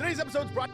Today's episode is brought.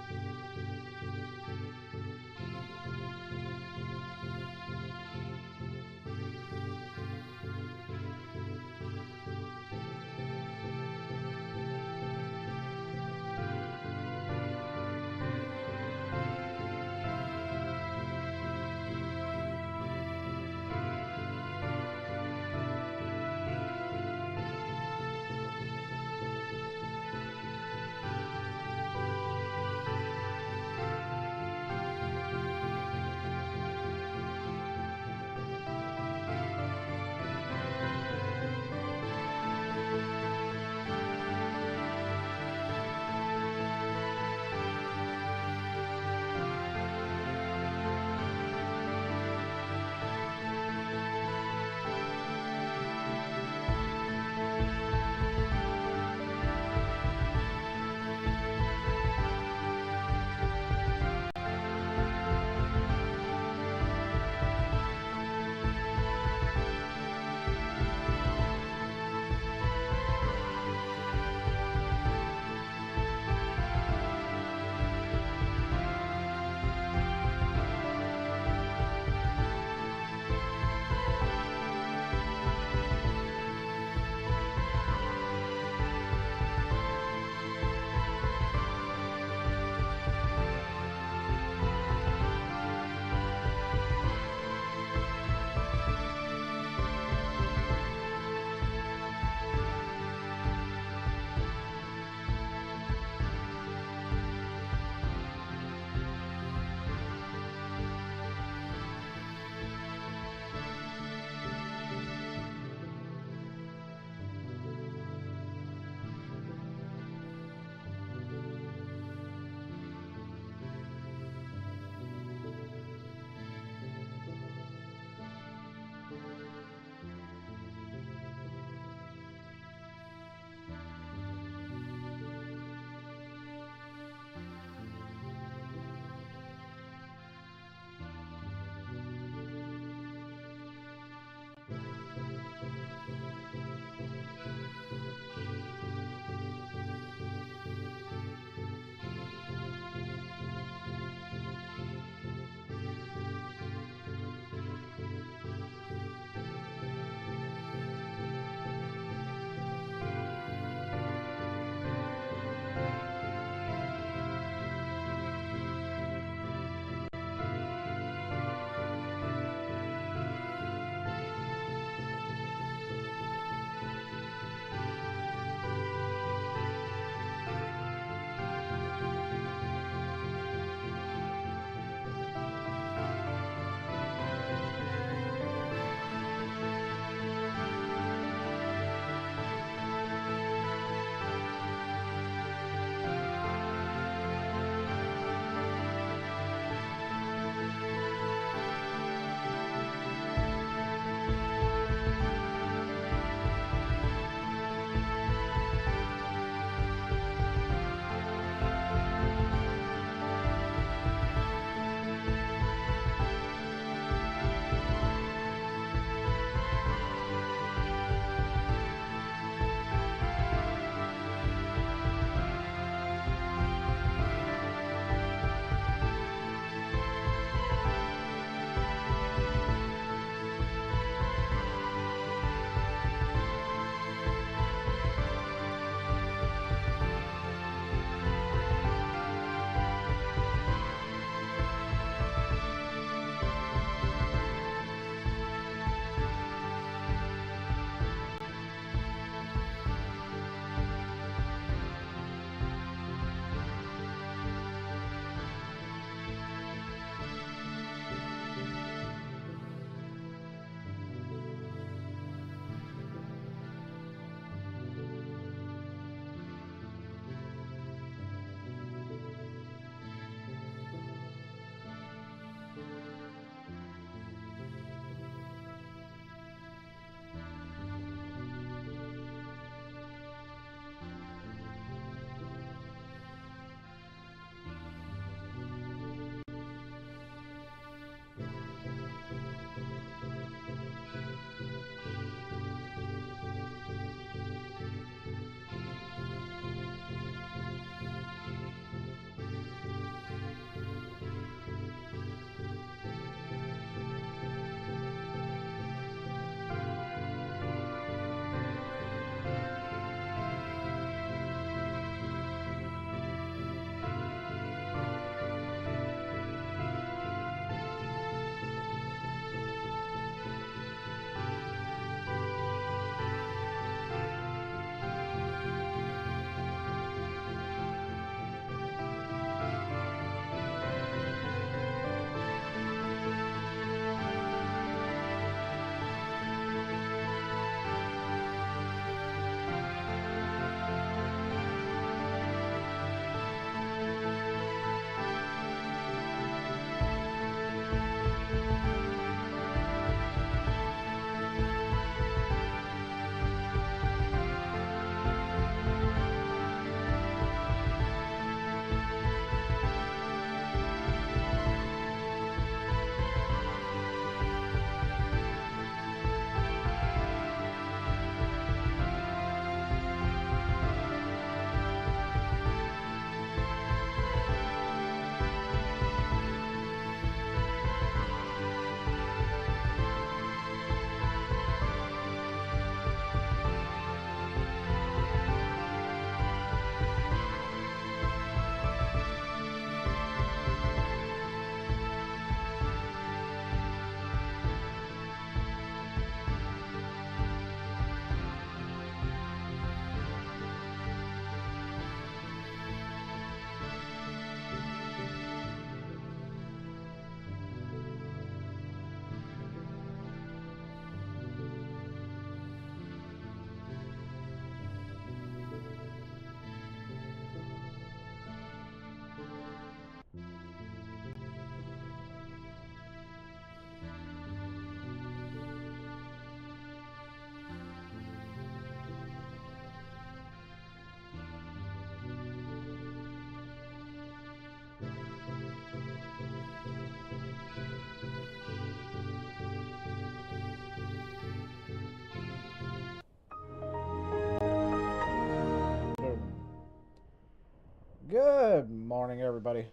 everybody.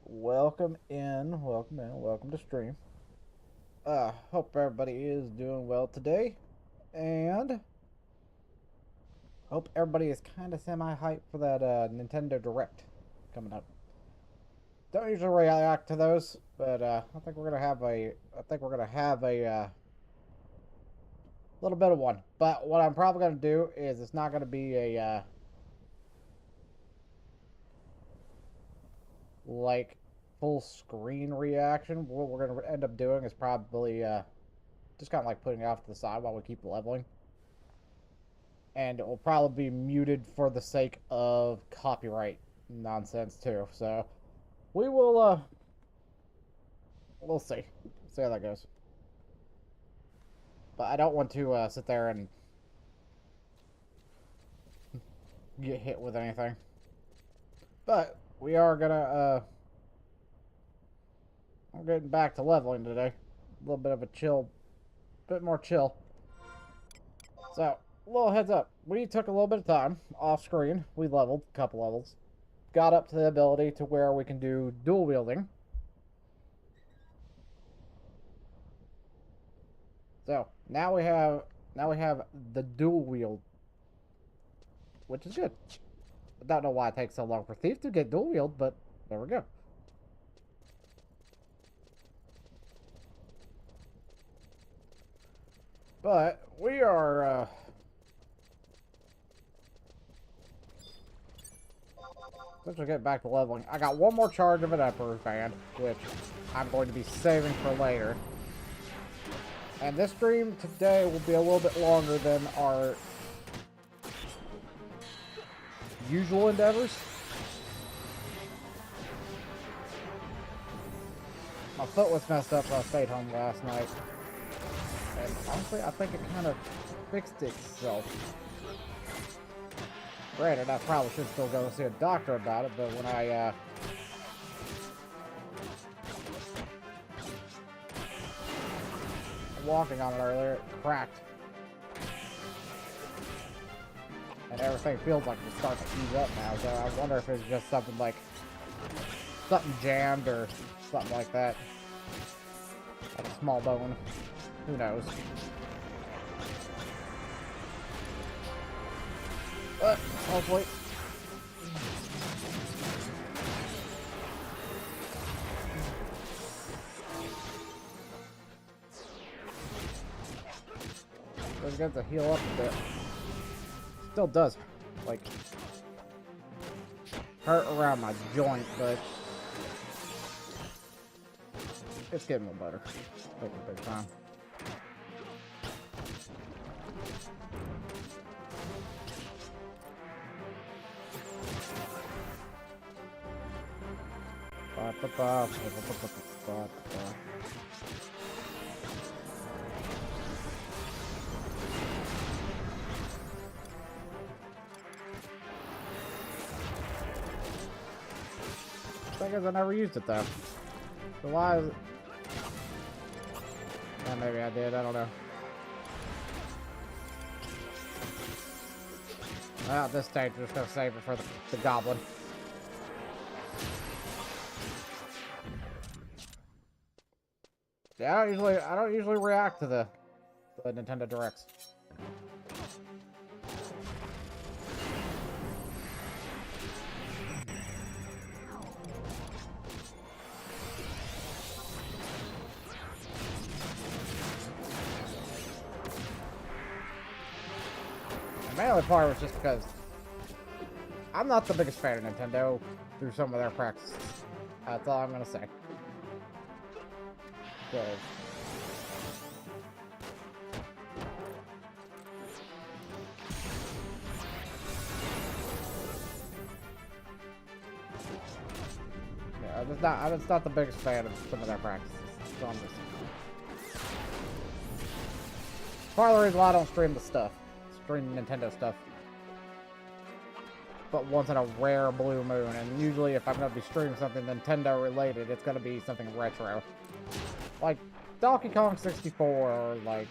Welcome to stream. Hope everybody is doing well today, and hope everybody is kind of semi-hyped for that Nintendo Direct coming up. Don't usually react to those, but I think we're gonna have a little bit of one. But what I'm probably gonna do is it's not gonna be a like full screen reaction. What we're gonna end up doing is probably just kind of like putting it off to the side while we keep leveling. And it will probably be muted for the sake of copyright nonsense too. So we will we'll see how that goes. But I don't want to sit there and get hit with anything. But we are gonna I'm getting back to leveling today. A little bit of a bit more chill. So, a little heads up. We took a little bit of time off screen. We leveled a couple levels. Got up to the ability to where we can do dual wielding. So, now we have the dual wield, which is good. I don't know why it takes so long for Thief to get dual wield, but there we go. But we are let's get back to leveling. I got one more charge of an Emperor's Band, which I'm going to be saving for later. And this stream today will be a little bit longer than our usual endeavors. My foot was messed up, so I stayed home last night. And honestly, I think it kind of fixed itself. Granted, I probably should still go see a doctor about it, but when I walking on it earlier, it cracked. And everything feels like it's starting to ease up now, so I wonder if it's just something like something jammed or something like that. Like a small bone. Who knows? But hopefully. It's going to heal up a bit. Still does, like, hurt around my joint, but it's getting a little better. Taking a big time. Thing is, I never used it though. So why is it? Yeah, maybe I did. I don't know. Well, at this stage, we're just gonna save it for the goblin. Yeah, I don't usually react to the Nintendo Directs. And my only part was just because I'm not the biggest fan of Nintendo through some of their practices. That's all I'm gonna say. Because yeah, I'm just not the biggest fan of some of their practices. So I'm just part of the reason why I don't stream Nintendo stuff. But once in a rare blue moon, and usually if I'm gonna be streaming something Nintendo related, it's gonna be something retro. Like Donkey Kong 64, or like,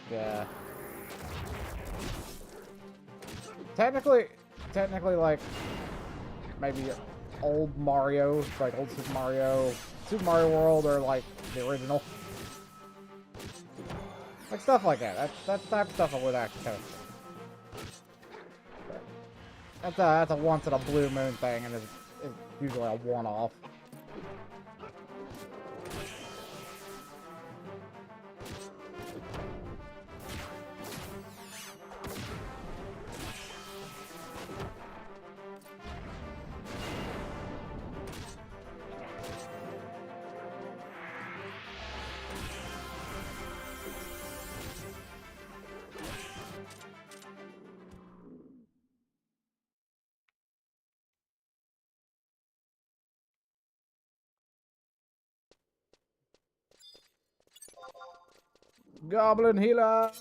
technically, like, maybe old Mario, like old Super Mario World, or like the original. Like stuff like that. That's the type of stuff I would actually kind of. That's a once in a blue moon thing, and it's usually a one-off. Goblin healer.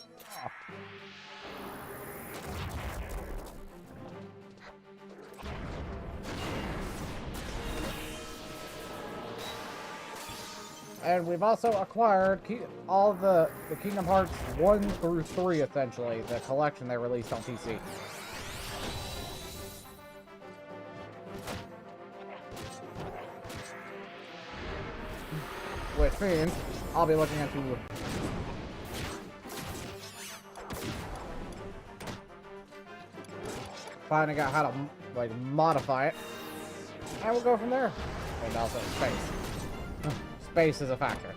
And we've also acquired all the Kingdom Hearts 1 through 3, essentially, the collection they released on PC. Which means I'll be looking into finding out how to like modify it, and we'll go from there. And also space. Space is a factor.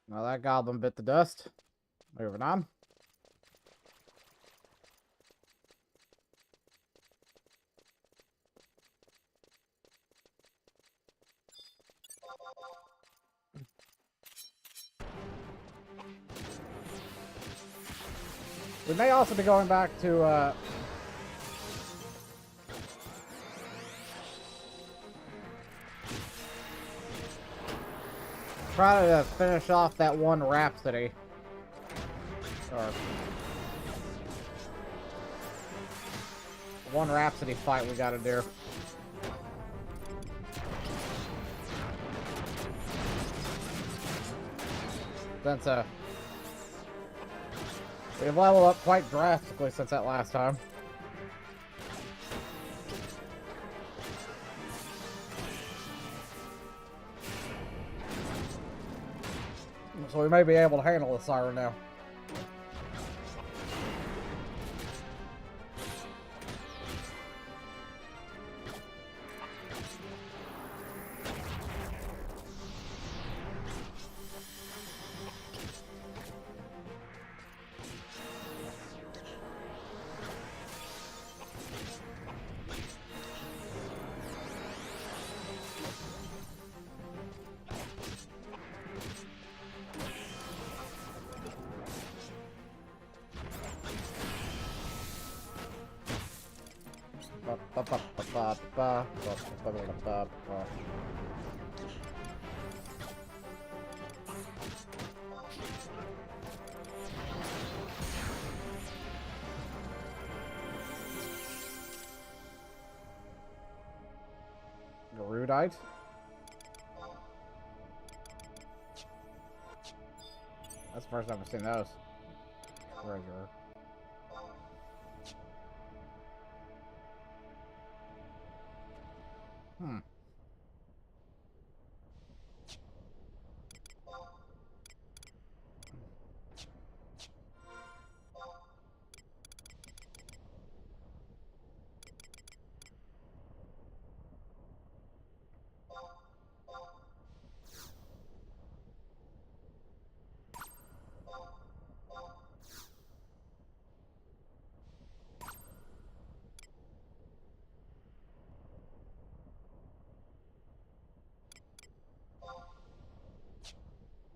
Well, that goblin bit the dust. Moving on. We may also be going back to, try to finish off that one Rhapsody. Or one Rhapsody fight we gotta do. Since, we've leveled up quite drastically since that last time. So we may be able to handle the siren now. Garudite. That's the first time I've seen those. Treasure.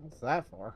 What's that for?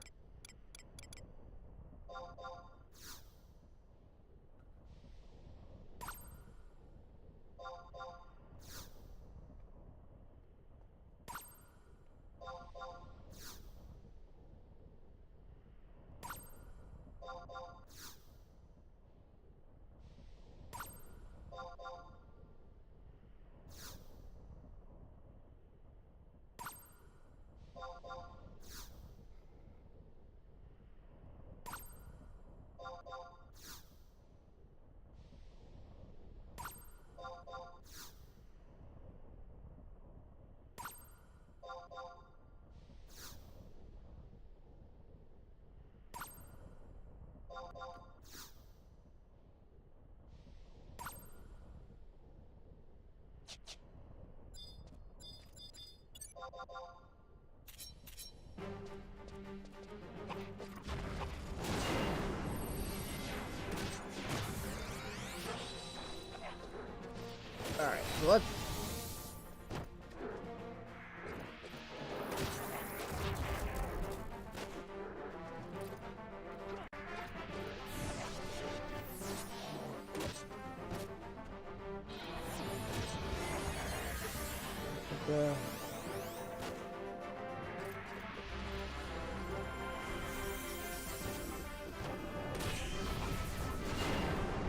Let's...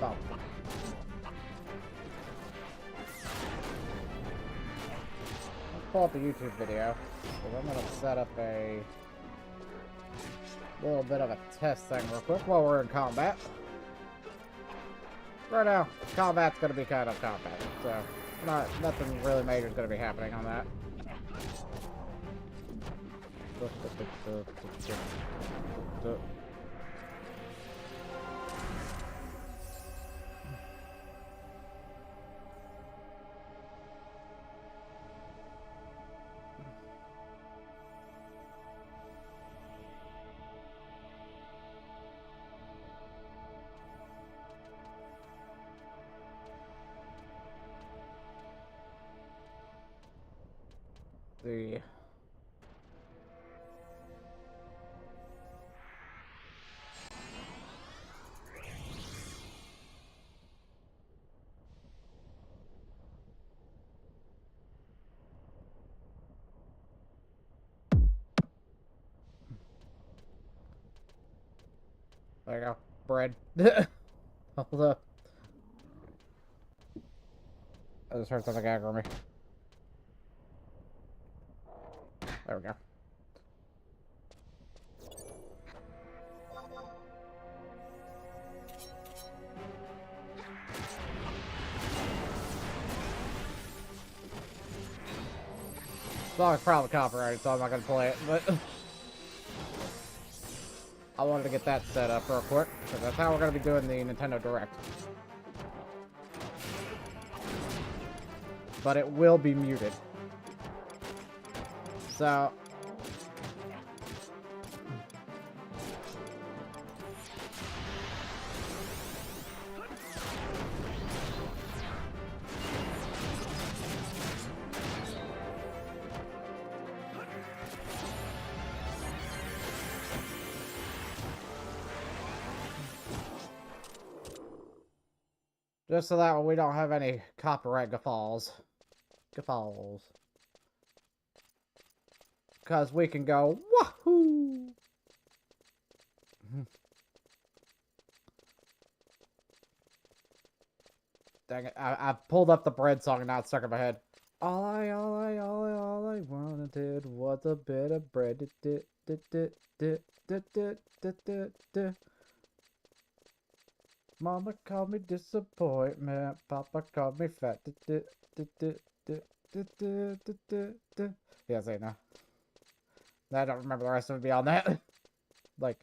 Oh. Pull up a YouTube video. So I'm gonna set up a little bit of a test thing real quick while we're in combat. Right now, combat's gonna be kind of combat, so nothing really major is gonna be happening on that. The there you go. Bread. Hold up. I just heard something aggro me. There we go. The song's probably copyrighted, so I'm not gonna play it, but I wanted to get that set up real quick, because that's how we're gonna be doing the Nintendo Direct. But it will be muted. So just so that we don't have any copyright guffaws. Because we can go, wahoo! Dang it, I pulled up the bread song and now it's stuck in my head. All I wanted was a bit of bread. Mama called me disappointment. Papa called me fat. Yeah, say no. I don't remember the rest of it beyond that. Like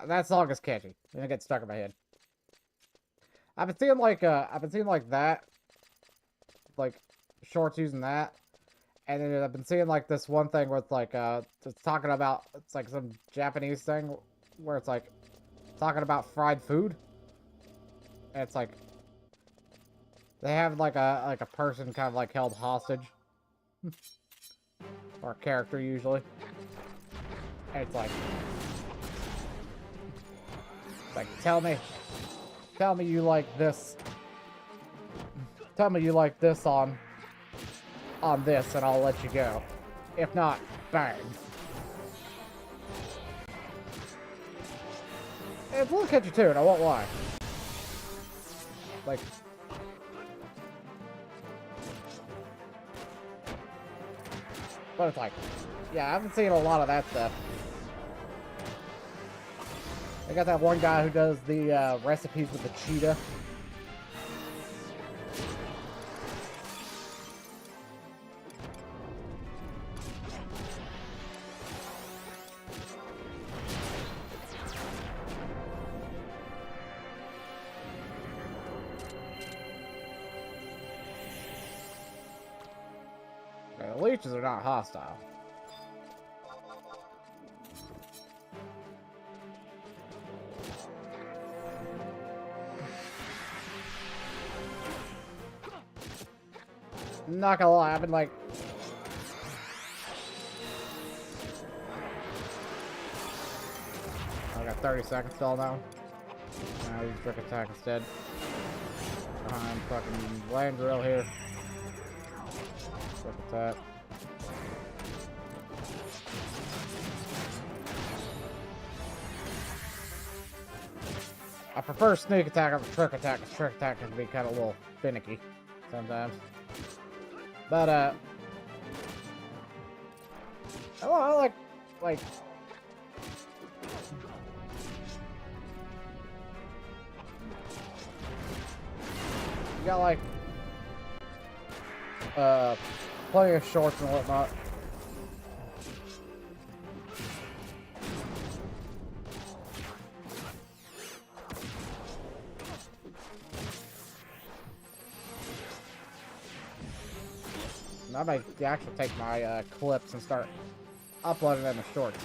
that song is catchy. And it gets stuck in my head. I've been seeing like that, like shorts using that, and then I've been seeing like this one thing with like it's talking about, it's like some Japanese thing where it's like talking about fried food, and it's like they have like a person kind of like held hostage, or a character usually, and it's like tell me you like this. Tell me you like this on this, and I'll let you go. If not, bang. It's a little catchy tune, I won't lie. Like, but it's like, yeah, I haven't seen a lot of that stuff. I got that one guy who does the recipes with the cheetah. Okay, the leeches are not hostile. Not gonna lie, I've been like... I got 30 seconds still now. Now use trick attack instead. Behind fucking land drill here. Trick attack. I prefer sneak attack over trick attack, because trick attack can be kind of a little finicky sometimes. But, I like, you got, like, plenty of shorts and whatnot. I might actually take my clips and start uploading them as shorts.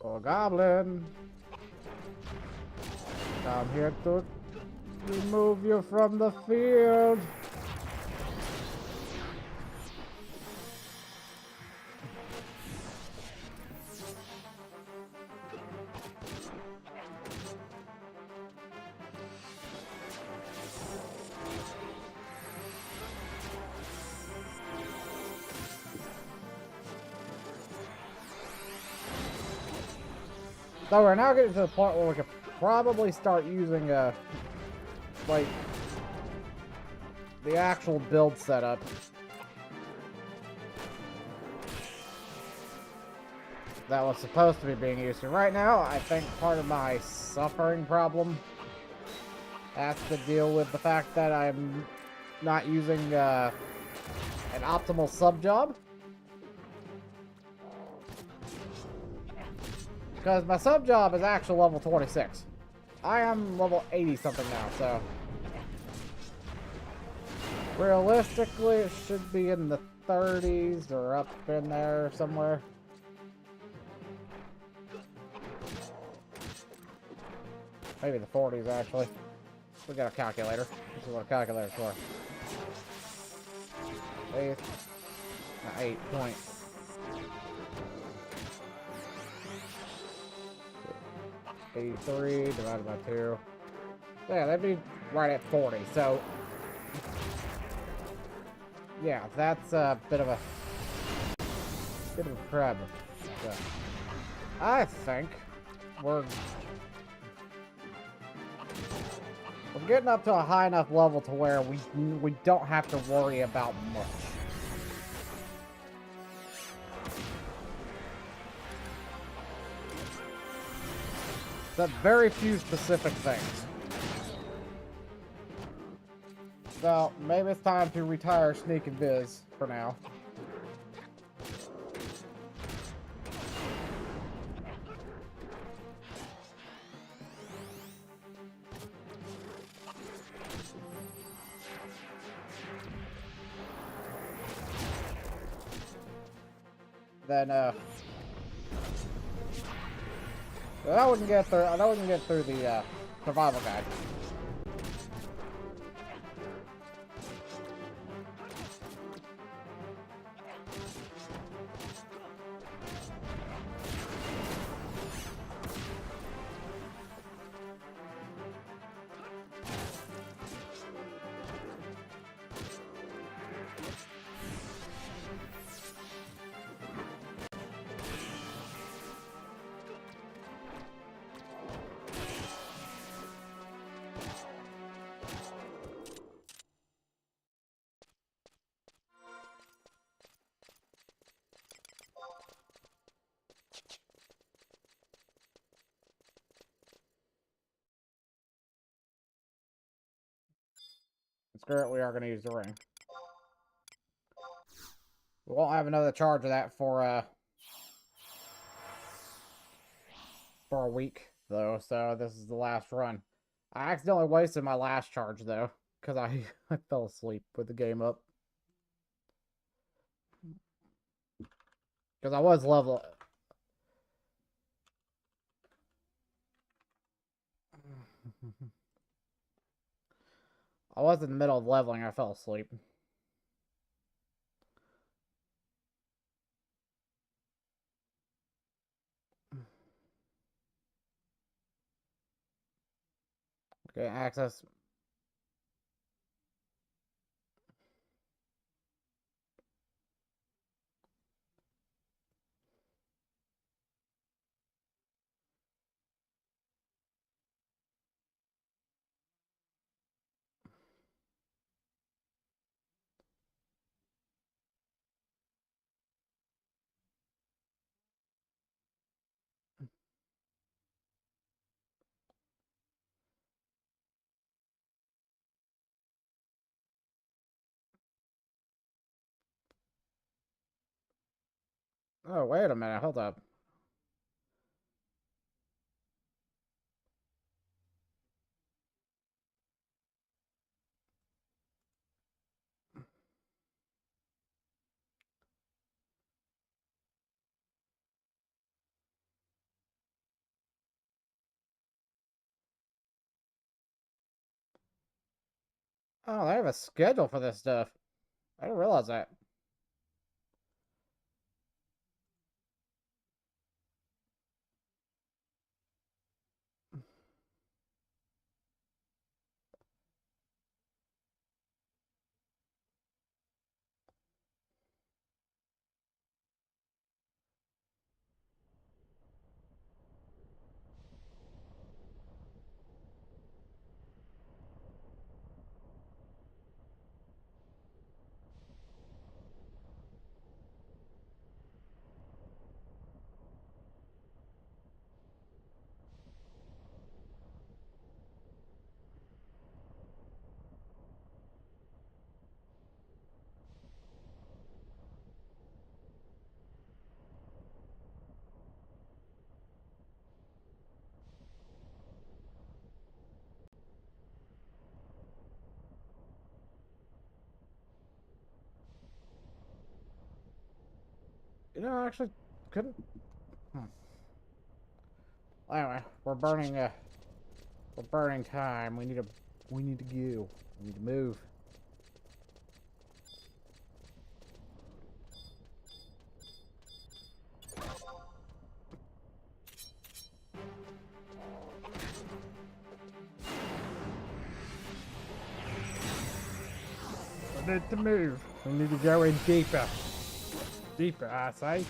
Oh, goblin! I'm here to remove you from the field. So we're now getting to the point where we could probably start using, like, the actual build setup. That was supposed to be being used. And right now, I think part of my suffering problem has to deal with the fact that I'm not using, an optimal sub-job. Because my sub-job is actually level 26. I am level 80-something now, so... realistically, it should be in the 30s or up in there somewhere. Maybe the 40s, actually. We got a calculator. This is what a calculator's for. 8 point. 83 divided by 2. Yeah, that'd be right at 40. So, yeah, that's a bit of a problem. So, I think we're getting up to a high enough level to where we don't have to worry about much. But very few specific things. So, maybe it's time to retire Sneak and Biz for now. Then, I wouldn't get through the survival guide. Screw it, we are going to use the ring. We won't have another charge of that for a week, though, so this is the last run. I accidentally wasted my last charge, though, because I fell asleep with the game up. Because I was level... I was in the middle of leveling, I fell asleep. Okay, access... Oh, wait a minute, hold up. Oh, they have a schedule for this stuff. I didn't realize that. You know, I actually couldn't... Anyway, we're burning time. We need to go. We need to move. We need to move. We need to go in deeper. Deeper, I say.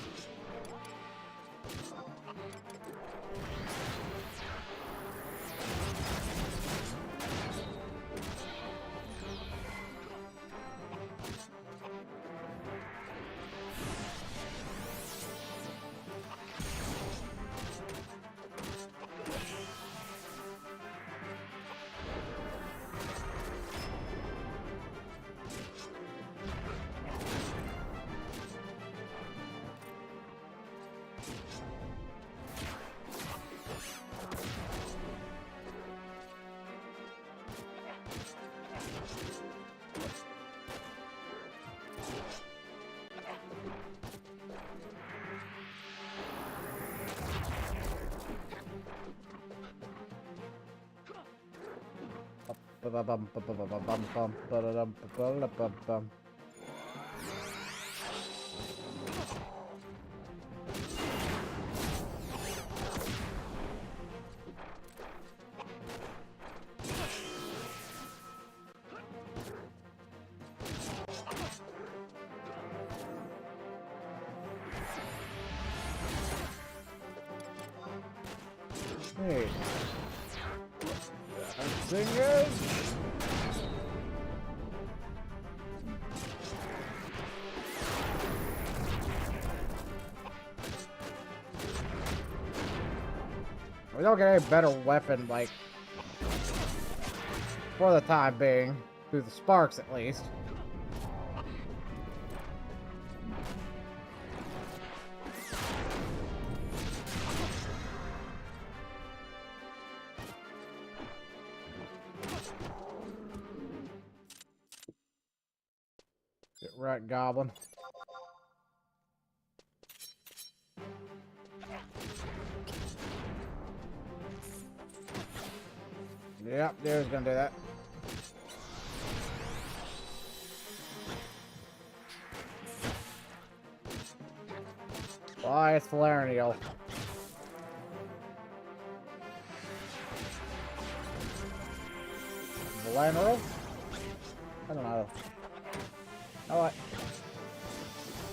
Hey. Singers. We don't get any better weapon, like, for the time being. through the sparks at least. Get right, Goblin. Yep, there's gonna do that. Why, it's Valerial. Valerial? I don't know. Oh, what?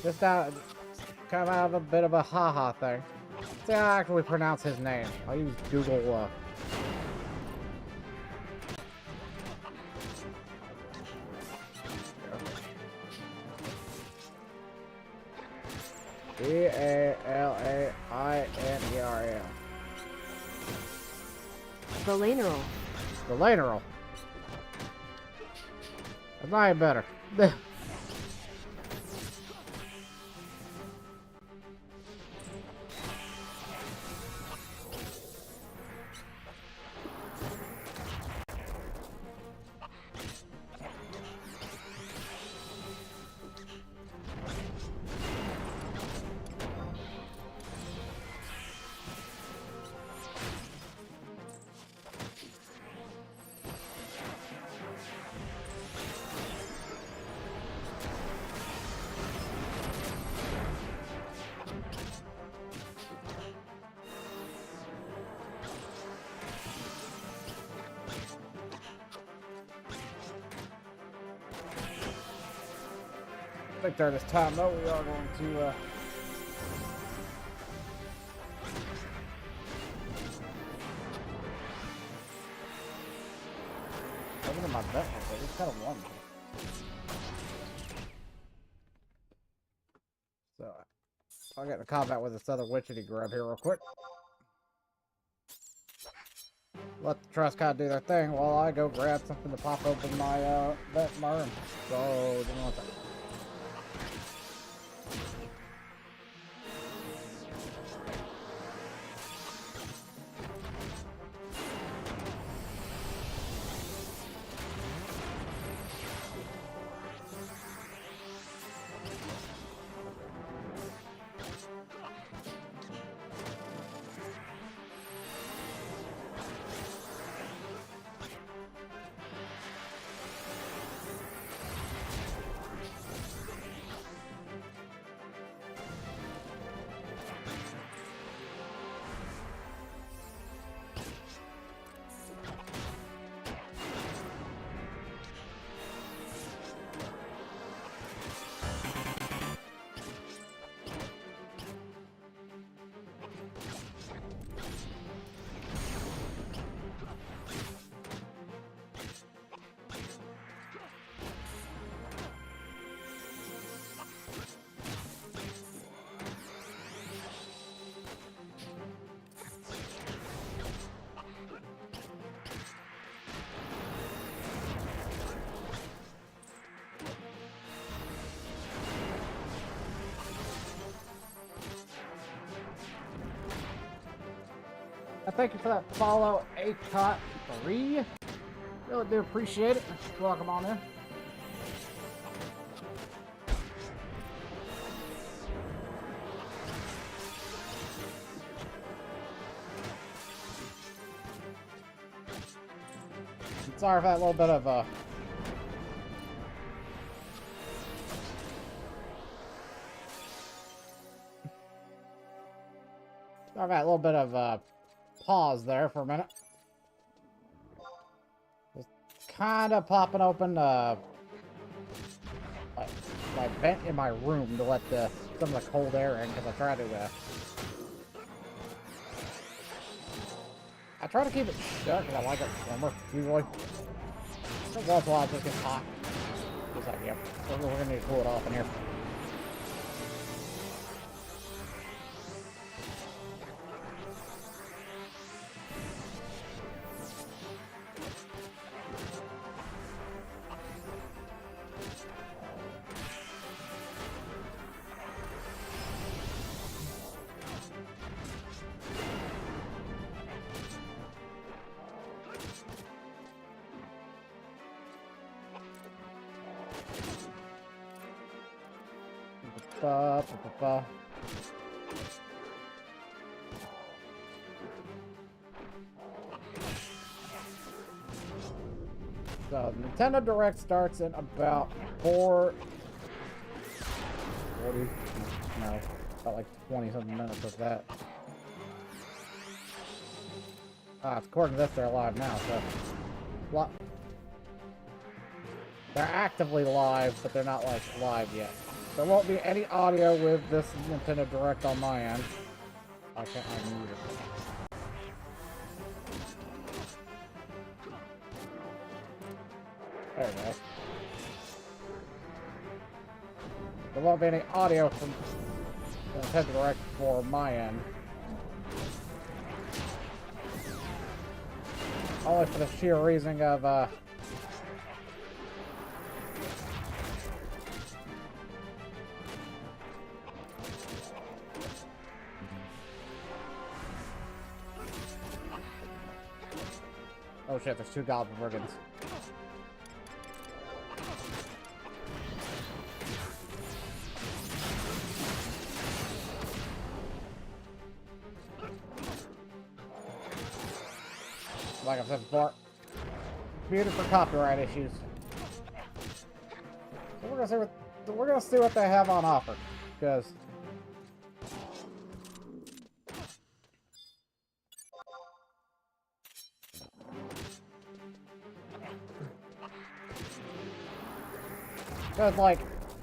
Just kind of out of a bit of a haha thing. See how I actually pronounce his name. I'll use Google. Valaineral. Valaineral. Valaineral. That's not even better. I think during this time, though, we are going to open my bet. I just kind of won. So I'll get in combat with this other witchetty grub here real quick. Let the Trust God do their thing while I go grab something to pop open my bet in my room. So give me one second. Thank you for that follow, ACOT3. Really do appreciate it. Welcome on in. Sorry for that little bit of sorry for that little bit of pause there for a minute. Just kind of popping open my vent in my room to let some of the cold air in, because I try to keep it shut because I like it warmer usually. Once in a while it just gets hot. Just like, yep, we're gonna need to cool it off in here. So Nintendo Direct starts in about 40, no, about like 20 something minutes of that. According to this, they're live now, so they're actively live, but they're not like live yet. There won't be any audio with this Nintendo Direct on my end. I can't unmute it. There we go. There won't be any audio from Nintendo Direct for my end. Only for the sheer reason of, oh shit, there's 2 Goblin Brigands. Like I've said before, muted for copyright issues. So we're gonna see what they have on offer, because like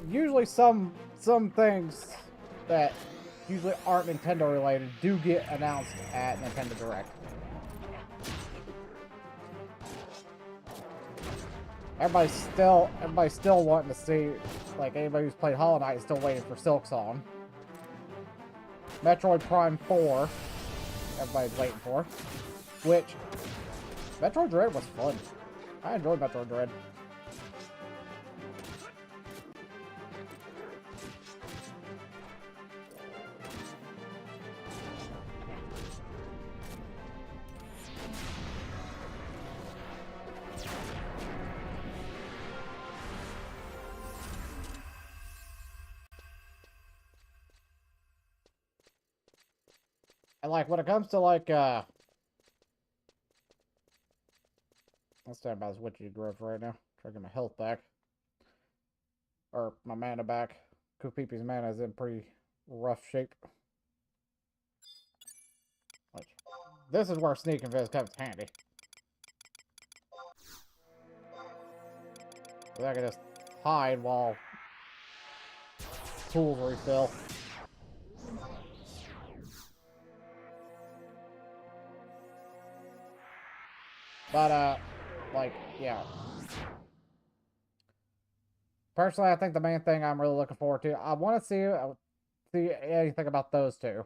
usually some things that usually aren't Nintendo related do get announced at Nintendo Direct. Everybody's still wanting to see, like, anybody who's played Hollow Knight is still waiting for Silk Song. Metroid Prime 4, everybody's waiting for. Which, Metroid Dread was fun. I enjoyed Metroid Dread. And like when it comes to like let's stand by this witchy growth right now. Try to get my health back. Or my mana back. Kupipi's mana is in pretty rough shape. Like, this is where Sneak and Viz comes handy. So I can just hide while tools refill. But, like, yeah. Personally, I think the main thing I'm really looking forward to, I want to see anything about those two.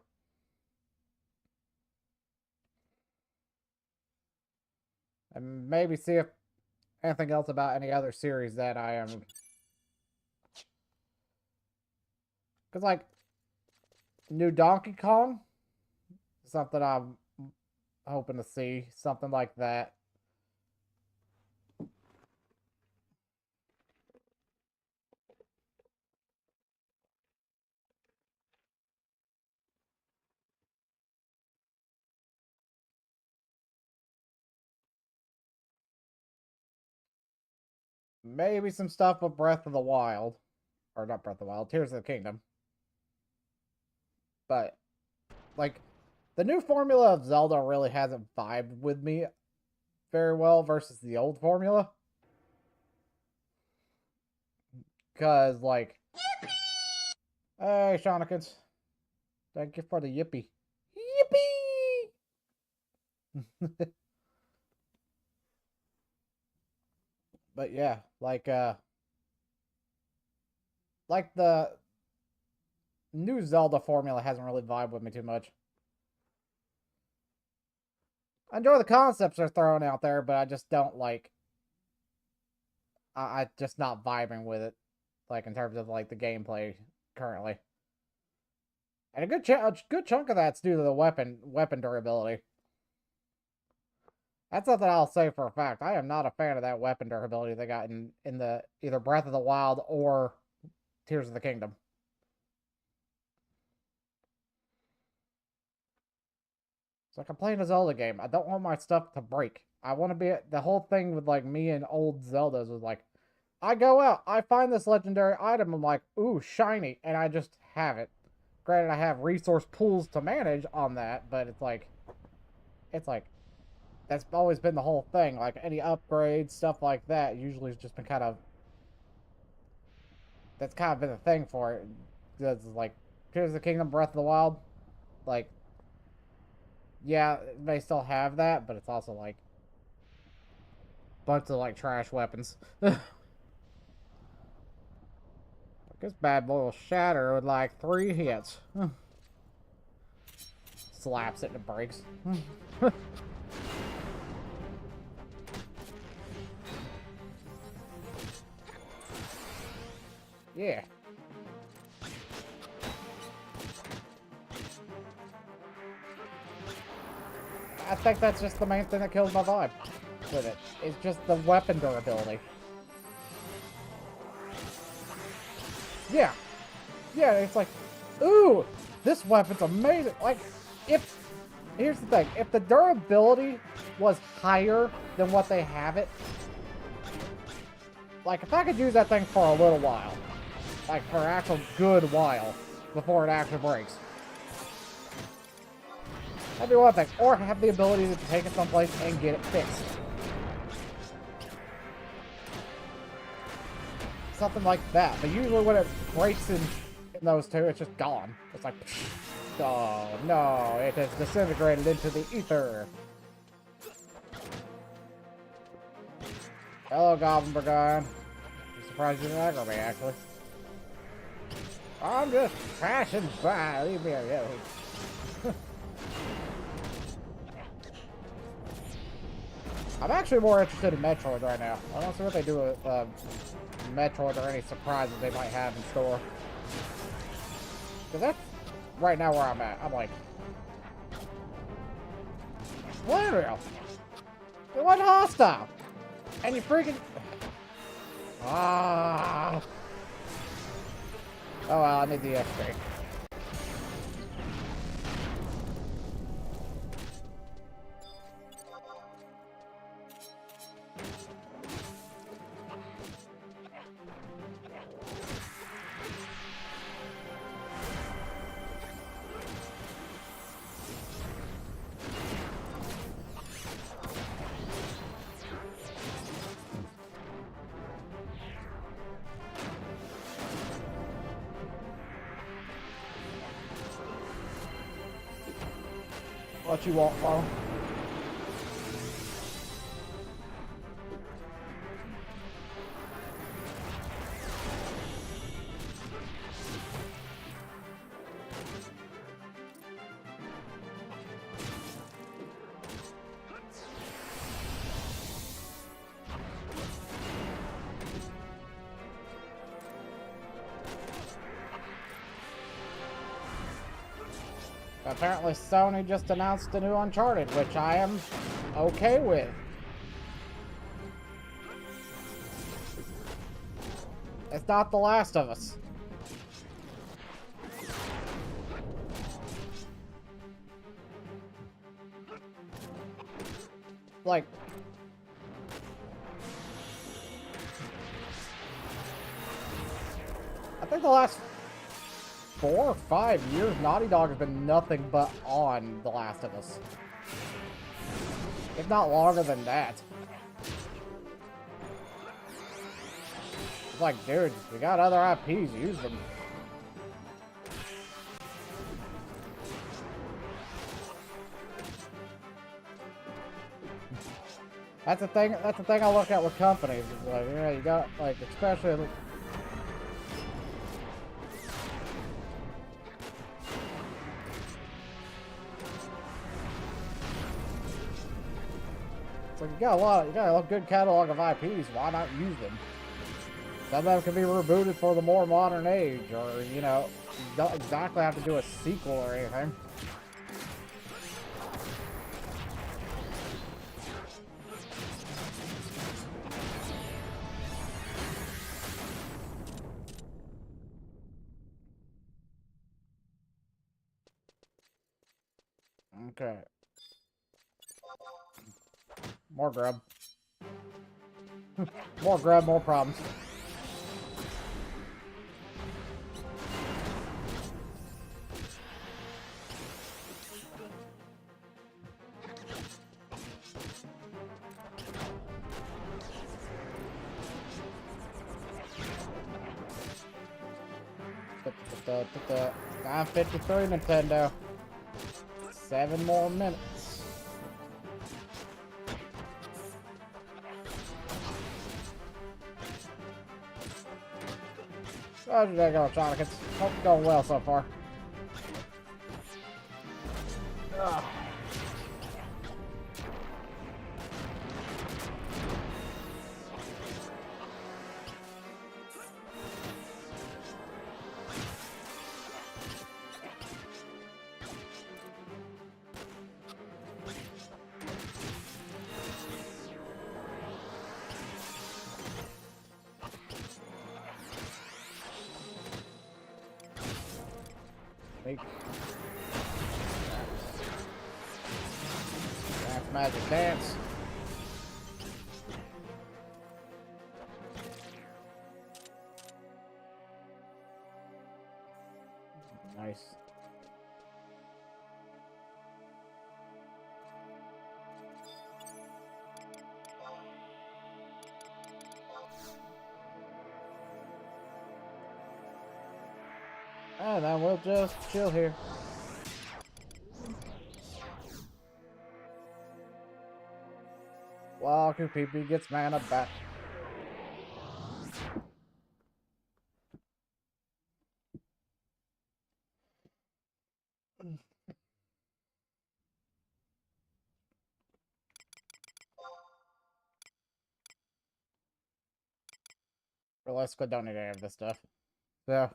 And maybe see if anything else about any other series that I am... Because, like, new Donkey Kong? Something I'm hoping to see. Something like that. Maybe some stuff with Breath of the Wild. Or not Breath of the Wild, Tears of the Kingdom. But, like, the new formula of Zelda really hasn't vibed with me very well versus the old formula. Because, like... Yippee! Hey, Shonekins. Thank you for the yippee. Yippee! But yeah, like the new Zelda formula hasn't really vibed with me too much. I enjoy the concepts they're throwing out there, but I just don't like... I just not vibing with it, like in terms of like the gameplay currently. And a good chunk of that's due to the weapon durability. That's something I'll say for a fact. I am not a fan of that weapon durability they got in the either Breath of the Wild or Tears of the Kingdom. It's like I'm playing a Zelda game. I don't want my stuff to break. I want to be the whole thing with like me and old Zeldas was like, I go out, I find this legendary item, I'm like, ooh, shiny, and I just have it. Granted, I have resource pools to manage on that, but it's like that's always been the whole thing. Like any upgrades, stuff like that, usually has just been kind of that's kind of been the thing for it. Because like, Tears of the Kingdom, Breath of the Wild, like, yeah, they still have that, but it's also like bunch of like trash weapons. This bad boy will shatter with like 3 hits. Slaps it and it breaks. Yeah. I think that's just the main thing that kills my vibe with it. It's just the weapon durability. Yeah. Yeah, it's like, ooh, this weapon's amazing. Like, if, here's the thing, if the durability was higher than what they have it, like, if I could use that thing for a little while, like, for an actual good while, before it actually breaks, that'd be one thing. Or have the ability to take it someplace and get it fixed. Something like that. But usually when it breaks in those two, it's just gone. It's like, oh no, it has disintegrated into the ether. Hello, Goblin Brigade. I'm surprised you didn't aggro me, actually. I'm just crashing by. Leave me alone. I'm actually more interested in Metroid right now. I want to see what they do with Metroid or any surprises they might have in store. Because that's right now where I'm at. I'm like, Wario, it wasn't hostile. And you freaking... Ah. Oh well, I need the XP. What you want, bro? Apparently Sony just announced a new Uncharted, which I am okay with. It's not The Last of Us. Like, I think the last 4 or 5 years, Naughty Dog has been nothing but on The Last of Us. If not longer than that. It's like, dude, we got other IPs, use them. That's the thing I look at with companies. It's like, yeah, you got, like, especially... It's like, you got a good catalog of IPs, why not use them? Some of them can be rebooted for the more modern age, or, you know, you don't exactly have to do a sequel or anything. Okay. More grub. More grub, more problems. $9.53, Nintendo. 7 more minutes. How's your day going, Sonicans? Hope it's going well so far. Ugh. Dance, magic, dance. Nice. And then we'll just chill here. While QPP gets mana back. Realistically, don't need any of this stuff. So.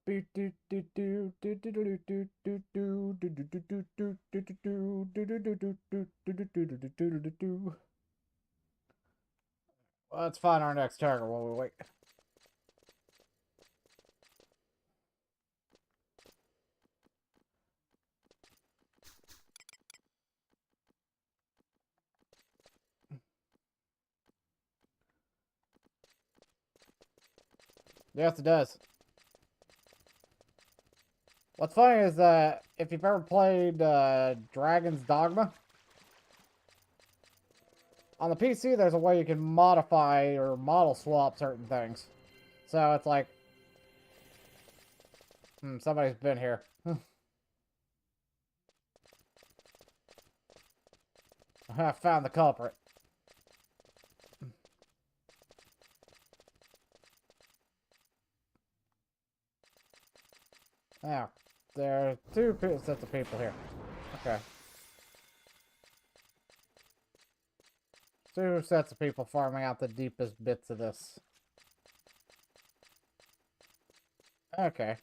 Well, let's find our next target while we wait. Yes, it does. What's funny is if you've ever played Dragon's Dogma, on the PC there's a way you can modify or model swap certain things. So it's like, somebody's been here. I found the culprit. Now, there are 2 sets of people here. Okay. 2 sets of people farming out the deepest bits of this. Okay.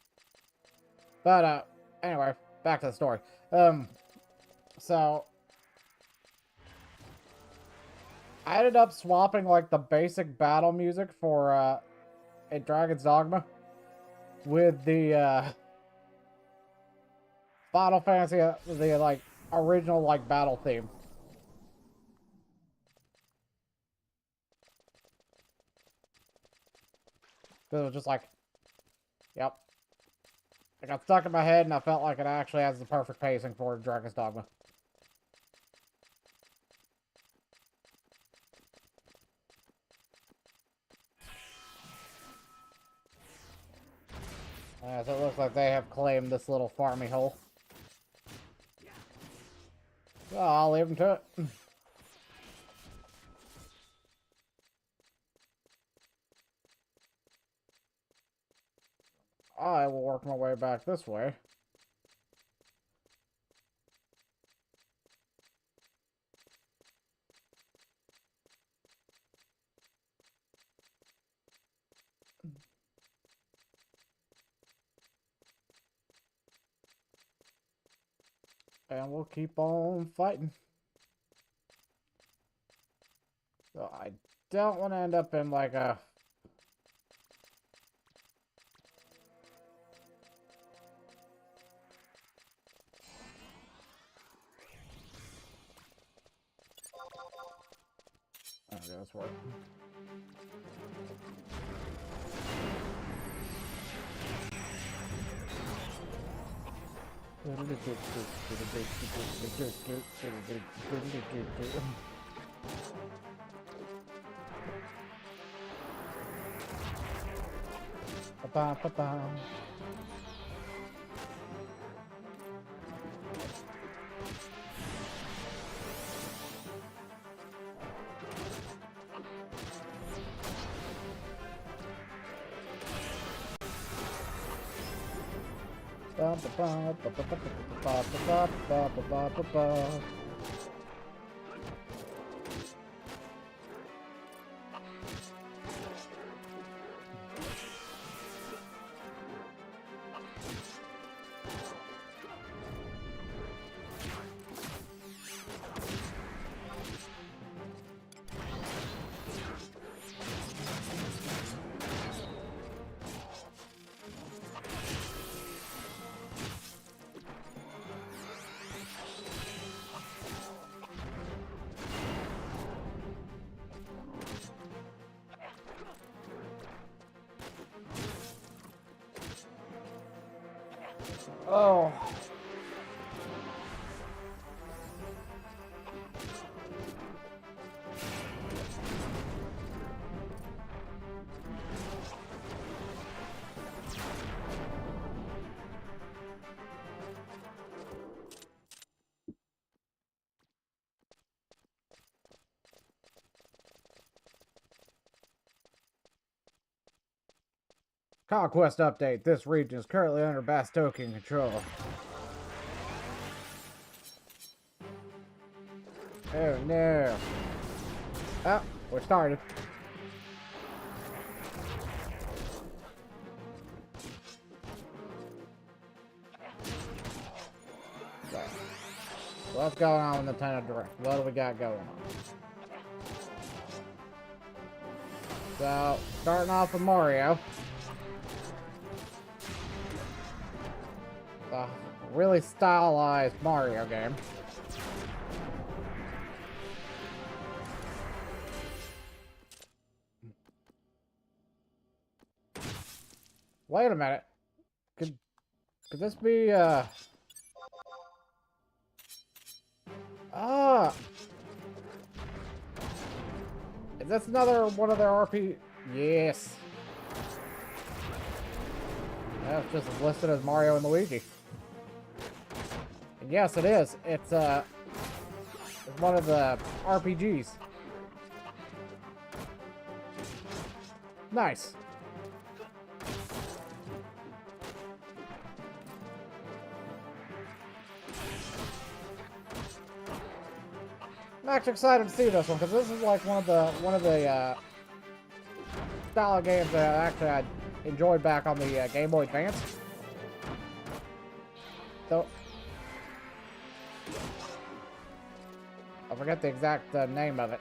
But, anyway, back to the story. So, I ended up swapping, like, the basic battle music for, a Dragon's Dogma with the, Final Fantasy, the, like, original, like, battle theme. It was just like, yep. It got stuck in my head, and I felt like it actually has the perfect pacing for Dragon's Dogma. So it looks like they have claimed this little farmy hole. So I'll leave them to it. I will work my way back this way. And we'll keep on fighting. So I don't want to end up in like a... Okay, that's work. Ba-ba-ba-ba. Oh. Conquest update. This region is currently under Bastokian control. Oh no. Oh, we're started. So, what's going on with Nintendo Direct? What do we got going on? So, starting off with Mario. The really stylized Mario game. Wait a minute. Could this be is this another one of their RP? Yes. That's just listed as Mario and Luigi. And yes, it is. It's one of the RPGs. Nice. I'm actually excited to see this one because this is like one of the style of games that I enjoyed back on the Game Boy Advance. So I forget the exact name of it.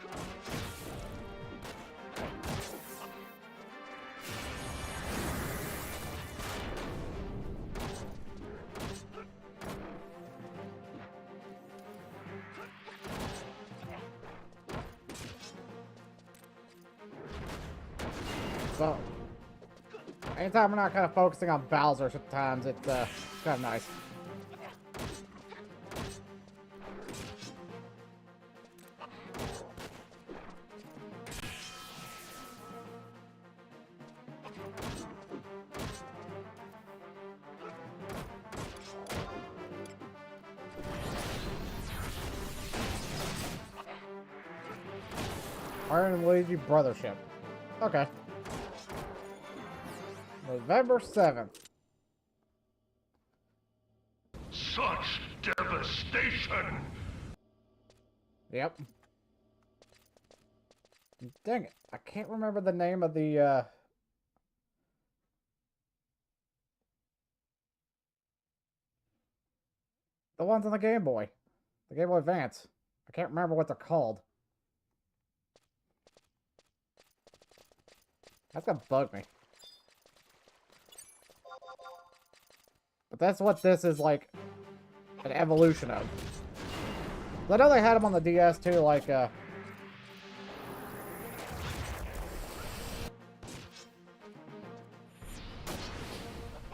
So, anytime we're not kind of focusing on Bowser, sometimes it's kind of nice. Mario and Luigi Brothership. Okay. November 7th. Such devastation! Yep. Dang it. I can't remember the name of the, The ones on the Game Boy. The Game Boy Advance. I can't remember what they're called. That's gonna bug me. But that's what this is like an evolution of. I know they had them on the DS too, like yeah!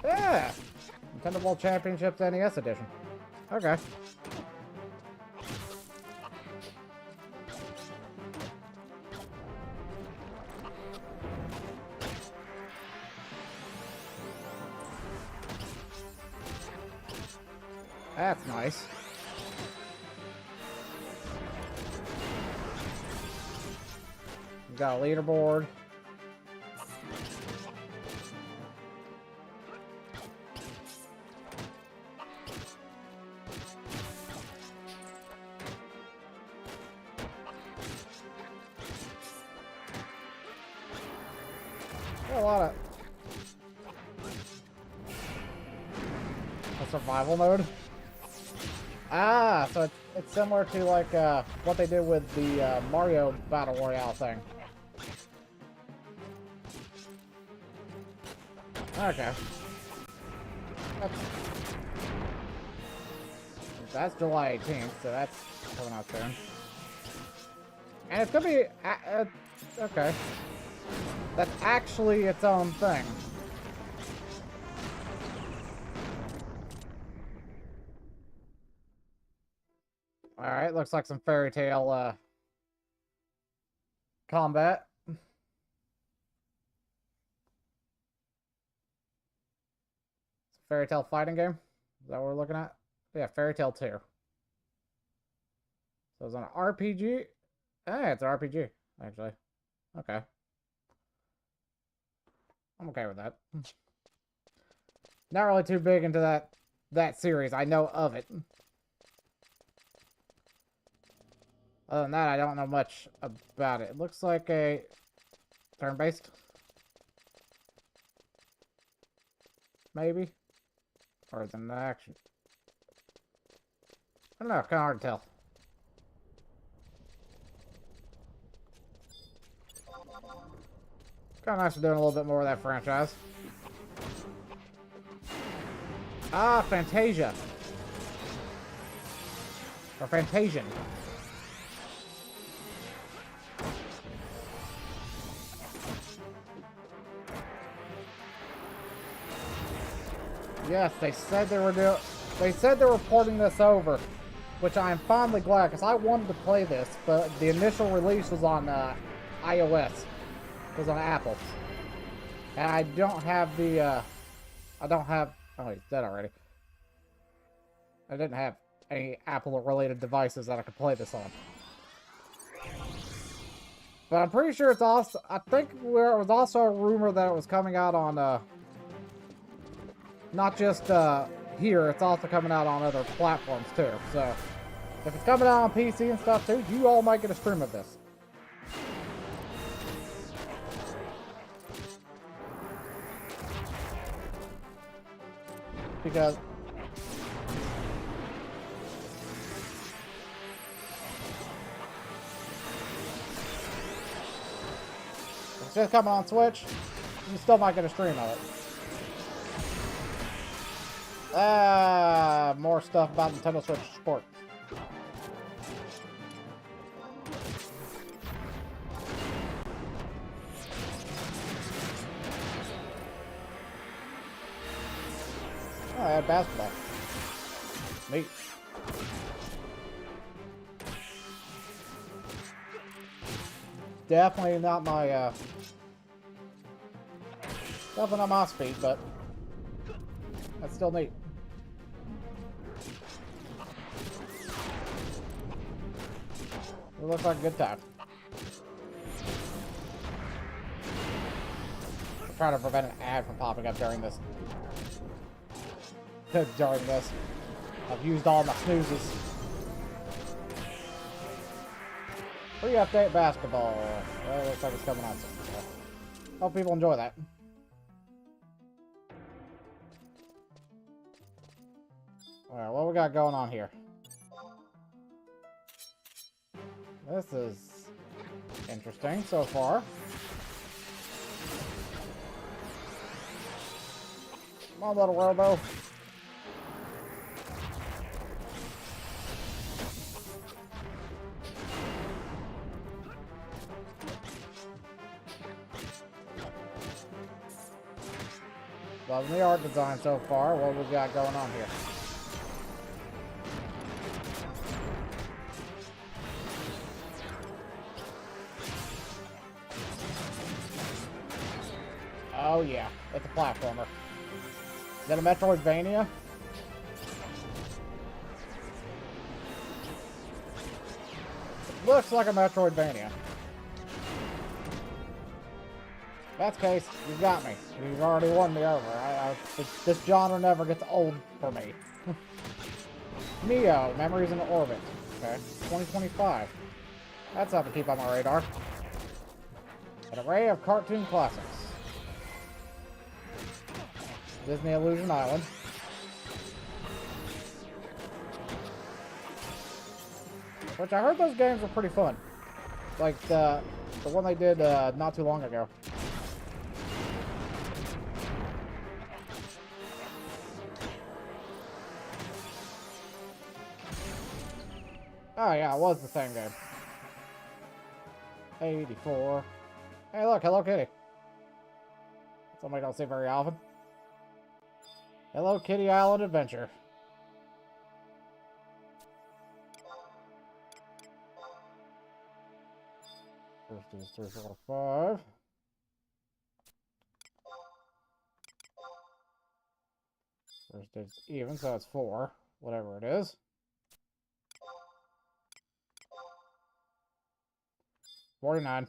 Nintendo World Championships NES Edition. Okay. That's nice. We got a leaderboard. A lot of a survival mode. Ah, so it's similar to like what they did with the Mario Battle Royale thing. Okay. That's July 18th, so that's coming out soon. And it's gonna be okay. That's actually its own thing. Alright, looks like some fairy tale combat. Fairy tale fighting game? Is that what we're looking at? Yeah, Fairy Tale 2. So it's an RPG? Hey, it's an RPG, actually. Okay. I'm okay with that. Not really too big into that series. I know of it. Other than that, I don't know much about it. It looks like a turn-based. Maybe. Or is it an action? I don't know, kind of hard to tell. Kind of nice for doing a little bit more of that franchise. Ah, Fantasia. Or Fantasian. Yes, they said they were porting this over, which I am fondly glad because I wanted to play this, but the initial release was on iOS. It was on Apple, and I don't have the oh, he's dead already. I didn't have any Apple-related devices that I could play this on. But I'm pretty sure it's also, I think there was also a rumor that it was coming out on not just here, it's also coming out on other platforms too. So if it's coming out on PC and stuff too, you all might get a stream of this. Because it's just coming on Switch, you still might get a stream of it. More stuff about Nintendo Switch Sport. Oh, I had basketball. Neat. Definitely not my, definitely not my speed, but that's still neat. It looks like a good time. I'm trying to prevent an ad from popping up during this. I've used all my snoozes. Free update basketball. Well, it looks like it's coming on soon. So hope people enjoy that. Alright, what we got going on here? This is interesting so far. Come on, little robo. Loving the art design so far. What we got going on here? Oh yeah, it's a platformer. Is that a Metroidvania? It looks like a Metroidvania. If that's the case, you've got me. You've already won me over. This genre never gets old for me. Neo, Memories in Orbit. Okay, 2025. That's something to keep on my radar. An array of cartoon classics. Disney Illusion Island. Which I heard those games were pretty fun. Like the one they did not too long ago. Oh yeah, it was the same game. 84. Hey look, Hello Kitty. Somebody don't see very often. Hello Kitty Island Adventure. First is 3, 4, 5. First is even, so it's 4. Whatever it is. 49.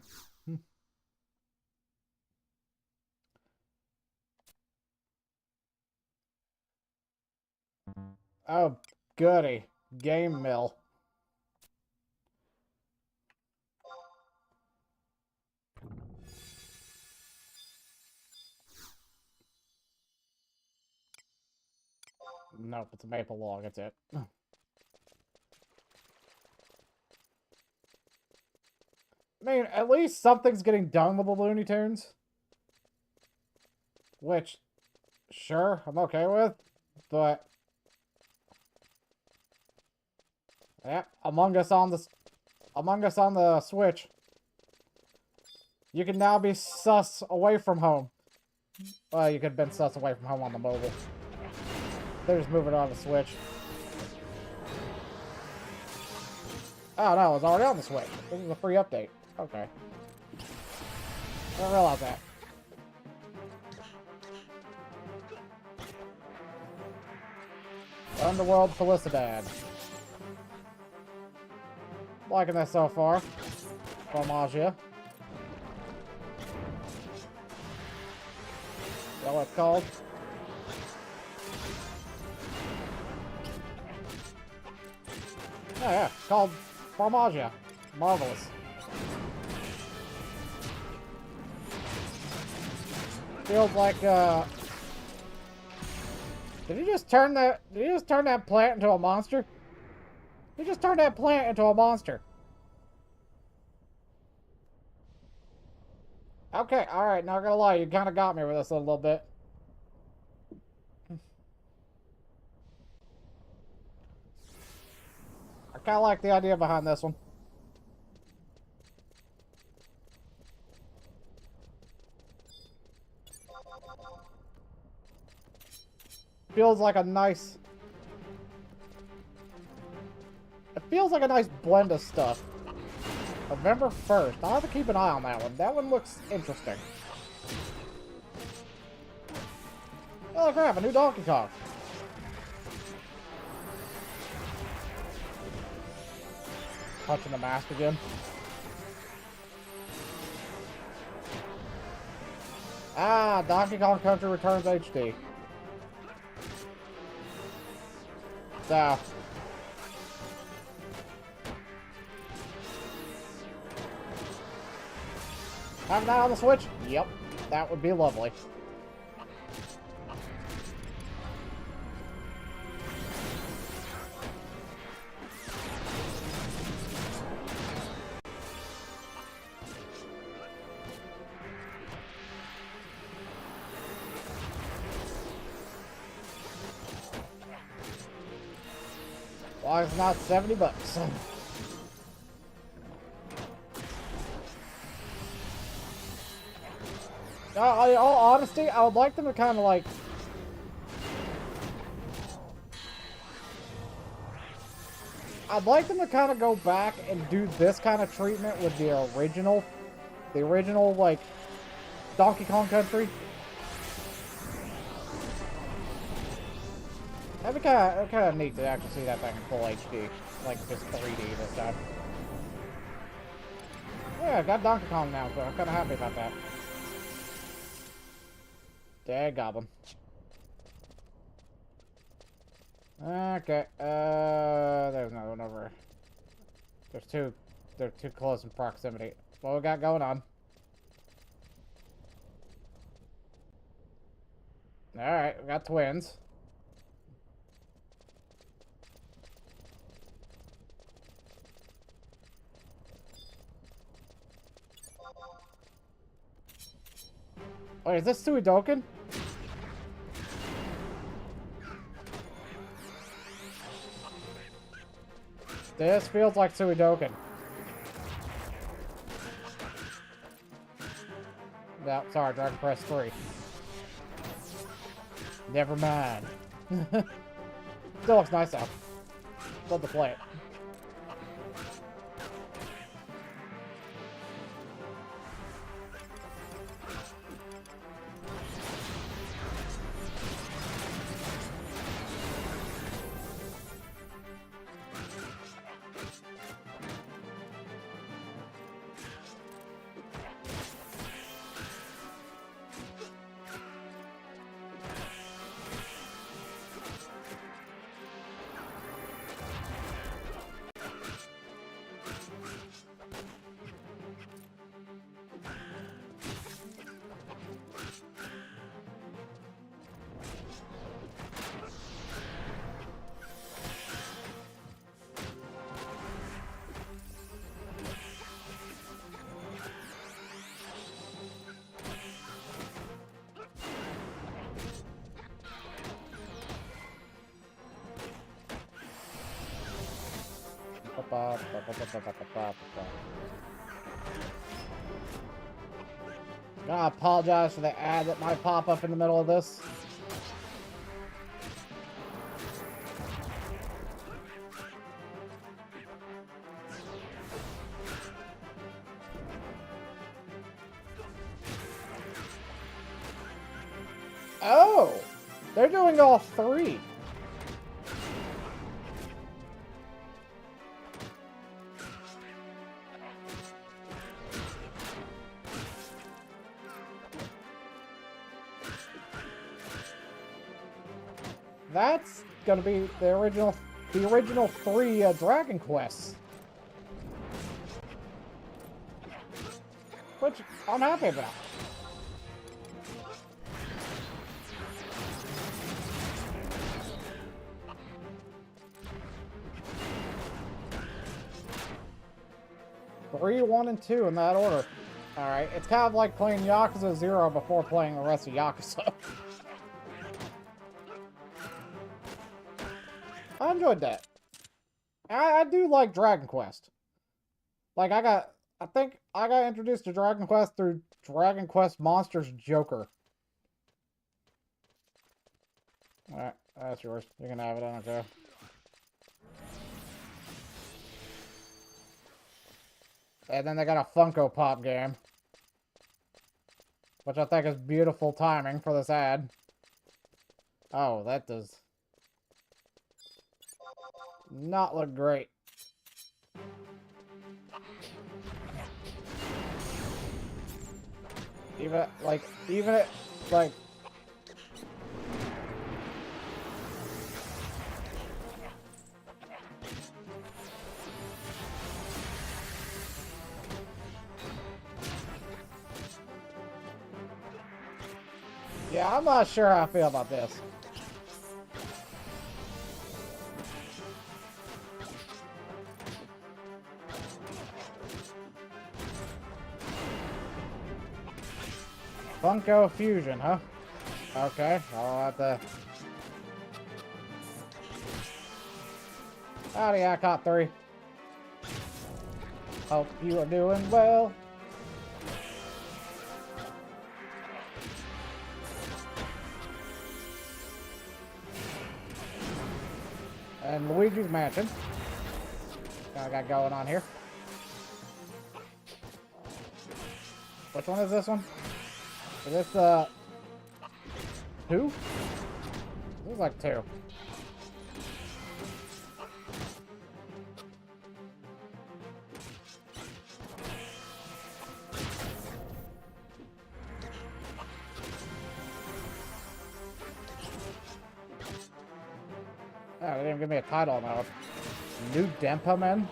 Oh, goody. Game mill. Nope, it's a maple log, that's it. I mean, at least something's getting done with the Looney Tunes. Which, sure, I'm okay with, but... yeah, Among Us on the Switch. You can now be sus away from home. Well, you could have been sus away from home on the mobile. They're just moving on the Switch. Oh no, it was already on the Switch. This is a free update. Okay. I didn't realize that. Underworld Felicidad. Liking that so far. Formagia. Is that what it's called? Yeah, it's called Formagia. Marvelous. Feels like, did he just turn that plant into a monster? He just turned that plant into a monster. Okay, alright, not gonna lie, you kinda got me with this a little bit. I kinda like the idea behind this one. Feels like a nice... it feels like a nice blend of stuff. November 1st. I'll have to keep an eye on that one. That one looks interesting. Oh crap, a new Donkey Kong. Punching the mask again. Ah, Donkey Kong Country Returns HD. So... having that on the Switch? Yep. That would be lovely. Why it's not 70 bucks? In all honesty, I would like them to kind of like... I'd like them to kind of go back and do this kind of treatment with the original, like, Donkey Kong Country. That'd be kind of neat to actually see that thing in full HD, like just 3D this time. Yeah, I got Donkey Kong now, so I'm kind of happy about that. Dang goblin. Okay, there's another one over. They're too close in proximity. What we got going on? Alright, we got twins. Wait, is this Suidoken? This feels like Suidoken. No, sorry, Dragon Press 3. Never mind. Still looks nice though. Love to play it. I apologize for the ad that might pop up in the middle of this. Oh! They're doing all three. That's gonna be the original three Dragon Quests. Which I'm happy about. Three, 1, and 2 in that order. Alright, it's kind of like playing Yakuza 0 before playing the rest of Yakuza. I enjoyed that. I do like Dragon Quest. Like, I think I got introduced to Dragon Quest through Dragon Quest Monsters Joker. Alright, that's yours. You can have it, I don't care. And then they got a Funko Pop game. Which I think is beautiful timing for this ad. Oh, that does not look great. Even it, like... Yeah, I'm not sure how I feel about this. Funko Fusion, huh? Okay, I'll have to... Howdy, I caught 3. Hope you are doing well. And Luigi's Mansion. What I got going on here? Which one is this one? Is this, 2? This is like 2. Oh, they didn't give me a title now. New Dempa Man?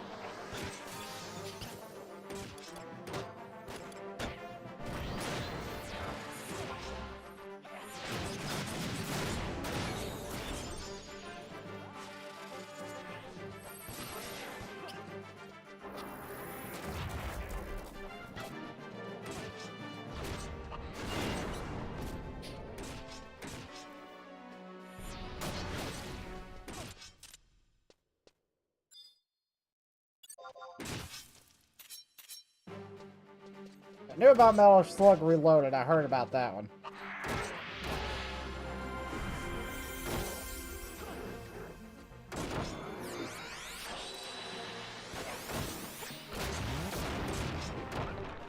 I knew about Metal Slug Reloaded. I heard about that one.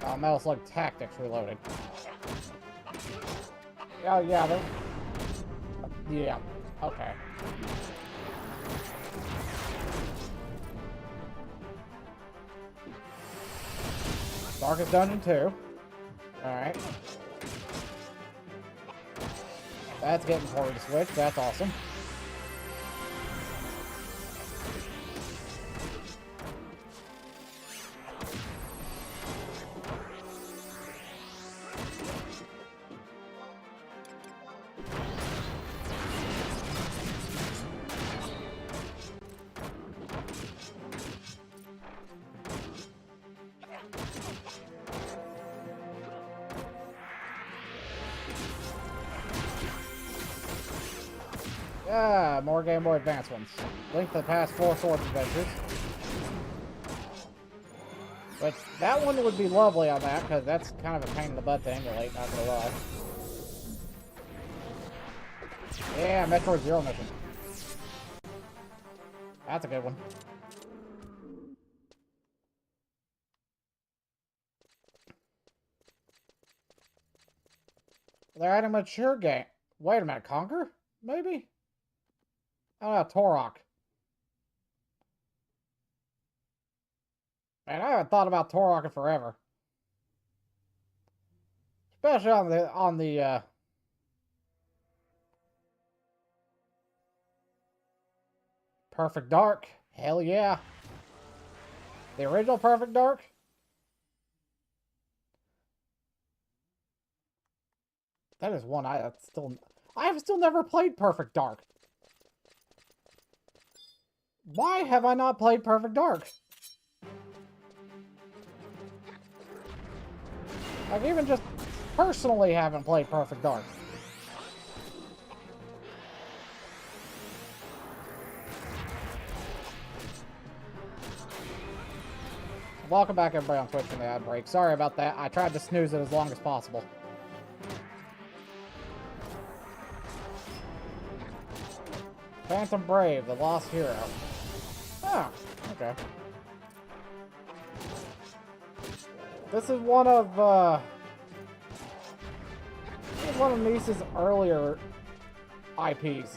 Oh, Metal Slug Tactics Reloaded. Oh, yeah. Yeah. Okay. Darkest Dungeon 2. Alright. That's getting forward to Switch. That's awesome. Yeah, more Game Boy Advance ones. Link to the past 4 Swords Adventures. But that one would be lovely on that, because that's kind of a pain in the butt to emulate, not gonna lie. Yeah, Metroid Zero Mission. That's a good one. They're adding a mature game. Wait a minute, Conquer? Maybe? Oh, Torok. Man, I haven't thought about Torok in forever. Especially on the Perfect Dark. Hell yeah. The original Perfect Dark? That is one I have still never played Perfect Dark. Why have I not played Perfect Dark? Like, even just personally haven't played Perfect Dark. Welcome back, everybody, on Twitch from the ad break. Sorry about that. I tried to snooze it as long as possible. Phantom Brave, the Lost Hero. Oh, okay. This is one of Niece's earlier IPs.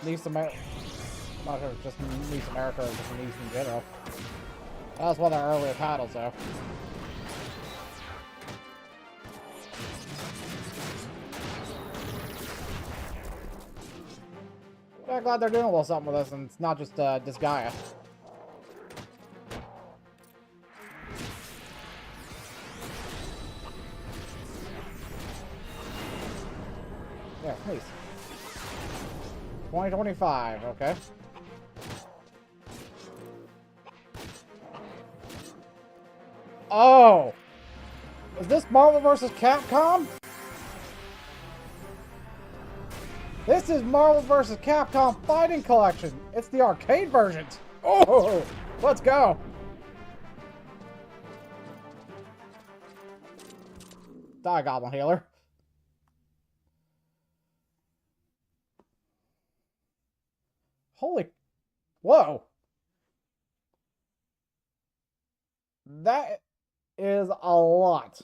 Niece America. Not sure if it's just Niece America or just Niece in general. That was one of their earlier titles, though. I'm glad they're doing a little something with us, and it's not just Disgaea. Yeah, please. 2025, okay. Oh! Is this Marvel vs. Capcom? This is Marvel vs. Capcom Fighting Collection. It's the arcade versions. Oh, let's go. Die, Goblin Healer. Holy... Whoa. That is a lot.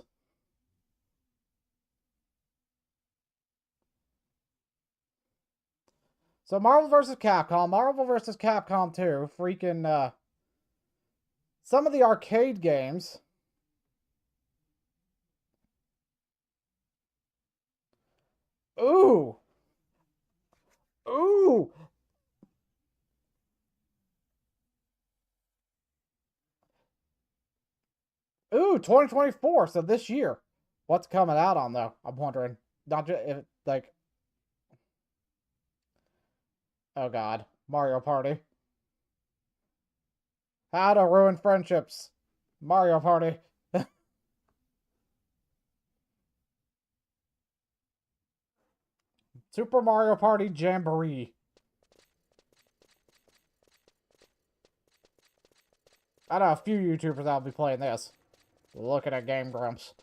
So Marvel vs. Capcom 2, freaking, some of the arcade games. Ooh. Ooh. Ooh, 2024, so this year. What's coming out on, though? I'm wondering. Not just, if, like... Oh, God. Mario Party. How to Ruin Friendships. Mario Party. Super Mario Party Jamboree. I know a few YouTubers that'll be playing this. Looking at Game Grumps.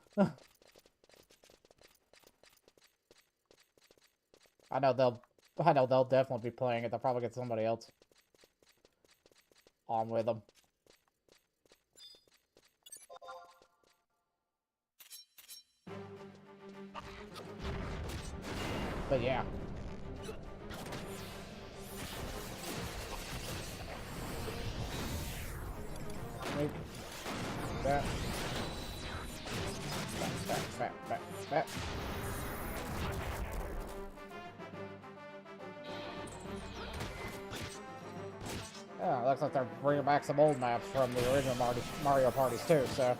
I know they'll definitely be playing it. They'll probably get somebody else on with them. But yeah. Make that. Back. Yeah, looks like they're bringing back some old maps from the original Mario parties too, so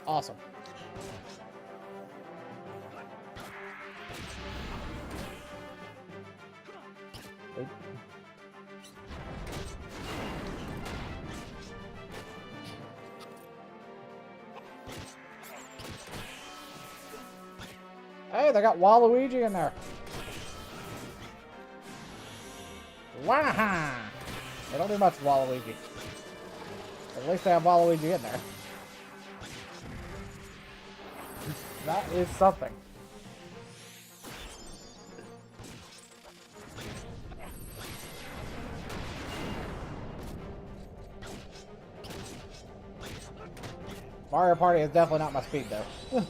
awesome. Oop. Hey, they got Waluigi in there. Waha! They don't do much Waluigi. At least they have Waluigi in there. That is something. Mario Party is definitely not my speed, though.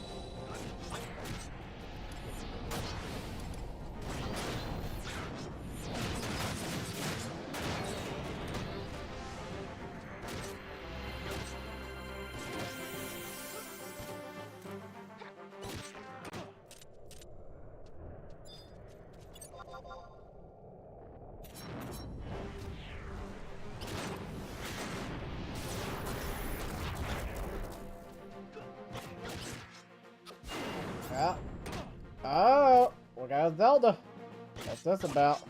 Yeah. Oh, we got Zelda. What's this about?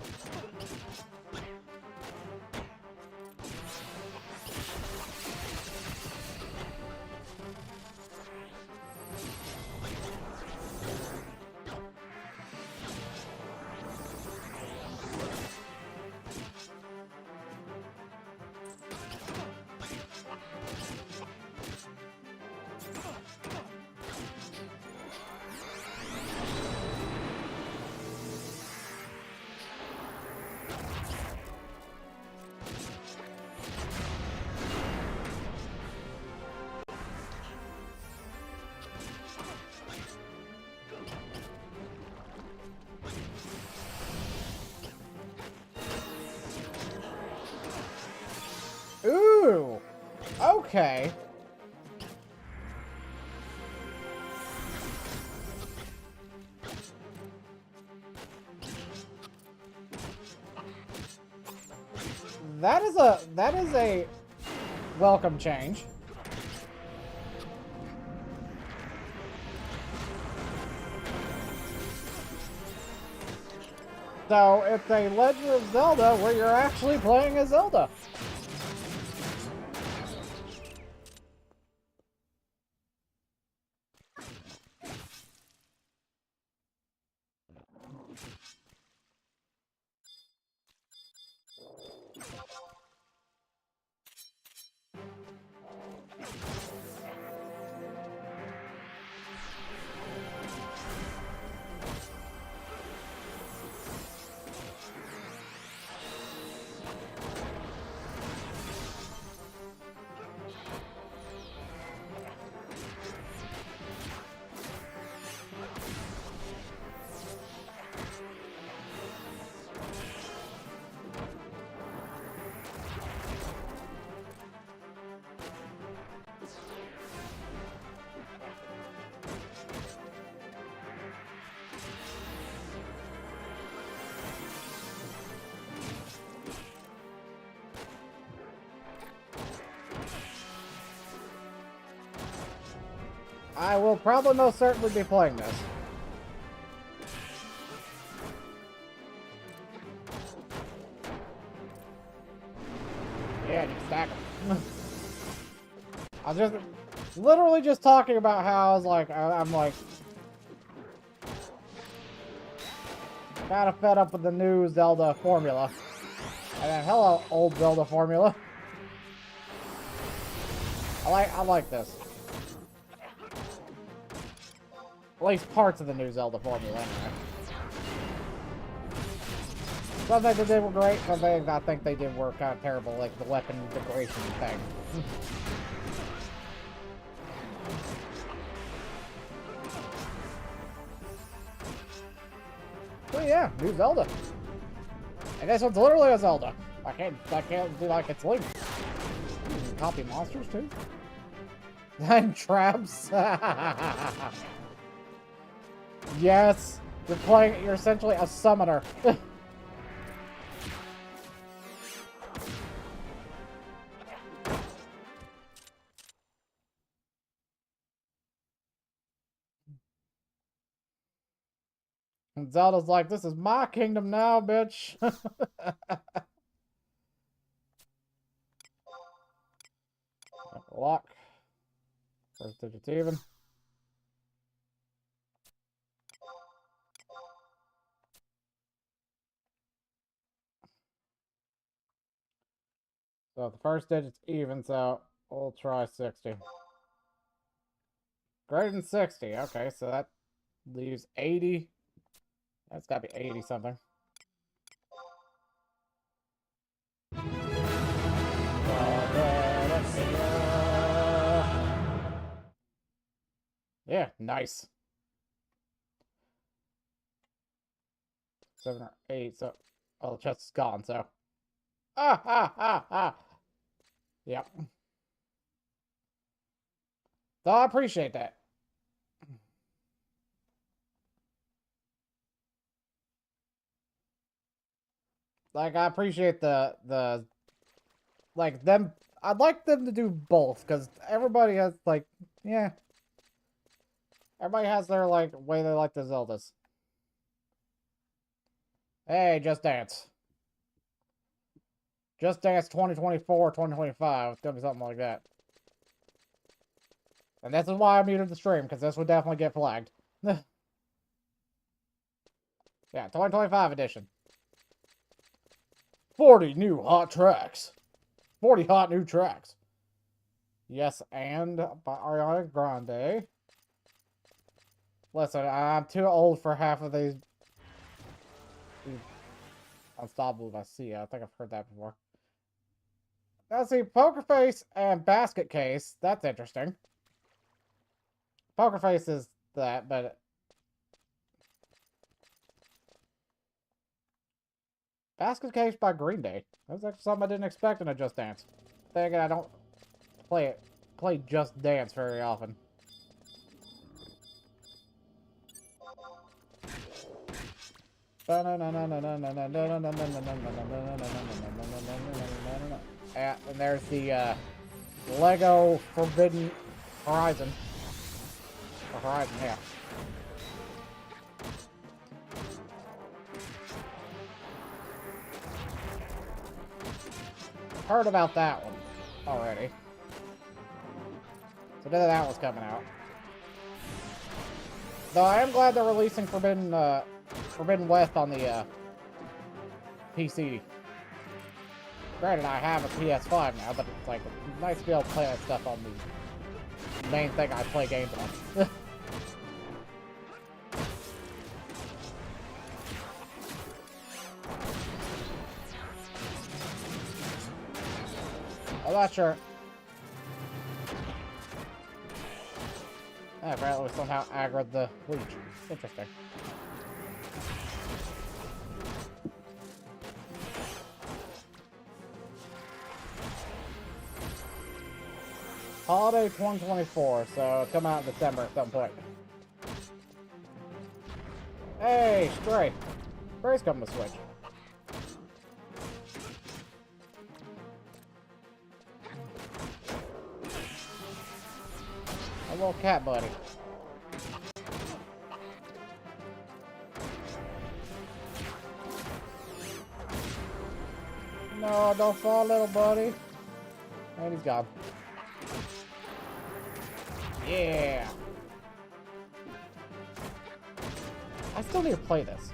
Ooh, okay. That is a welcome change. So it's a Legend of Zelda where you're actually playing as Zelda. I will probably most certainly be playing this. Yeah, you can stack them. I was just literally just talking about how I was like, I'm like kind of fed up with the new Zelda formula. And then, hello, old Zelda formula. I like this. At least parts of the new Zelda formula, anyway. Some things they did were great, some things I think they did were kind of terrible, like the weapon integration thing. But yeah, new Zelda. And this one's literally a Zelda. I can't do like it's Link. You can copy monsters too. And traps. Yes, you're essentially a summoner. And Zelda's like, this is my kingdom now, bitch. Lock. First digit's even. So the first digit's even, so we'll try 60. Greater than 60. Okay, so that leaves 80. That's gotta be 80 something. Yeah, nice. 7 or 8, so... Oh, the chest is gone, so... Ah, ah, ah, ah! Yep. So I appreciate that. Like, I appreciate the... Like, them... I'd like them to do both, because everybody has, like... Yeah. Everybody has their, like, way they like the Zeldas. Hey, Just Dance. Just Dance 2024, 2025. It's gonna be something like that. And this is why I muted the stream, because this would definitely get flagged. Yeah, 2025 edition. 40 new hot tracks. 40 hot new tracks. Yes, and by Ariana Grande. Listen, I'm too old for half of these. Unstoppable by Sia. I think I've heard that before. Now see, Poker Face and Basket Case. That's interesting. Poker Face is that, but... Basket Case by Green Day. That's actually something I didn't expect in a Just Dance. Then again, I don't play Just Dance very often. And there's the Lego Forbidden Horizon. Or Horizon, yeah. Heard about that one already. So then that was coming out. Though I am glad they're releasing Forbidden West on the PC. Granted, I have a PS5 now, but it's like nice to be able to play that stuff on the main thing I play games on. I'm not sure. Apparently we somehow aggroed the leech. Interesting. Holiday 2024, so it'll come out in December at some point. Hey, Stray. Stray's coming to Switch. little cat buddy. No, don't fall, little buddy. And he's gone. Yeah. I still need to play this.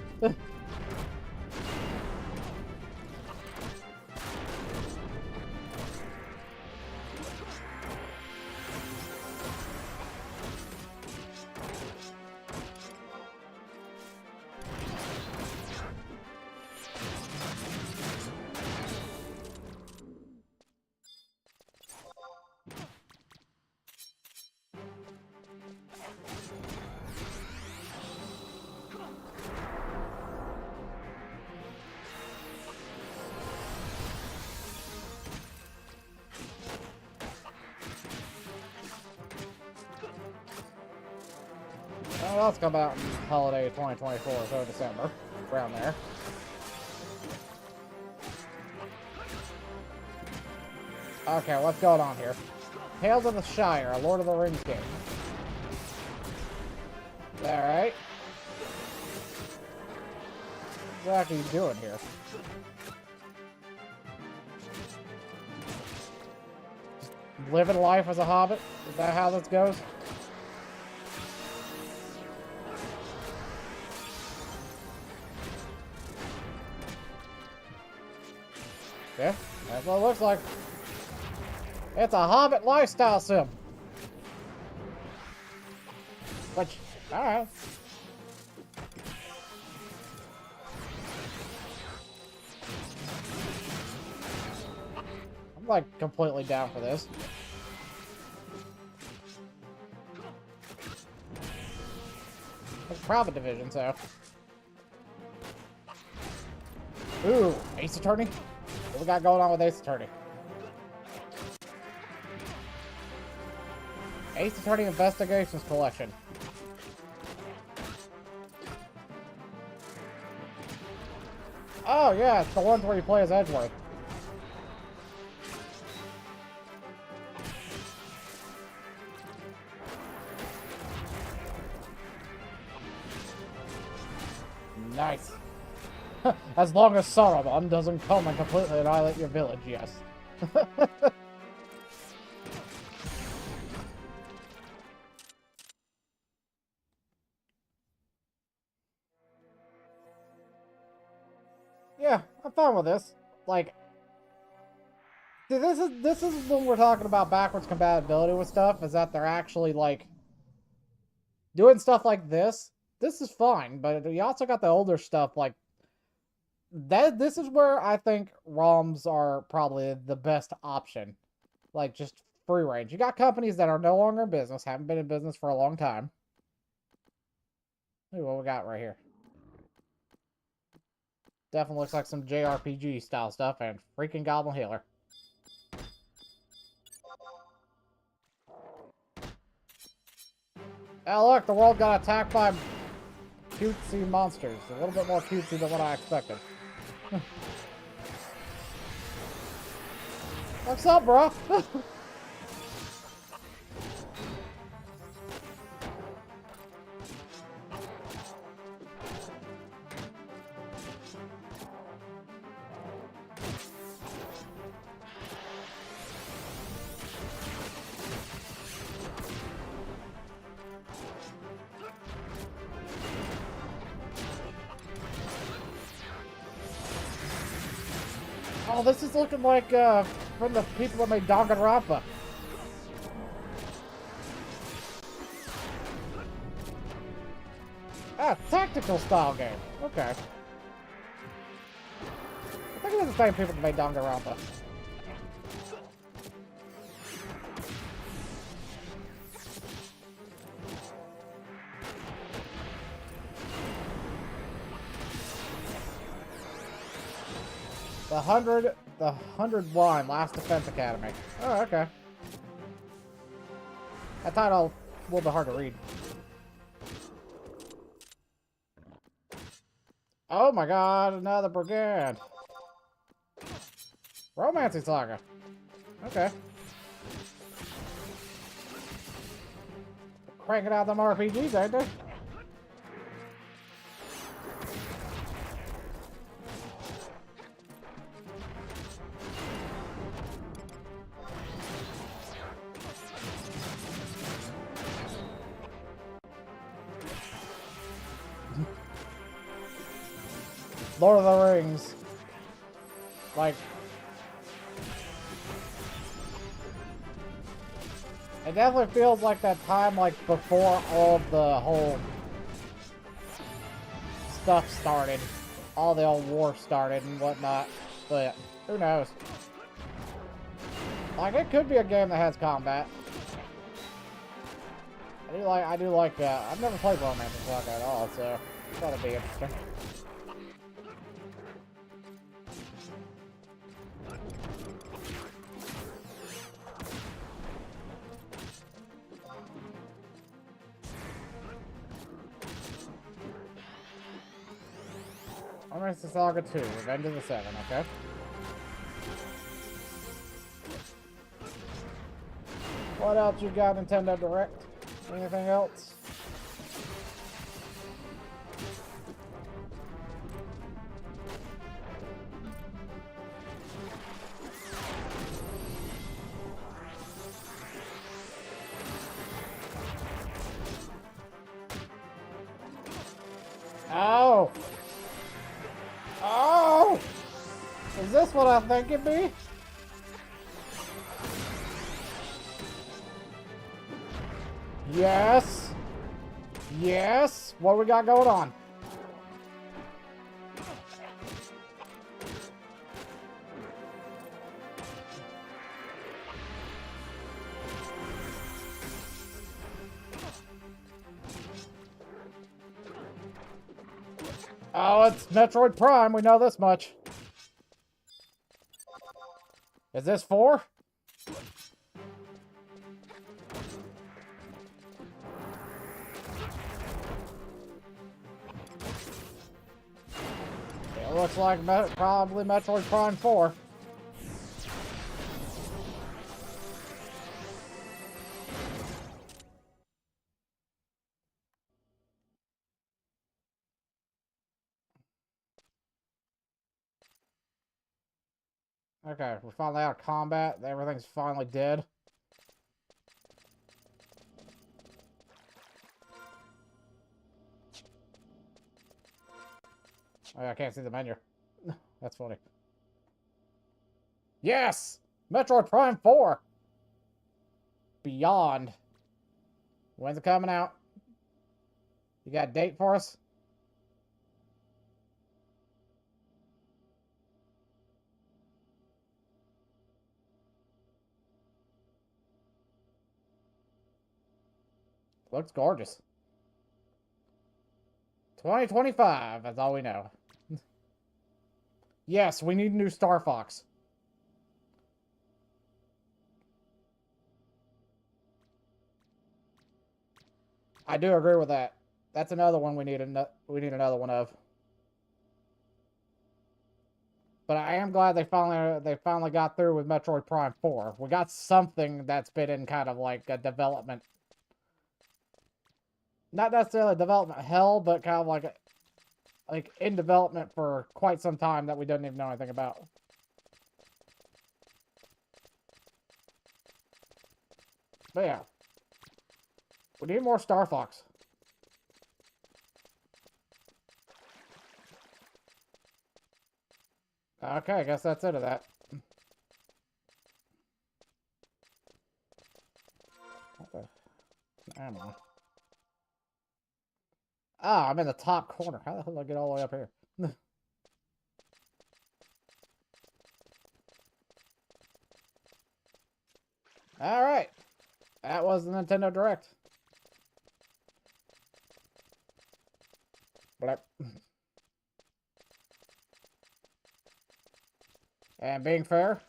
Well, that's come out in holiday 2024, so December, around there. Okay, what's going on here? Tales of the Shire, a Lord of the Rings game. Alright. What exactly are you doing here? Just living life as a hobbit? Is that how this goes? Yeah, that's what it looks like. It's a Hobbit lifestyle sim. Which, alright. I'm like completely down for this. It's Private Division, so. Ooh, Ace Attorney? What we got going on with Ace Attorney? Ace Attorney Investigations Collection. Oh yeah, it's the ones where you play as Edgeworth. Nice. As long as Saruman doesn't come and completely annihilate your village, yes. Yeah, I'm fine with this. Like, see, this is when we're talking about backwards compatibility with stuff, is that they're actually like doing stuff like this. This is fine, but you also got the older stuff like that. This is where I think ROMs are probably the best option. Like, just free range. You got companies that are no longer in business, haven't been in business for a long time. Look what we got right here. Definitely looks like some JRPG style stuff, and freaking Goblin Healer. Oh look, the world got attacked by cutesy monsters. A little bit more cutesy than what I expected. What's up, bro? Oh, this is looking like from the people that made Danganronpa. Ah, tactical style game. Okay. I think it was the same people that made Danganronpa. The 101 Last Defense Academy. Oh, okay. That title a little bit hard to read. Oh my god, another brigand. Romancing Saga. Okay. cranking out them RPGs, ain't they? Lord of the Rings. Like, it definitely feels like that time, like, before all of the whole stuff started. All the old war started and whatnot. But, who knows? Like, it could be a game that has combat. I do like, I've never played Romantic Saga at all, so I thought it'd be interesting. Romantic Saga 2, Revenge of the Seven, okay? What else you got, Nintendo Direct? Anything else? Oh! Oh! Is this what I think it'd be? Yes! Yes! What do we got going on? Oh, it's Metroid Prime. We know this much. Is this 4? It looks like probably Metroid Prime 4. Okay, we're finally out of combat. Everything's finally dead. Oh, I can't see the menu. That's funny. Yes! Metroid Prime 4! Beyond. When's it coming out? You got a date for us? Looks gorgeous. 2025, that's all we know. Yes, we need a new Star Fox. I do agree with that. That's another one we need another one of. But I am glad they finally got through with Metroid Prime 4. We got something that's been in kind of like a development. Not necessarily development hell, but kind of like in development for quite some time that we didn't even know anything about. But yeah. We need more Star Fox. Okay, I guess that's it of that. What the? Ammo. Ah, I'm in the top corner. How the hell did I get all the way up here? Alright. That was the Nintendo Direct. Blep. And being fair,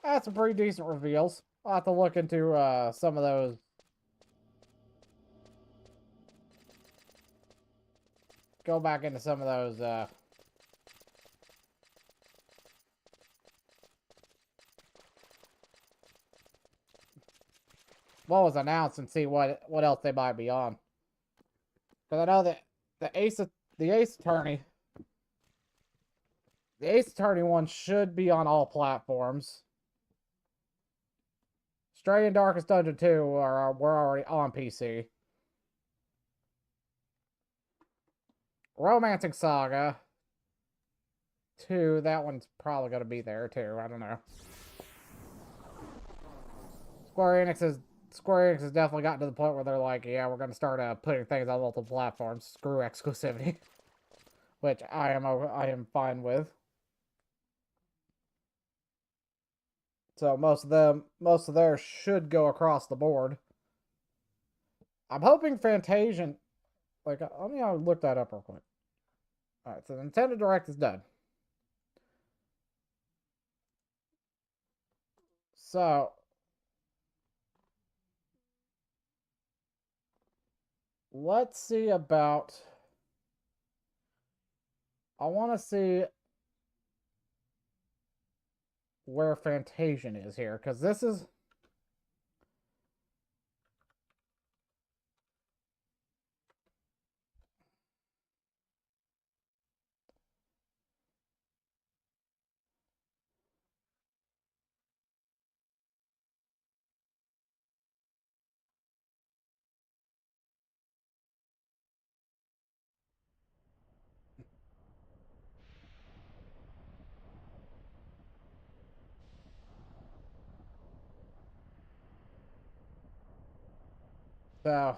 that's some pretty decent reveals. I'll have to look into some of those. Go back into some of those. what was announced and see what else they might be on. Because I know that the Ace Attorney, the Ace Attorney one should be on all platforms. Stray and Darkest Dungeon 2 were already on PC. Romancing Saga 2, that one's probably going to be there too. I don't know. Square Enix has definitely gotten to the point where they're like, yeah, we're going to start putting things on multiple platforms. Screw exclusivity, which I am fine with. So most of theirs should go across the board. I'm hoping Fantasian, like, let me look that up real quick. All right, so the Nintendo Direct is done. So let's see about. I want to see where Fantasian is here, because this is. So.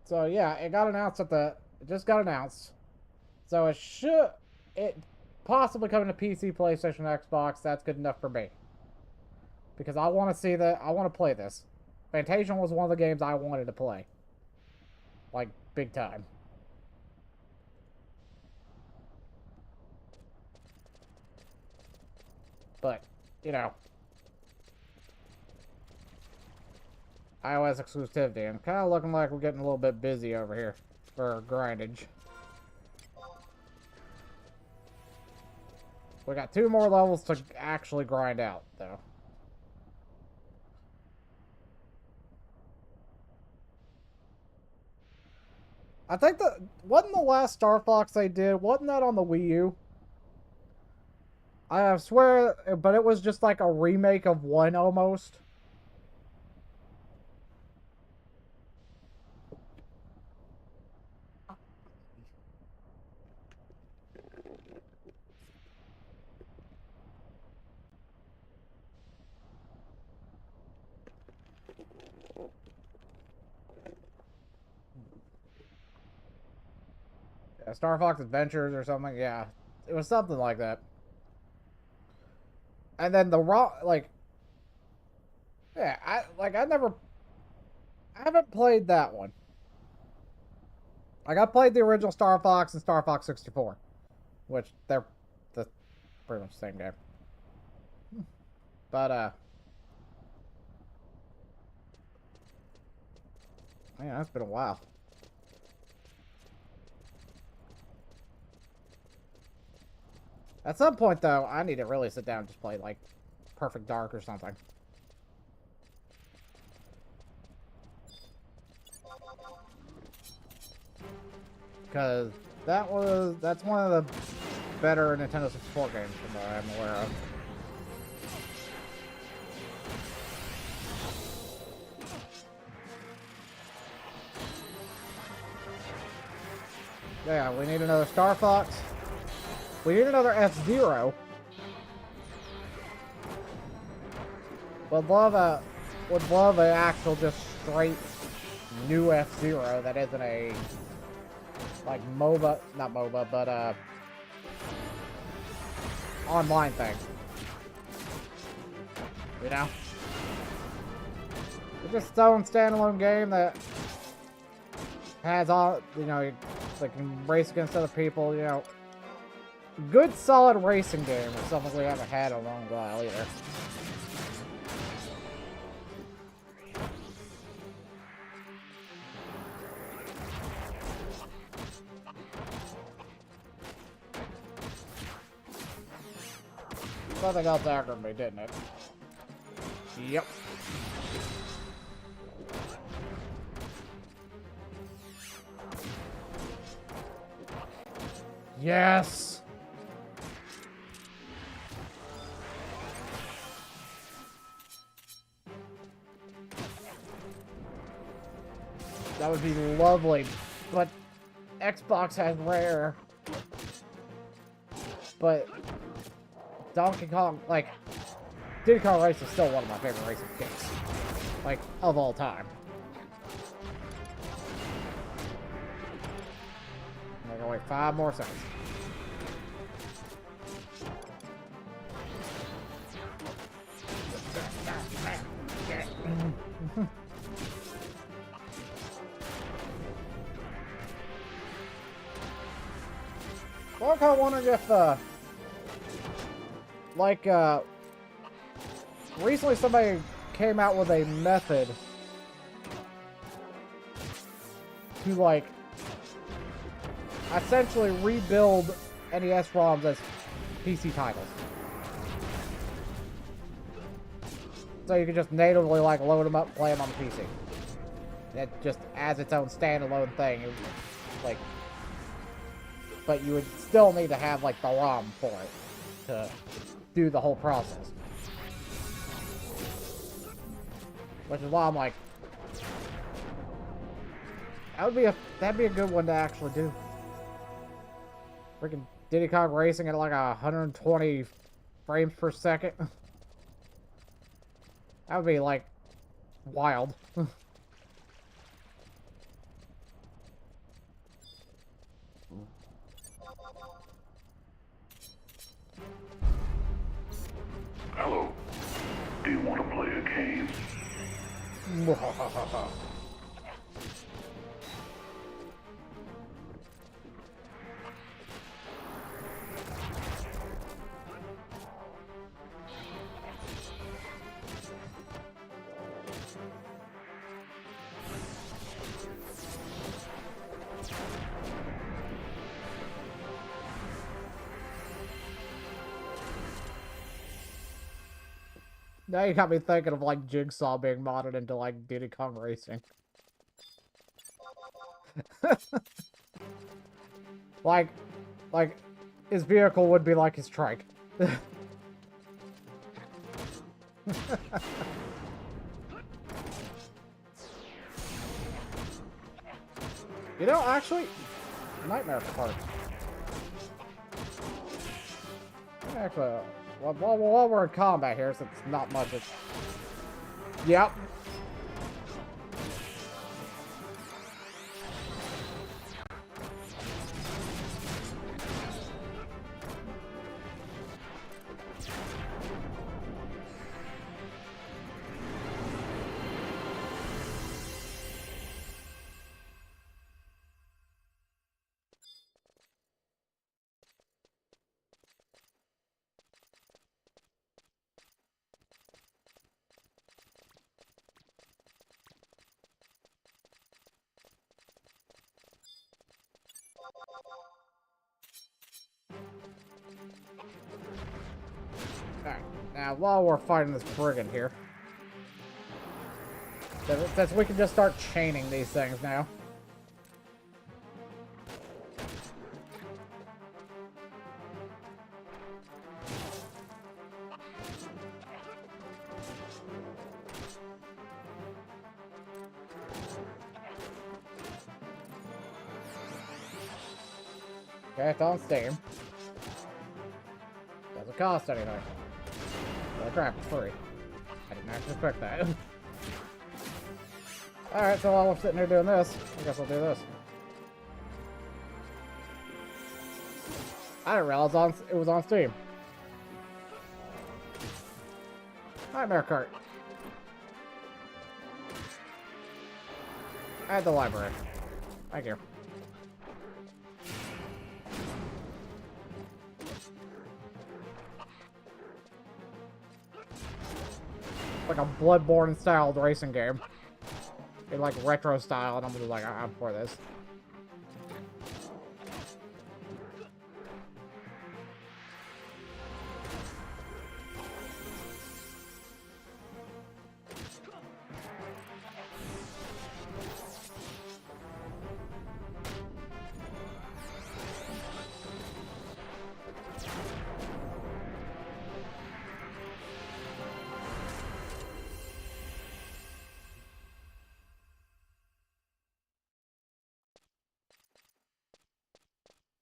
So yeah, it got announced it just got announced. So it possibly coming to PC, PlayStation, Xbox. That's good enough for me. Because I want to see I want to play this. Fantasian was one of the games I wanted to play. Like, big time. But, you know, iOS exclusivity. And kind of looking like we're getting a little bit busy over here for grindage. We got 2 more levels to actually grind out, though. I think wasn't the last Star Fox they did, wasn't that on the Wii U? I swear, but it was just like a remake of 1 almost. Yeah, Star Fox Adventures or something, yeah. It was something like that. And then yeah, I haven't played that one. Like, I played the original Star Fox and Star Fox 64, which they're pretty much the same game. But man, that's been a while. At some point, though, I need to really sit down and just play, like, Perfect Dark or something. Because that's one of the better Nintendo 64 games from what I'm aware of. Yeah, we need another Star Fox. We need another F-Zero. Would love a actual just straight new F-Zero that isn't a like MOBA, not MOBA, but online thing. You know? It's just its own standalone game that has all, you know, like can race against other people, you know. Good solid racing game is something we haven't had in a long while either. Something else aggroed me, didn't it? Yep. Yes! That would be lovely, but Xbox has rare. But Donkey Kong, like, Diddy Kong Race is still one of my favorite racing games. Like, of all time. I'm gonna wait 5 more seconds. Well, I'm kind of wondering if, recently somebody came out with a method to, like, essentially rebuild NES ROMs as PC titles. So you can just natively, like, load them up, play them on the PC. It just as its own standalone thing. It, like, but you would still need to have, like, the ROM for it to do the whole process. Which is why I'm like, that'd be a good one to actually do. Freaking Diddy Kong Racing at like 120 frames per second. That would be like wild. Hello. Do you want to play a game? Now you got me thinking of like Jigsaw being modded into like Diddy Kong Racing. like his vehicle would be like his trike. You know, actually, Nightmare Cart. Actually, while we're in combat here, since not much is... Yep. Alright, now while we're fighting this brigand here, since we can just start chaining these things now. Okay, it's on Steam. Doesn't cost anything. Oh crap, it's free. I didn't actually expect that. Alright, so while we're sitting here doing this, I guess I'll do this. I didn't realize it was on Steam. Nightmare Cart. Add the library. Thank you. Like a Bloodborne styled racing game. In like retro style, and I'm just like, I'm for this.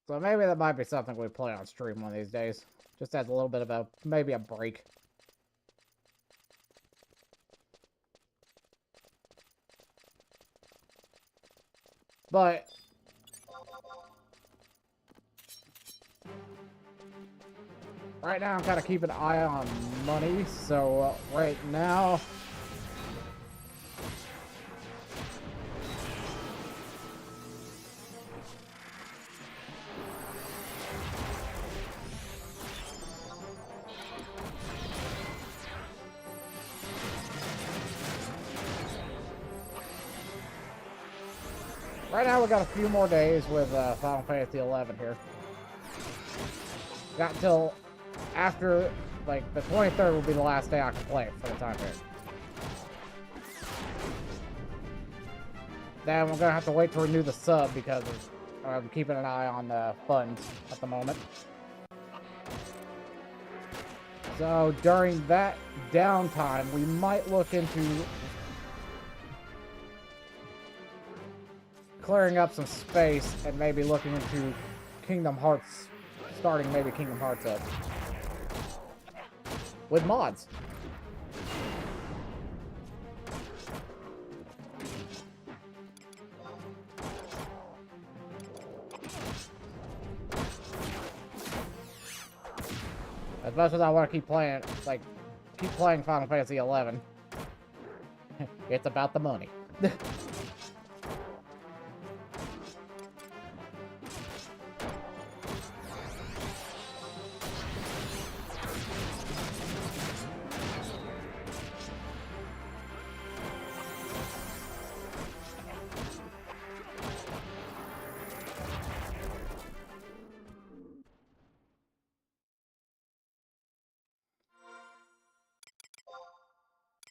So maybe that might be something we play on stream one of these days. Just as a little bit of a, maybe a break. But right now I'm kind of keeping an eye on money, so right now we got a few more days with Final Fantasy 11 here. Got until after, like, the 23rd will be the last day I can play it for the time being. Then we're gonna have to wait to renew the sub because I'm keeping an eye on the funds at the moment. So during that downtime, we might look into clearing up some space and maybe looking into Kingdom Hearts, starting maybe Kingdom Hearts up with mods. As much as I want to keep playing, like, keep playing Final Fantasy 11, it's about the money.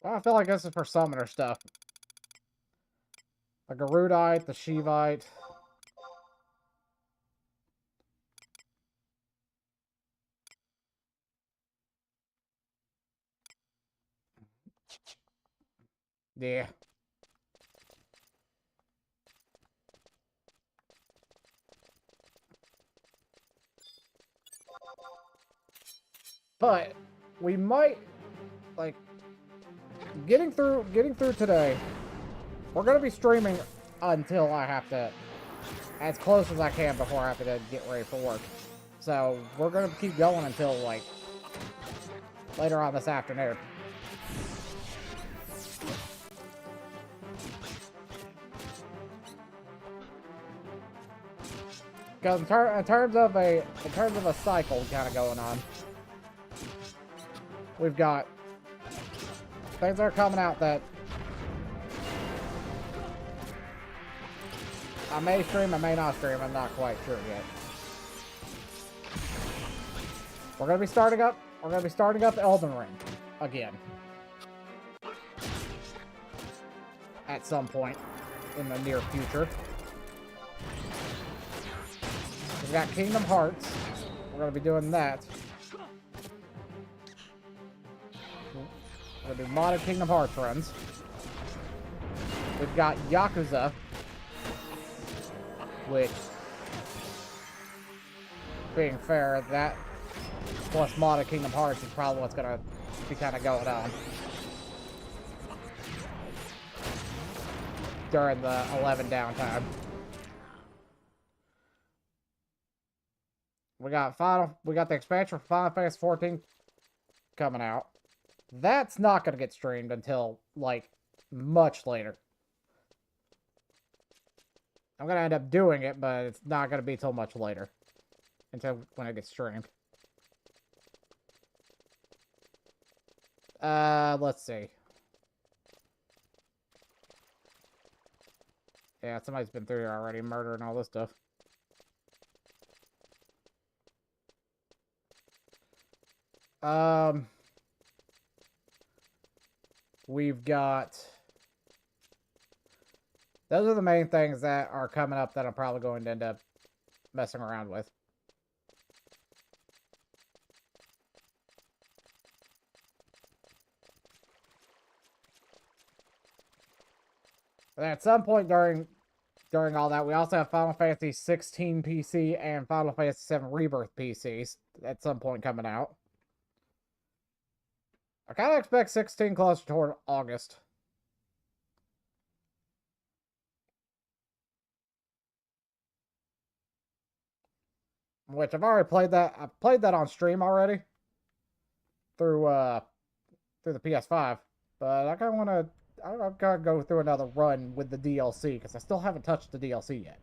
I feel like this is for summoner stuff. The Garudite, the Shivite. Yeah. But we might, like, getting through today. We're gonna be streaming until I have to, as close as I can before I have to get ready for work. So we're gonna keep going until, like, later on this afternoon. Because in terms of a cycle kind of going on, we've got things that are coming out that I may stream, I may not stream. I'm not quite sure yet. We're gonna be starting up Elden Ring again at some point in the near future. We've got Kingdom Hearts. We're gonna be doing that. We're gonna do modded Kingdom Hearts runs. We've got Yakuza, which, being fair, that plus modded Kingdom Hearts is probably what's gonna be kind of going on during the 11 downtime. We got the expansion for Final Fantasy 14 coming out. That's not gonna get streamed until, like, much later. I'm gonna end up doing it, but it's not gonna be till much later. Until when it gets streamed. Let's see. Yeah, somebody's been through here already, murdering all this stuff. We've got... Those are the main things that are coming up that I'm probably going to end up messing around with. And at some point during during all that, we also have Final Fantasy 16 PC and Final Fantasy 7 Rebirth PCs at some point coming out. I kind of expect 16 closer toward August. Which I've already played that. I've played that on stream already through the PS5, but I kind of want to. I've got to go through another run with the DLC because I still haven't touched the DLC yet.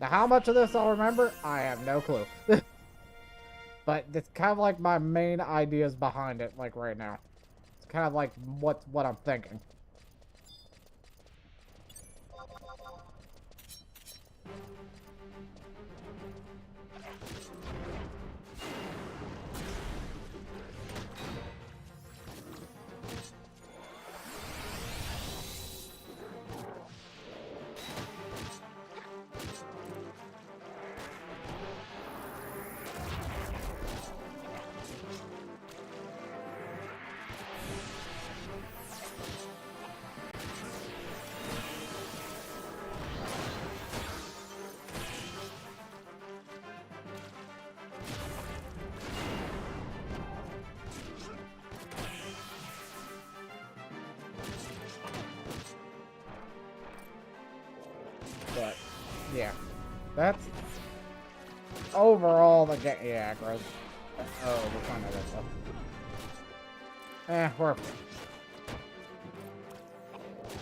Now, how much of this I'll remember, I have no clue. But it's kind of like my main ideas behind it, like right now. It's kind of like what I'm thinking. But, yeah. That's overall the game. Yeah, gross. Oh, we're fine with that stuff. We're...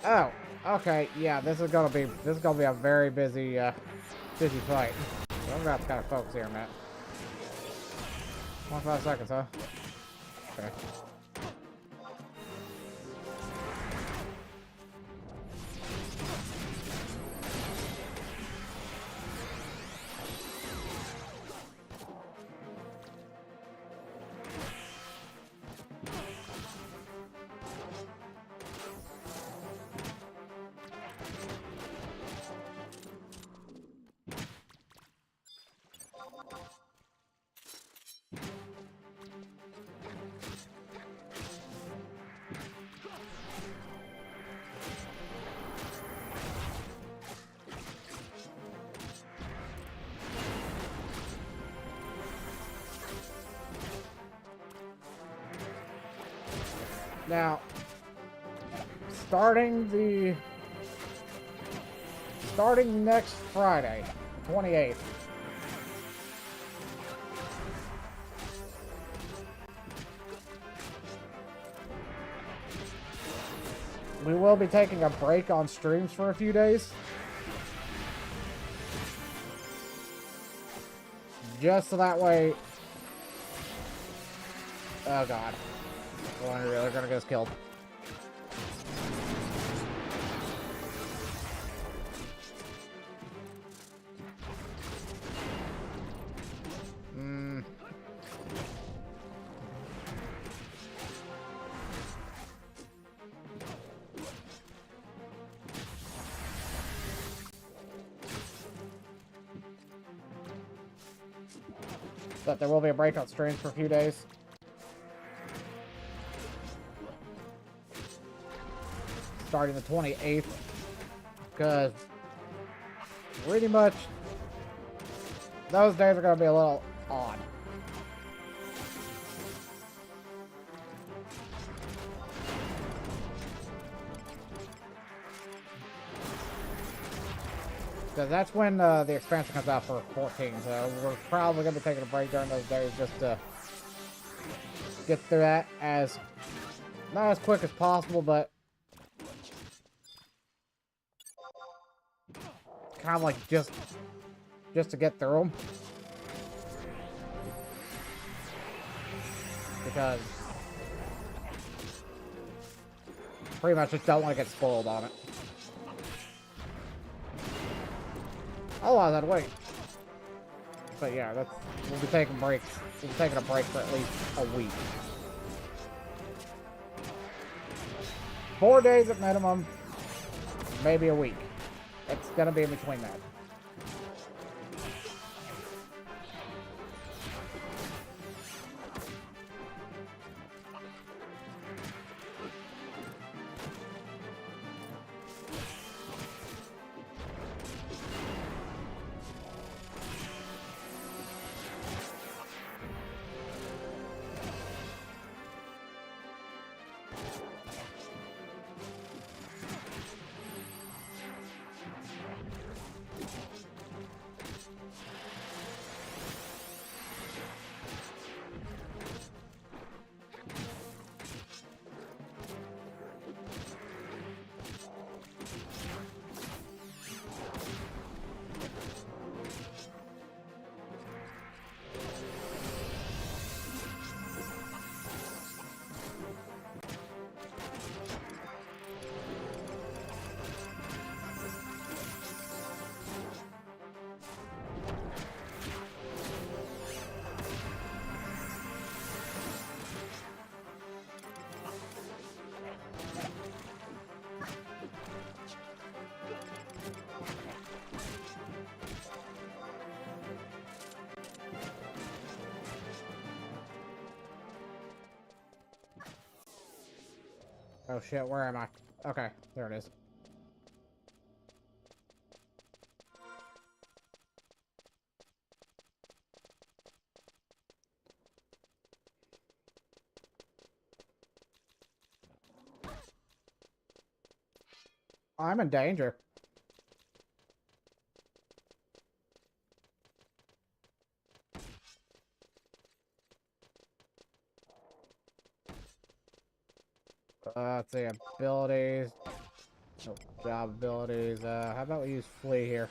Oh, okay, yeah, this is gonna be a very busy, busy fight. So I'm gonna have to kind of focus here, Matt. 25 seconds, huh? Okay. Now, starting next Friday, 28th. We will be taking a break on streams for a few days. Just so that way... Oh god. They're gonna get us killed. But there will be a break on streams for a few days. Starting the 28th. Because pretty much those days are going to be a little odd. Because that's when the expansion comes out for 14, so we're probably going to be taking a break during those days just to get through that as, not as quick as possible, but kind of like just to get through them. Because pretty much just don't want to get spoiled on it. Otherwise, I'd wait. But yeah, we'll be taking breaks. We'll be taking a break for at least a week. 4 days at minimum, maybe a week. It's gonna be in between that. Oh shit, where am I? Okay, there it is. I'm in danger. Let's see, abilities. Oh, job abilities. How about we use flee here?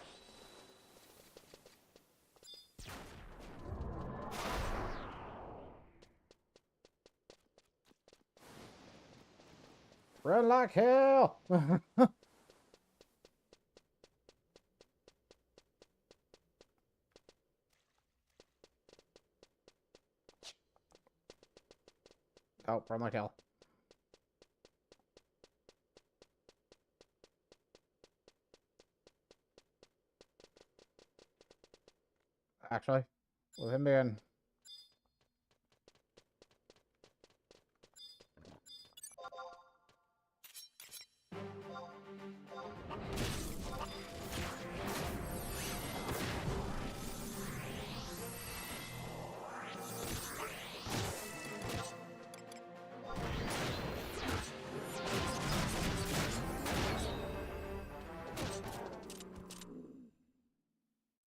Run like hell! Oh, run like hell. Actually, with him being...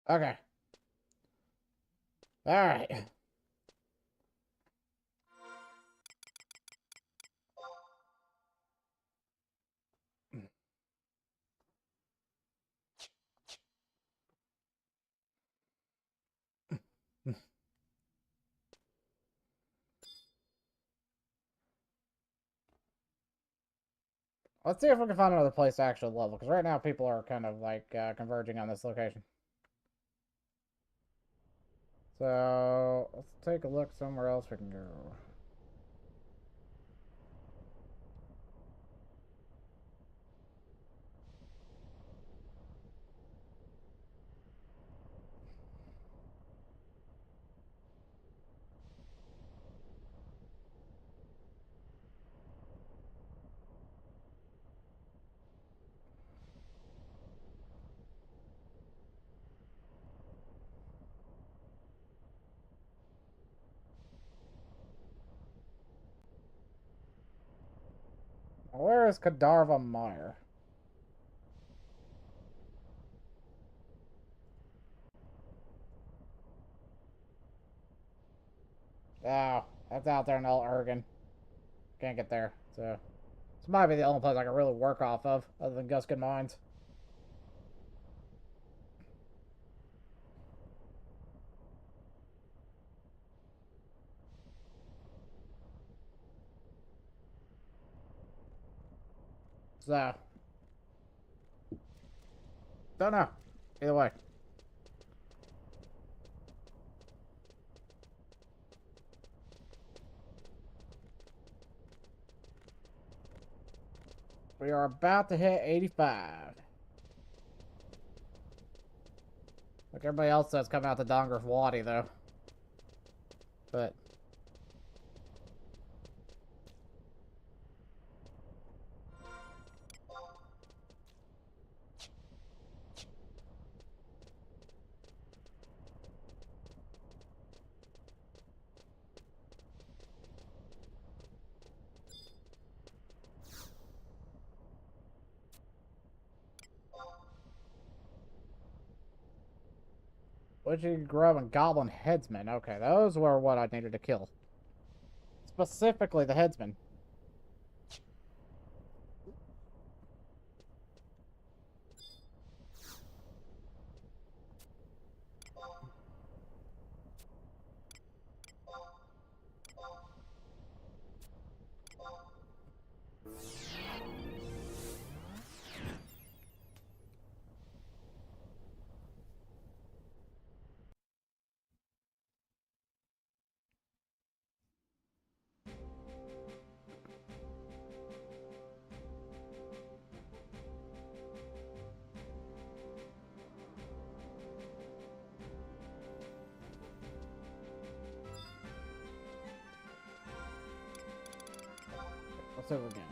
Okay. Alright. Let's see if we can find another place to actually level, because right now people are kind of like converging on this location. So let's take a look somewhere else we can go. Where is Kadarva Meyer? Oh, that's out there in El Ergen. Can't get there. So this might be the only place I can really work off of, other than Guskin Mines. So don't know. Either way. We are about to hit 85. Like everybody else says, coming out the Dongraf Wadi, though. But what you grab and Goblin Headsman. Okay, those were what I needed to kill. Specifically the Headsman. Let's over again.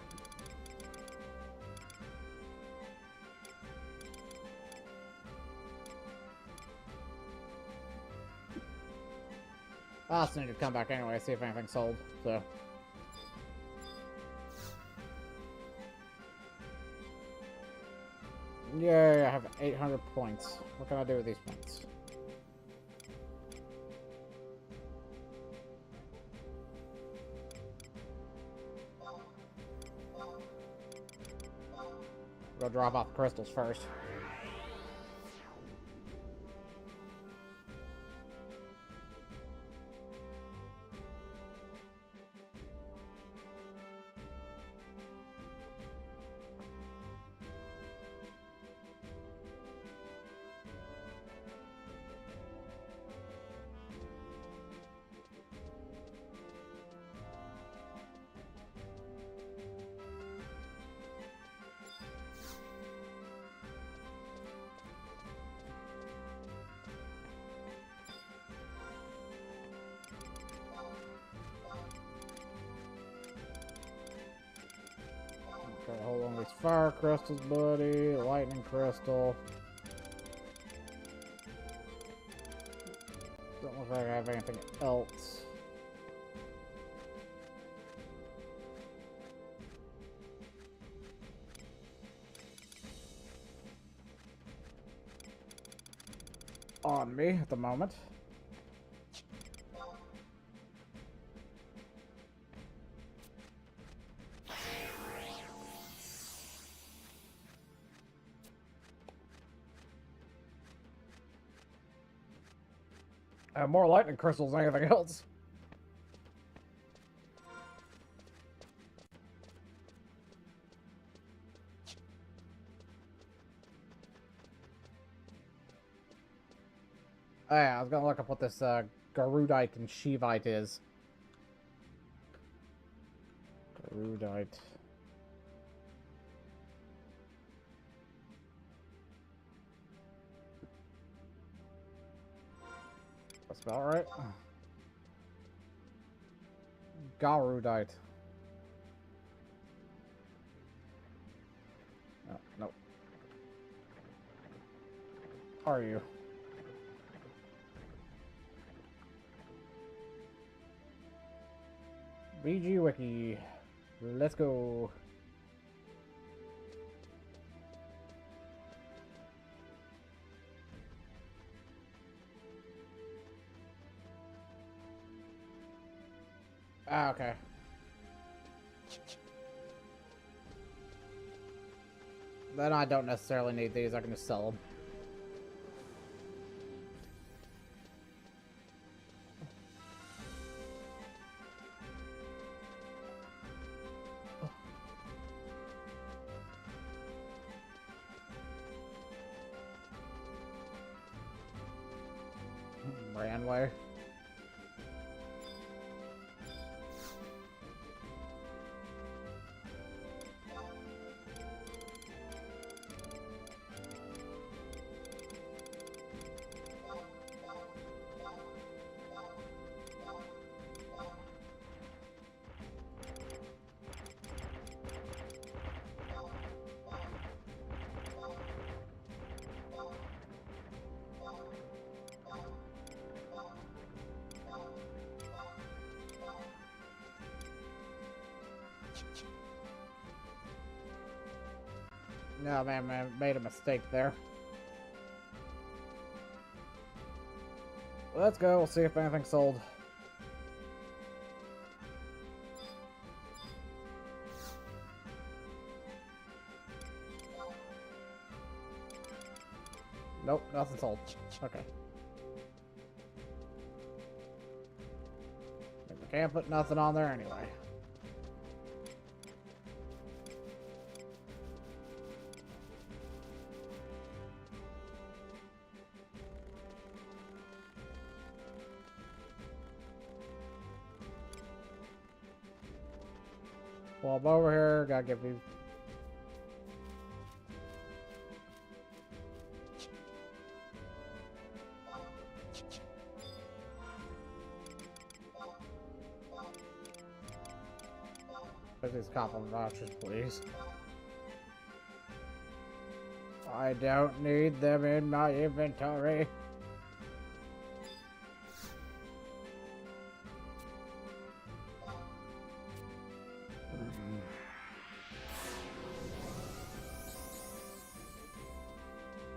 I also need to come back anyway, see if anything's sold, so. Yay, I have 800 points. What can I do with these points? Go drop off the crystals first. Okay, hold on these fire crystals, buddy. Lightning crystal. Don't look like I have anything else. On me at the moment. I have more lightning crystals than anything else. Oh, yeah, I was gonna look up what this Garudite and Shivite is. Garudite. That's about right. Garudite. No, nope. Are you? BG Wiki. Let's go. Ah, okay. Then I don't necessarily need these, I can just sell them. Ranway. No, man, made a mistake there. Let's go, we'll see if anything's sold. Nope, nothing sold. Okay. We can't put nothing on there anyway. Well, I'm over here, gotta give you. Put these compliment vouchers, please. I don't need them in my inventory.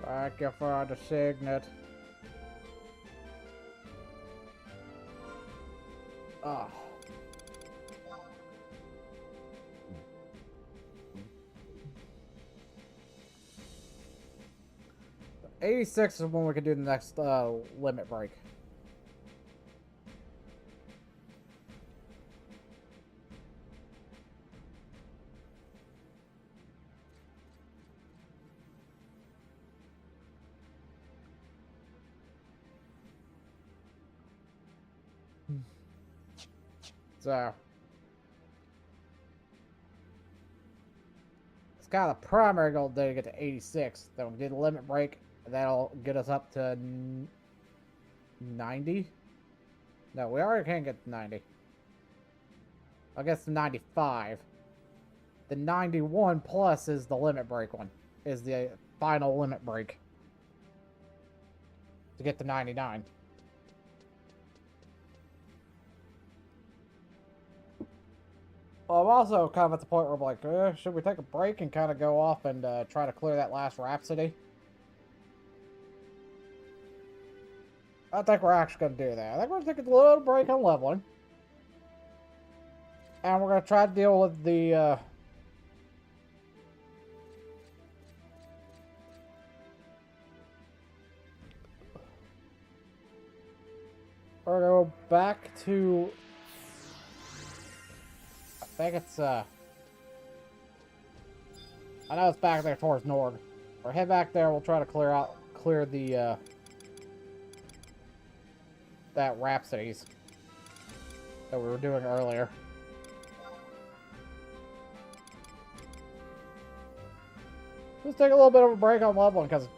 Thank you for the signet. Ah. 86 is when we can do the next limit break. So it's kind of the primary goal today to get to 86. Then we do the limit break. That'll get us up to 90. No, we already can't get to 90. I guess 95. The 91 plus is the limit break one. Is the final limit break. To get to 99. Well, I'm also kind of at the point where I'm like, should we take a break and kind of go off and try to clear that last Rhapsody? I think we're actually going to do that. I think we're going to take a little break on leveling. And we're going to try to deal with the... we're going to go back to... I think it's... I know it's back there towards Nord. We'll head back there. We'll try to clear the... that Rhapsodies that we were doing earlier. Just take a little bit of a break on leveling because,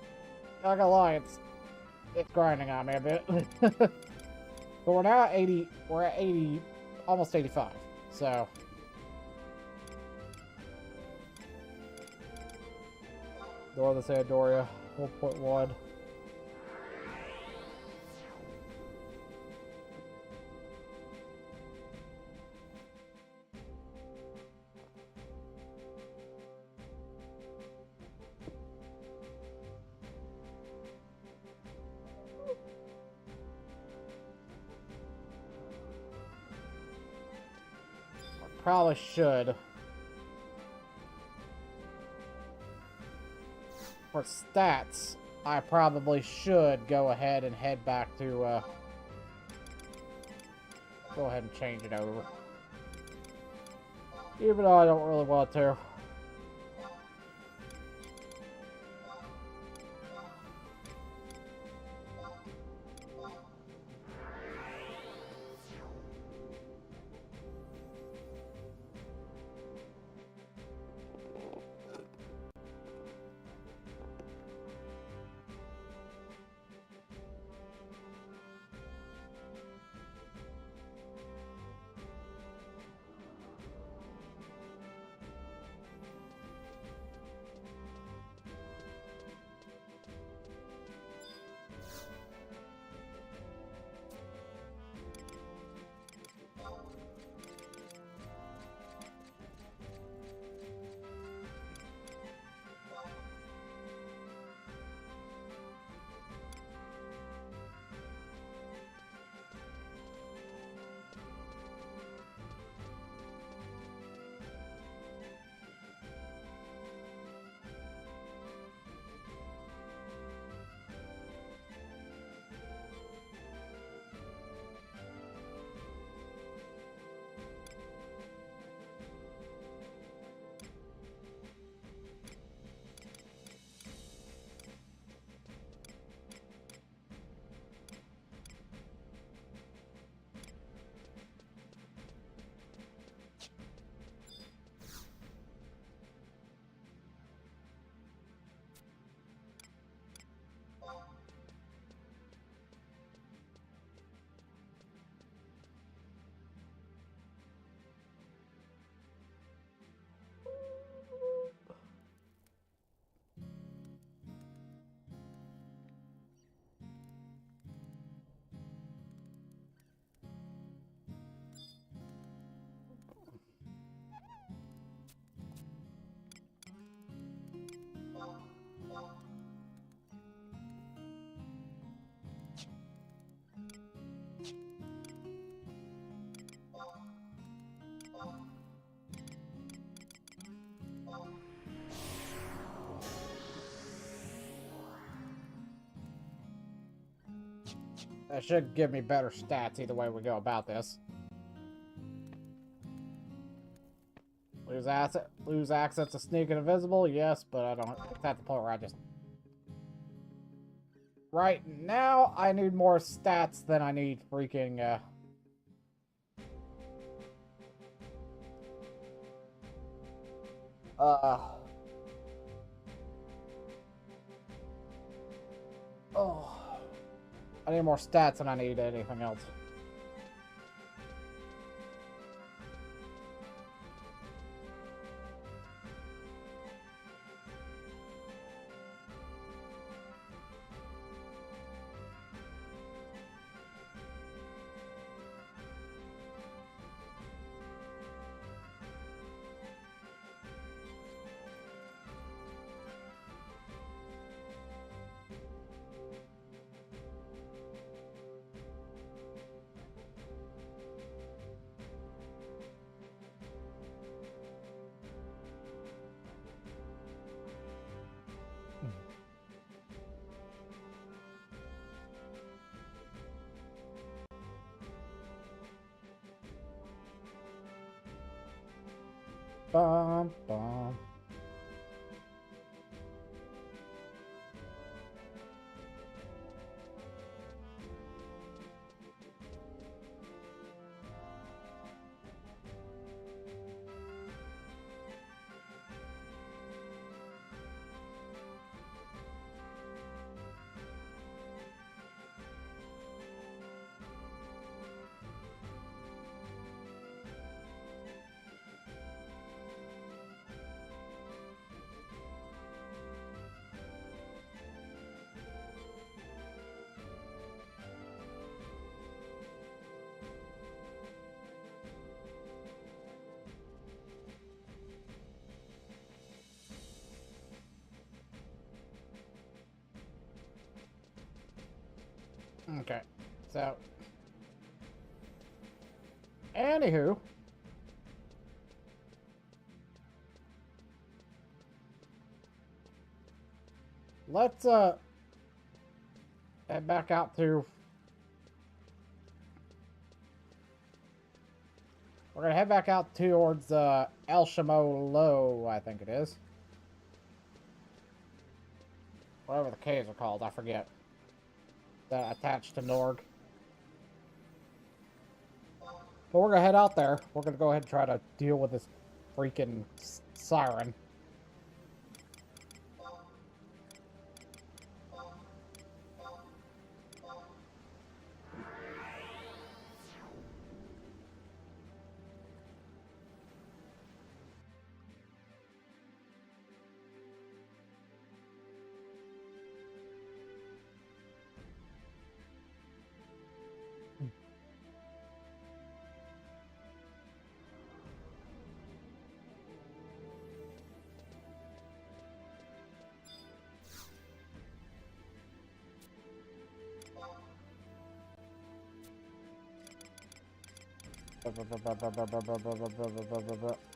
not gonna lie, it's grinding on me a bit. But we're now at 80. We're at 80, almost 85. So Door of the Sandoria 1.1. Probably should. For stats, I probably should go ahead and head back to, go ahead and change it over. Even though I don't really want to. That should give me better stats either way we go about this. Lose access to sneak and invisible, yes, but I don't. It's at the point where I just. Right now, I need more stats than I need freaking. Oh. I need more stats than I need anything else. Bum, bum. Okay, so. Anywho. Let's, head back out to. We're gonna head back out towards, El Shamo Low, I think it is. Whatever the caves are called, I forget. That attached to Norg. But we're gonna head out there. We're gonna go ahead and try to deal with this freaking siren.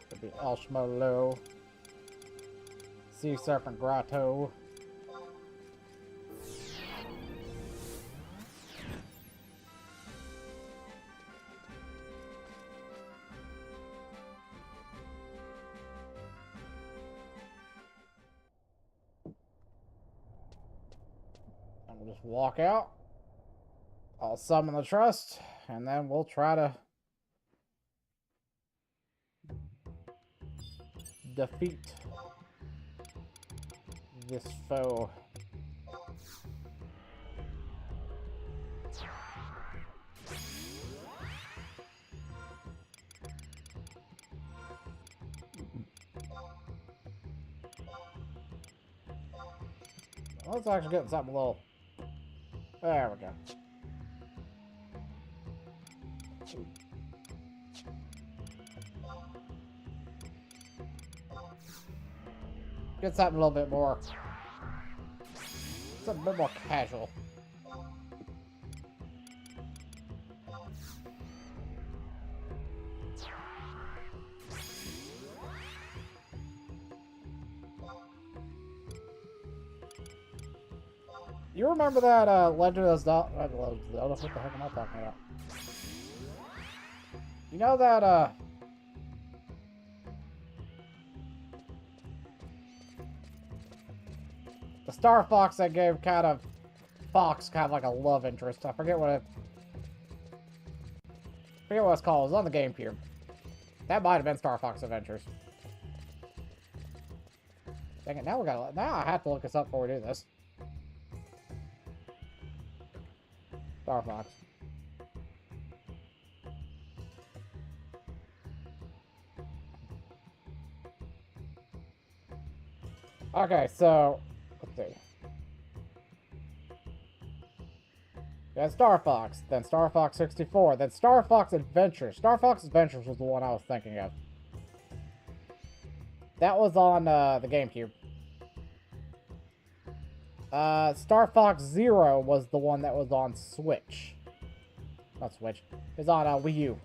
Could be El Shamo Low. Sea Serpent Grotto. And we'll just walk out. I'll summon the trust, and then we'll try to defeat this foe. Let's actually get something a little. There we go. Get something a little bit more. Something a bit more casual. You remember that Legend of Zelda? What the heck am I talking about? You know that the Star Fox that gave kind of Fox kind of like a love interest. I forget what it's called. It was on the GameCube. That might have been Star Fox Adventures. Dang it! Now I have to look this up before we do this. Star Fox. Okay, so let's see. Then Star Fox, then Star Fox 64, then Star Fox Adventures. Star Fox Adventures was the one I was thinking of. That was on the GameCube. Star Fox Zero was the one that was on Switch. Not Switch. It was on Wii U.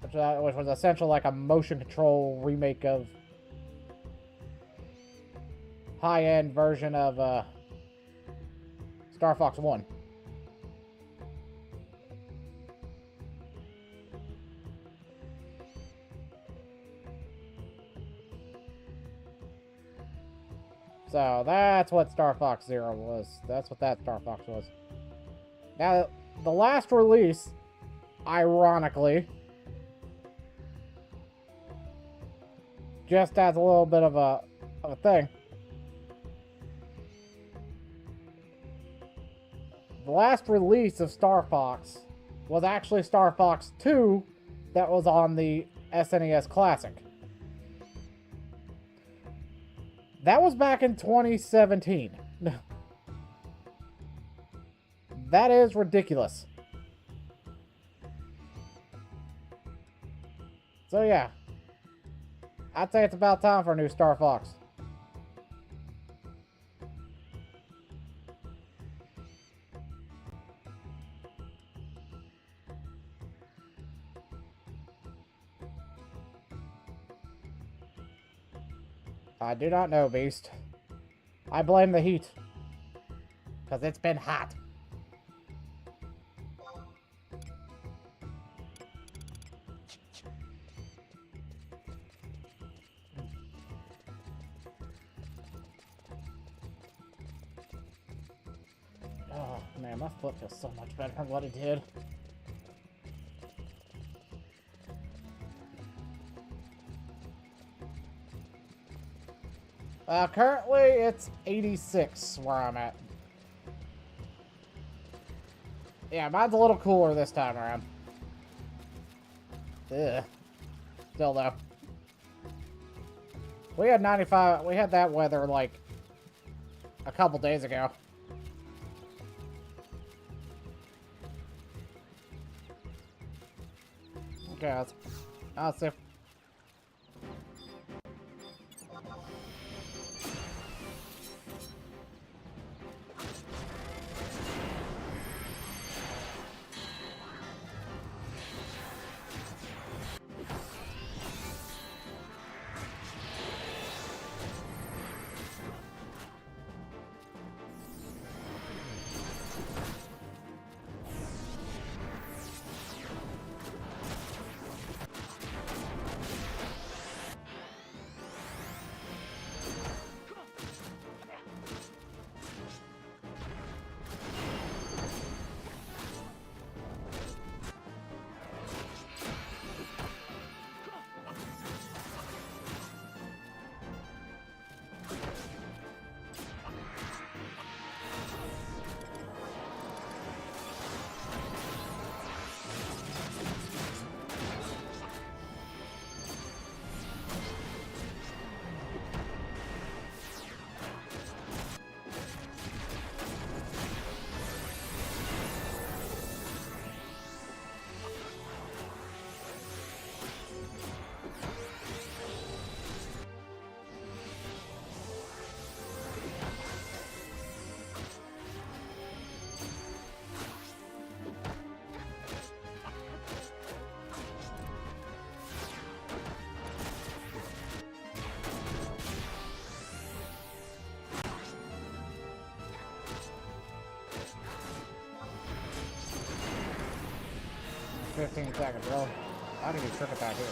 Which was essentially like a motion control remake of high-end version of Star Fox 1. So that's what Star Fox Zero was. That's what that Star Fox was. Now, the last release, ironically, just as a little bit of a thing. The last release of Star Fox was actually Star Fox 2 that was on the SNES Classic. That was back in 2017. That is ridiculous. So yeah. I'd say it's about time for a new Star Fox. I do not know, Beast. I blame the heat. Because it's been hot. Oh, man, my foot feels so much better than what it did. Currently, it's 86 where I'm at. Yeah, mine's a little cooler this time around. Ugh. Still, though. We had 95, we had that weather, like, a couple days ago. Okay, let's see. 15 seconds, really. I need a trick attack here.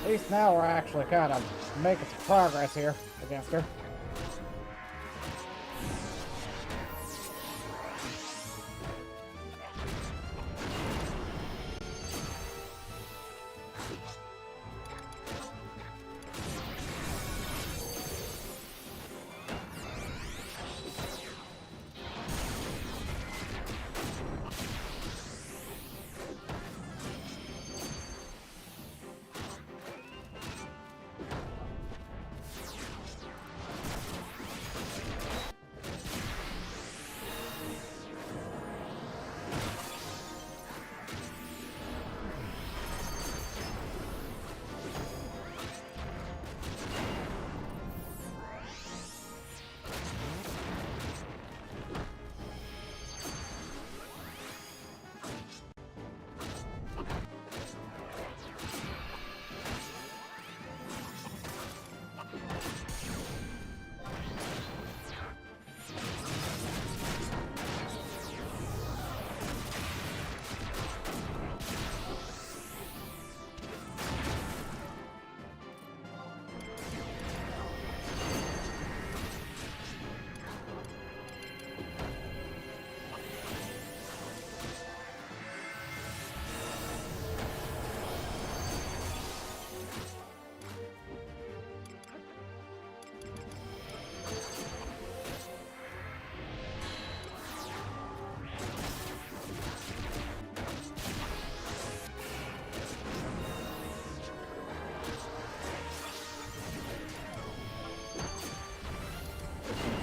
At least now we're actually kind of making some progress here against her.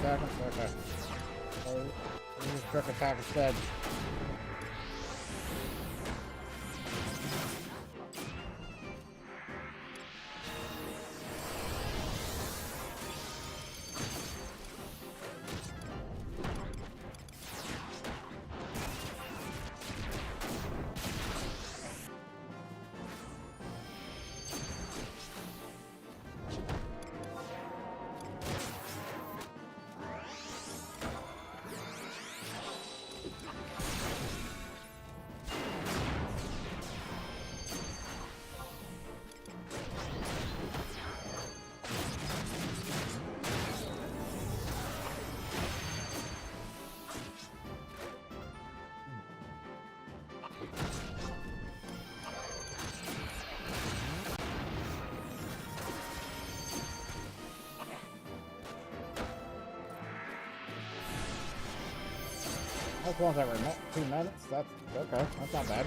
Seconds? Okay. So, use trick attack instead. That's once every 2 minutes. That's okay. That's not bad.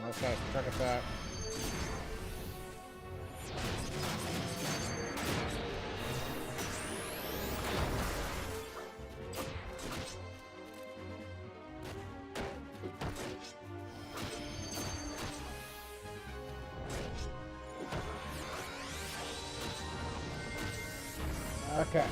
Okay, trick attack. Okay.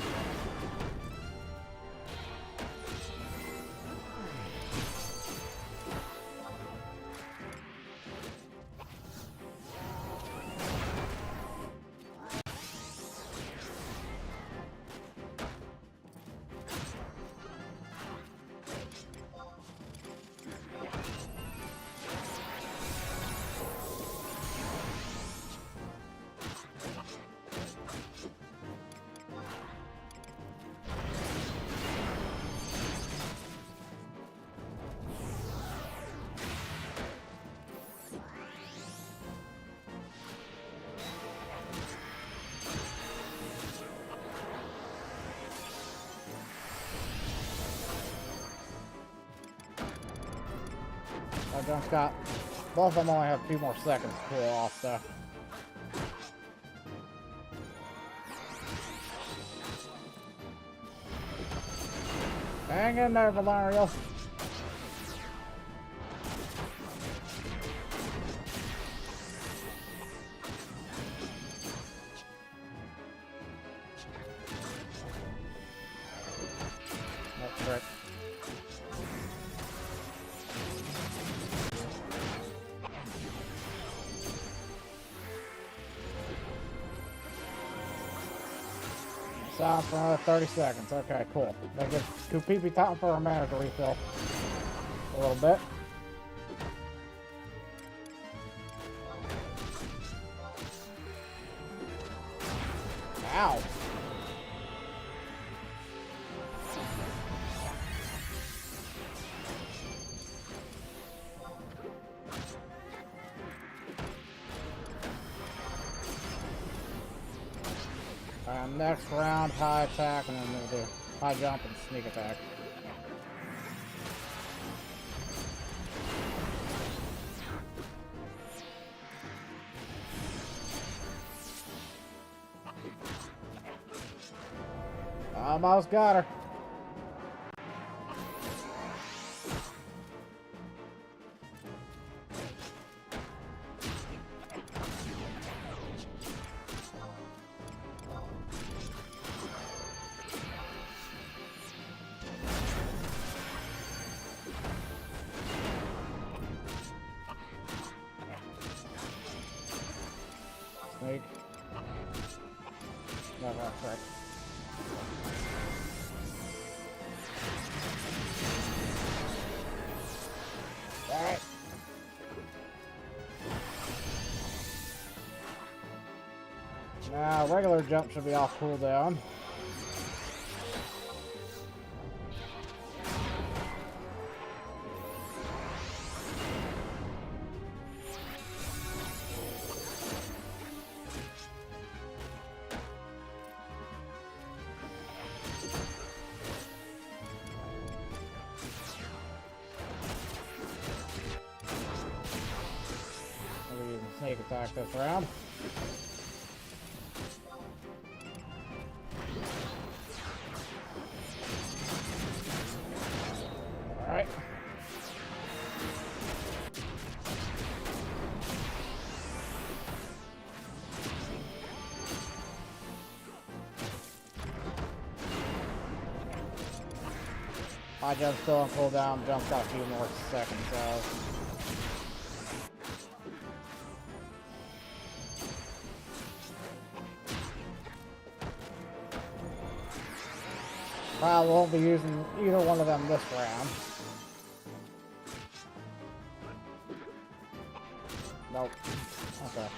Our jump's got... Both of them only have a few more seconds to cool off, so... Hang in there, Valerial. That's correct. Sound for another 30 seconds. Okay, cool. That gives Kupipi time for our mana to refill a little bit. Ow. Next round, high attack, and then we'll do high jump and sneak attack. Almost got her. Snake. No, that's right. Alright. Now, regular jump should be off cooldown. Sneak attack this round. Alright. High jump still on cooldown, jump got a few more seconds, so probably won't be using either one of them this round. Nope. Okay.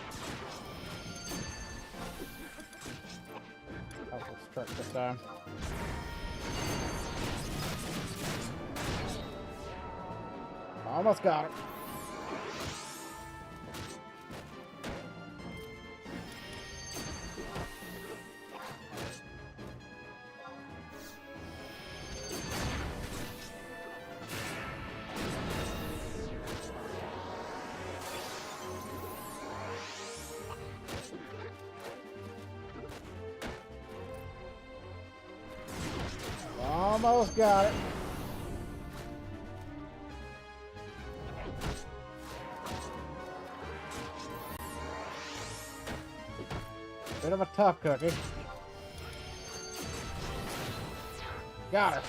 That was trick this time. Almost got it. Almost got it. Bit of a tough cookie. Got her.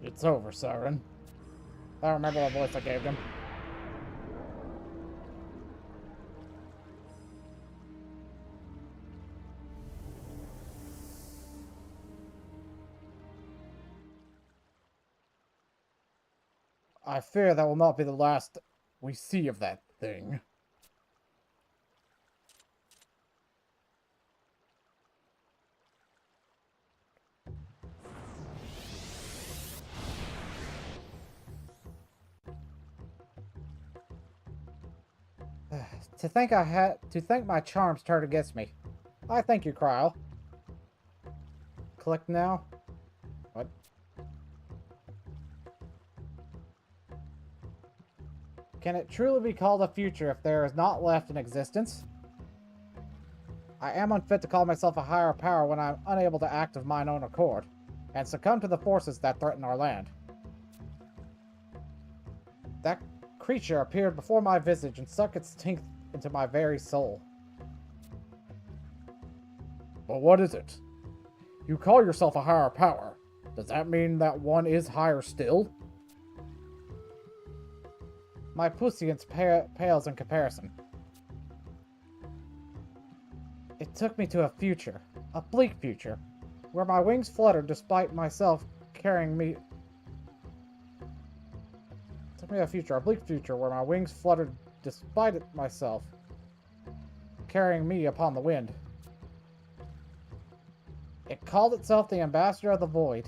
It's over, Siren. I don't remember what voice I gave him. I fear that will not be the last we see of that thing. To think my charms turned against me. I thank you, Cryle. Click now. What? Can it truly be called a future if there is not left in existence? I am unfit to call myself a higher power when I am unable to act of mine own accord, and succumb to the forces that threaten our land. That creature appeared before my visage and sunk its teeth into my very soul. But what is it? You call yourself a higher power. Does that mean that one is higher still? My puissance pales in comparison. It took me to a future, a bleak future, where my wings fluttered despite myself carrying me. It took me to a future, a bleak future, where my wings fluttered despite myself carrying me upon the wind. It called itself the Ambassador of the Void,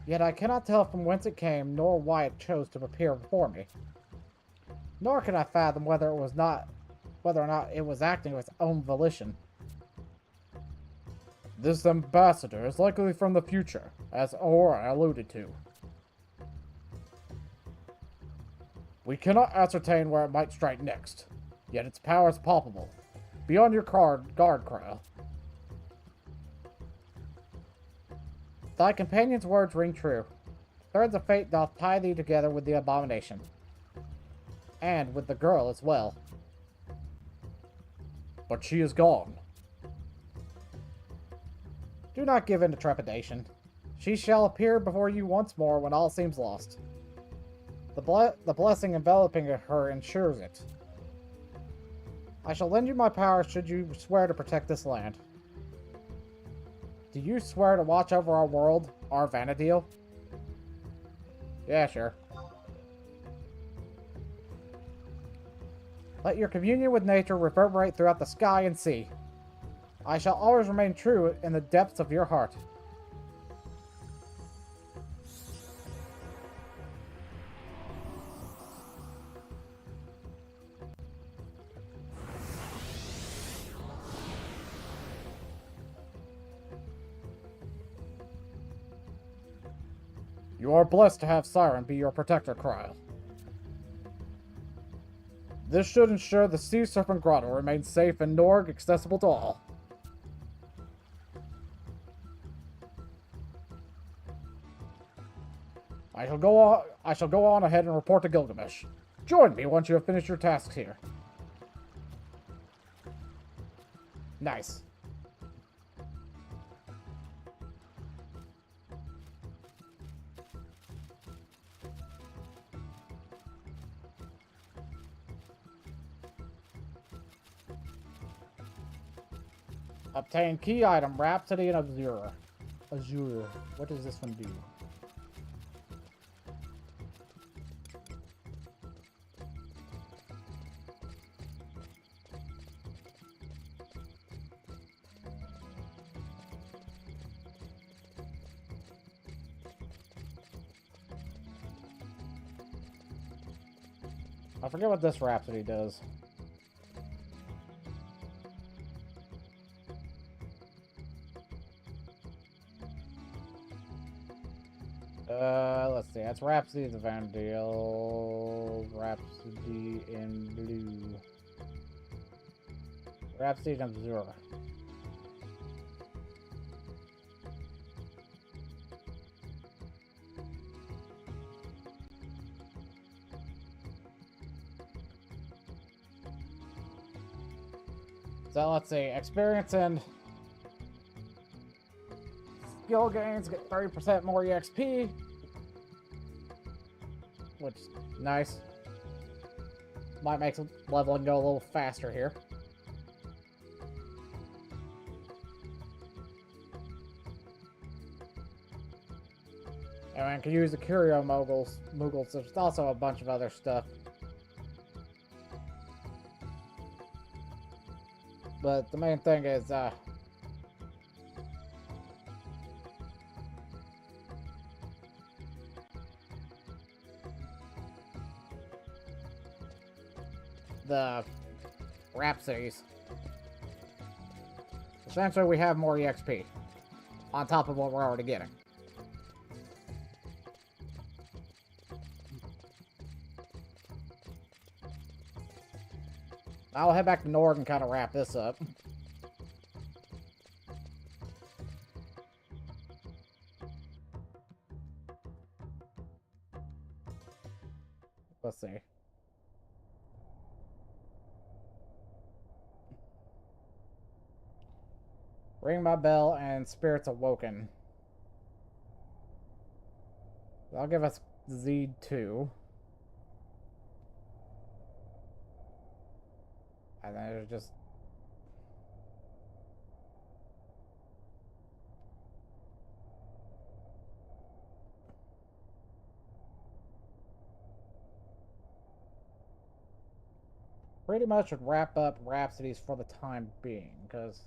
yet I cannot tell from whence it came, nor why it chose to appear before me. Nor can I fathom whether or not it was acting of its own volition. This ambassador is likely from the future, as Aurora alluded to. We cannot ascertain where it might strike next, yet its power is palpable. Be on your guard, Cryle. Thy companion's words ring true. Threads of fate doth tie thee together with the abomination. And with the girl as well. But she is gone. Do not give in to trepidation. She shall appear before you once more when all seems lost. The blessing enveloping her ensures it. I shall lend you my power should you swear to protect this land. Do you swear to watch over our world, our Vanadil? Yeah, sure. Let your communion with nature reverberate throughout the sky and sea. I shall always remain true in the depths of your heart. You are blessed to have Siren be your protector, Cryle. This should ensure the Sea Serpent Grotto remains safe and Norg accessible to all. I shall go on ahead and report to Gilgamesh. Join me once you have finished your tasks here. Nice. Obtain key item, Rhapsody and Azure. Azure. What does this one do? I forget what this Rhapsody does. Let's see. That's Rhapsody of the Vandal. Rhapsody in blue. Rhapsody in Azure. So let's see. Experience and skill gains get 30% more EXP. Which is nice. Might make leveling go a little faster here. And I can use the Curio Moogles. There's also a bunch of other stuff. But the main thing is, the Rhapsodies. Essentially, we have more EXP on top of what we're already getting. I'll head back to Nord and kind of wrap this up. Let's see. Ring my bell and Spirits Awoken. That'll give us Z2. And then there's just... pretty much would wrap up Rhapsodies for the time being, because...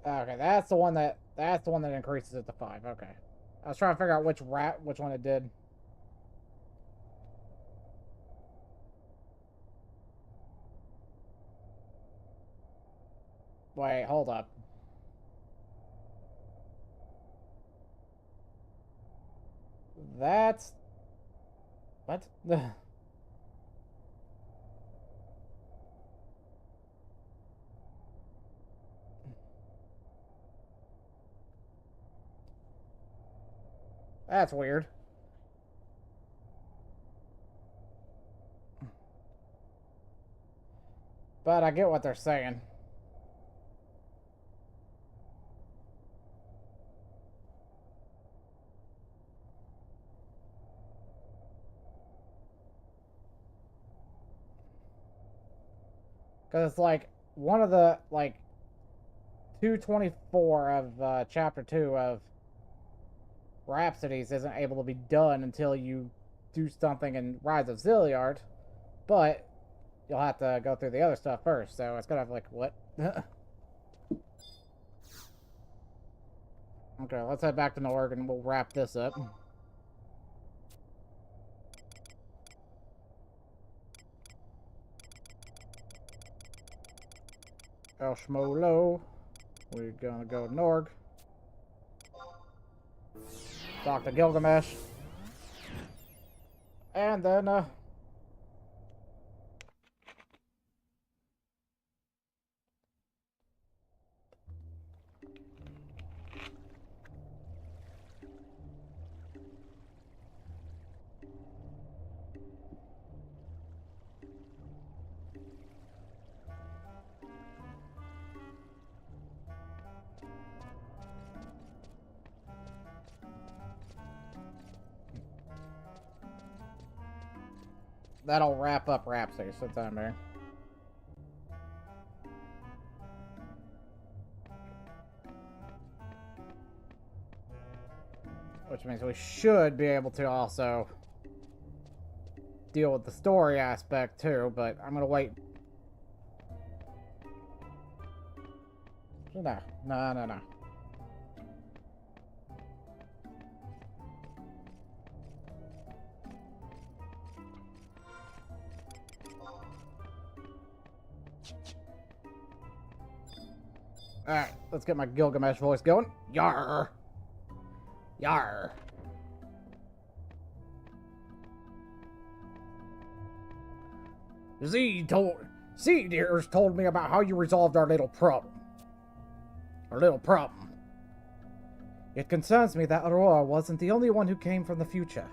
okay, that's the one that increases it to 5. Okay. I was trying to figure out which one it did. Wait, hold up. That's... what? That's weird. But I get what they're saying. Because it's like one of the, like, 224 of chapter 2 of Rhapsodies isn't able to be done until you do something in Rise of Zilliard, but you'll have to go through the other stuff first, so it's gonna have, like, what? Okay, let's head back to Norg and we'll wrap this up. El Shmolo. We're gonna go to Norg. Talk to Gilgamesh. And then, that'll wrap up Rhapsody since I'm there. Which means we should be able to also deal with the story aspect too, but I'm gonna wait. No. Alright, let's get my Gilgamesh voice going. Yarr! Yarr! Z dears told me about how you resolved our little problem. It concerns me that Aurora wasn't the only one who came from the future.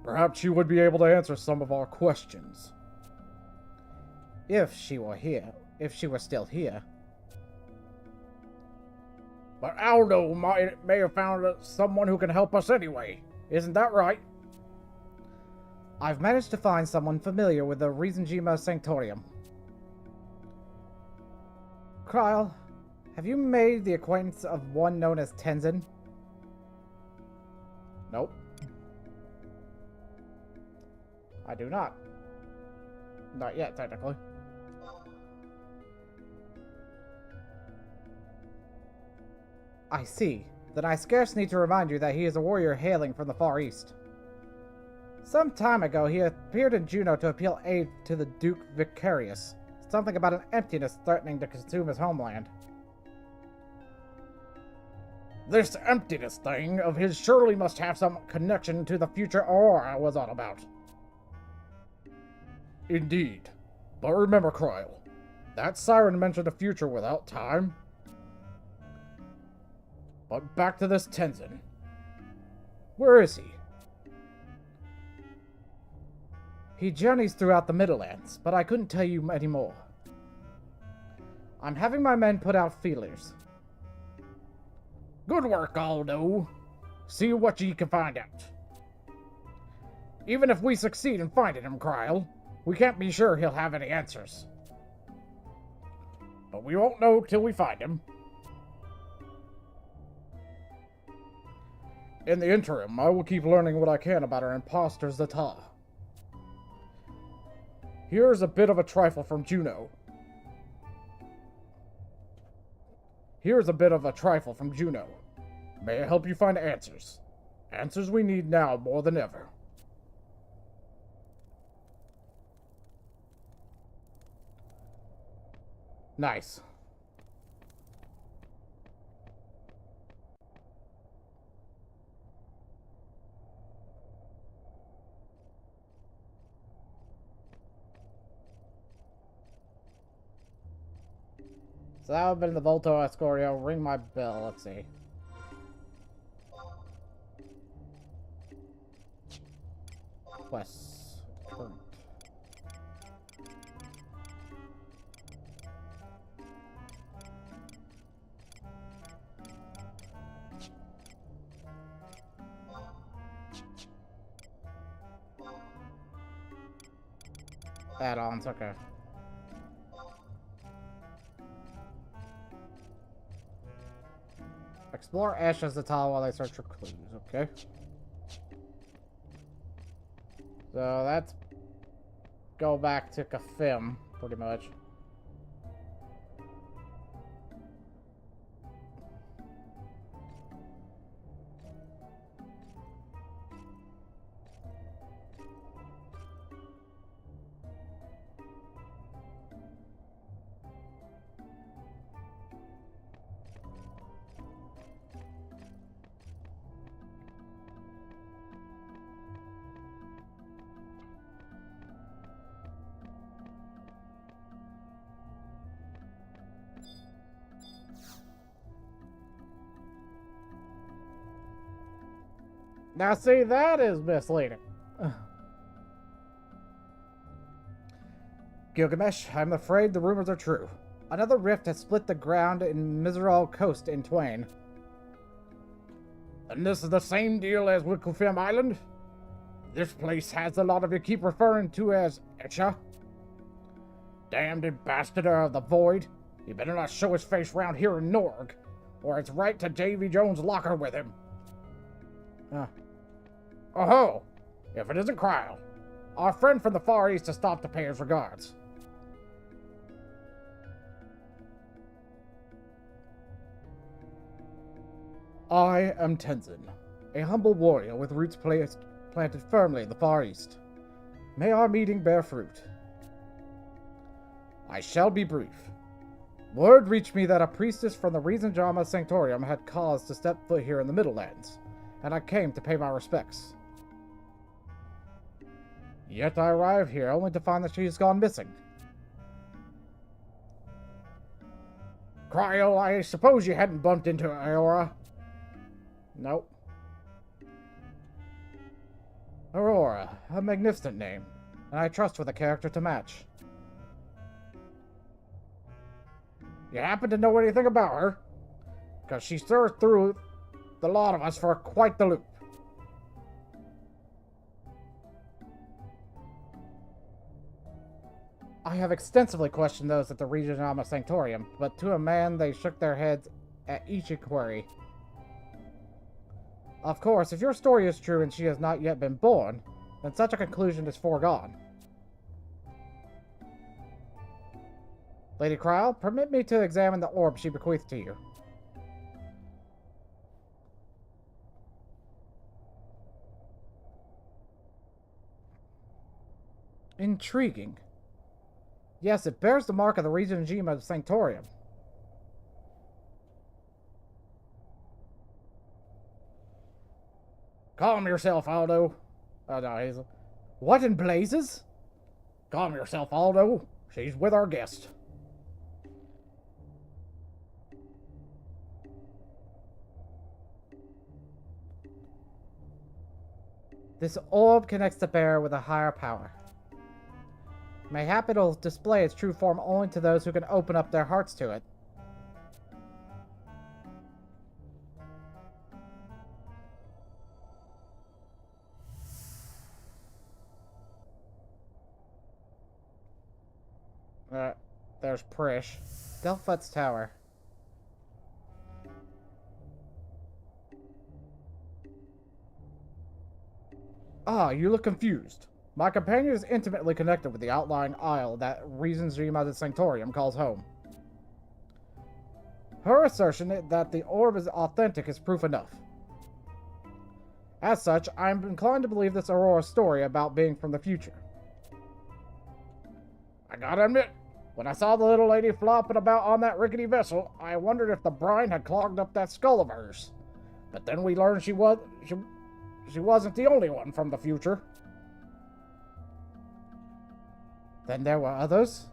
Perhaps she would be able to answer some of our questions. If she were still here. But Aldo may have found someone who can help us anyway. Isn't that right? I've managed to find someone familiar with the Riesenjima Sanctorium. Kryle, have you made the acquaintance of one known as Tenzin? Nope. I do not. Not yet, technically. I see. Then I scarce need to remind you that he is a warrior hailing from the Far East. Some time ago, he appeared in Juneau to appeal aid to the Duke Vicarius. Something about an emptiness threatening to consume his homeland. This emptiness thing of his surely must have some connection to the future Aurora was all about. Indeed. But remember, Kryle, that siren mentioned a future without time. But back to this Tenzin. Where is he? He journeys throughout the Middlelands, but I couldn't tell you any more. I'm having my men put out feelers. Good work, Aldo. See what ye can find out. Even if we succeed in finding him, Kryle, we can't be sure he'll have any answers. But we won't know till we find him. In the interim, I will keep learning what I can about our imposter Zata. Here's a bit of a trifle from Juneau. May it help you find answers. Answers we need now more than ever. Nice. So that would have been the Volto Escorio. Ring my bell. Let's see. Quests. Current. Add-ons, okay. Explore Ash's Zatal while I search for clues, okay? So that's go back to Kafim, pretty much. Now see, that is misleading. Gilgamesh, I'm afraid the rumors are true. Another rift has split the ground in Miseral Coast in twain. And this is the same deal as with Kufim Island? This place has a lot of you keep referring to as Etcha. Damned bastard of the void. He better not show his face round here in Norg, or it's right to Davy Jones' locker with him. Oh-ho! If it isn't Kryle, our friend from the Far East has stopped to pay his regards. I am Tenzin, a humble warrior with roots planted firmly in the Far East. May our meeting bear fruit. I shall be brief. Word reached me that a priestess from the Riesenjama Sanctorium had cause to step foot here in the Middlelands, and I came to pay my respects. Yet I arrived here only to find that she has gone missing. Kryle, I suppose you hadn't bumped into Aurora? Nope. Aurora, a magnificent name, and I trust with a character to match. You happen to know anything about her? because she sure threw the lot of us for quite the loop. I have extensively questioned those at the Regionama Sanctorium, but to a man they shook their heads at each inquiry. Of course, if your story is true and she has not yet been born, then such a conclusion is foregone. Lady Kryl, permit me to examine the orb she bequeathed to you. Intriguing. Yes, it bears the mark of the Regionama Sanctorium. Calm yourself, Aldo. Oh, no, he's... What in blazes? Calm yourself, Aldo. She's with our guest. This orb connects the bearer with a higher power. Mayhap it'll display its true form only to those who can open up their hearts to it. There's Prish. Delphat's Tower. Ah, you look confused. My companion is intimately connected with the outlying isle that Regionama Sanctorium calls home. Her assertion that the orb is authentic is proof enough. As such, I am inclined to believe this Aurora story about being from the future. I gotta admit, when I saw the little lady flopping about on that rickety vessel, I wondered if the brine had clogged up that skull of hers. But then we learned she wasn't the only one from the future. Then there were others?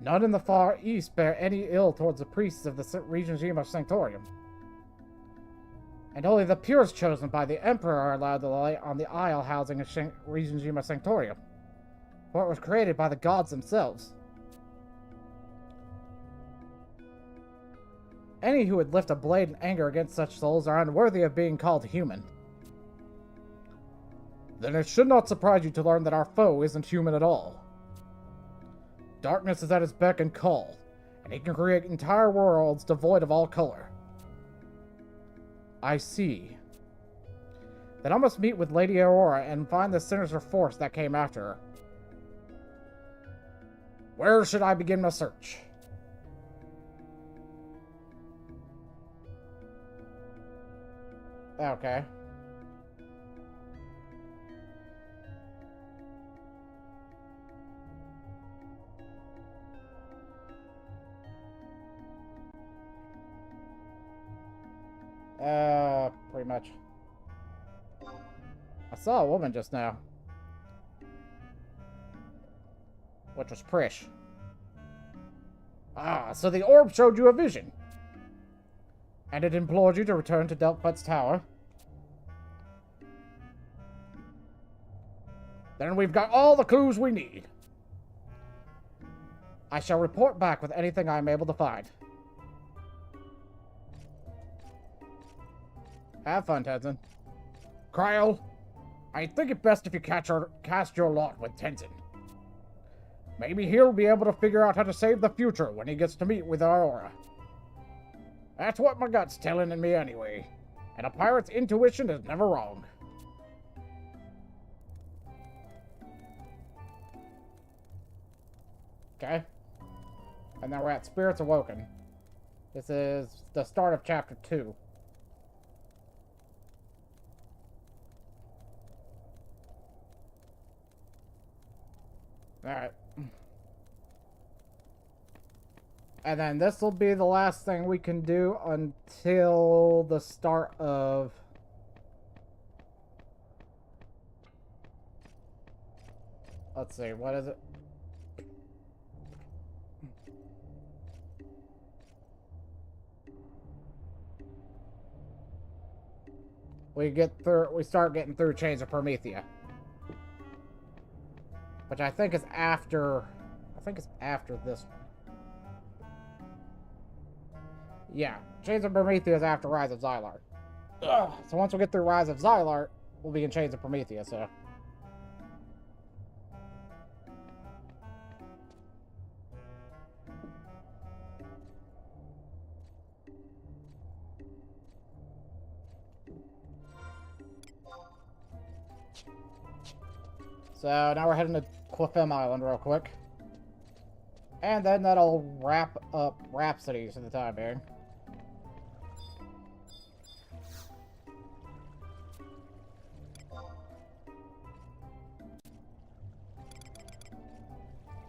None in the Far East bear any ill towards the priests of the Regionama Sanctorium. And only the pures chosen by the Emperor are allowed to lie on the isle housing a Regionama Sanctorium, for it was created by the gods themselves. Any who would lift a blade in anger against such souls are unworthy of being called human. Then it should not surprise you to learn that our foe isn't human at all. Darkness is at his beck and call, and he can create entire worlds devoid of all color. I see. Then I must meet with Lady Aurora and find the sinister force that came after her. Where should I begin my search? Okay. Pretty much. I saw a woman just now. Which was Prish. Ah, so the orb showed you a vision. And it implored you to return to Delphat's Tower. Then we've got all the clues we need. I shall report back with anything I am able to find. Have fun, Tenzin. Kryl, I think it best if you cast your lot with Tenzin. Maybe he'll be able to figure out how to save the future when he gets to meet with Aurora. That's what my gut's telling me anyway. And a pirate's intuition is never wrong. Okay. And now we're at Spirits Awoken. This is the start of Chapter 2. Alright. And then this will be the last thing we can do until the start of... Let's see, what is it? We start getting through Chains of Promethea. Which I think is after... I think it's after this one. Yeah, Chains of Prometheus after Rise of Xylar. Ugh. So once we get through Rise of Xylar, we'll be in Chains of Prometheus, so... So now we're heading to Clefim Island real quick. And then that'll wrap up Rhapsody for the time being.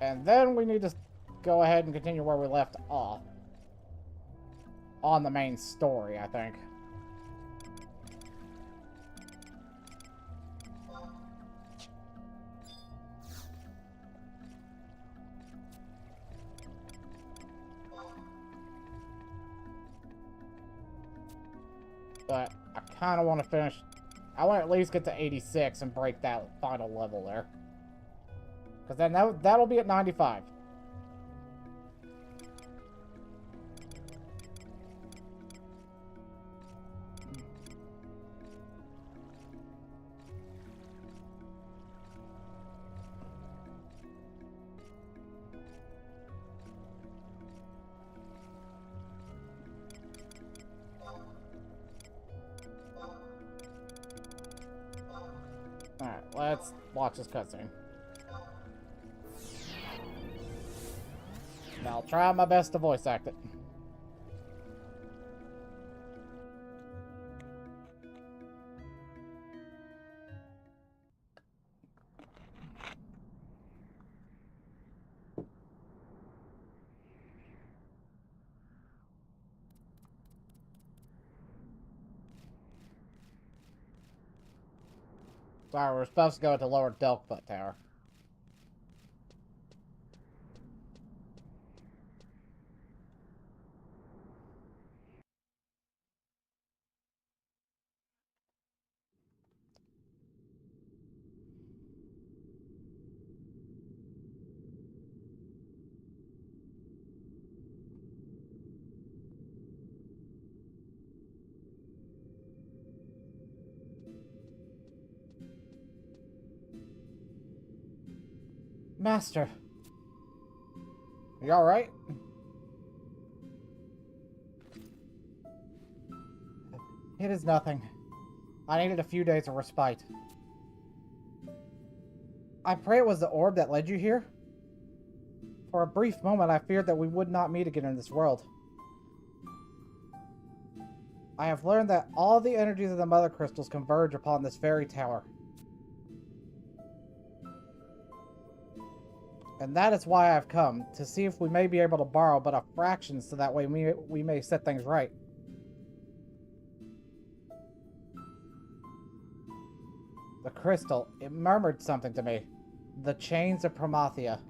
And then we need to go ahead and continue where we left off. On the main story, I think. But I kind of want to finish... I want to at least get to 86 and break that final level there. Because then that'll be at 95. Alright, let's watch this cutscene. I'll try my best to voice act it. Sorry, we're supposed to go to Lower Delkfoot Tower. Master. Are you alright? It is nothing. I needed a few days of respite. I pray it was the orb that led you here? For a brief moment, I feared that we would not meet again in this world. I have learned that all the energies of the Mother Crystals converge upon this very tower. And that is why I've come, to see if we may be able to borrow but a fraction so that way we may set things right. The crystal, it murmured something to me. The chains of Prometheus.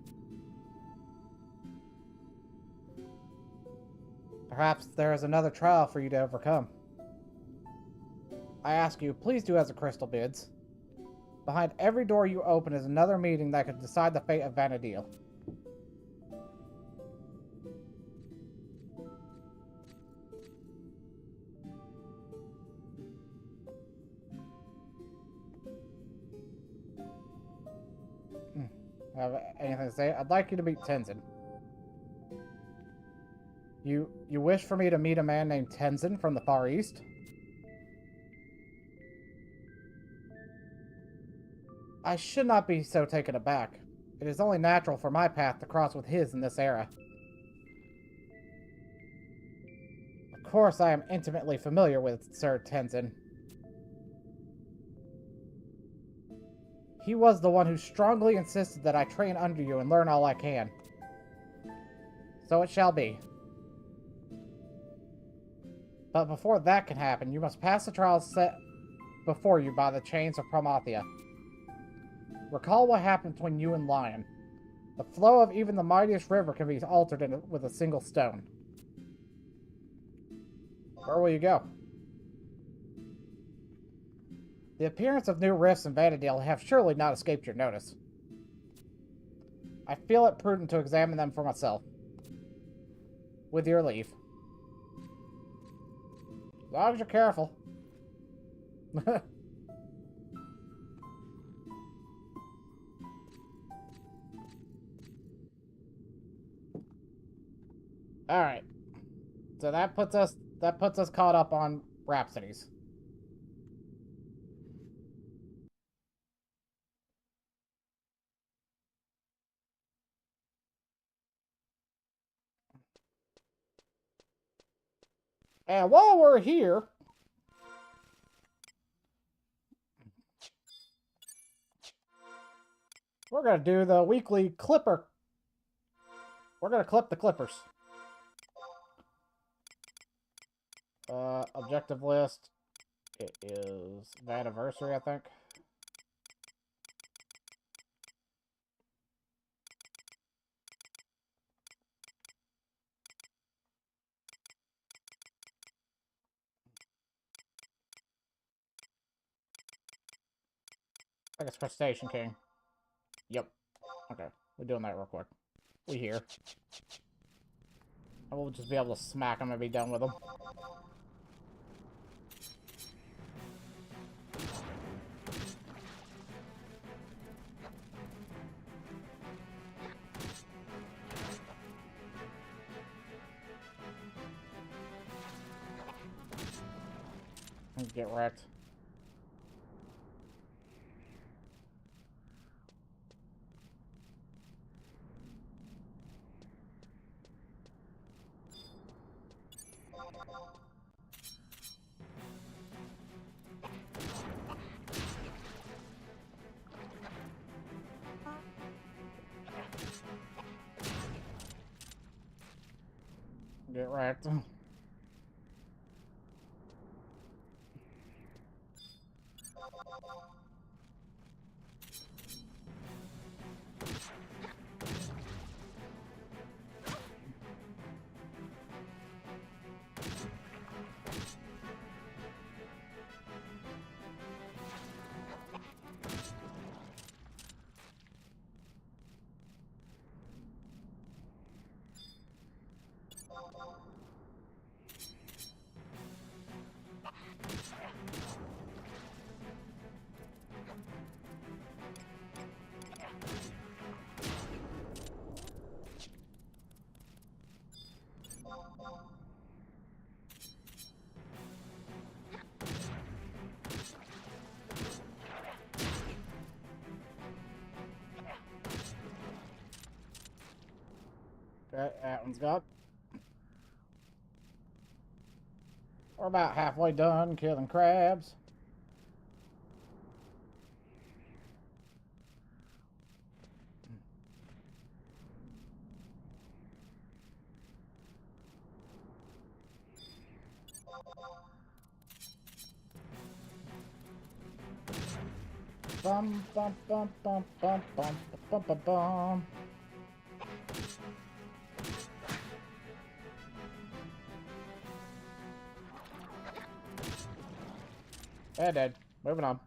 Perhaps there is another trial for you to overcome. I ask you, please do as the crystal bids. Behind every door you open is another meeting that could decide the fate of Vana'diel. Have anything to say? I'd like you to meet Tenzin. You wish for me to meet a man named Tenzin from the Far East? I should not be so taken aback. It is only natural for my path to cross with his in this era. Of course, I am intimately familiar with Sir Tenzin. He was the one who strongly insisted that I train under you and learn all I can. So it shall be. But before that can happen, you must pass the trials set before you by the chains of Prometheus. Recall what happened between you and Lion. The flow of even the mightiest river can be altered with a single stone. Where will you go? The appearance of new rifts in Vana'diel have surely not escaped your notice. I feel it prudent to examine them for myself. With your leave. long as you're careful. Alright. So that puts us caught up on Rhapsodies. And while we're here, we're going to do the weekly clipper. We're going to clip the clippers. Objective list. It is the anniversary, I think. I think it's Crustacean King. Yep. Okay. We're doing that real quick. We here. And we'll just be able to smack him and be done with him. Get wrecked. Get wrecked. Okay, that one's got. We're about halfway done killing crabs. Bum bum bum bum bum bum bum bum bum. Yeah, dead. Moving on.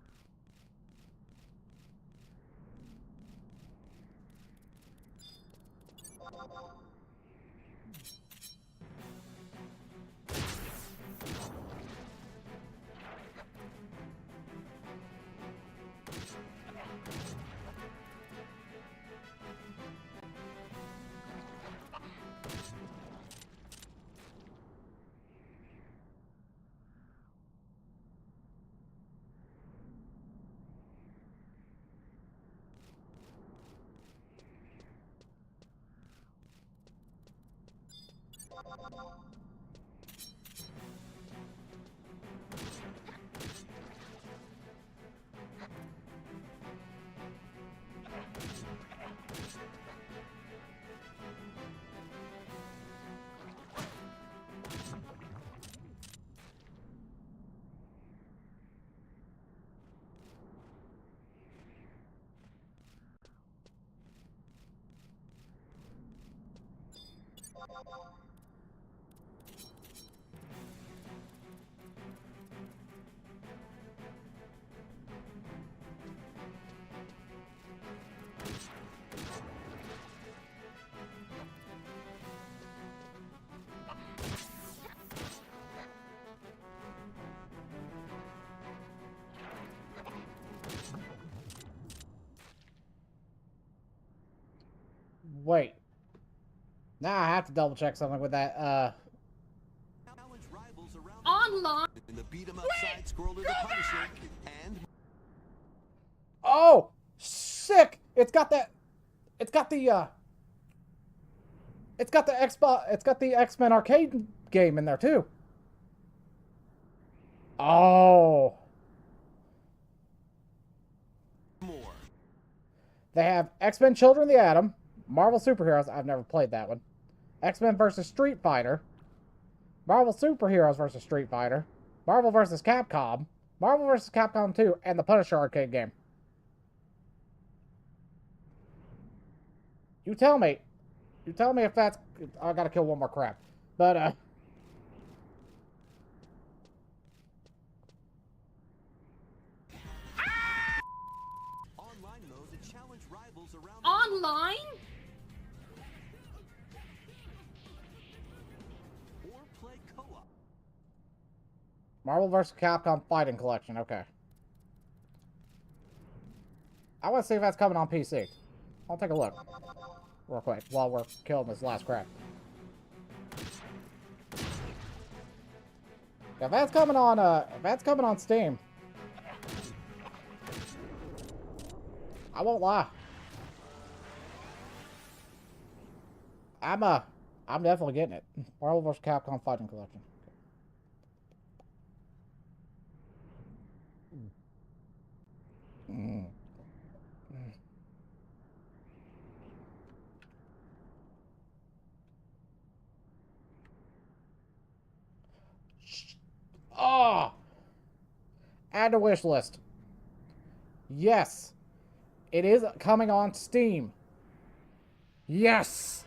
Wait. Now I have to double check something with that. Online. In the beat 'em up side scroller, the Punisher, and Oh, sick! It's got that. It's got the. It's got the Xbox. It's got the X-Men arcade game in there too. Oh. more. They have X-Men Children of the Atom, Marvel Superheroes. I've never played that one. X-Men versus Street Fighter, Marvel Superheroes versus Street Fighter, Marvel versus Capcom, Marvel versus Capcom 2, and the Punisher arcade game. You tell me. You tell me if that's... I gotta kill one more crap. But, Online mode to challenge rivals around Online? or play co-op. Marvel vs. Capcom Fighting Collection. Okay. I want to see if that's coming on PC. I'll take a look. Real quick, while we're killing this last crap. If that's coming on Steam, I won't lie. I'm definitely getting it. Marvel vs. Capcom Fighting Collection. Mm. Oh! Add to wish list. Yes. It is coming on Steam. Yes!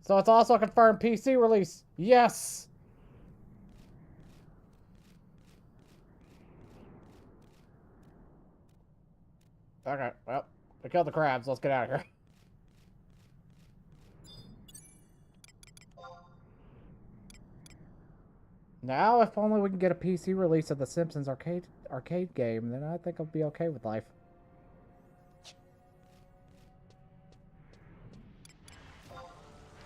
So it's also a confirmed PC release. Yes! Okay, well, we killed the crabs. Let's get out of here. Now, if only we can get a PC release of the Simpsons arcade game, then I think I'll be okay with life.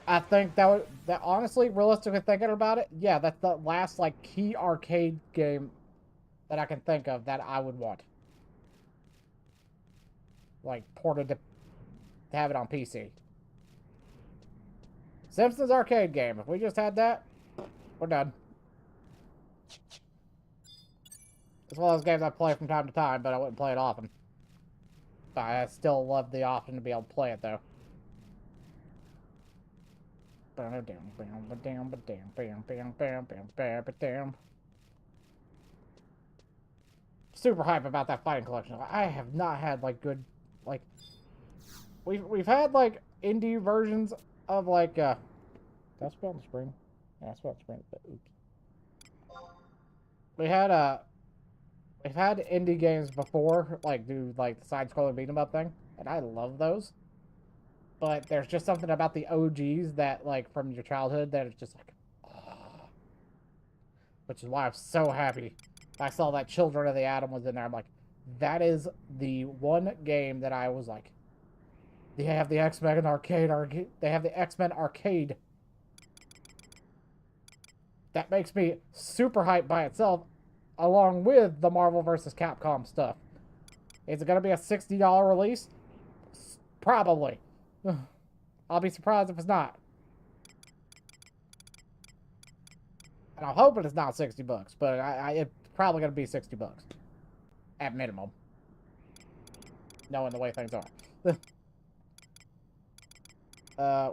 I think that honestly, realistically thinking about it, yeah, that's the last like key arcade game that I can think of that I would want. Like ported to have it on PC. Simpsons arcade game. If we just had that, we're done. It's one of those games I play from time to time, but I wouldn't play it often. I still love the option to be able to play it, though. Super hype about that fighting collection. I have not had, like, good... Like... We've had, like, indie versions of, like, Did I spell on the screen? Yeah, I spelled on the screen, but oops. We've had indie games before, like, do, like, the side-scrolling beat-em-up thing, and I love those. But there's just something about the OGs that, like, from your childhood that is just, like, oh. Which is why I'm so happy I saw that Children of the Atom was in there. I'm like, that is the one game that I was like, they have the X-Men arcade, they have the X-Men arcade. That makes me super hyped by itself, along with the Marvel vs. Capcom stuff. Is it going to be a $60 release? Probably. I'll be surprised if it's not. And I'm hoping it's not 60 bucks, but it's probably going to be 60 bucks. At minimum. Knowing the way things are.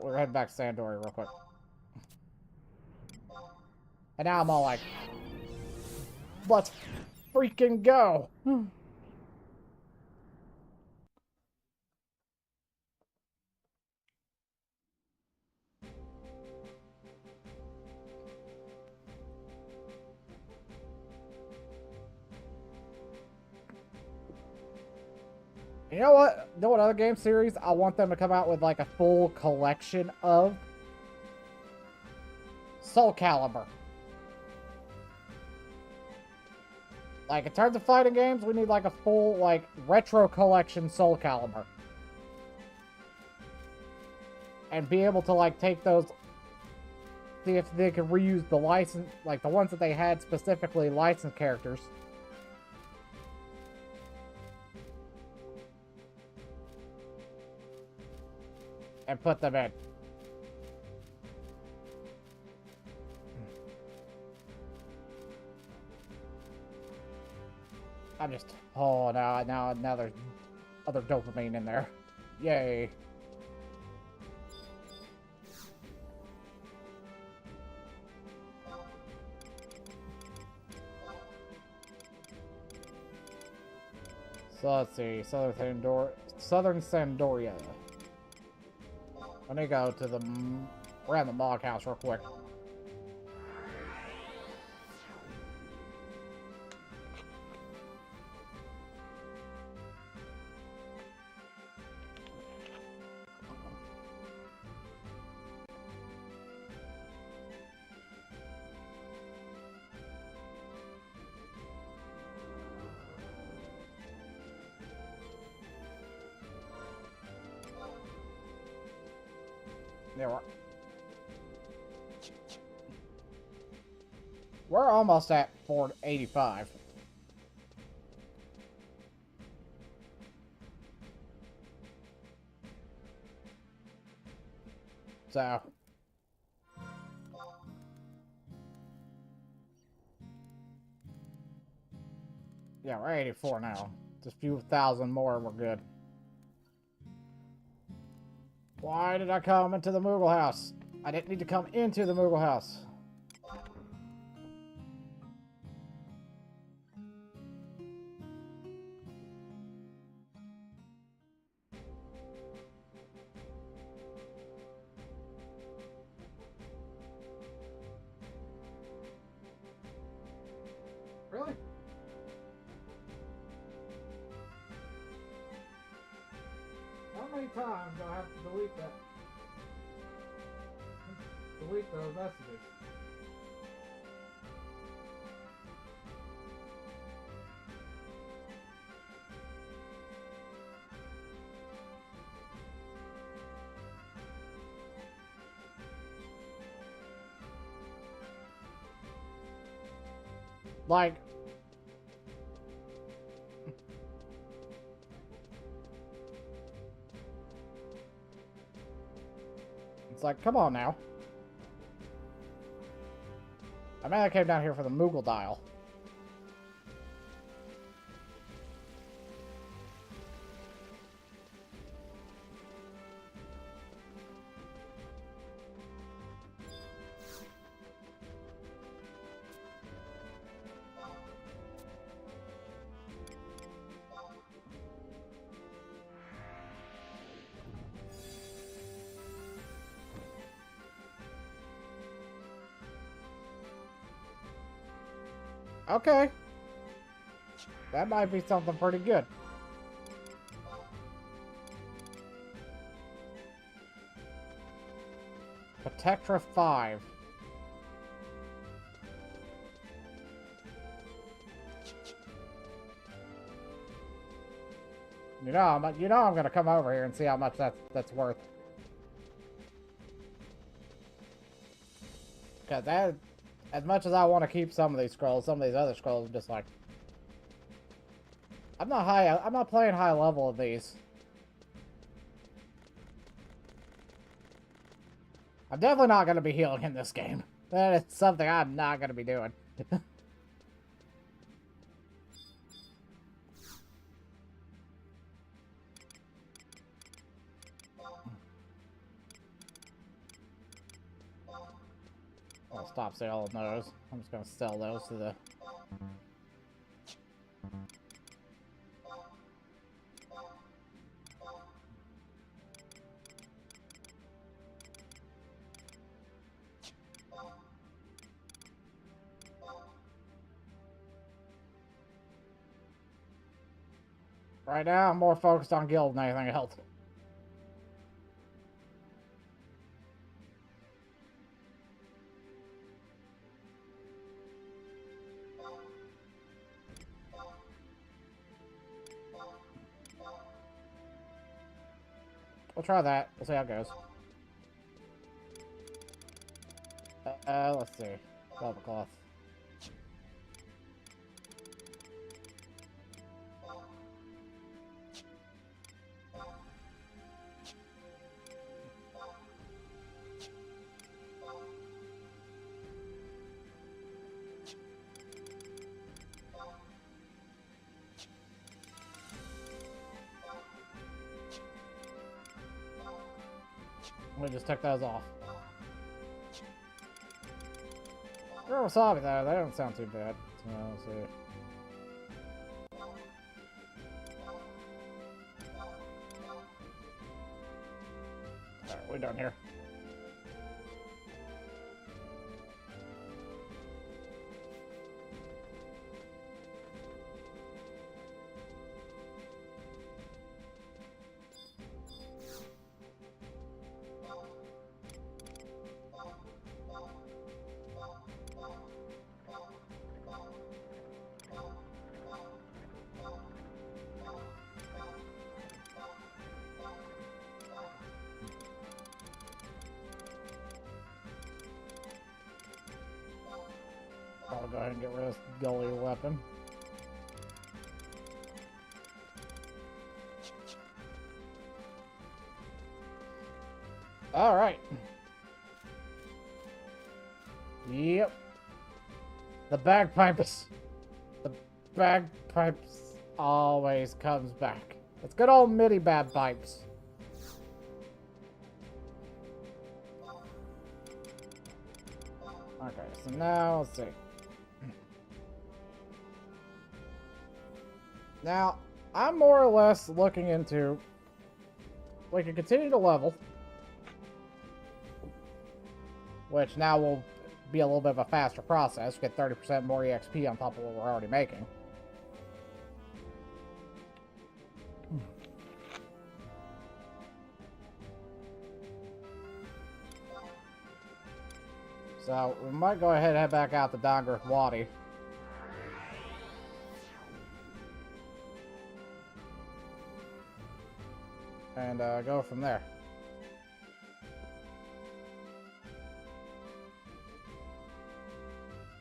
We're heading back to Sandori real quick. And now I'm all like, let's freaking go. You know what? You know what other game series I want them to come out with, like, a full collection of? Soul Calibur. Like, in terms of fighting games, we need, like, a full, like, retro collection Soul Calibur. And be able to, like, take those... See if they can reuse the license... Like, the ones that they had specifically licensed characters. And put them in. I'm just... Oh, now there's other dopamine in there. Yay. So let's see. Southern Sandoria. Let me go to the... around the Mog House real quick. There we're almost at 485. So yeah, we're 84 now. Just a few thousand more and we're good. Why did I come into the Moogle house? I didn't need to come into the Moogle house. Really? How many times do I have to delete that? Delete those messages. Like, it's like, come on now. I mean, I came down here for the Moogle dial. Okay. That might be something pretty good. Protectra 5. You know I'm gonna come over here and see how much that's worth. Cause that, as much as I want to keep some of these scrolls, some of these other scrolls are just like, I'm not playing high level of these. I'm definitely not gonna be healing in this game. That is something I'm not gonna be doing. I'll stop selling those. I'm just gonna sell those to the... Right now, I'm more focused on guild than anything else. We'll try that. We'll see how it goes. Let's see. Velvet cloth. We just took those off. Girl wasabi though, they don't sound too bad. So let's see. Alright, we're done here. I'll go ahead and get rid of this gully weapon. Alright. Yep. The bagpipes. The bagpipes always comes back. It's good old MIDI bagpipes. Okay, so now let's see. Now, I'm more or less looking into... We can continue to level. Which now will be a little bit of a faster process. Get 30% more EXP on top of what we're already making. So, we might go ahead and head back out to Dongarth Wadi. And go from there.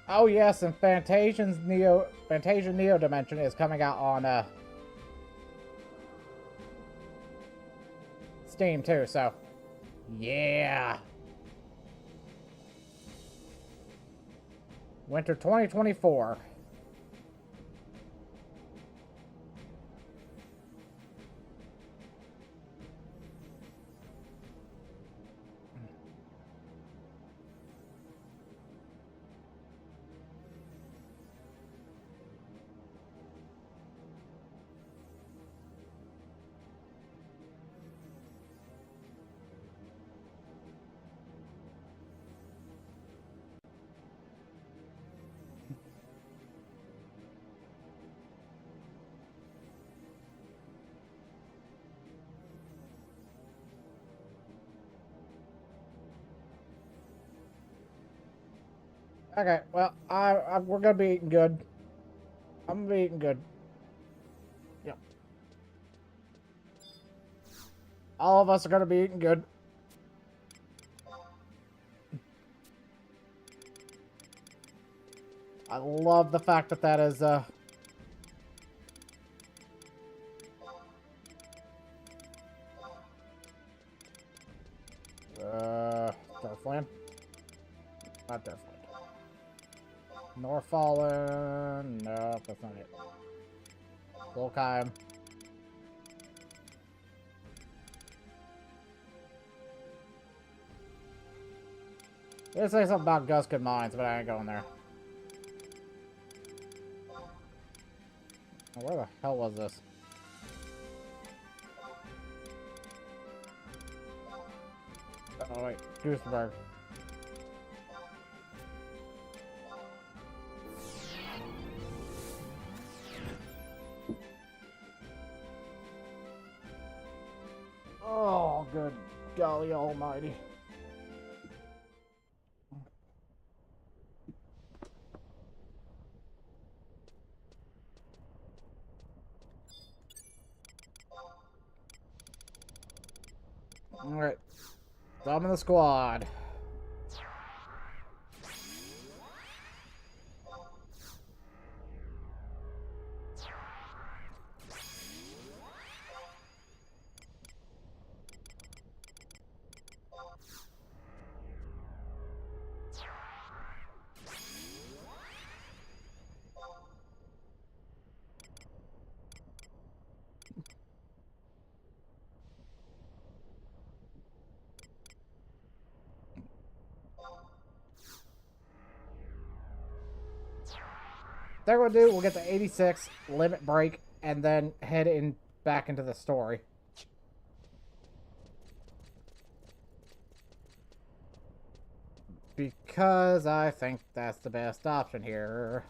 Oh yes, and Fantasia Neo Dimension is coming out on Steam too, so yeah. Winter 2024. Okay, well, we're gonna be eating good. I'm gonna be eating good. Yep. All of us are gonna be eating good. I love the fact that that is, Darfland? Not Darfland. Norfallen? Nope, that's not it. Volkheim. They say something about Guskin Mines, but I ain't going there. Where the hell was this? Oh wait, Gooseberg. Oh, good golly almighty. Alright. Summon the squad. They're gonna do, we'll get the 86 limit break and then head in back into the story. Because I think that's the best option here.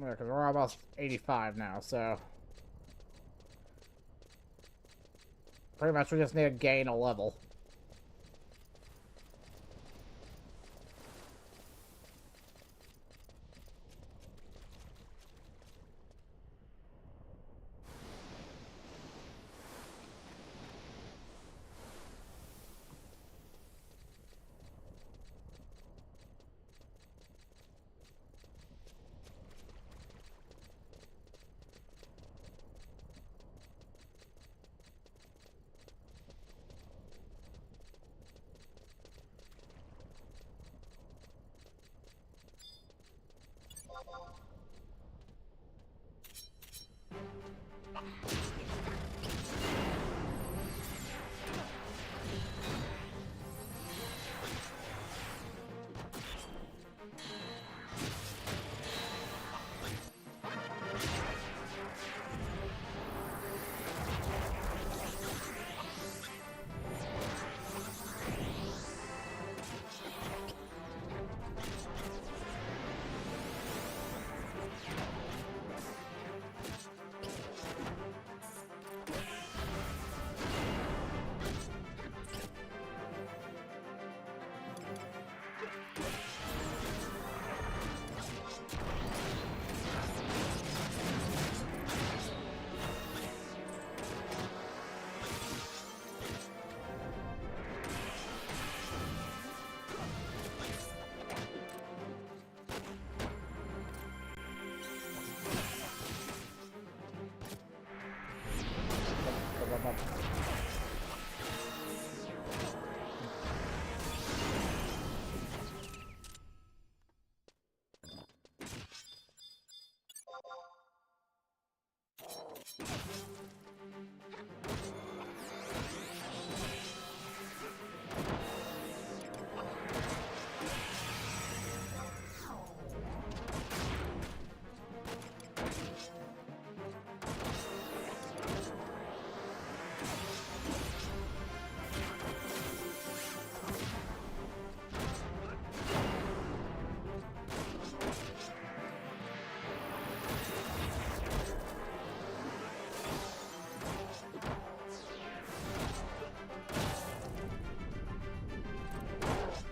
Yeah, because we're almost 85 now, so... Pretty much we just need to gain a level.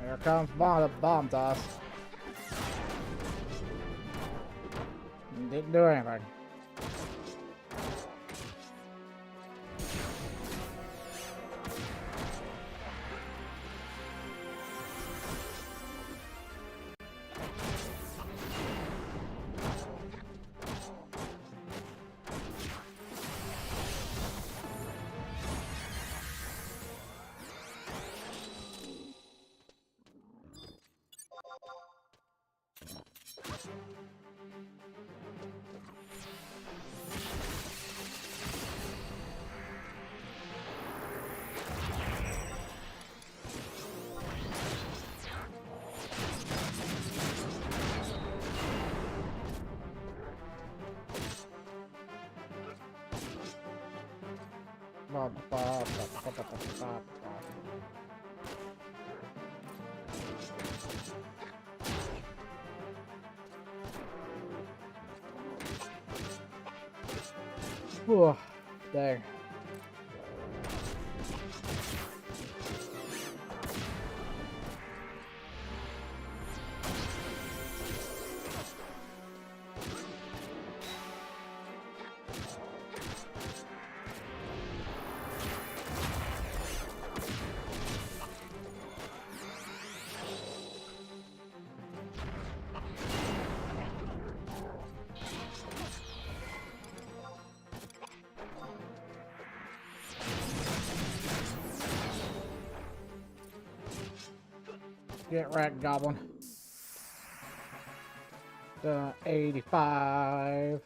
Here comes bomb toss. Didn't do anything. Whew, dang. Get wrecked, Goblin. 85.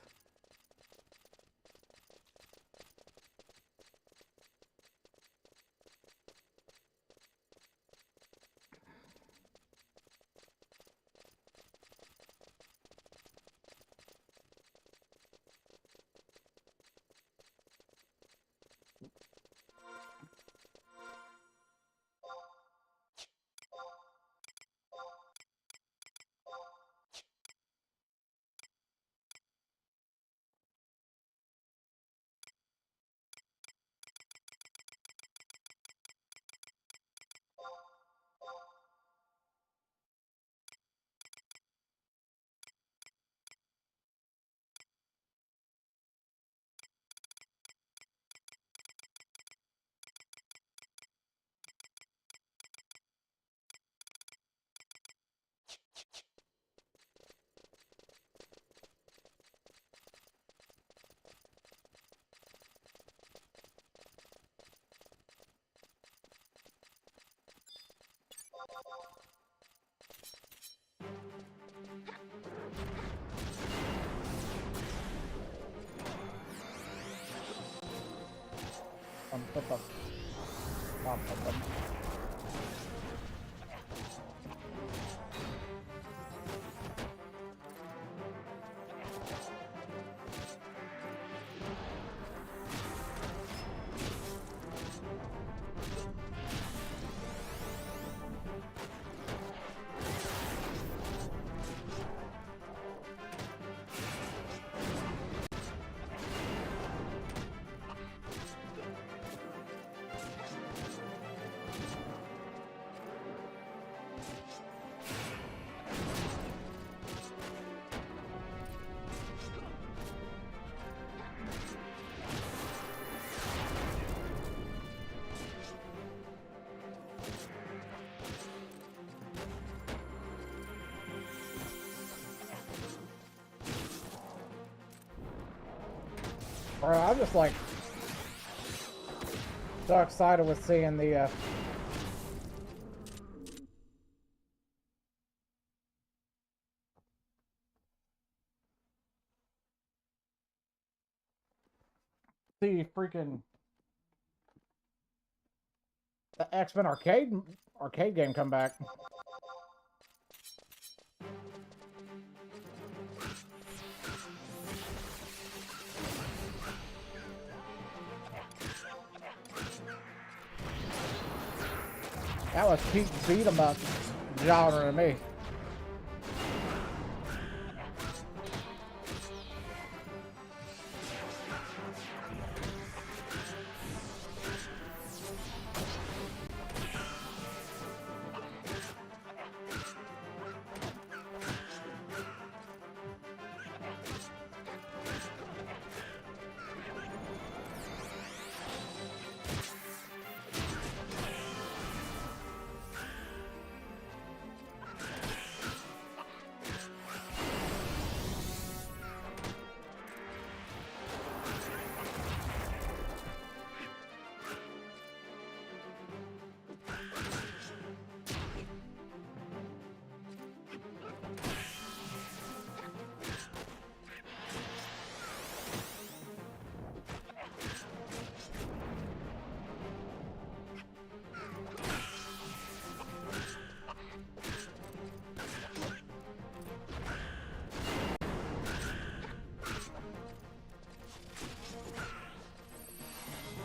Bro, I'm just like so excited with seeing the freaking the X-Men arcade game come back. That was peak beat 'em up genre to me.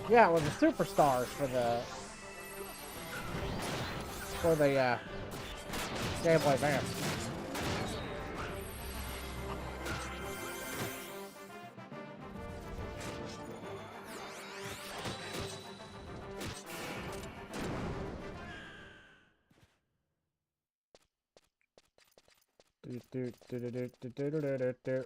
Yeah, with the superstars for the Game Boy Advance. Do, do, do, do, do, do, do, do, do, do.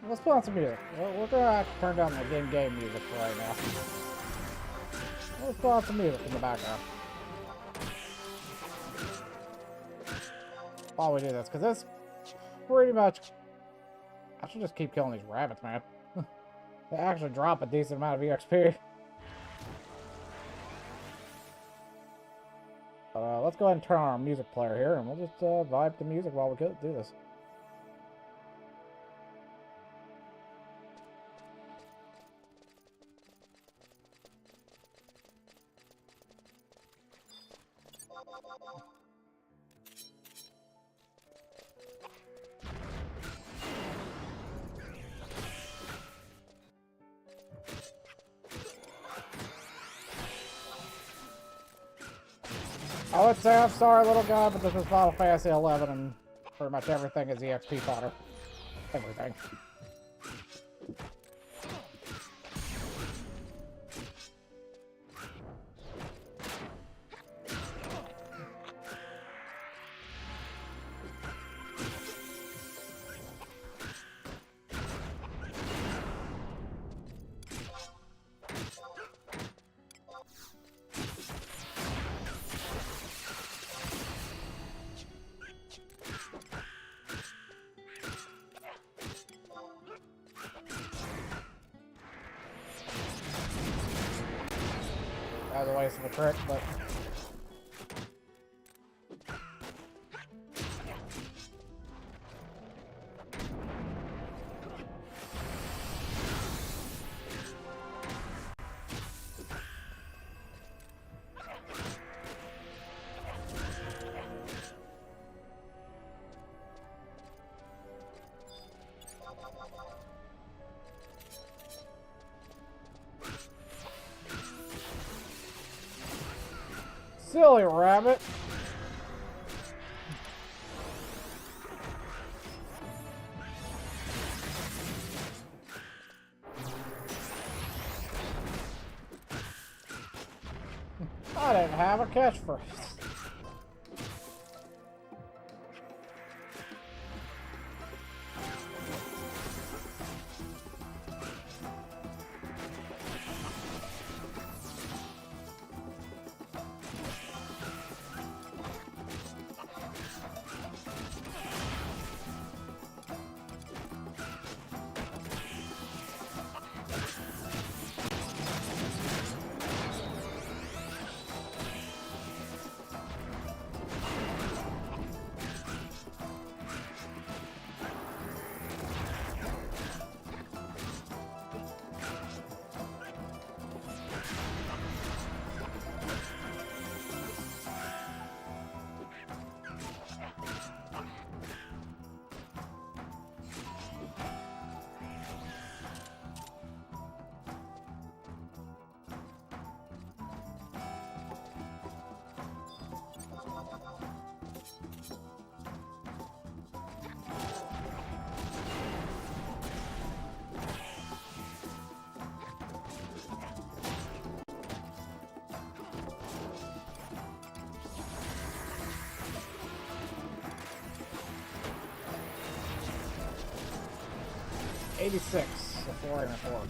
Let's put on some music. We're gonna have to turn down the game music for right now. Let's put on some music in the background while we do this, because this pretty much. I should just keep killing these rabbits, man. They actually drop a decent amount of EXP. Let's go ahead and turn on our music player here, and we'll just vibe to music while we do this. I would say I'm sorry, little guy, but this is Final Fantasy 11, and pretty much everything is EXP fodder. Everything. That was a waste of a trick, but... Silly rabbit. I didn't have a catchphrase. 86, so 4 and a 4.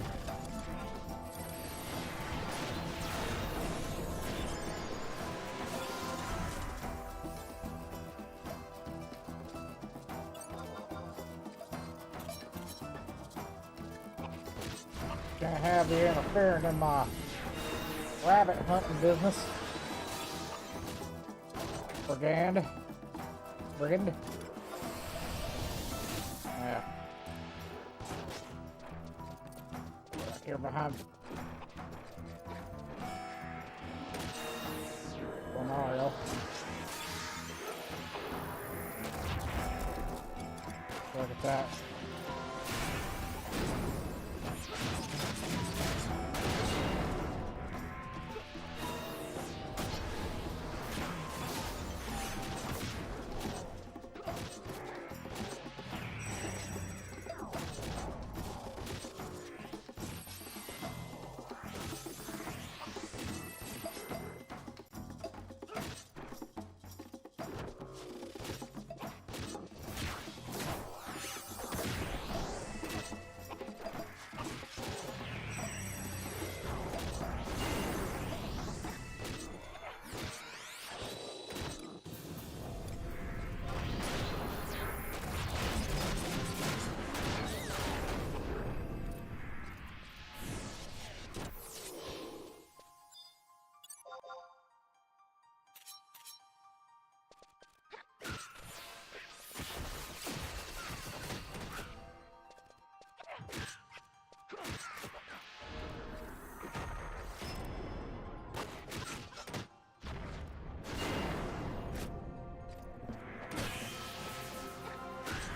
Can't have you interfering in my rabbit hunting business. Brigand. Yeah. Back here behind Mario. Look at that.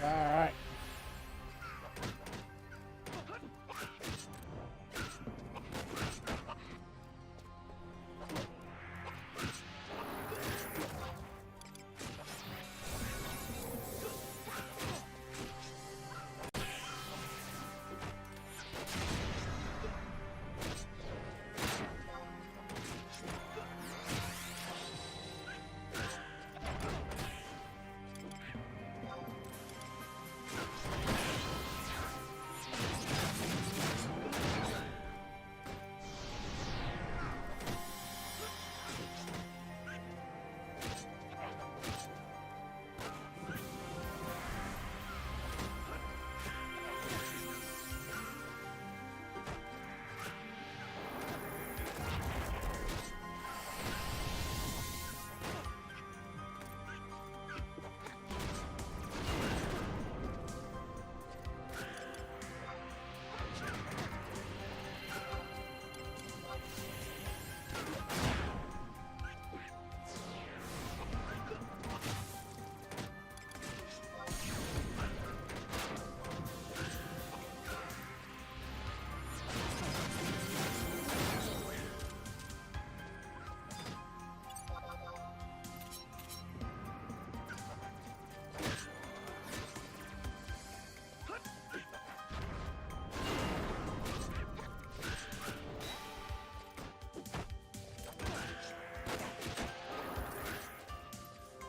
Alright.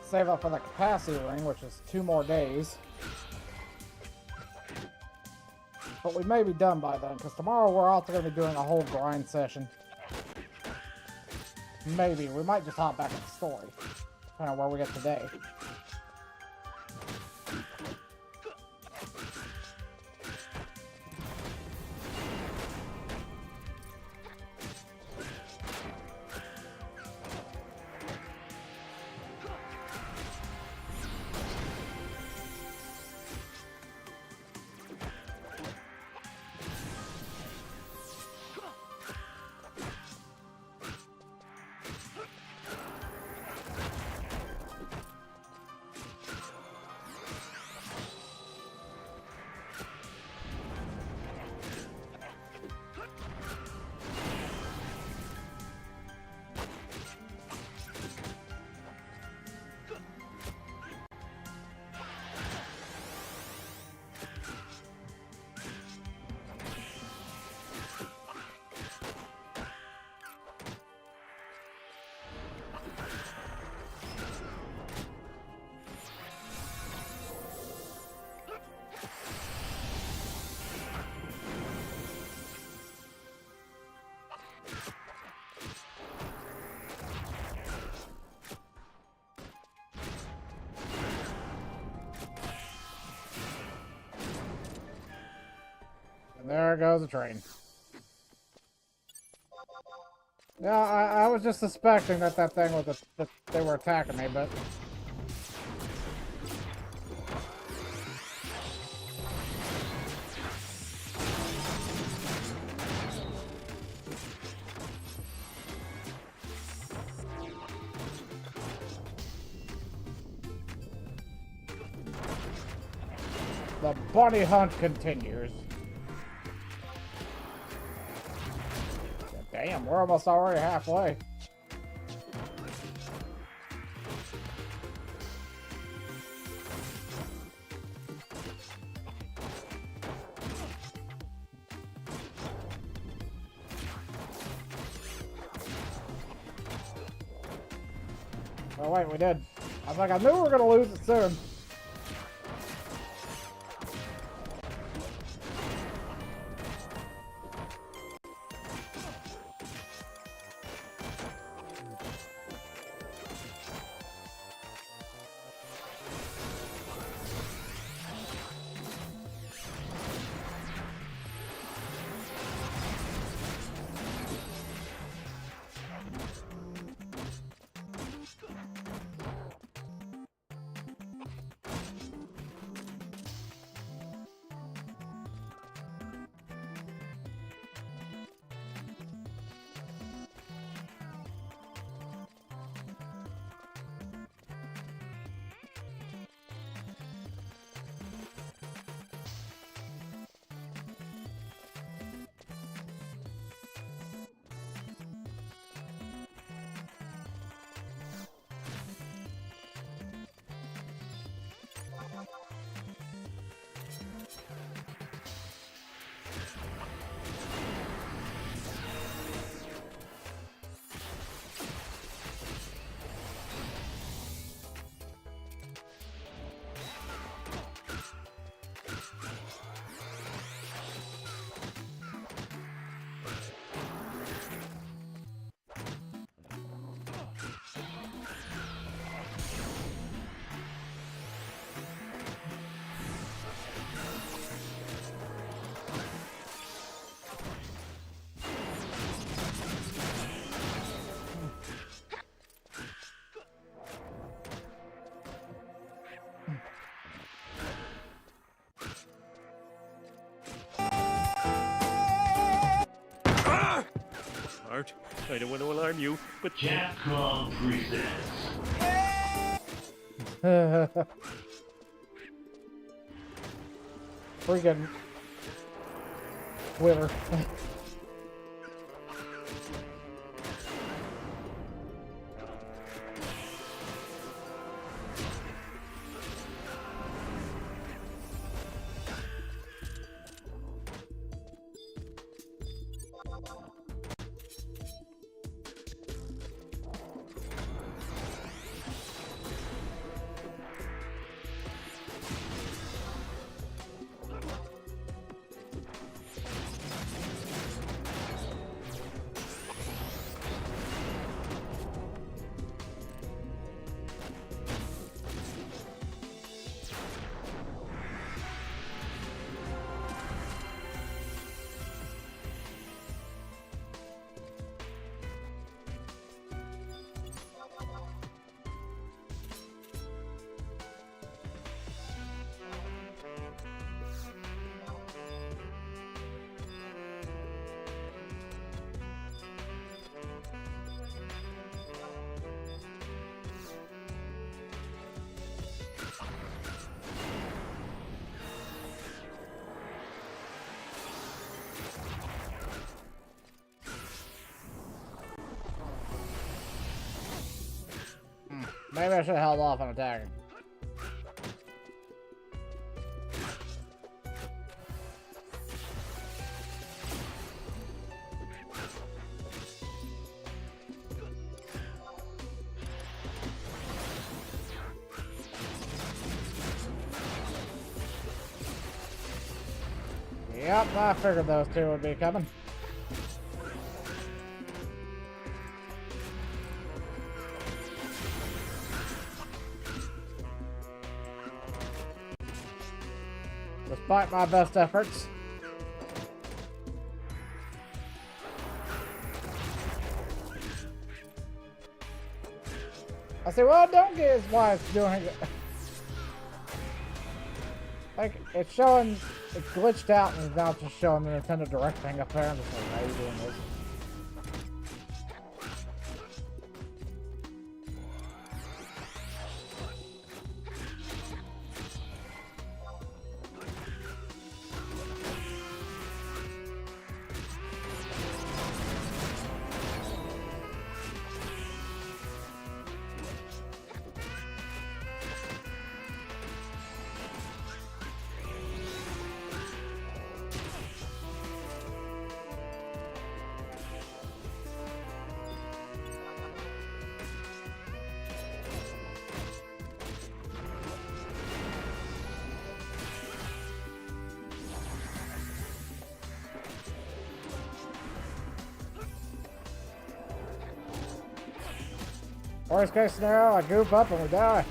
Save up for the capacity ring, which is 2 more days. But we may be done by then, because tomorrow we're also going to be doing a whole grind session. Maybe. We might just hop back in the story. Depending on where we get today. There goes the train. Yeah, I was just suspecting that thing was that they were attacking me, but... The bunny hunt continues. Damn, we're almost already halfway. Oh wait, we did. I was like, I knew we were gonna lose it soon. Art, I don't want to alarm you, but Capcom presents. Freaking Twitter. Maybe I should have held off on attacking. Yep, I figured those two would be coming. Despite my best efforts. say, well, don't get his wife doing it. Like, it's showing, it's glitched out and it's now just showing the Nintendo Direct thing up there. I'm just like, how are you doing this? Worst case scenario, I goof up and we die.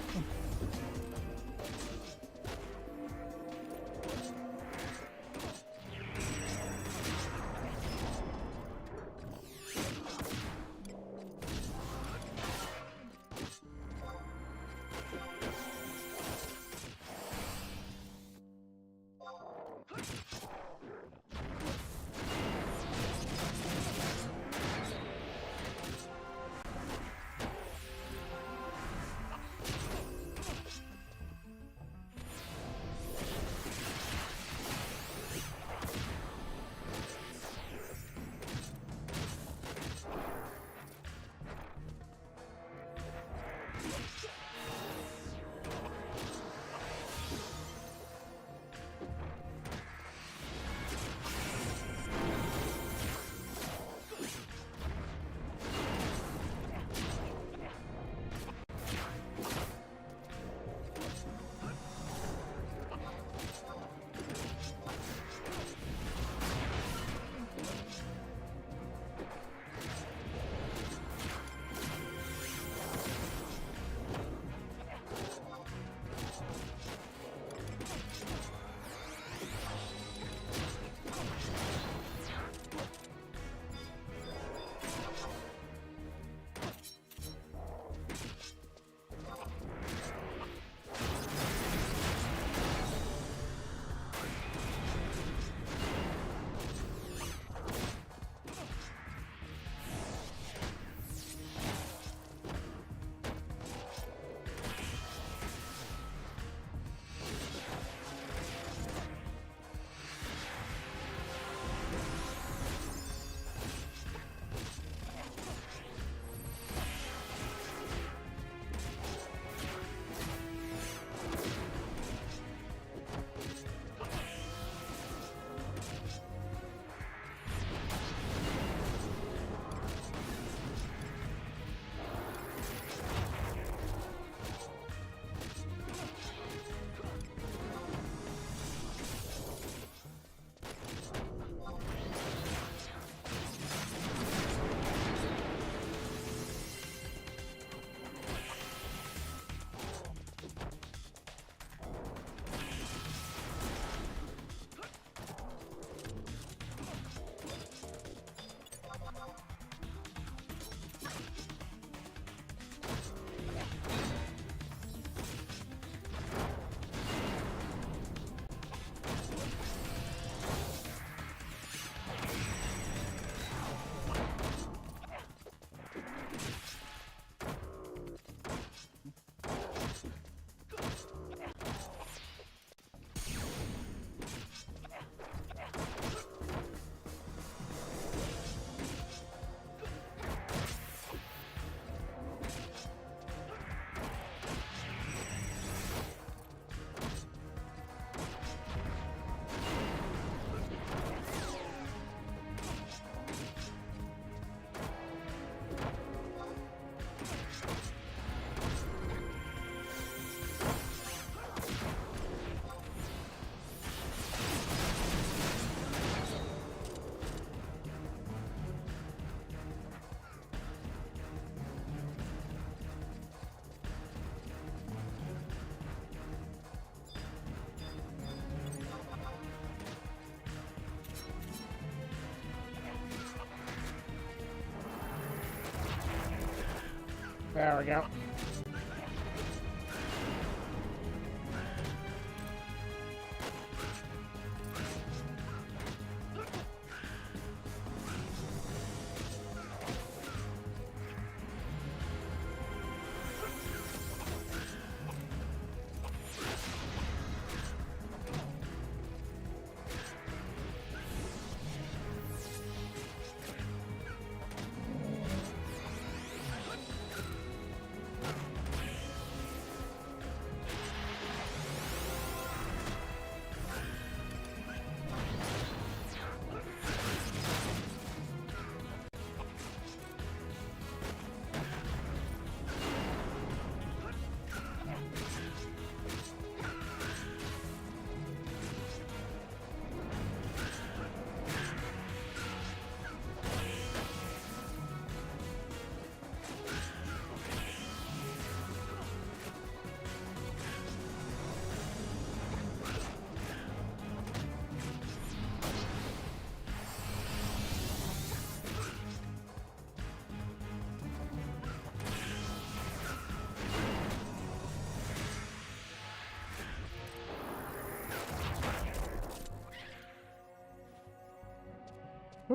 There we go.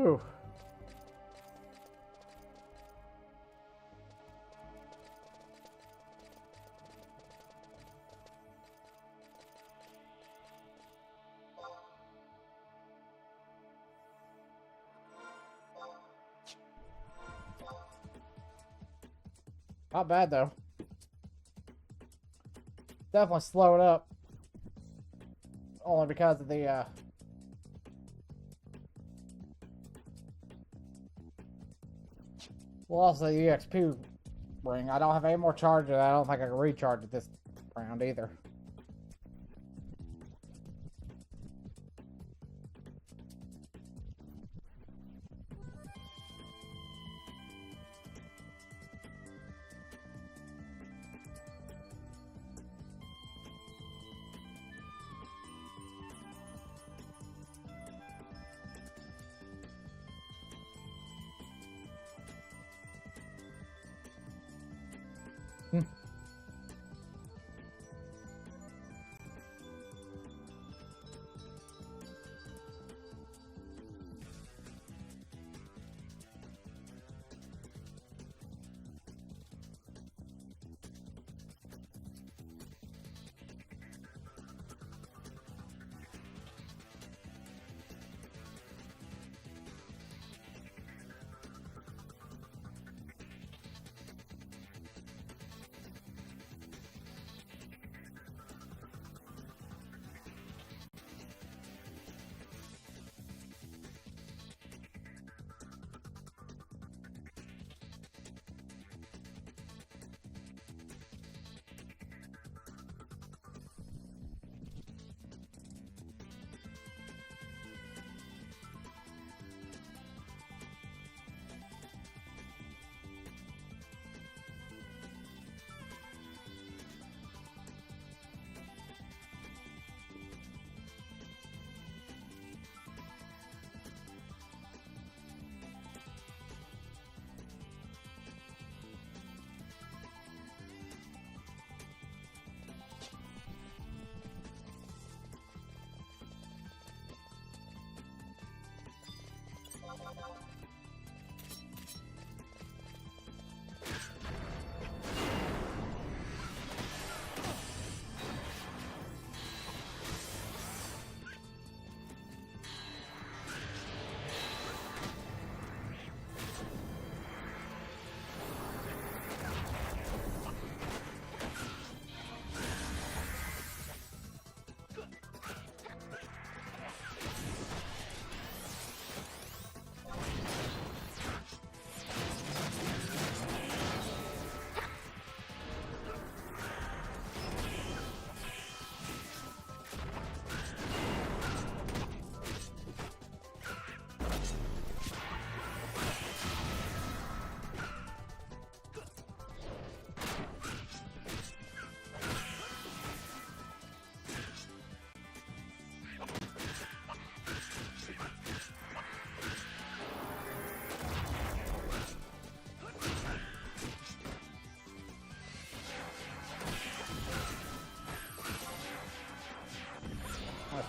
Whew. Not bad though. Definitely slowed up. Only because of the loss of the EXP ring. I don't have any more charges. I don't think I can recharge it this round either.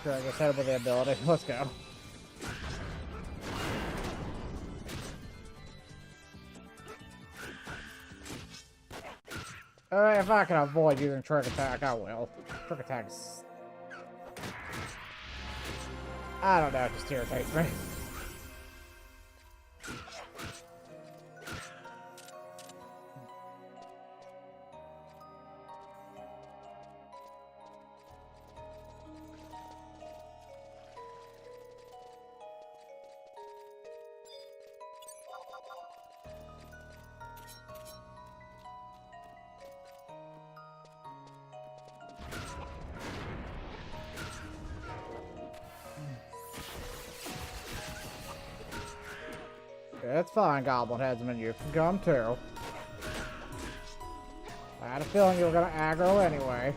Sure, I guess head with the ability. Let's go. Alright, if I can avoid using trick attack, I will. Trick attack's... I don't know, it just irritates me. It's fine, Goblin Headsman. You can come too. I had a feeling you were gonna aggro anyway.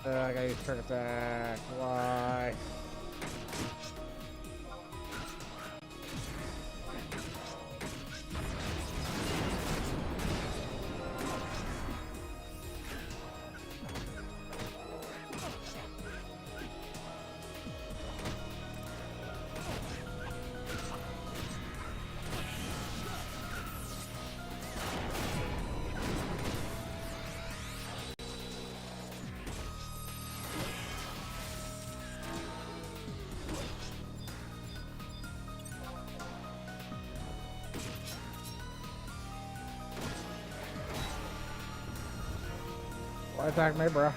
I gotta use trick attack. Why? Why attack me, bro?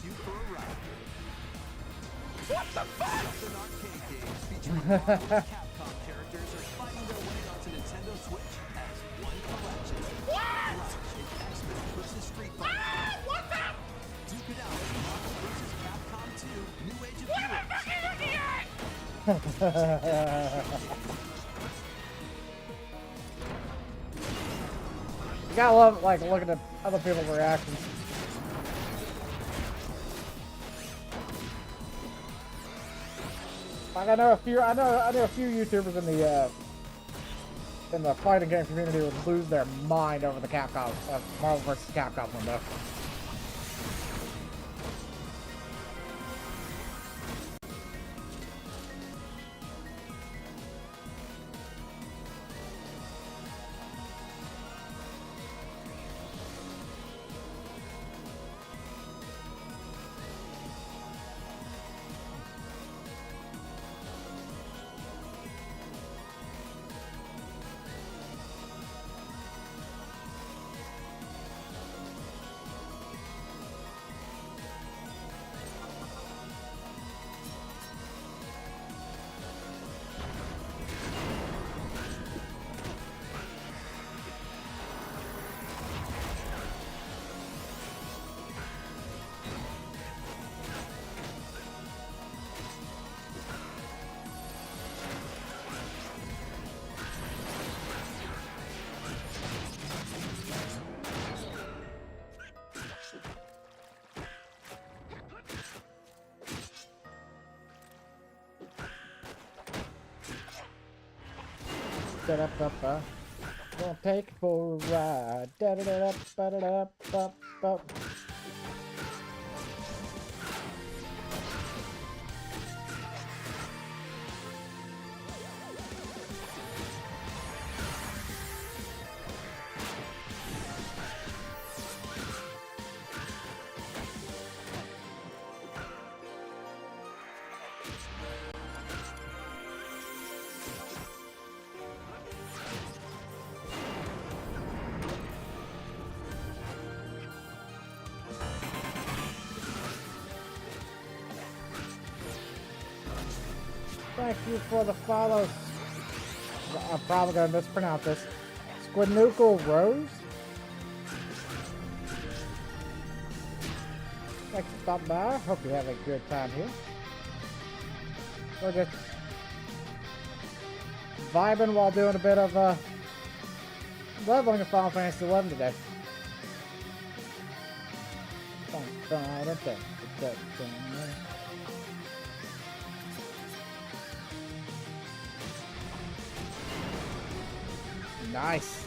You for a ride. What the fuck? It's an arcade game featuring Capcom characters are fighting their way onto Nintendo Switch as one collection. What? X-Men versus Street Fighter. What's up? Duke it out in Marvel vs. Capcom 2, New Age of Heroes. You gotta love, like, looking at other people's reactions. Like, I know a few YouTubers in the fighting game community would lose their mind over the Capcom, Marvel vs. Capcom window. Da-da-ba-ba. Gonna take it for a ride. Da-da-da-da-ba-da-da-ba-ba. Thank you for the follows. I'm probably gonna mispronounce this. Squinuckle Rose? Thanks for stopping by. Hope you have a good time here. We're just vibing while doing a bit of leveling in Final Fantasy 11 today. Nice.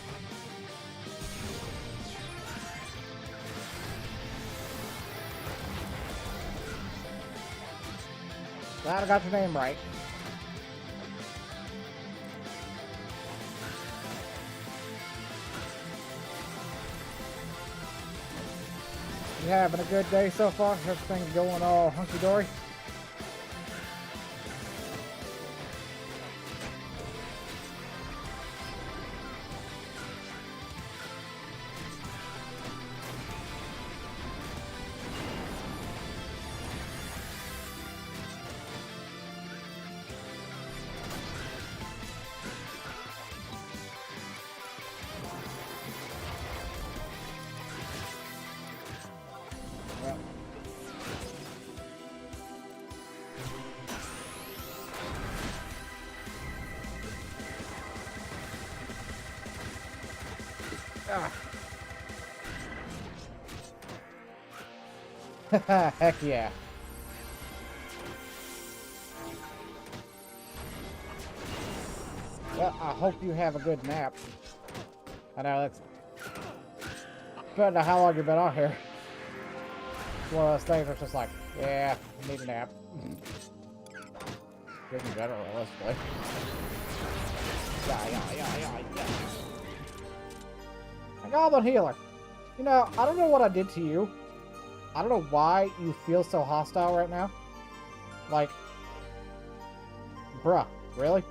Glad I got your name right. You having a good day so far? Everything's going all hunky-dory? Ah. Heck yeah. Well, I hope you have a good nap. I know that's depending on how long you've been on here. It's one of those things where it's just like, yeah, I need a nap. Getting better realistically. Yeah. A Goblin Healer. You know, I don't know what I did to you. I don't know why you feel so hostile right now. Like, bruh, really?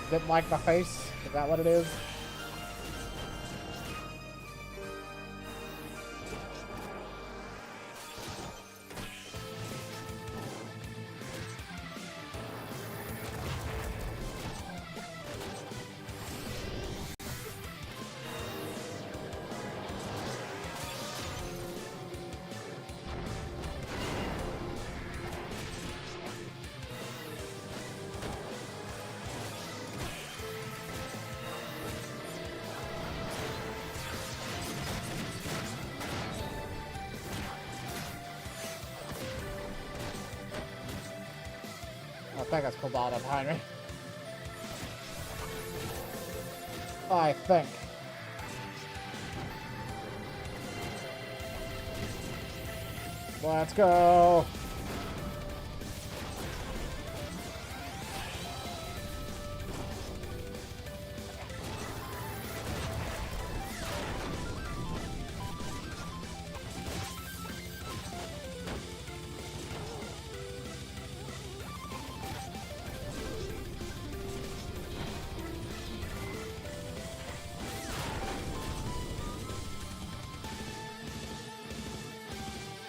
Didn't like my face? Is that what it is? I think that's Cobalt behind me. I think. Let's go.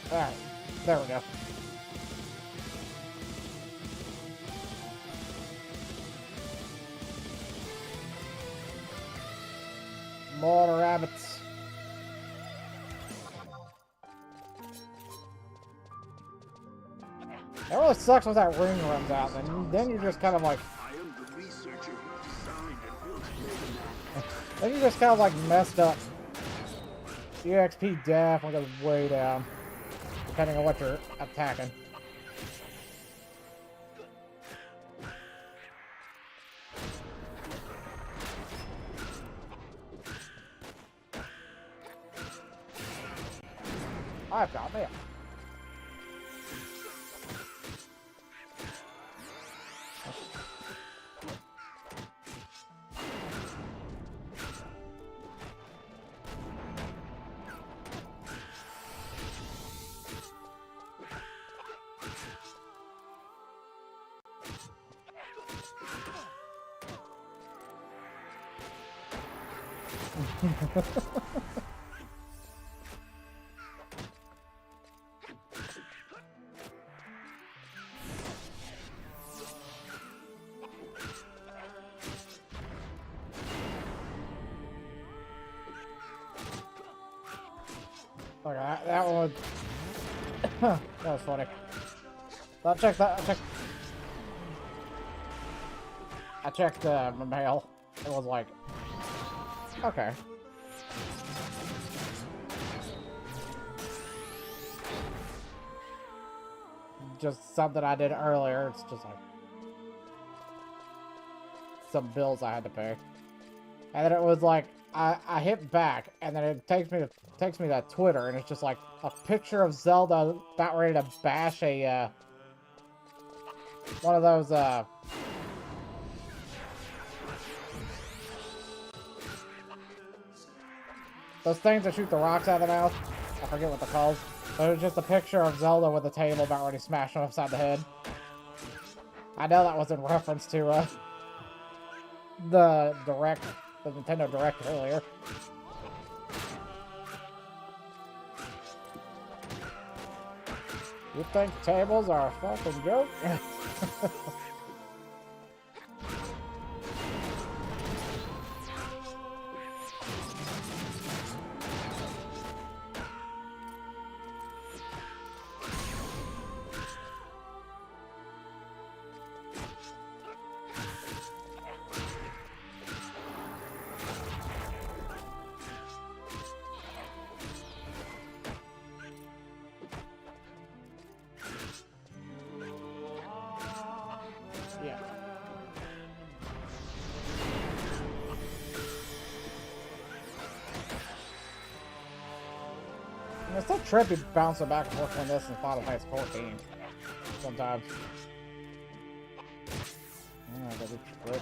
Alright, there we go. More rabbits. It really sucks when that ring runs out, and then you're just kind of like... I am the researcher who designed and built Mega. Then you're just kind of like messed up. EXP definitely goes way down, depending on what you're attacking. I've got mail. Okay, that one. That was funny. I'll check that. I checked my mail. It was like, okay. Just something I did earlier. It's just like some bills I had to pay, and then it was like I hit back, and then it takes me to Twitter, and it's just like a picture of Zelda about ready to bash a one of those things that shoot the rocks out of the mouth. I forget what they're called. But it was just a picture of Zelda with a table about ready to smash him upside the head. I know that was in reference to the Nintendo Direct earlier. You think tables are a fucking joke? It's still trippy bouncing back and forth between this and Final Fantasy 14. Sometimes. Yeah, that'd be trippy.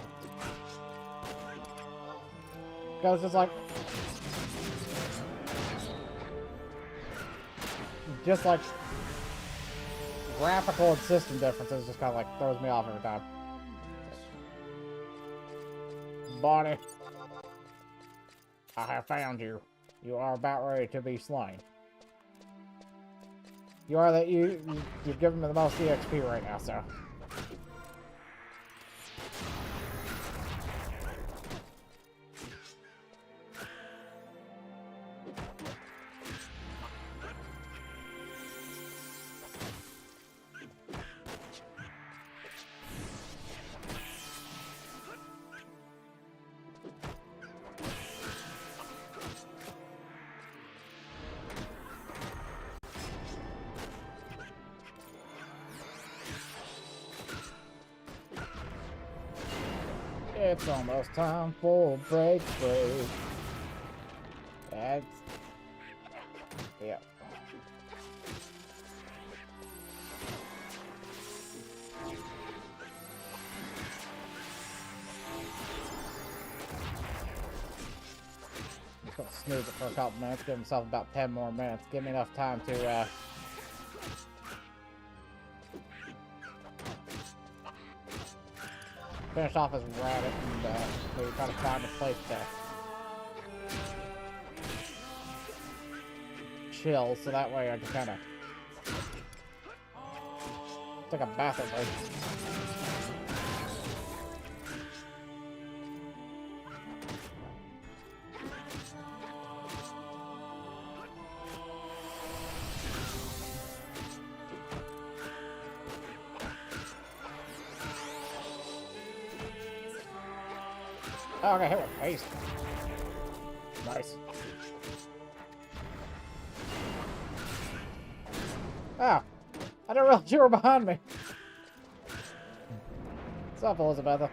Because it's like... just like... graphical and system differences just kind of like throws me off every time. Bonnie. I have found you. You are about ready to be slain. You are that you're giving me the most EXP right now, so. It's almost time for break. That's... yeah. I'm just gonna snooze it for a couple minutes, give myself about 10 more minutes. Give me enough time to, finish off his rabbit and maybe try to find a place to chill, so that way I can kind of take a bath or break. Oh, I got hit with haste. Nice. Ah, I didn't realize you were behind me. What's up, Elizabeth?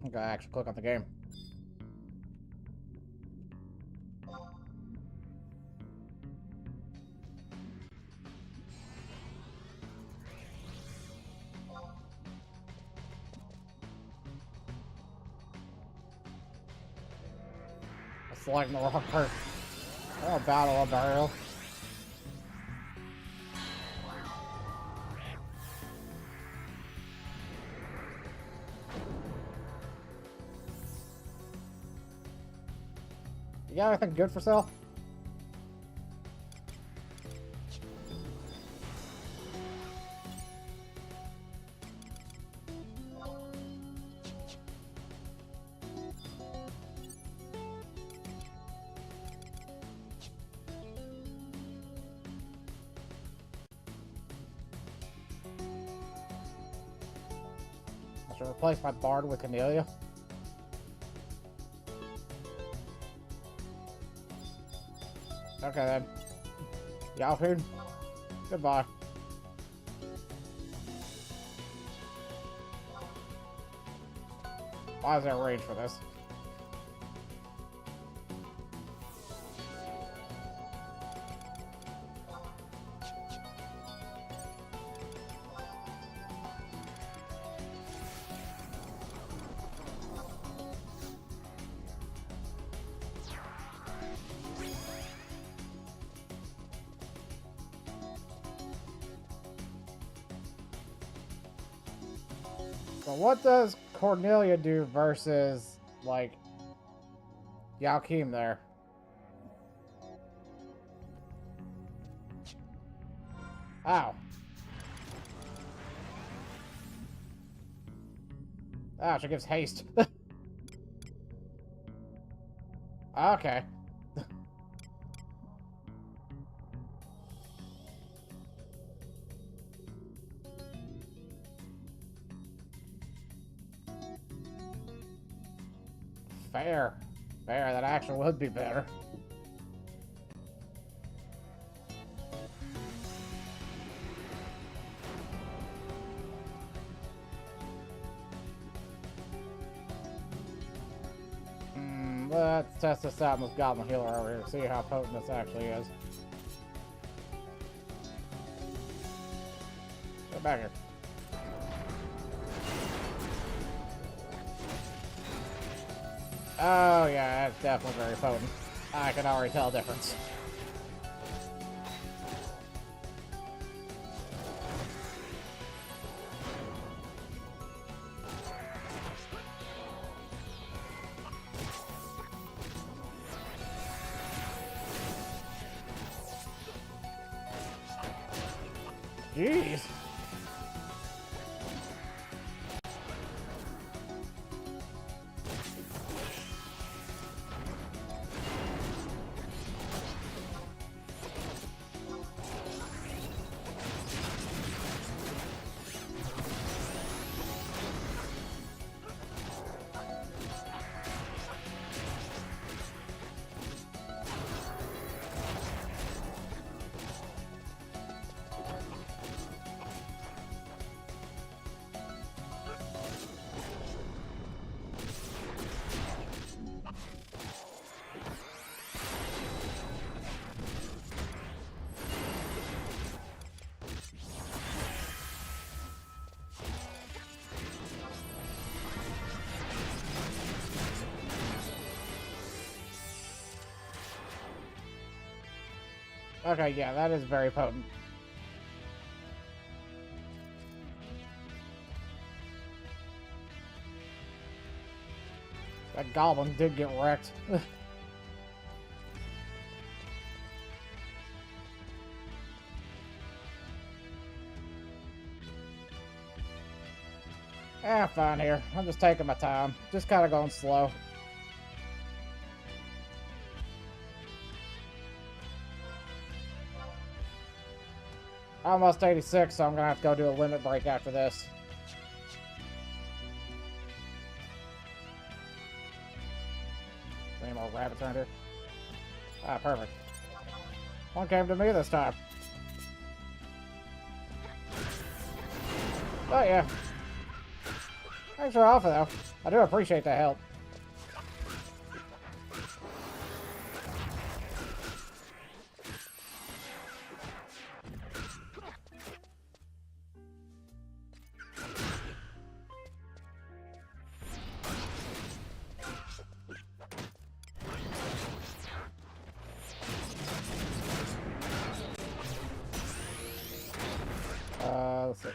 I gotta actually click on the game. I'm selecting the wrong person. Oh, battle of burial. You got anything good for sale? I should replace my bard with Cornelia. Okay then. Y'all food? Goodbye. Why is there rage for this? So what does Cornelia do versus, like, Joachim there? Ow. Ow, she gives haste. Okay. Fair. Fair, that actually would be better. Let's test this out with Goblin Healer over here, see how potent this actually is. Get back here. Oh yeah, that's definitely very potent. I can already tell the difference. Jeez. Okay, yeah, that is very potent. That goblin did get wrecked. Fine here. I'm just taking my time. Just kind of going slow. Almost 86, so I'm gonna have to go do a limit break after this. Any more rabbits around here? Ah, perfect. One came to me this time. Oh yeah. Thanks for the offer though. I do appreciate the help. Let's see.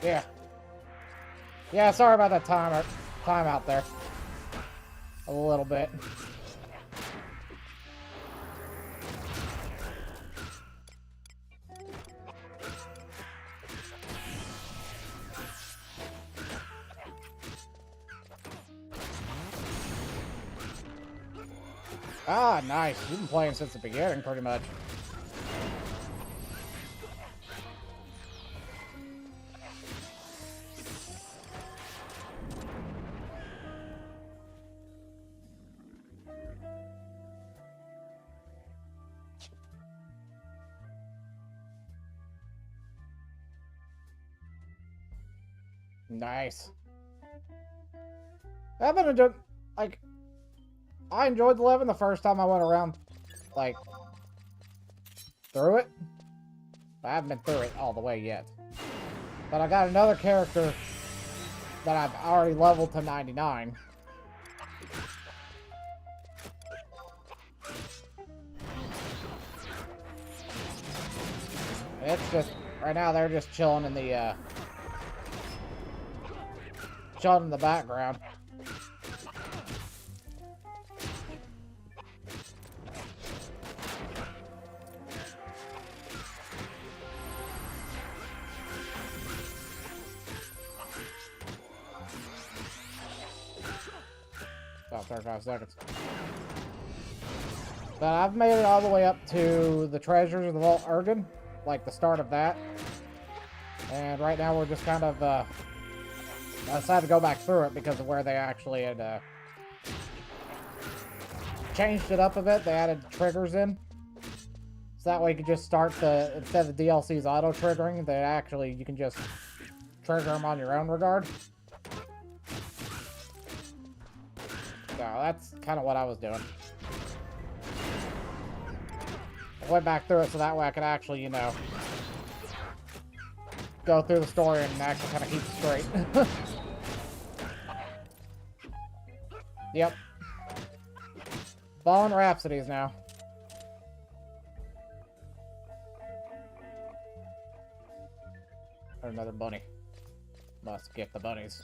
Yeah. Yeah, sorry about that time out there. A little bit. Ah, nice. You've been playing since the beginning, pretty much. Nice. I've been enjoying, like, I enjoyed 11 the first time I went around, like, through it. I haven't been through it all the way yet. But I got another character that I've already leveled to 99. It's just, right now they're just chilling in the, chilling in the background. lost 35 seconds. But I've made it all the way up to the Treasures of the Vault Urgan, like the start of that. And right now we're just kind of, I decided to go back through it because of where they actually had, changed it up a bit. They added triggers in. So that way you can just start the, instead of the DLCs auto-triggering, they actually, you can just trigger them on your own regard. So that's kind of what I was doing. I went back through it so that way I could actually, you know, go through the story and actually kind of keep it straight. Yep. Fallen Rhapsodies now. Or another bunny. Must get the bunnies.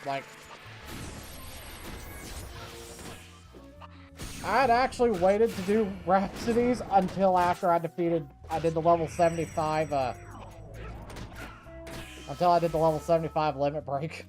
Like, I'd actually waited to do Rhapsodies until after I did the level 75, until I did the level 75 limit break.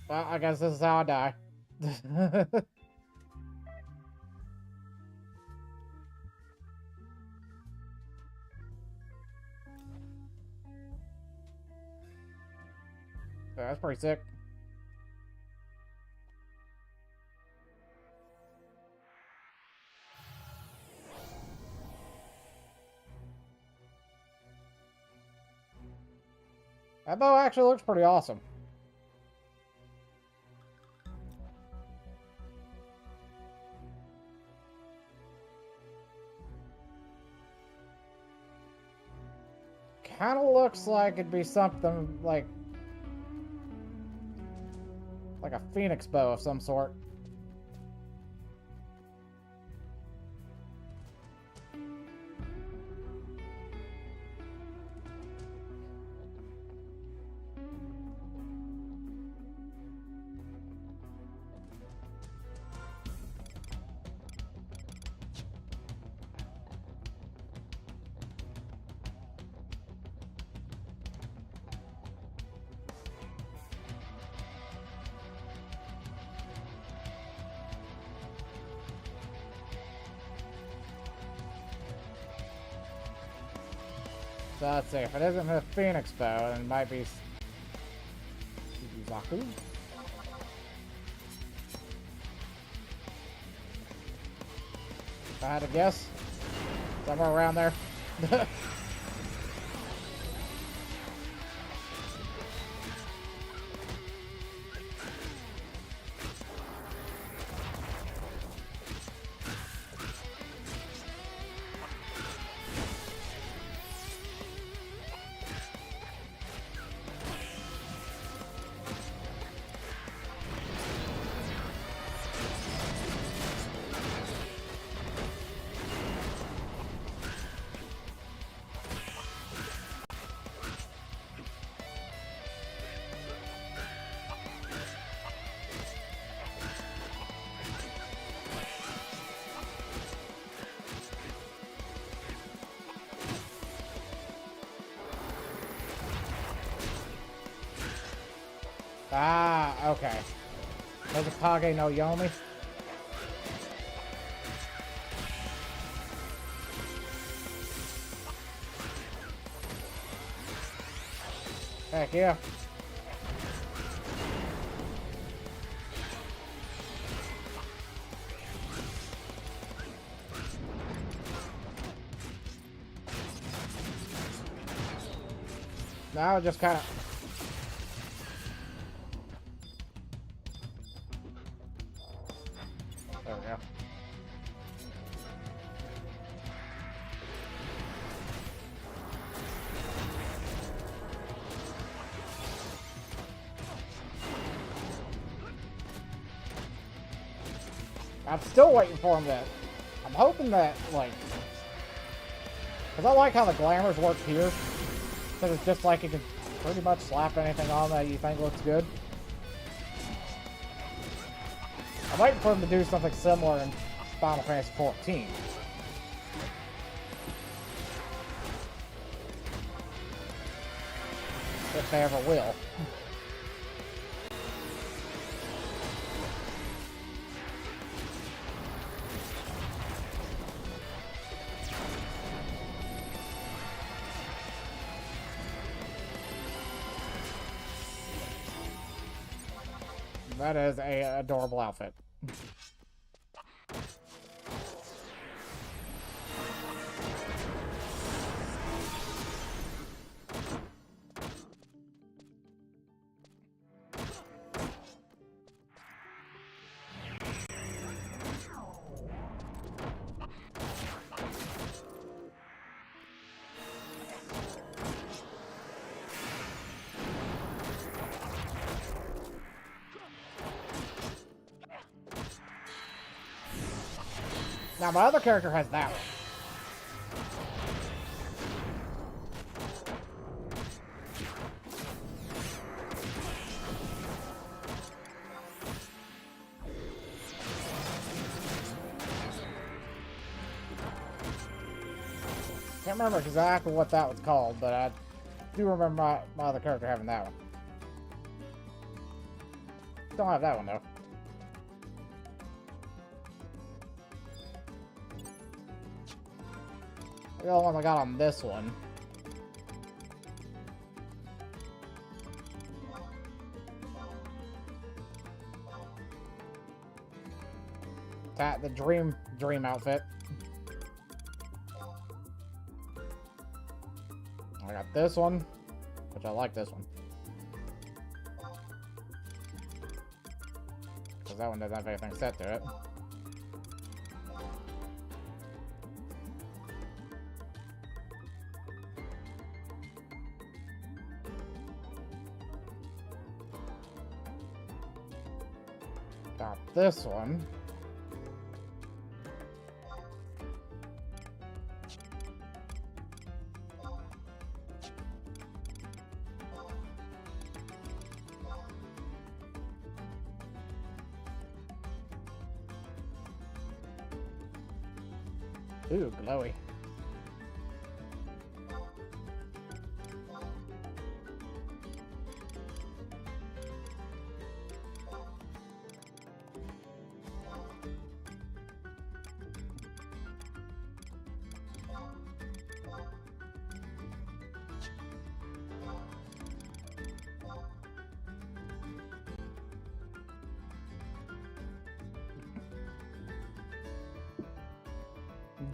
Well, I guess this is how I die. That's pretty sick. That bow actually looks pretty awesome. Kind of looks like it'd be something like a phoenix bow of some sort. So let's see, if it isn't a phoenix bow, then it might be Zaku. If I had to guess, somewhere around there. Ah, okay. There's a Kage no Yomi. Heck yeah. Now it just kind of... There we go. I'm still waiting for him to... I'm hoping that, like... Because I like how the glamours work here. Because it's just like you can pretty much slap anything on that you think looks good. I'm waiting for him to do something similar in Final Fantasy 14. If they ever will. That is a adorable outfit. Now, my other character has that one. Can't remember exactly what that was called, but I do remember my other character having that one. Don't have that one, though. The only one I got on this one. The dream outfit. I got this one, which I like this one. Because that one doesn't have anything set to it. Got this one. Ooh, glowy.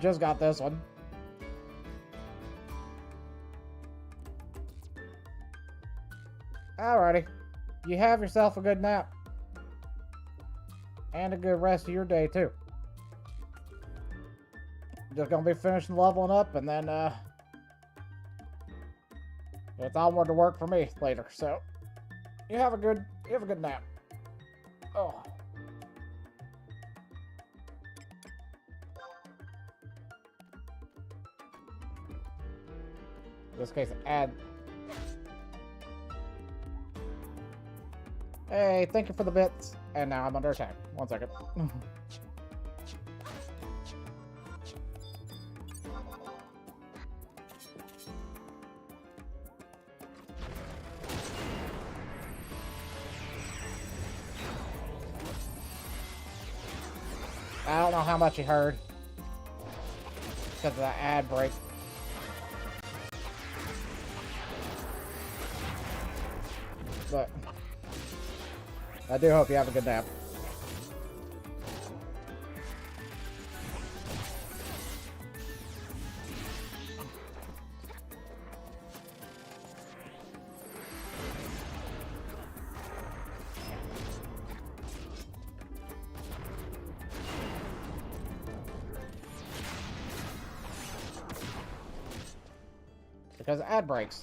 Just got this one. Alrighty. You have yourself a good nap. And a good rest of your day, too. Just gonna be finishing leveling up, and then, it's onward to work for me later, so... You have a good nap. Oh. In this case, add... Hey, thank you for the bits. And now I'm under attack. 1 second. I don't know how much you heard. Because of that ad break. But I do hope you have a good nap. Because ad breaks.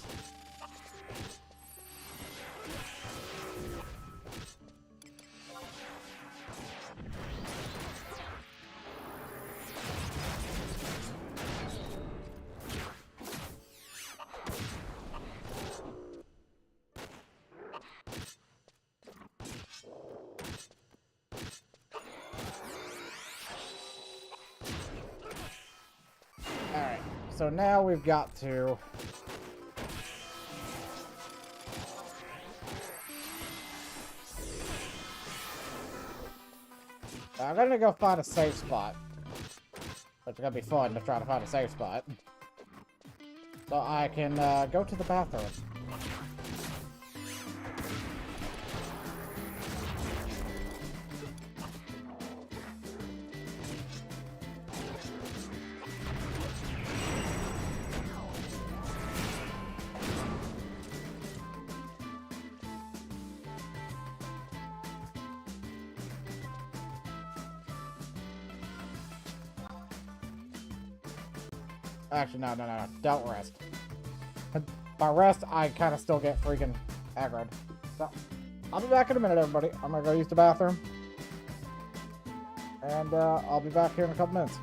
Alright, so now we've got to... I'm gonna go find a safe spot. It's gonna be fun to try to find a safe spot. So I can go to the bathroom. Actually, no. Don't rest. By rest, I kind of still get freaking aggroed. So, I'll be back in a minute, everybody. I'm gonna go use the bathroom. And, I'll be back here in a couple minutes.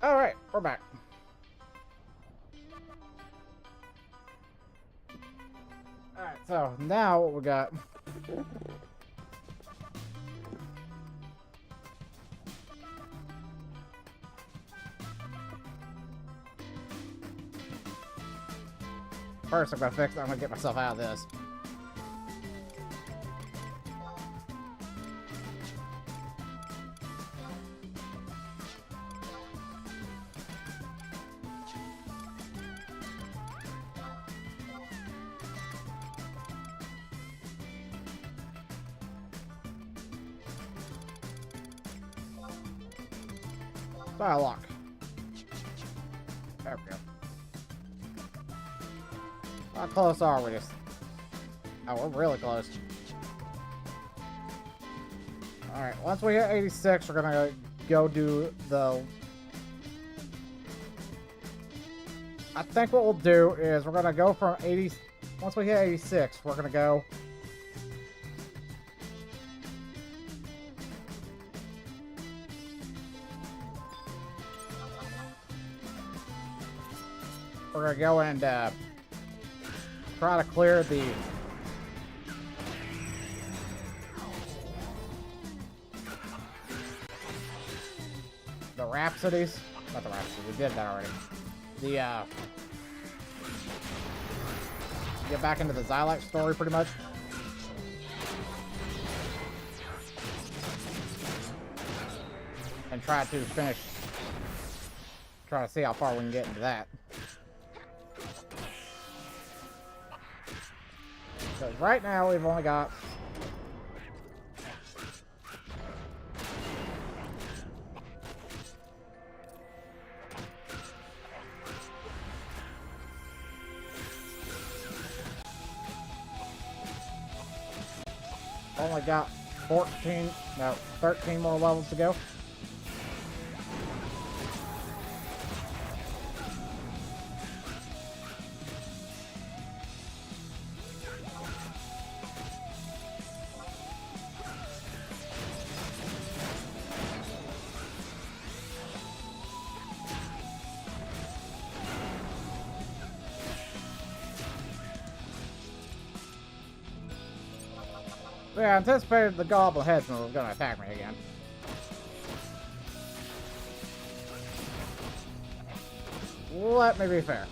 Alright, we're back. Alright, so now what we got... First, I'm gonna get myself out of this. Lock. There we go. How close are we? Oh, we're really close. Alright, once we hit 86, we're gonna go do the... I think what we'll do is we're gonna go from 80... Once we hit 86, we're gonna go... We're gonna go and try to clear the Rhapsodies. Not the Rhapsodies, we did that already. The, get back into the Xylax story, pretty much. And try to finish. Try to see how far we can get into that. Because right now we've only got only got 13 more levels to go. Yeah, I anticipated the Goblin Headsman was going to attack me again. Let me be fair.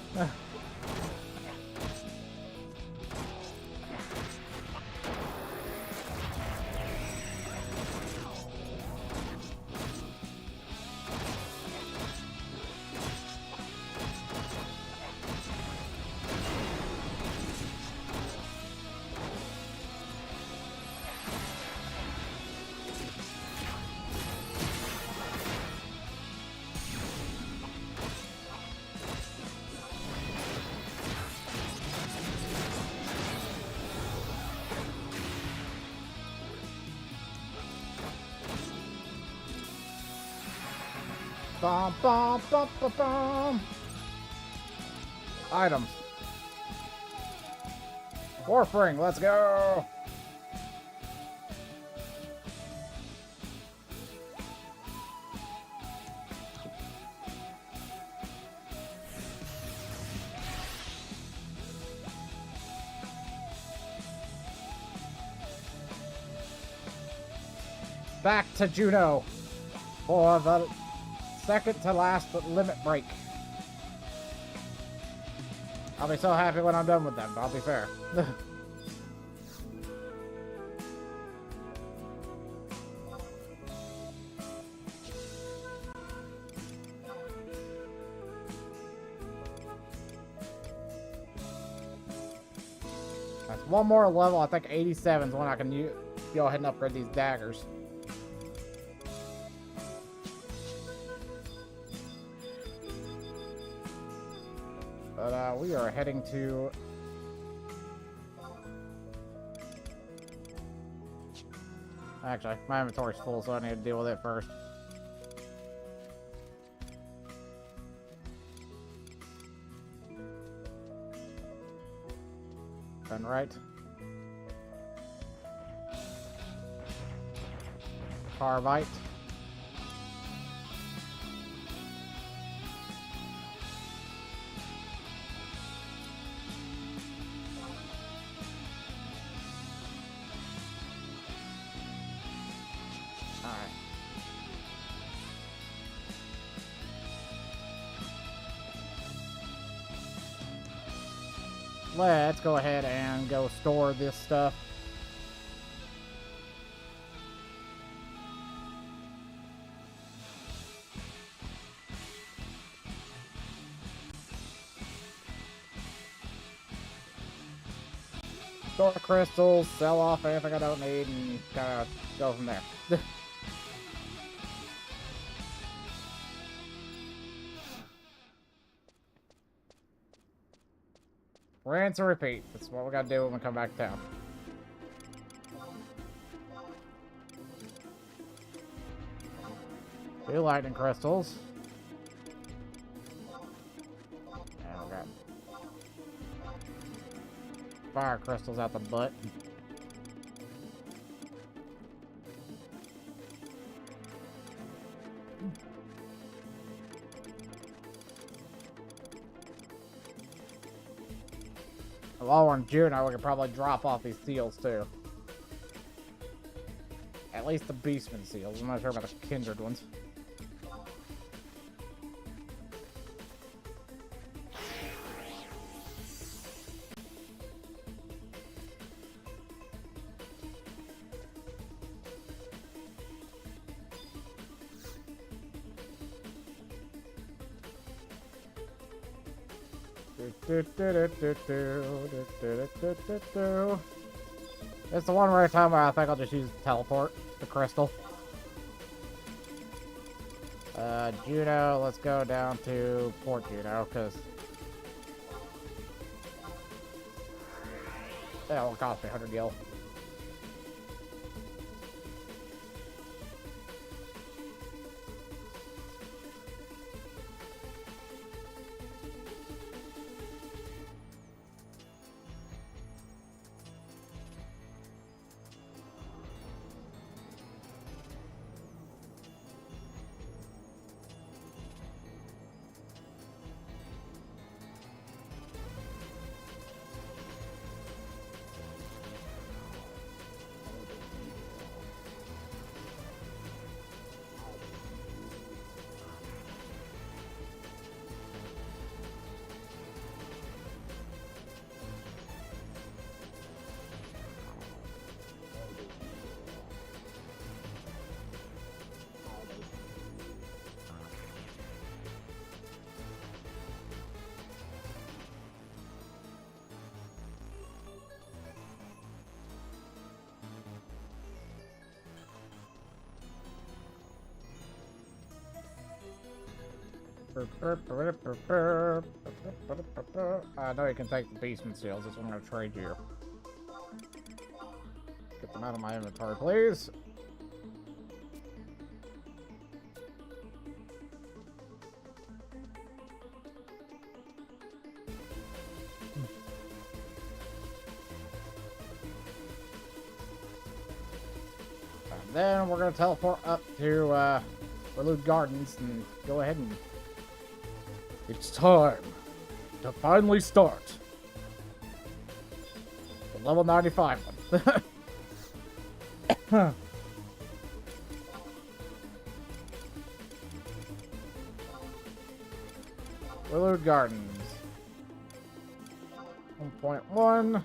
Bum, bum, bum, bum, bum. Items. Warfring, let's go! Back to Juno for the second to last limit break. I'll be so happy when I'm done with them, I'll be fair. That's one more level. I think 87 is when I can go ahead and upgrade these daggers. But we are heading to actually, my inventory's full, so I need to deal with it first. Done right. Carbite. Let's go ahead and go store this stuff. Store crystals, sell off anything I don't need, and kind of go from there. Rinse and repeat. That's what we gotta do when we come back to town. Two lightning crystals. And we got fire crystals out the butt. While we're in Juno, we could probably drop off these seals too. At least the Beastman seals. I'm not sure about the Kindred ones. It's the one rare time where I think I'll just use teleport, the crystal. Juno, let's go down to Port Juno, because that'll cost me 100 gil. I know you can take the beastman seals. That's what I'm going to trade you. Get them out of my inventory, please. And then we're going to teleport up to Relude Gardens and go ahead and... It's time to finally start the level 95 one. Willowed Gardens 1.1.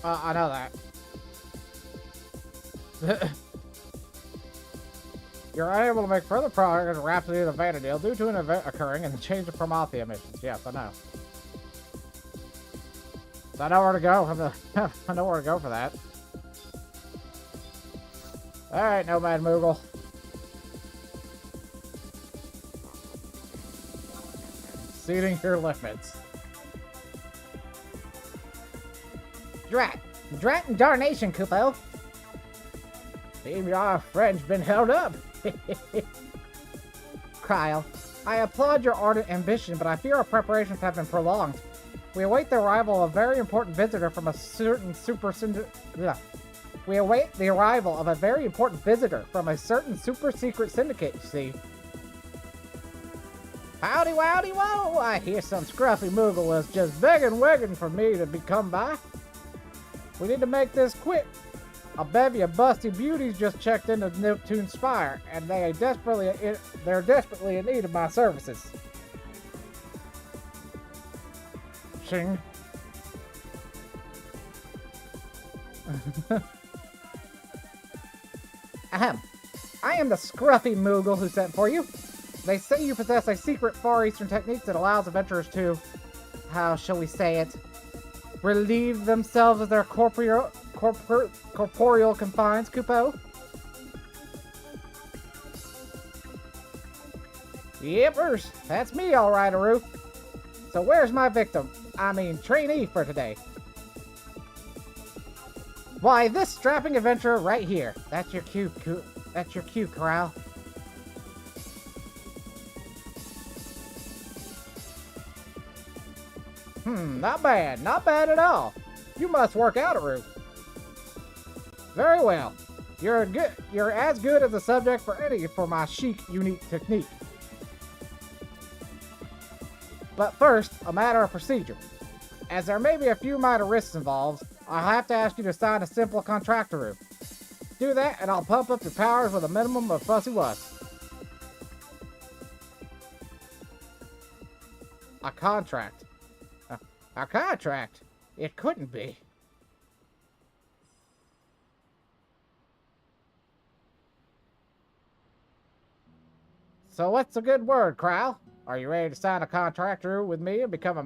I know that. You're unable to make further progress in Rhapsody of the Vanadale due to an event occurring in the change of Prometheus missions. Yes, I know. So I know where to go. I know where to go for that. Alright, Nomad Moogle. Exceeding your limits. Drat and darnation, Kupo. Seems our friend's been held up. Kyle, I applaud your ardent ambition, but I fear our preparations have been prolonged. We await the arrival of a very important visitor from a certain super secret syndicate, you see. Howdy wowdy whoa! I hear some scruffy Moogle is just begging for me to come by. We need to make this quick. A bevy of busty beauties just checked into Neptune's Spire, and they're desperately in need of my services. Shing. Ahem. I am the scruffy Moogle who sent for you. They say you possess a secret Far Eastern technique that allows adventurers to, how shall we say it, relieve themselves of their corporeal confines, Kupo. Yippers, that's me all right, Aru. So where's my trainee for today? Why, this strapping adventurer right here. That's your cue, Corral. Not bad at all. You must work out, Aru. Very well. You're as good as a subject for my chic, unique technique. But first, a matter of procedure. As there may be a few minor risks involved, I'll have to ask you to sign a simple contract, Aru. Do that, and I'll pump up your powers with a minimum of fussy wuss. A contract. A contract? It couldn't be. So what's a good word, Crow? Are you ready to sign a contract with me and become a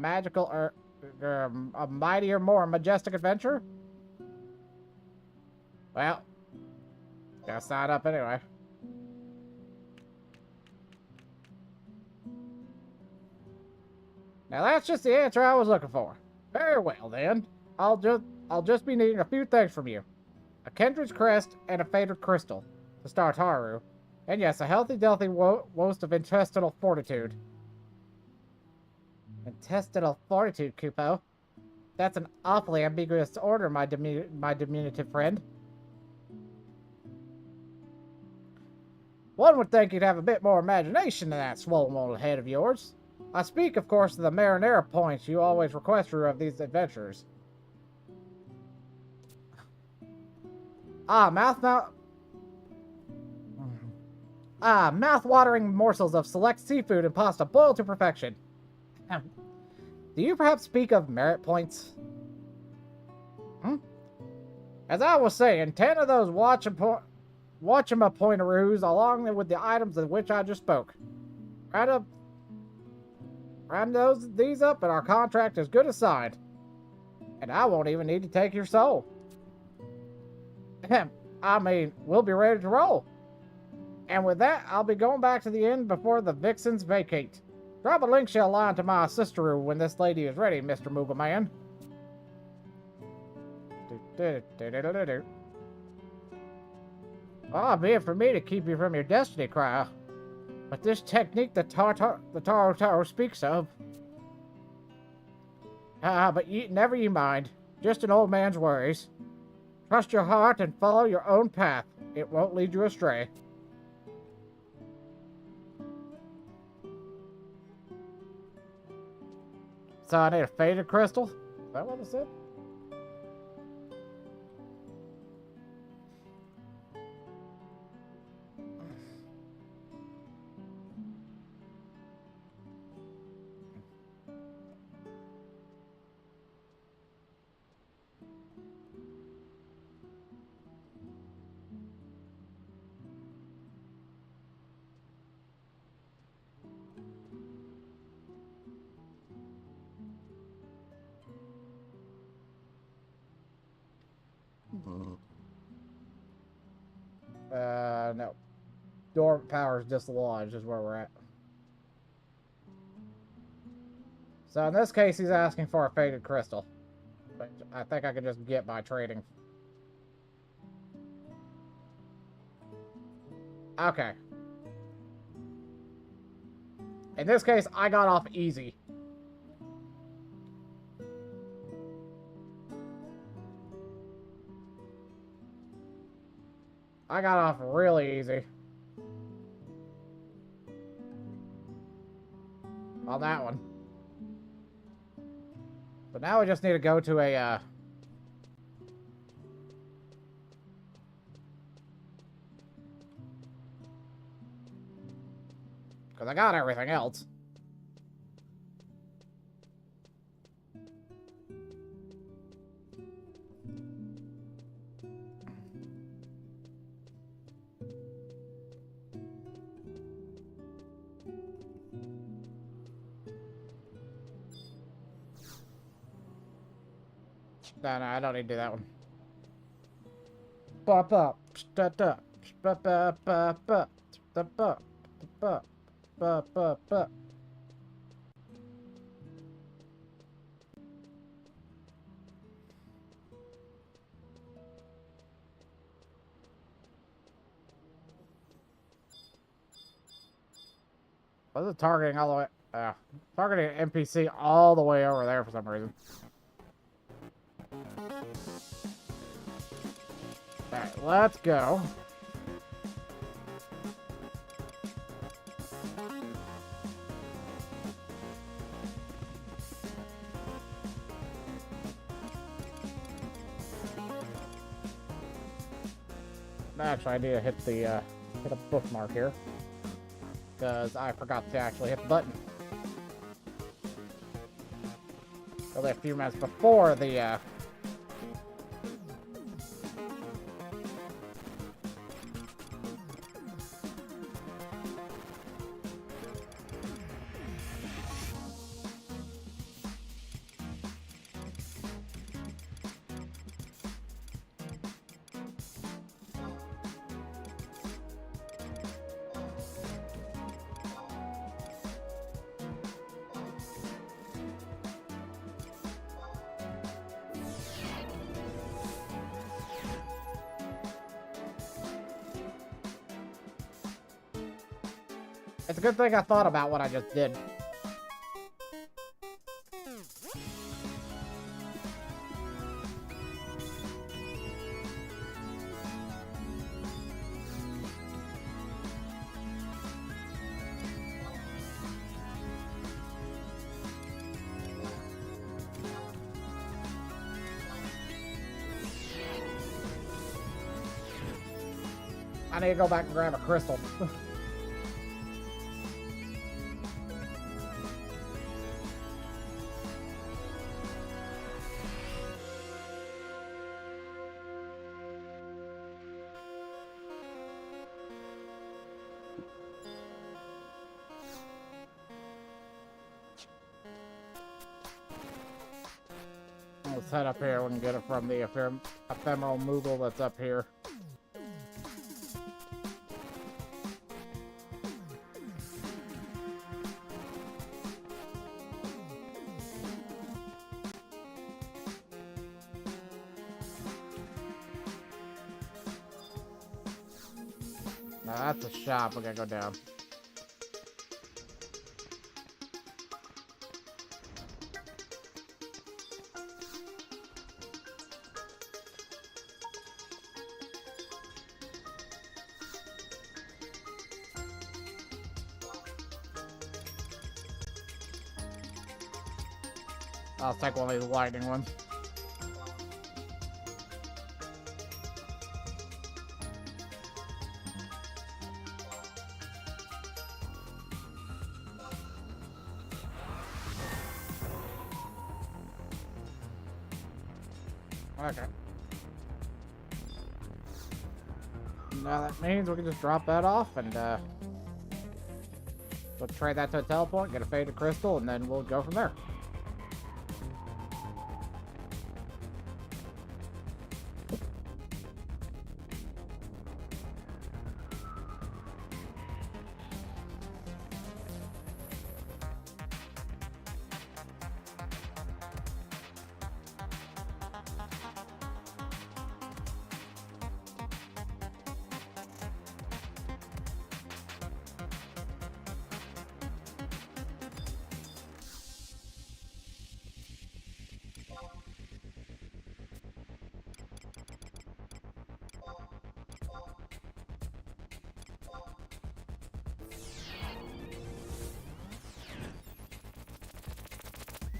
a mightier, more majestic adventurer? Well, gotta sign up anyway. Now that's just the answer I was looking for. Very well then. I'll just be needing a few things from you. A kindred's crest and a fated crystal to start Haru. And yes, a healthy woast of intestinal fortitude. Intestinal fortitude, Kupo. That's an awfully ambiguous order, my diminutive friend. One would think you'd have a bit more imagination than that swollen little head of yours. I speak, of course, of the marinara points you always request of these adventures. Mouth-watering morsels of select seafood and pasta boiled to perfection. Do you perhaps speak of merit points? As I was saying, 10 of those watch-em-a-pointaroos along with the items of which I just spoke. Round these up and our contract is good as signed. And I won't even need to take your soul. We'll be ready to roll. And with that, I'll be going back to the inn before the vixens vacate. Drop a link shell line to my sister when this lady is ready, Mr. Moogle Man. Be it for me to keep you from your destiny, Cryo. But this technique the Taro speaks of... never you mind. Just an old man's worries. Trust your heart and follow your own path. It won't lead you astray. So I need a faded crystal? Is that what it said? No. Dormant powers dislodged is where we're at. So in this case, he's asking for a faded crystal. But I think I can just get by trading. Okay. In this case, I got off easy. I got off really easy. On that one. But now we just need to go to a, because I got everything else. No, I don't need to do that one. Was it targeting all the way? Targeting NPC all the way over there for some reason. Alright, let's go. Actually, I need to hit the hit a bookmark here because I forgot to actually hit the button. Only a few minutes before the It's a good thing I thought about what I just did. I need to go back and grab a crystal. Let's head up here. We can get it from the ephemeral Moogle that's up here. Now that's a shop. We gotta go down. I'll take one of these lightning ones. Okay. Now that means we can just drop that off and we'll trade that to a teleport, get a faded crystal, and then we'll go from there.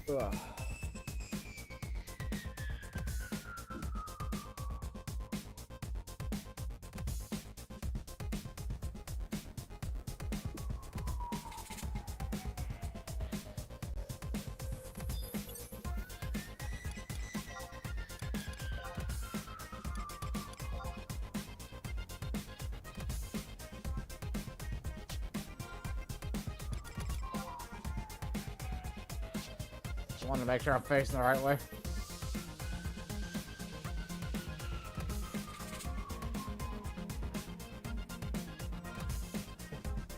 Ugh. I wanted to make sure I'm facing the right way.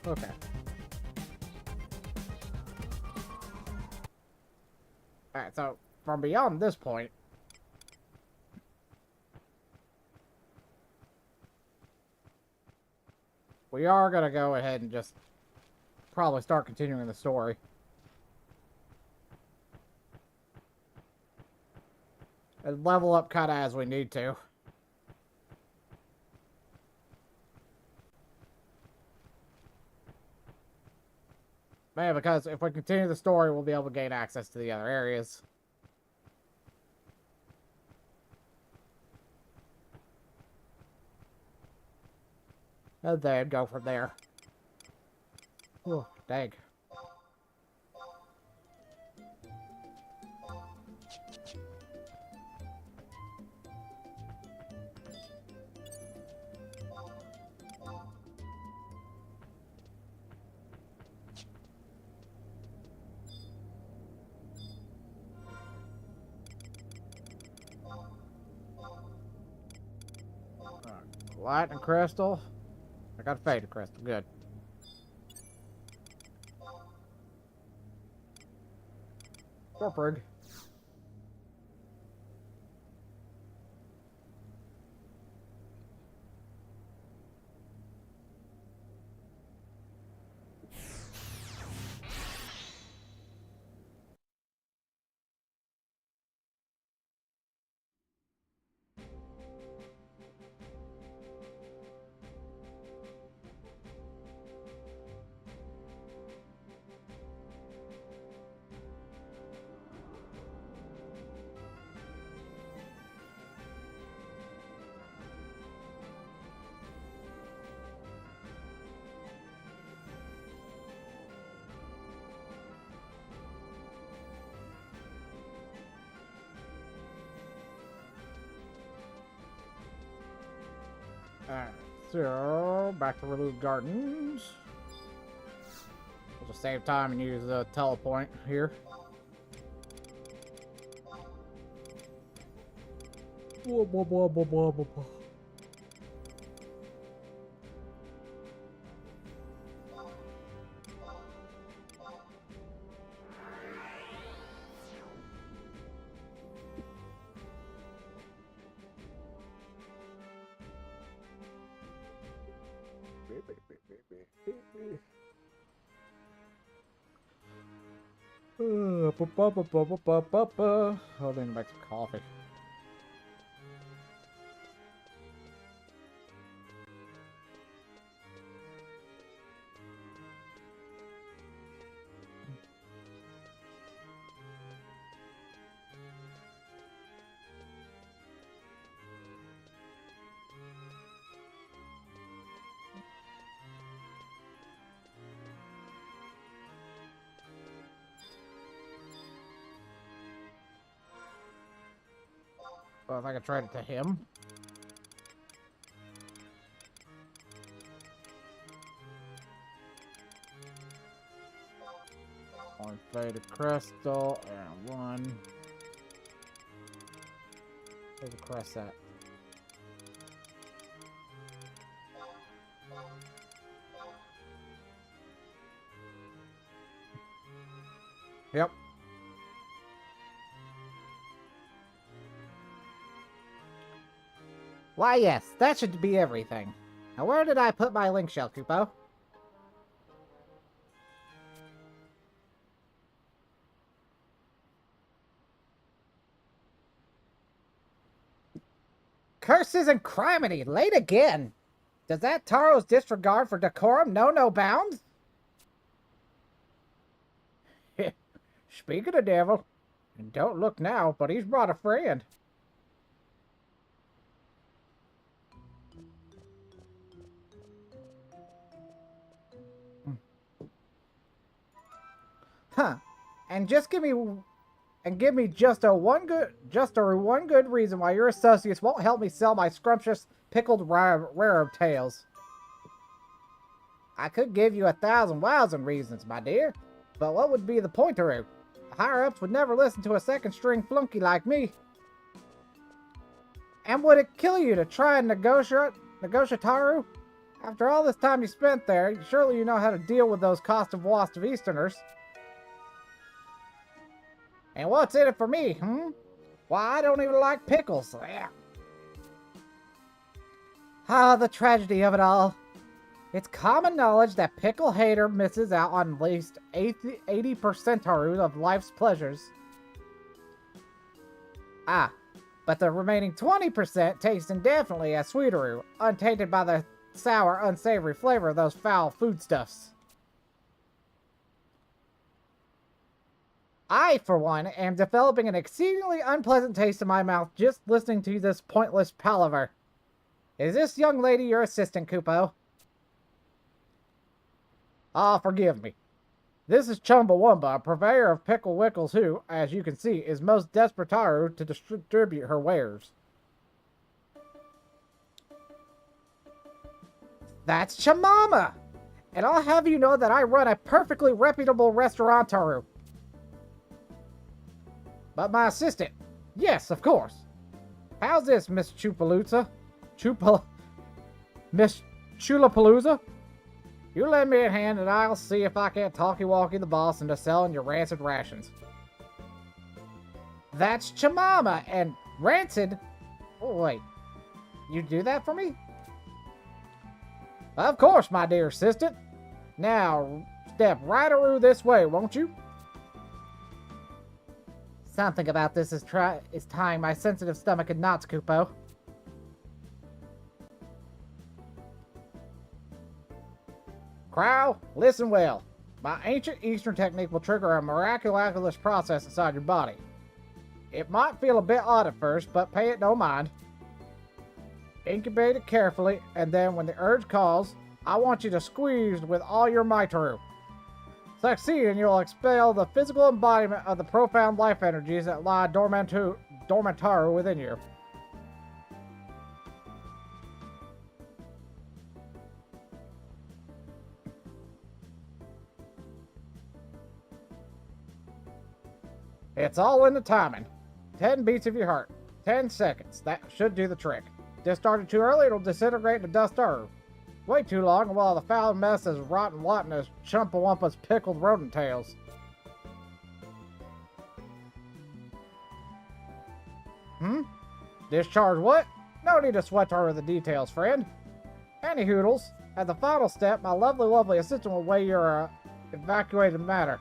Okay. Alright, so from beyond this point, we are going to go ahead and just probably start continuing the story. And level up kind of as we need to. Man, because if we continue the story, we'll be able to gain access to the other areas. And then go from there. Oh, dang. Lightning crystal. I got a faded crystal. Good. Corprig. Alright, so back to Remove Gardens. We'll just save time and use the telepoint here. Blah, blah, blah, blah, blah, blah, blah. Oh, then make some coffee. Well, if I could trade it to him. One faded crystal and one. Where's the crest at? Yep. Why, yes, that should be everything. Now, where did I put my link shell, Kupo? Curses and criminy, late again! Does that Taro's disregard for decorum know no bounds? Speak of the devil, and don't look now, but he's brought a friend. Huh. And give me just one good reason why your associates won't help me sell my scrumptious pickled rare tales. I could give you 1,000 reasons, my dear, but what would be the point of it? The higher-ups would never listen to a second-string flunky like me. And would it kill you to try and negotiate Taru? After all this time you spent there, surely you know how to deal with those cost of lost of Easterners. And what's in it for me, hmm? Why, I don't even like pickles. Ugh. Ah, the tragedy of it all. It's common knowledge that Pickle Hater misses out on at least 80% of life's pleasures. Ah, but the remaining 20% tastes indefinitely as sweeteroo, untainted by the sour, unsavory flavor of those foul foodstuffs. I, for one, am developing an exceedingly unpleasant taste in my mouth just listening to this pointless palaver. Is this young lady your assistant, Kupo? Ah, forgive me. This is Chumbawamba, a purveyor of pickle wickles who, as you can see, is most desperataru to distribute her wares. That's Chamama! And I'll have you know that I run a perfectly reputable restaurantaru. But my assistant, yes, of course. How's this, Miss Chupalooza? Miss Chulapalooza? You lend me a hand and I'll see if I can't talkie-walkie the boss into selling your rancid rations. That's Chamama, and rancid? Oh, wait. You do that for me? Of course, my dear assistant. Now, step right-a-roo this way, won't you? Something about this is tying my sensitive stomach in knots, Kupo. Crow, listen well. My ancient Eastern technique will trigger a miraculous process inside your body. It might feel a bit odd at first, but pay it no mind. Incubate it carefully, and then when the urge calls, I want you to squeeze with all your mightaru. Succeed, and you'll expel the physical embodiment of the profound life energies that lie dormantaru within you. It's all in the timing. 10 beats of your heart. 10 seconds. That should do the trick. Just started too early, it'll disintegrate into dust-aru. Wait too long, and while the foul mess is rotten as Chumpawampa's pickled rodent tails. Discharge what? No need to sweat over the details, friend. Any hoodles, at the final step, my lovely assistant will weigh your evacuated matter.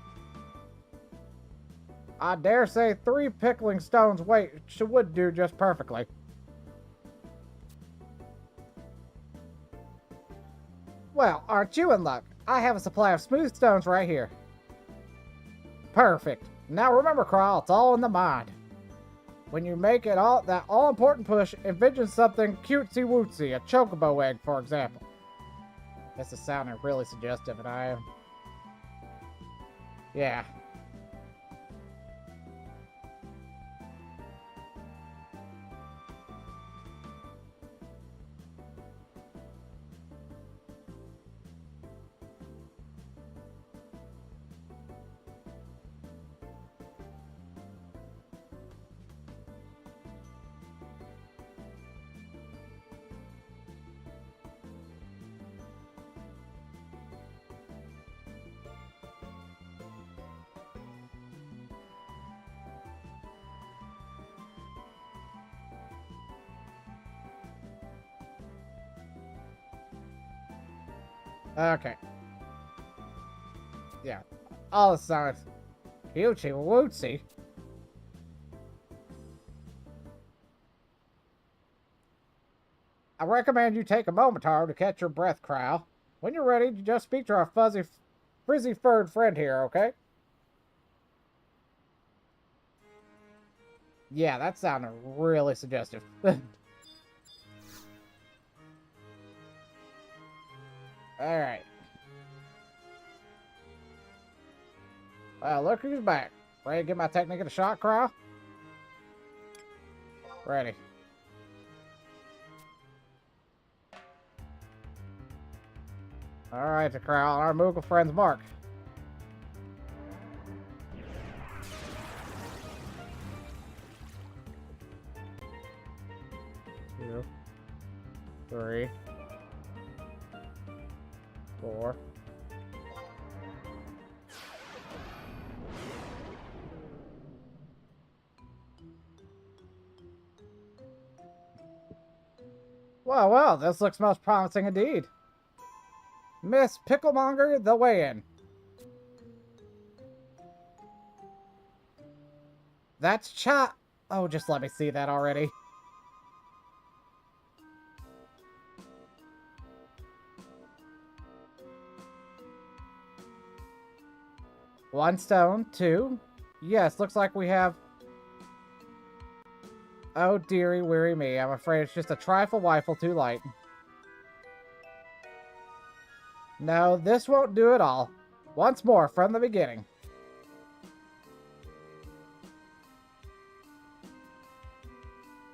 I dare say 3 pickling stones weight would do just perfectly. Well, aren't you in luck? I have a supply of smooth stones right here. Perfect. Now remember, Kral, it's all in the mind. When you make it that all-important push, envision something cutesy-wootsy, a chocobo egg, for example. This is sounding really suggestive, and I am... Yeah. Okay. Yeah. All the sounds. Cutesy wootsy. I recommend you take a moment to catch your breath, Crow. When you're ready, just speak to our frizzy-furred friend here, okay? Yeah, that sounded really suggestive. Alright. Well, look who's back. Ready to get my technique in a shot, Crow? Ready. Alright, the Crow, our Moogle friend's mark. Two. 3. 4. Well, well, this looks most promising indeed. Miss Picklemonger, the weigh-in. That's cha... Oh, just let me see that already. One stone, two. Yes, looks like we have... Oh, dearie, weary me. I'm afraid it's just a trifle too light. No, this won't do it all. Once more, from the beginning.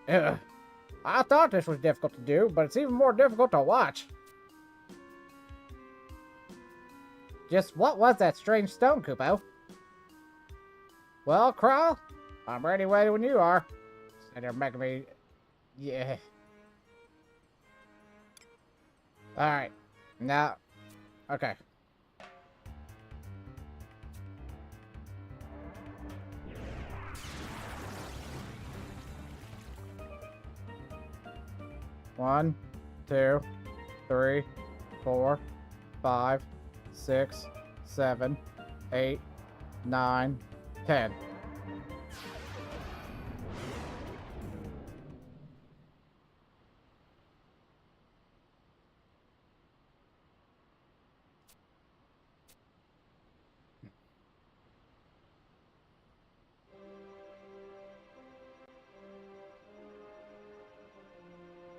Ugh. I thought this was difficult to do, but it's even more difficult to watch. Just what was that strange stone, Kupo? Well, Kral, I'm ready when you are. And you're making me... Yeah. Alright. Now... Okay. One, two, 3, 4, 5, 6, 7, 8, 9, 10.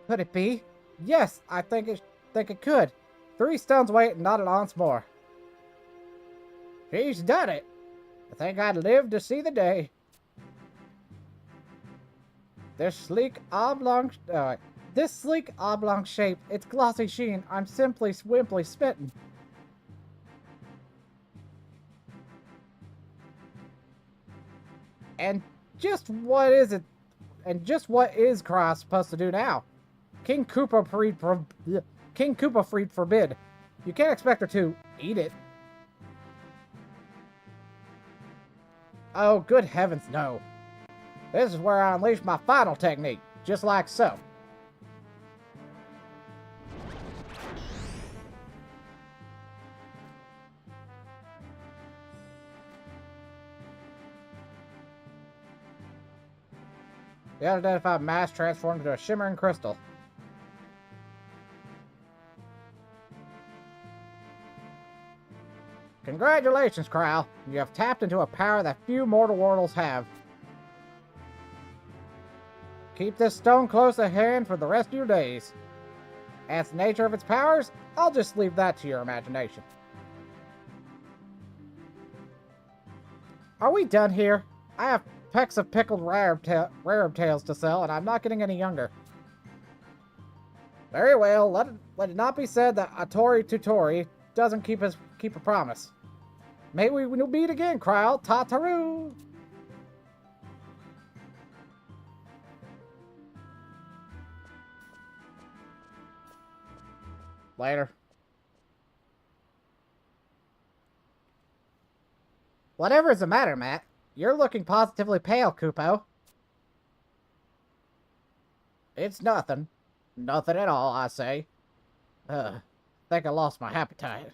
Could it be? Yes, I think it could. 3 stones away and not an ounce more. She's done it. I think I'd live to see the day. This sleek oblong shape, its glossy sheen, I'm simply smitten. And just what is it? And just what is Cross supposed to do now? King Koopa Freed forbid. You can't expect her to eat it. Oh, good heavens, no. This is where I unleash my final technique, just like so. The unidentified mass transformed into a shimmering crystal. Congratulations, Kral. You have tapped into a power that few mortal mortals have. Keep this stone close at hand for the rest of your days. As the nature of its powers, I'll just leave that to your imagination. Are we done here? I have pecks of pickled rare tails to sell, and I'm not getting any younger. Very well, let it not be said that Atori Tutori doesn't keep a promise. May we meet again, Kral. Tataru! Later. Whatever is the matter, Matt? You're looking positively pale, Kupo. It's nothing. Nothing at all, I say. Think I lost my appetite.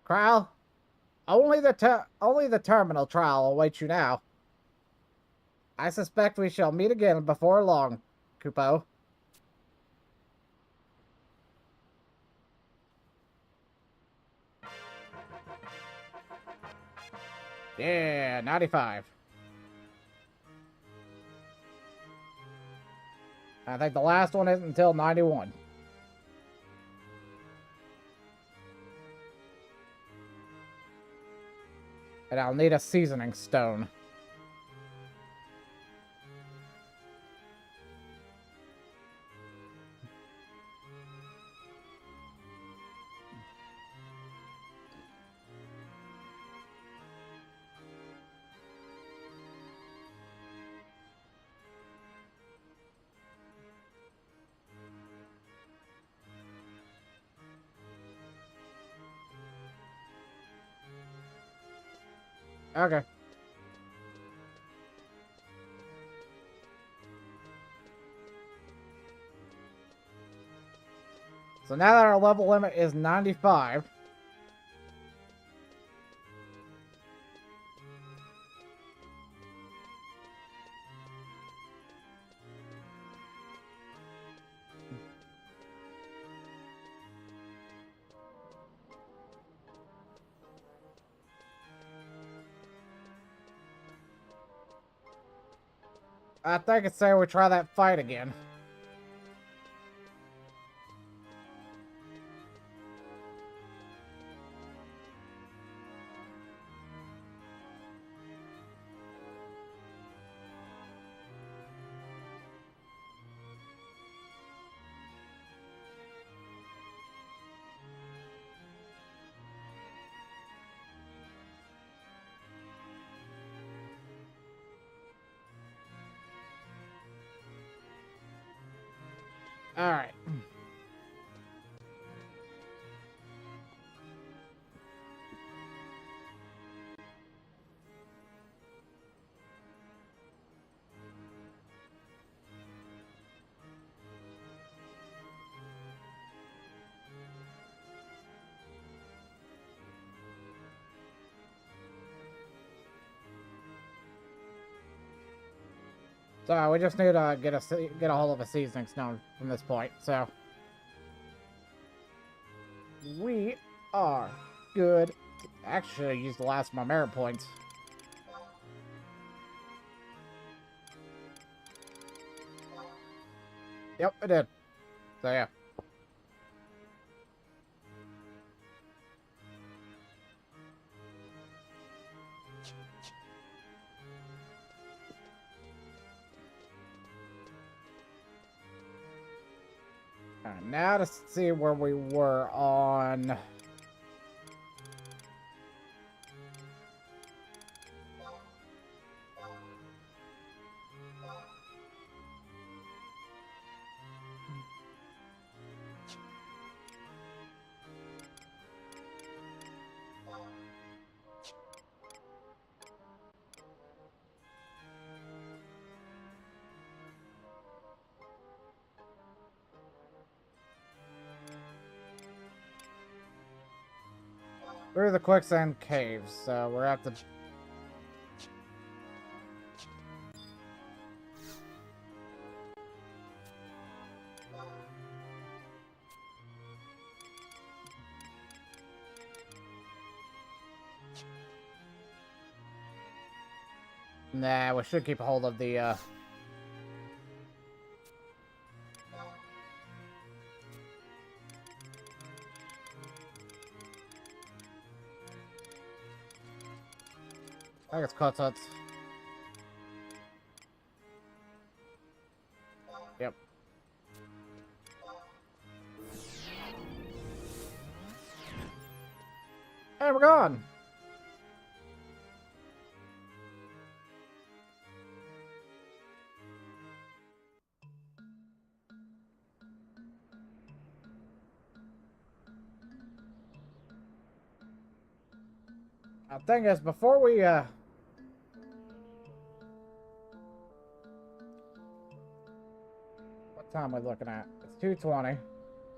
Kral, only the terminal trial awaits you now. I suspect we shall meet again before long, Kupo. Yeah, 95. I think the last one isn't until 91. And I'll need a seasoning stone. Okay. So now that our level limit is 95. I think it's time we try that fight again. All right. So we just need to get a hold of a seasoning stone from this point. So we are good. Actually, I used the last of my merit points. Yep, I did. So yeah. Alright, now to see where we were on... through the quicksand caves, so we're at the... Nah, we should keep a hold of the, I think it's Cuts. Yep. And we're gone! The thing is, before we, what time are we looking at? It's 2:20.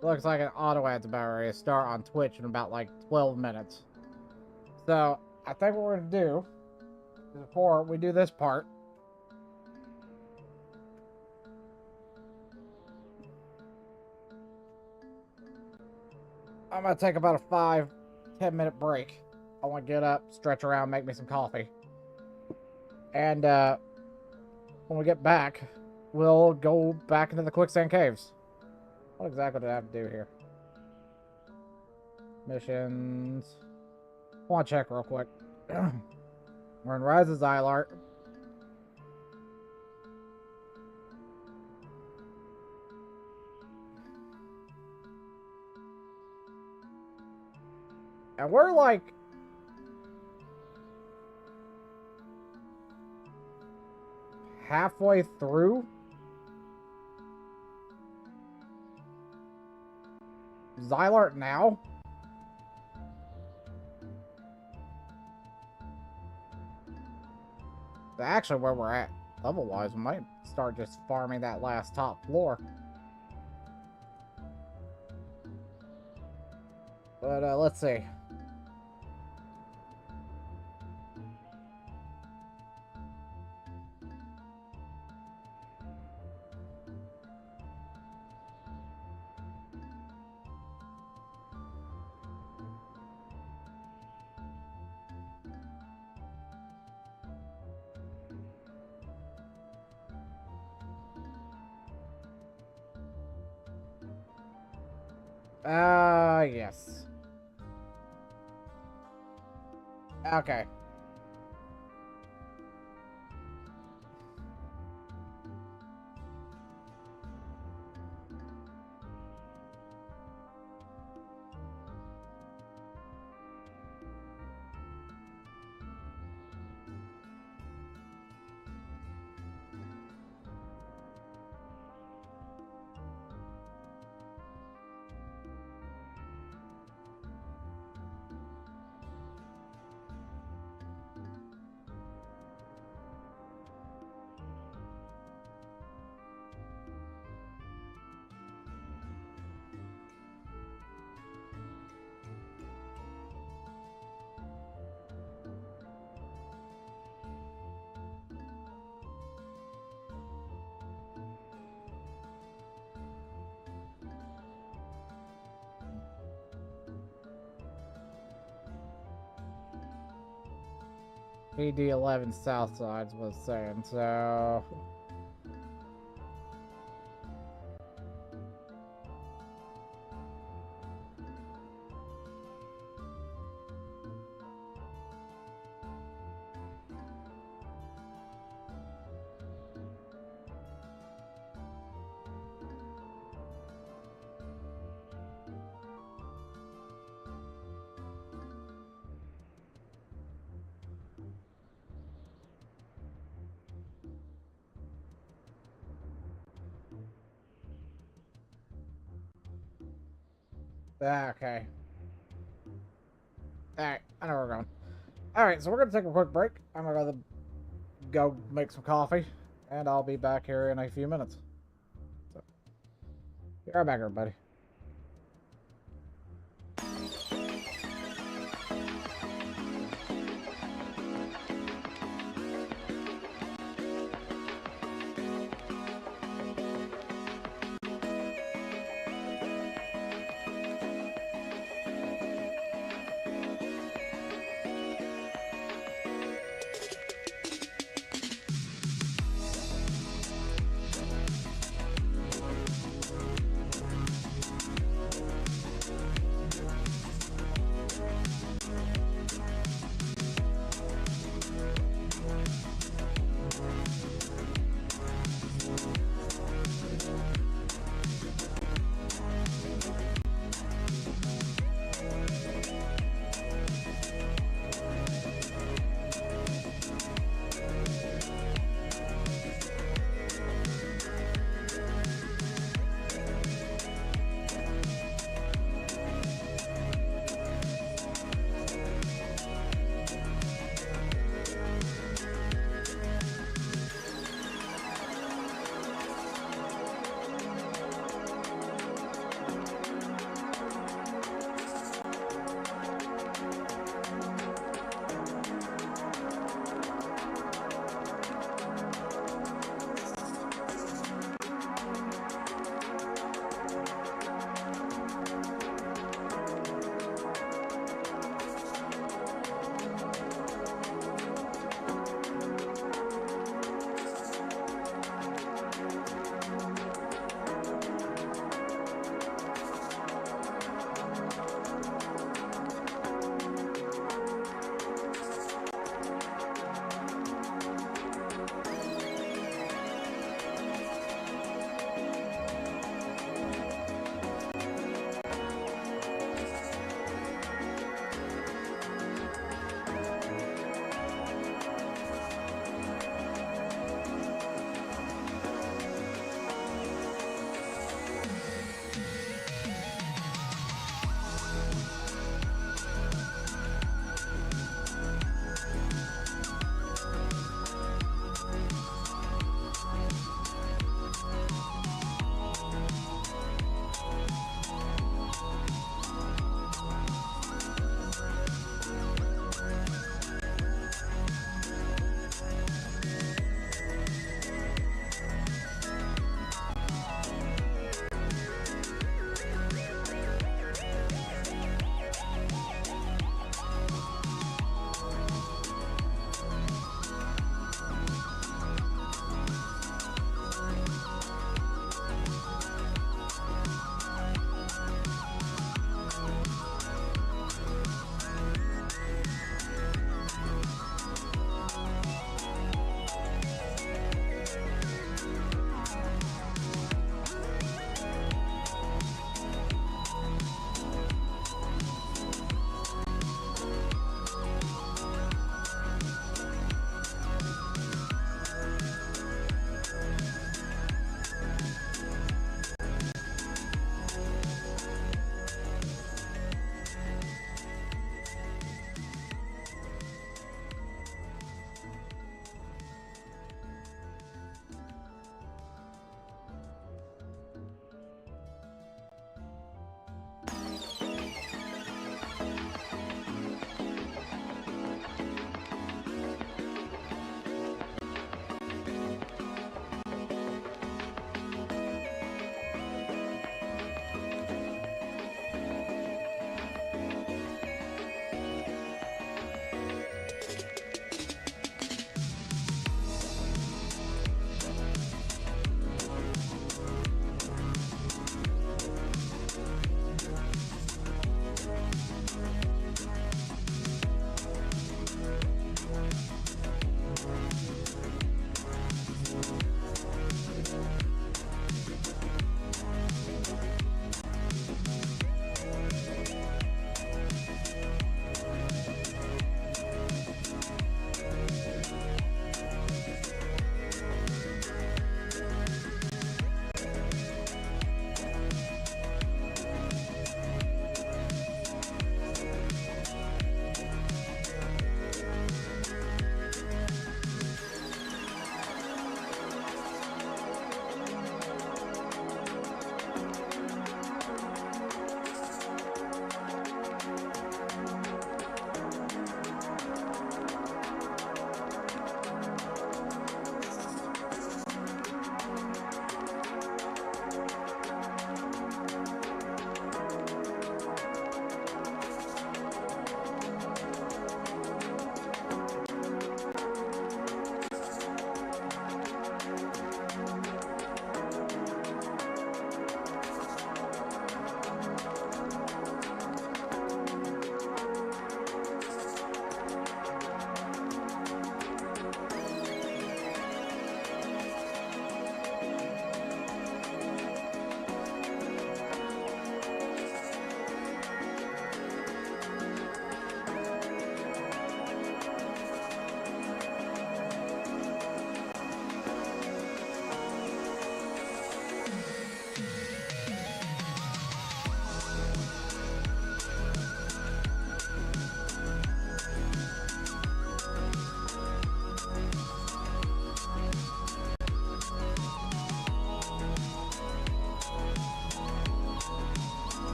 Looks like an auto ad's about ready to start on Twitch in about, like, 12 minutes. So, I think what we're gonna do, is before we do this part, I'm gonna take about a 5-10 minute break. I want to get up, stretch around, make me some coffee. And, when we get back, we'll go back into the quicksand caves. What exactly did I have to do here? Missions. I want to check real quick. We're in Rise of Xylart. And we're like... halfway through Xylart now. Actually, where we're at level-wise, we might start just farming that last top floor. But let's see. Yes. Okay. PD11 South Sides was saying, so... Okay. Alright, I know where we're going. Alright, so we're gonna take a quick break. I'm gonna go make some coffee, and I'll be back here in a few minutes. So, be right back, everybody.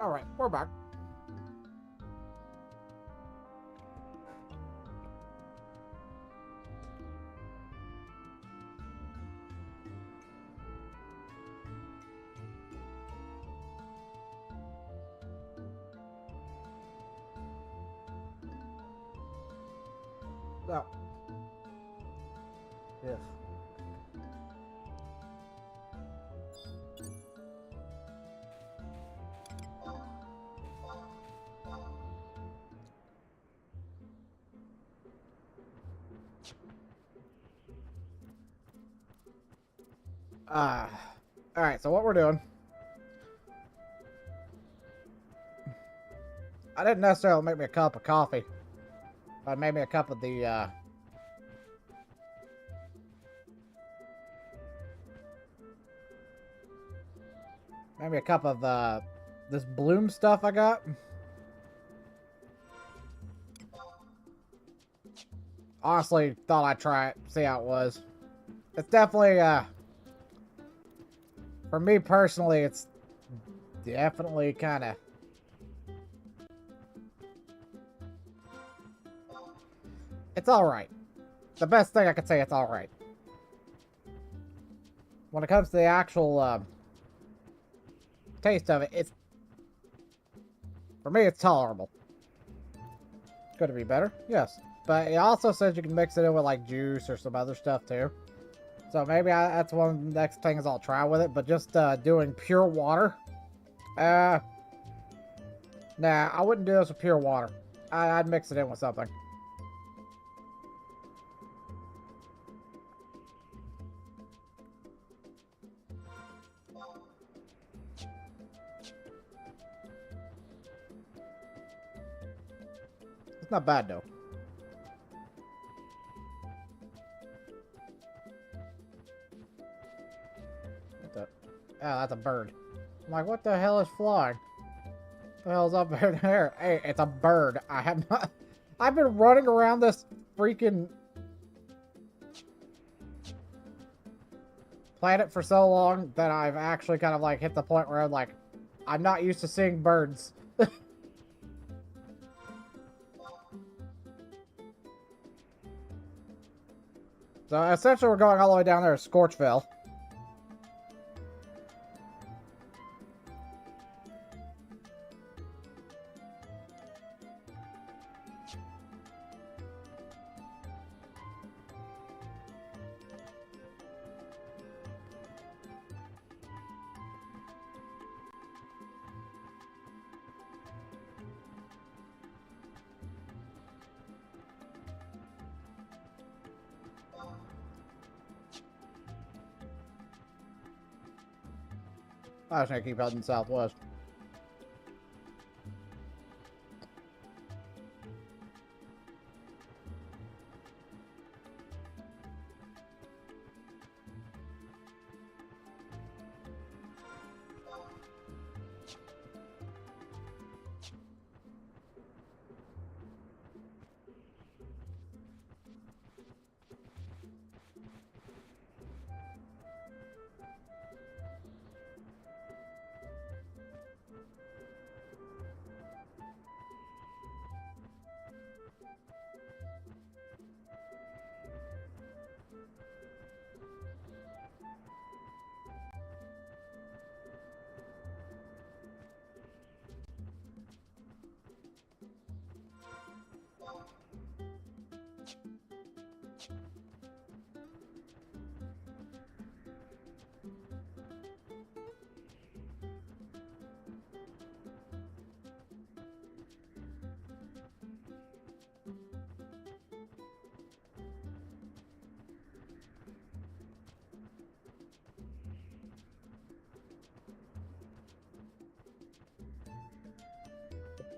Alright, we're back. No. Yes. Alright, so what we're doing. I didn't necessarily make me a cup of coffee. I made me a cup of the, maybe a cup of, this bloom stuff I got. Honestly, thought I'd try it, see how it was. It's definitely, for me personally, it's definitely kind of... It's alright. The best thing I could say, it's alright. When it comes to the actual, taste of it, it's... For me, it's tolerable. Could it be better? Yes. But it also says you can mix it in with, like, juice or some other stuff, too. So maybe that's one of the next things I'll try with it. But just, doing pure water. Nah, I wouldn't do this with pure water. I'd mix it in with something. It's not bad, though. What the... Oh, that's a bird. I'm like, what the hell is flying? What the hell's up there? Hey, it's a bird. I have not... I've been running around this freaking... planet for so long that I've actually kind of, like, hit the point where I'm like... I'm not used to seeing birds. So, essentially, we're going all the way down there to Scorchville. I was gonna keep heading southwest.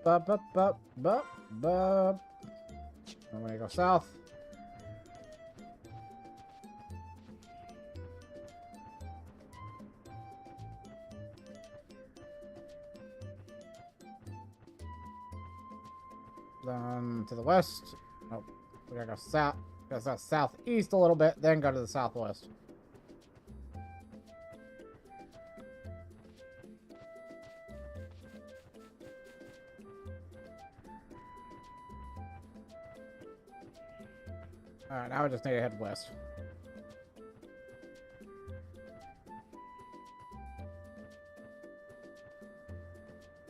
Bup, bup, bup, bup, bup. I'm gonna go south. Then to the west. Nope. We gotta go south. Gotta go southeast a little bit, then go to the southwest. Alright, now I just need to head west.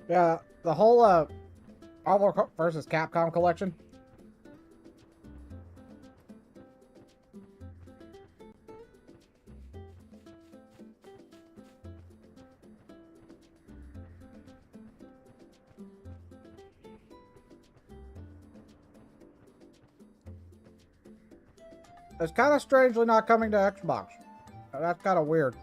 Yeah, the whole Marvel versus Capcom collection. It's kind of strangely not coming to Xbox. That's kind of weird.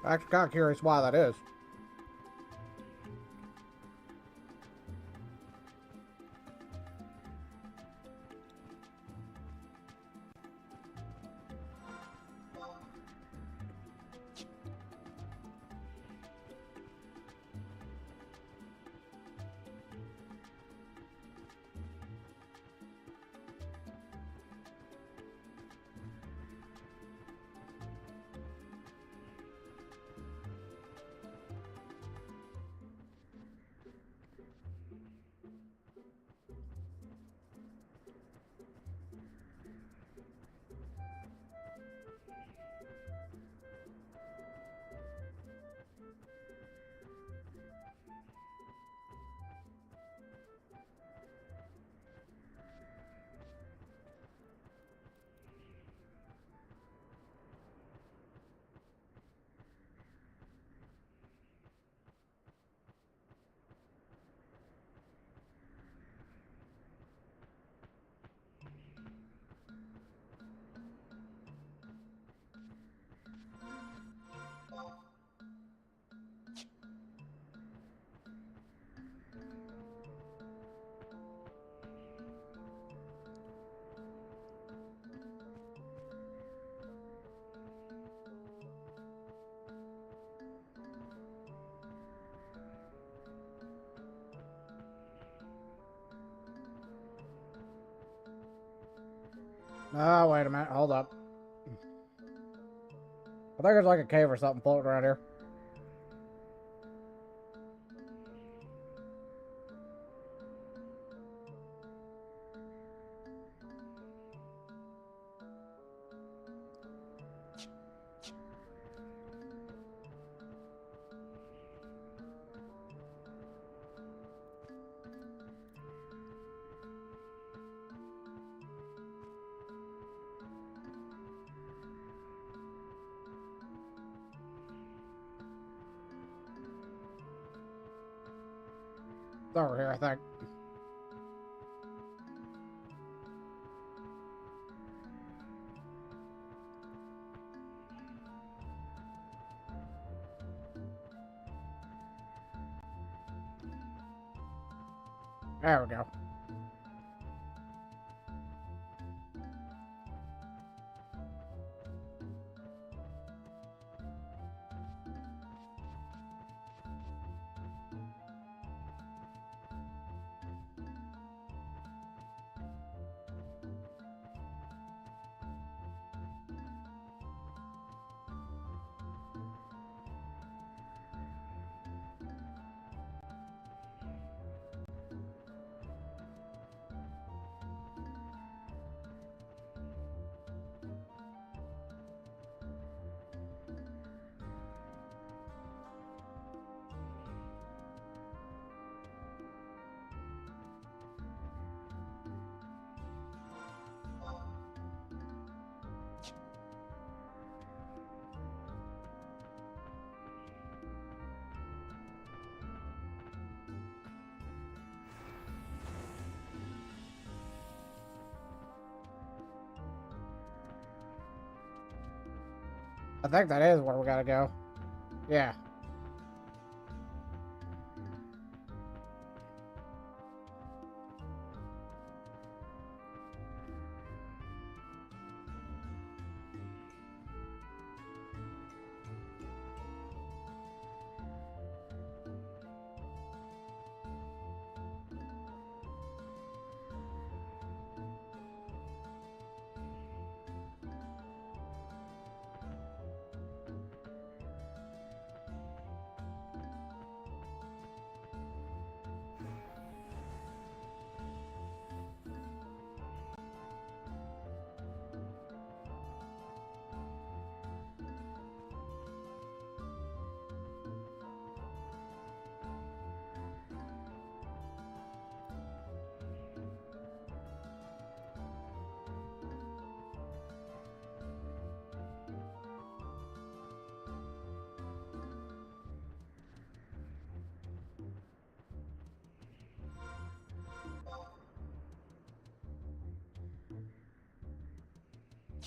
I'm actually kind of curious why that is. Oh, wait a minute. Hold up. I think there's like a cave or something floating around here. It's over here, I think. There we go. I think that is where we gotta go. Yeah.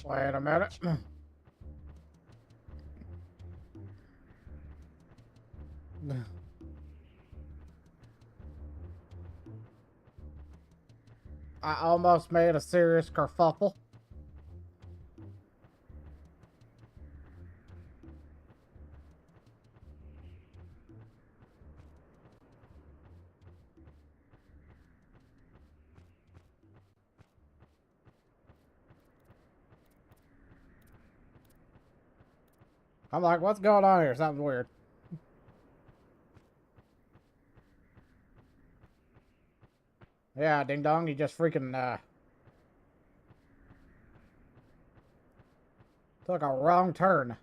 Wait a minute. I almost made a serious kerfuffle. I'm like, what's going on here? Something weird. Yeah, ding dong, you just freaking, took a wrong turn.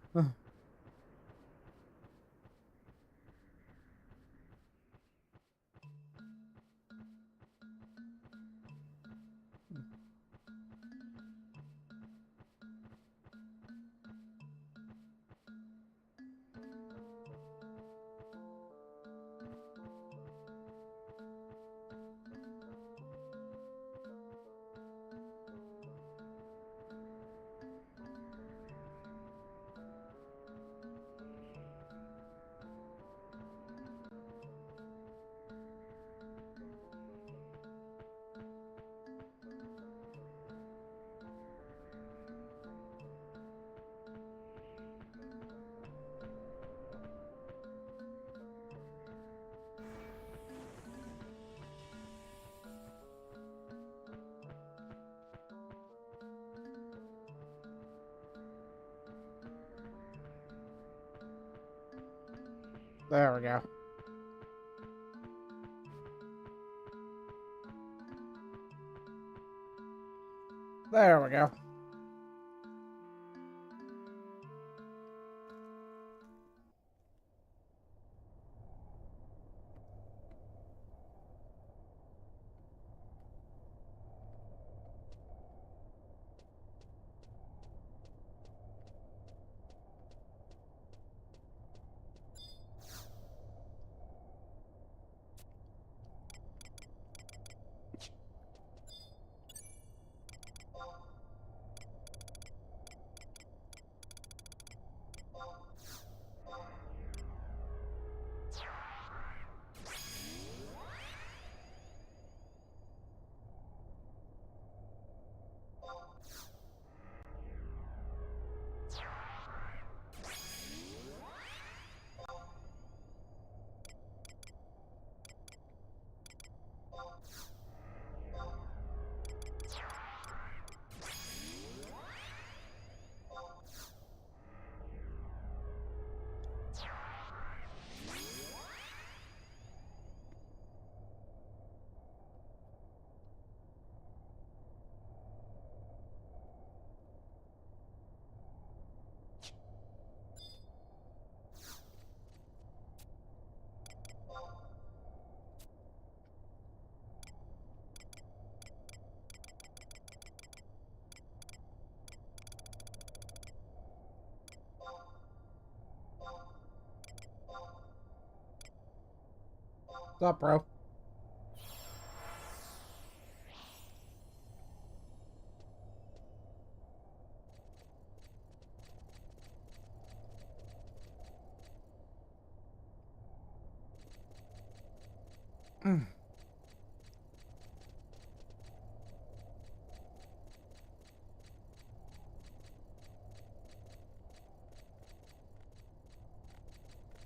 There we go. There we go. What's up, bro?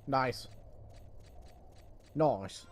Nice. Nice.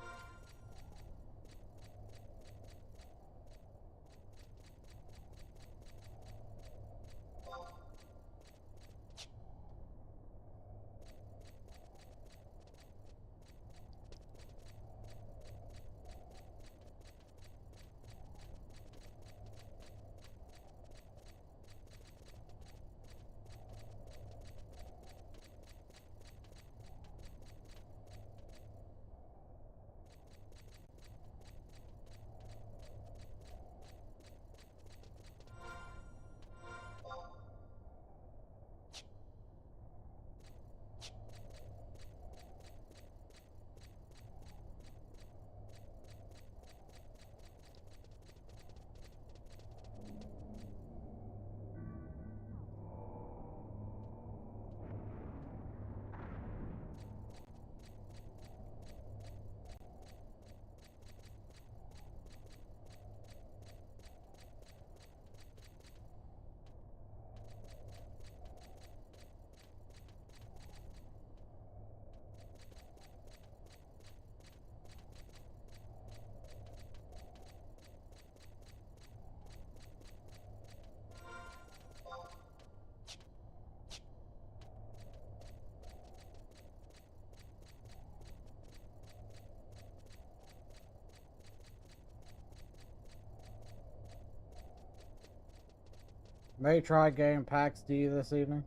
May try getting PAX D this evening.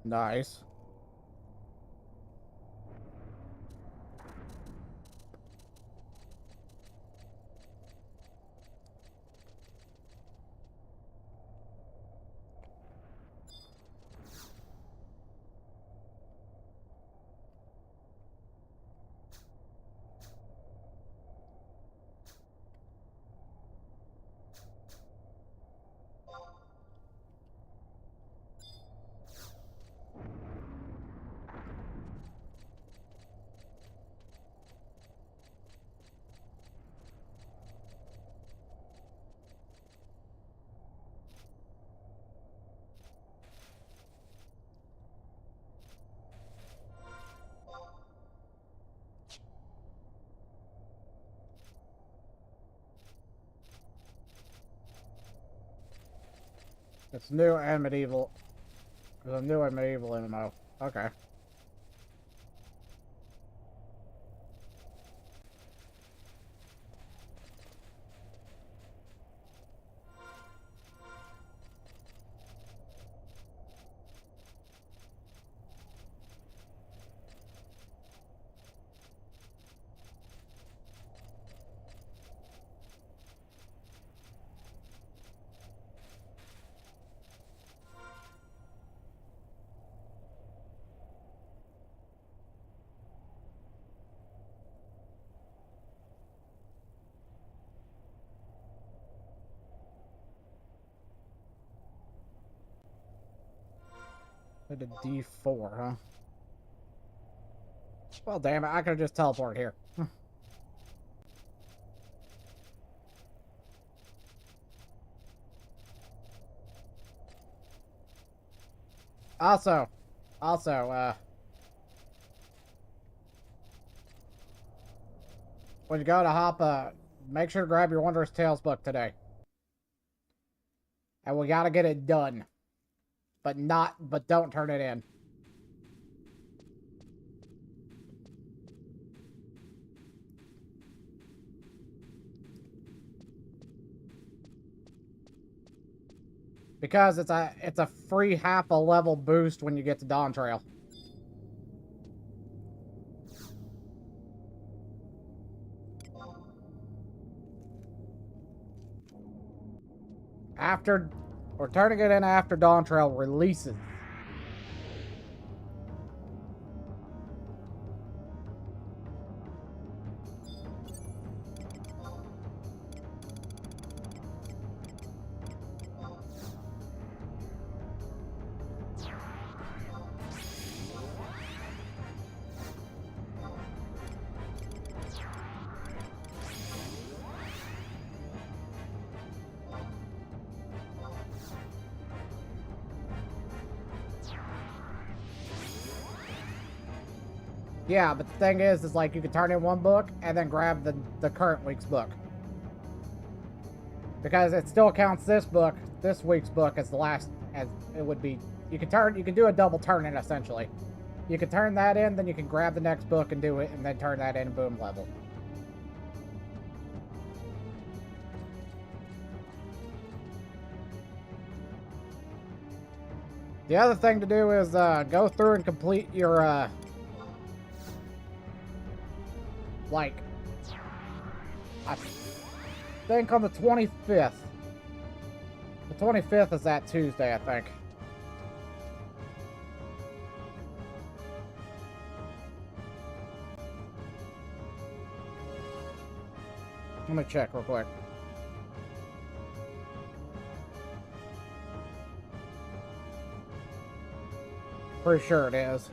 Nice. It's new and medieval. There's a new and medieval MMO. Okay. I did D4, huh? Well, damn it, I could have just teleported here. Also, when you go to hop, make sure to grab your Wondrous Tales book today. And we gotta get it done. But don't turn it in. Because it's a free half a level boost when you get to Dawn Trail. We're turning it in after Dawn Trail releases. Yeah, but the thing is like you can turn in one book and then grab the current week's book. Because it still counts this week's book as the last, as it would be. You can do a double turn in essentially. You can turn that in, then you can grab the next book and do it, and then turn that in and boom, level. The other thing to do is go through and complete your like, I think on the 25th. The 25th is that Tuesday, I think. Let me check real quick. Pretty sure it is.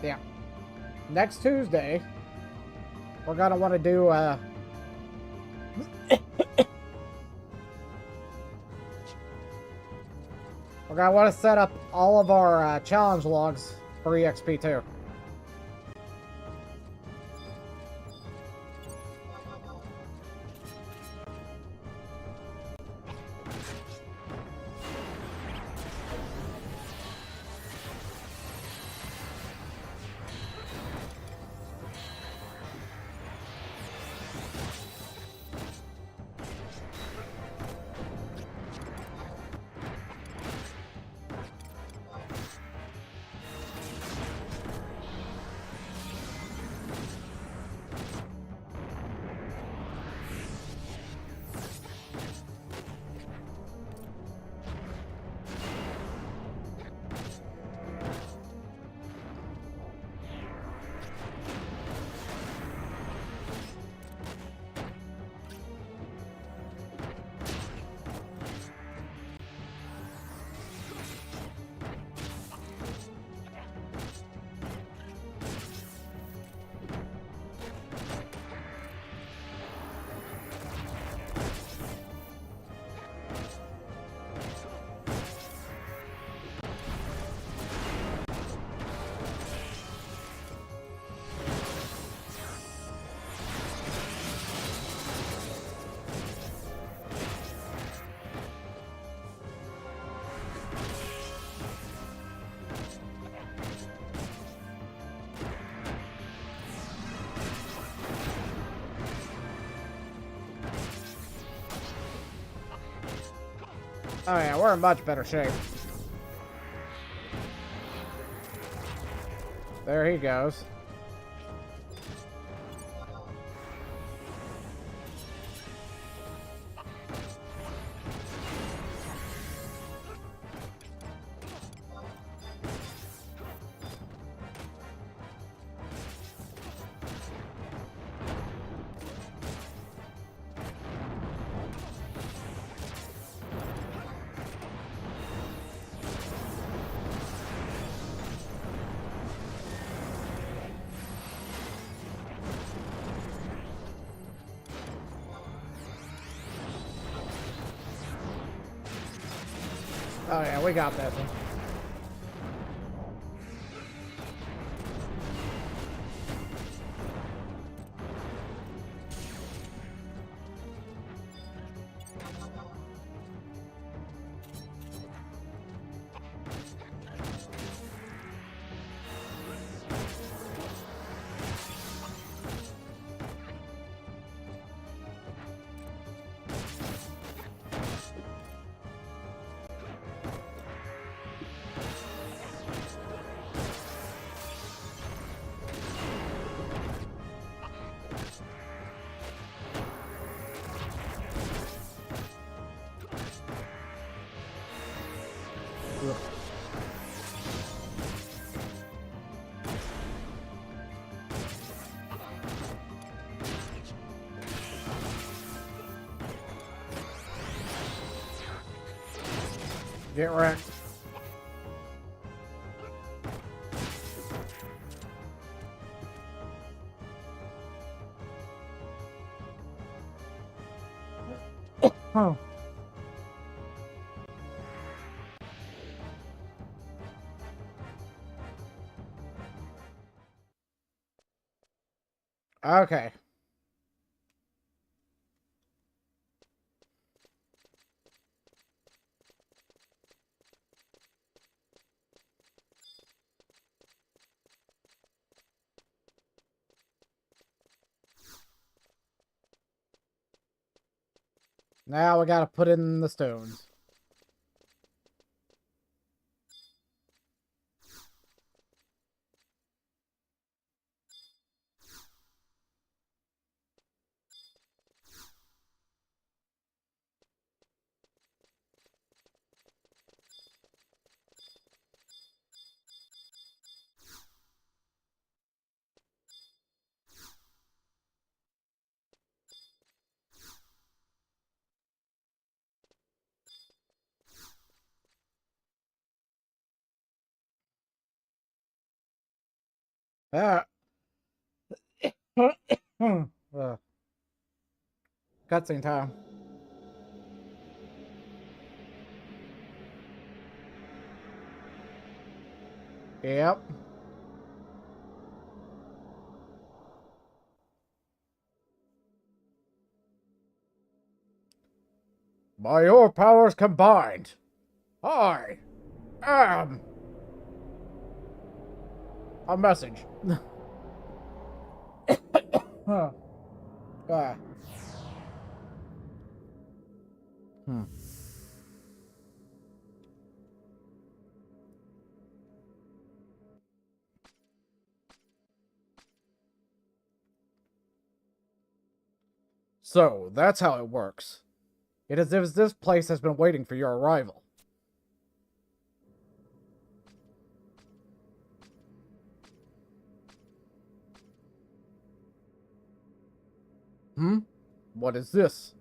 Yeah. Next Tuesday, we're gonna want to do we're gonna want to set up all of our challenge logs for EXP2. Oh yeah, we're in much better shape. There he goes. Oh yeah, we got this one. Get wrecked. Oh. Okay. Now we gotta put in the stones. Ah. Cutscene time. Yep. By your powers combined, I am a message. Huh. Ah. Hmm. So, that's how it works. It is as if this place has been waiting for your arrival. Hmm? What is this?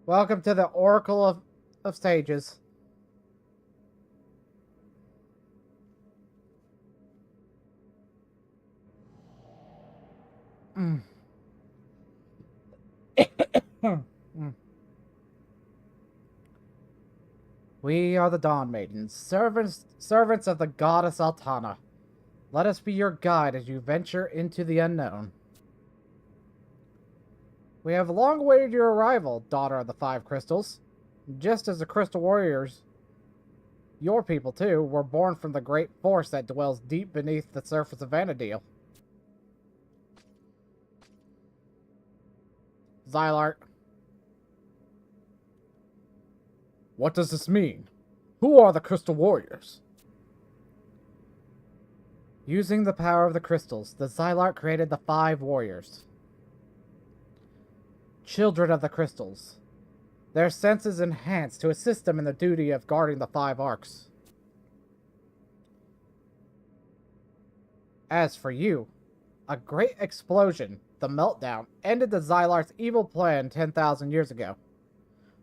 Welcome to the Oracle of Sages. Mm. Mm. We are the Dawn Maidens, servants of the goddess Altana. Let us be your guide as you venture into the unknown. We have long awaited your arrival, daughter of the Five Crystals. Just as the Crystal Warriors, your people too, were born from the great force that dwells deep beneath the surface of Vanadil. Xylart. What does this mean? Who are the Crystal Warriors? Using the power of the crystals, the Xylart created the Five Warriors. Children of the crystals. Their senses enhanced to assist them in the duty of guarding the Five Arcs. As for you, a great explosion, the meltdown, ended the Xylart's evil plan 10,000 years ago.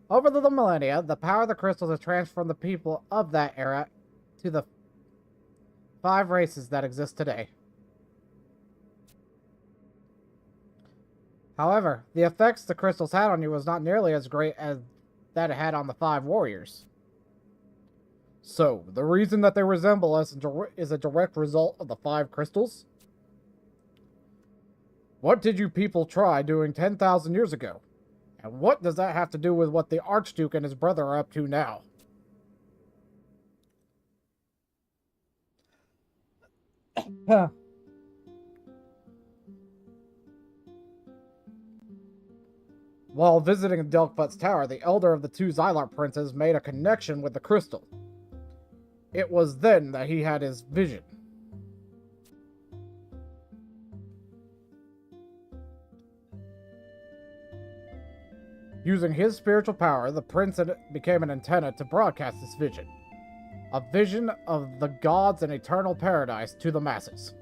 Over the millennia, the power of the crystals has transformed the people of that era to the 5 races that exist today. However, the effects the crystals had on you was not nearly as great as that it had on the 5 warriors. So, the reason that they resemble us is a direct result of the 5 crystals? What did you people try doing 10,000 years ago? And what does that have to do with what the Archduke and his brother are up to now? While visiting Delkfutt's tower, the elder of the 2 Xylart princes made a connection with the crystal. It was then that he had his vision. Using his spiritual power, the prince became an antenna to broadcast this vision. A vision of the gods and eternal paradise to the masses.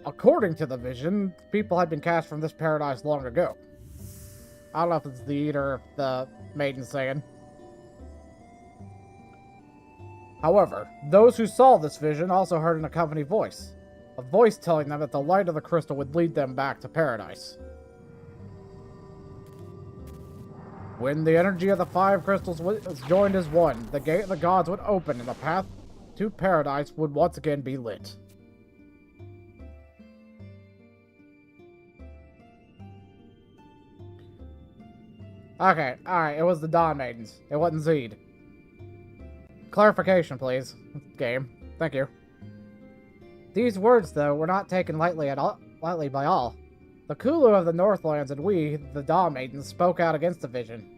According to the vision, people had been cast from this paradise long ago. I don't know if it's the Eater or the Maiden saying. However, those who saw this vision also heard an accompanying voice. A voice telling them that the light of the crystal would lead them back to paradise. When the energy of the 5 crystals was joined as one, the gate of the gods would open and the path to paradise would once again be lit. Okay, alright, it was the Dawn Maidens. It wasn't Zeed. Clarification, please. Game. Thank you. These words, though, were not taken lightly by all. The Kulu of the Northlands and we, the Dawn Maidens, spoke out against the vision.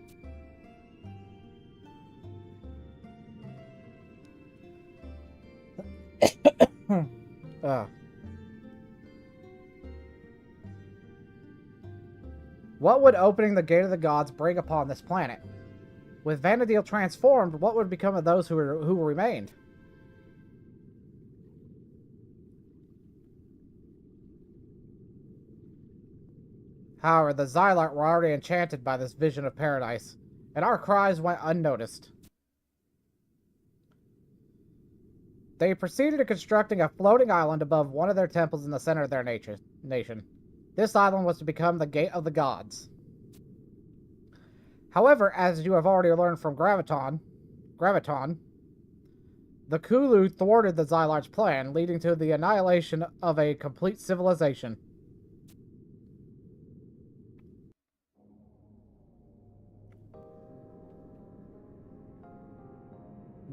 What would opening the Gate of the Gods bring upon this planet? With Vanadil transformed, what would become of those who remained? However, the Xylart were already enchanted by this vision of paradise, and our cries went unnoticed. They proceeded to constructing a floating island above one of their temples in the center of their nation. This island was to become the Gate of the Gods. However, as you have already learned from Graviton, the Kulu thwarted the Xylart's plan, leading to the annihilation of a complete civilization.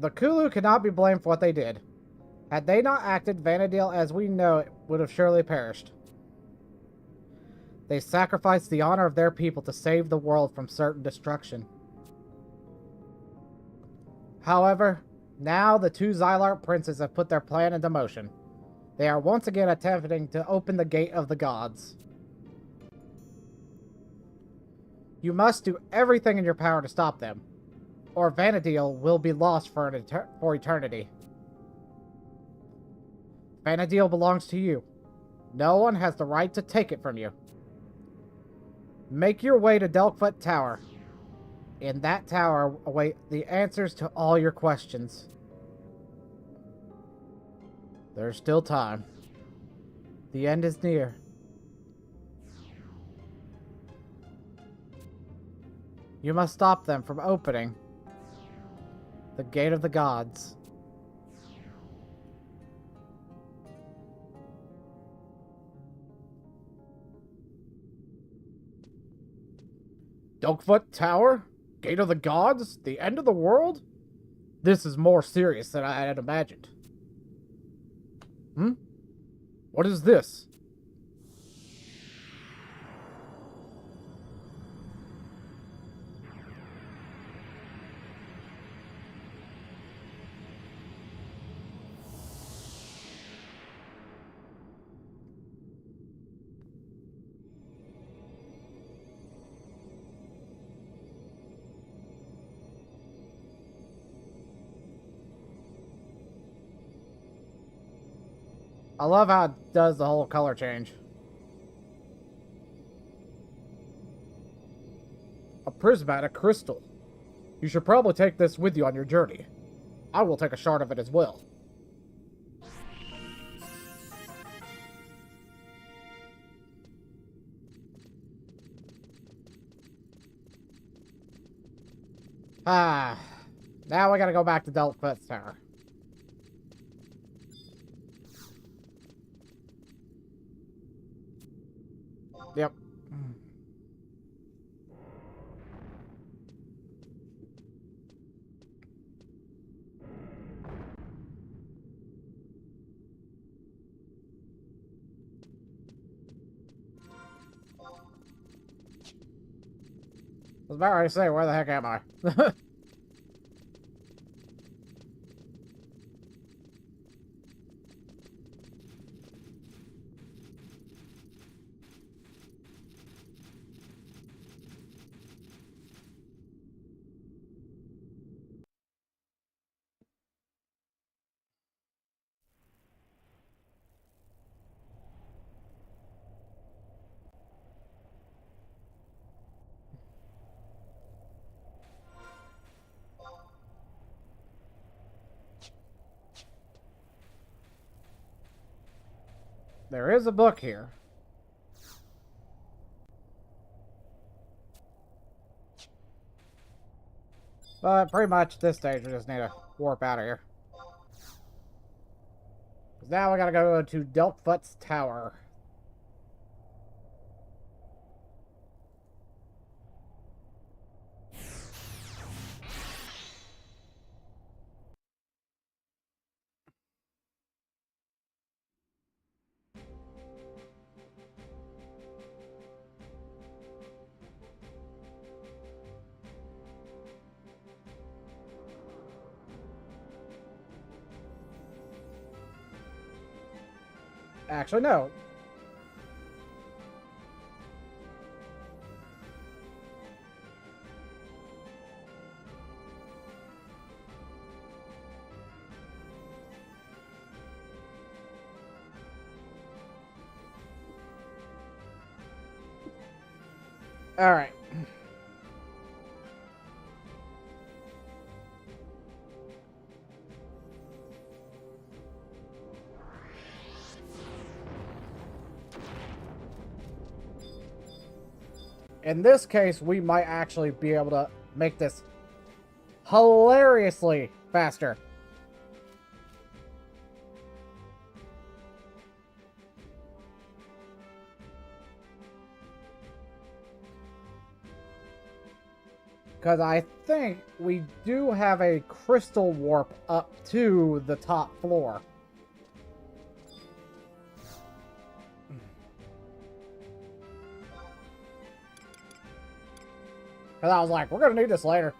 The Kulu cannot be blamed for what they did. Had they not acted, Vanadil as we know it would have surely perished. They sacrificed the honor of their people to save the world from certain destruction. However, now the 2 Xylart princes have put their plan into motion. They are once again attempting to open the Gate of the Gods. You must do everything in your power to stop them, or Vanadil will be lost for eternity. Vanadil belongs to you. No one has the right to take it from you. Make your way to Delkfutt Tower. In that tower await the answers to all your questions. There's still time. The end is near. You must stop them from opening the Gate of the Gods. Dogfoot Tower? Gate of the Gods? The end of the world? This is more serious than I had imagined. Hmm? What is this? I love how it does the whole color change. A prismatic crystal. You should probably take this with you on your journey. I will take a shard of it as well. Ah, now we gotta go back to Delphi's Tower. Yep. I was about ready to say, where the heck am I? There is a book here. But pretty much at this stage, we just need to warp out of here. 'Cause now we gotta go to Delphi's Tower. Actually, no. Alright. In this case, we might actually be able to make this hilariously faster. Because I think we do have a crystal warp up to the top floor. Because I was like, we're going to need this later.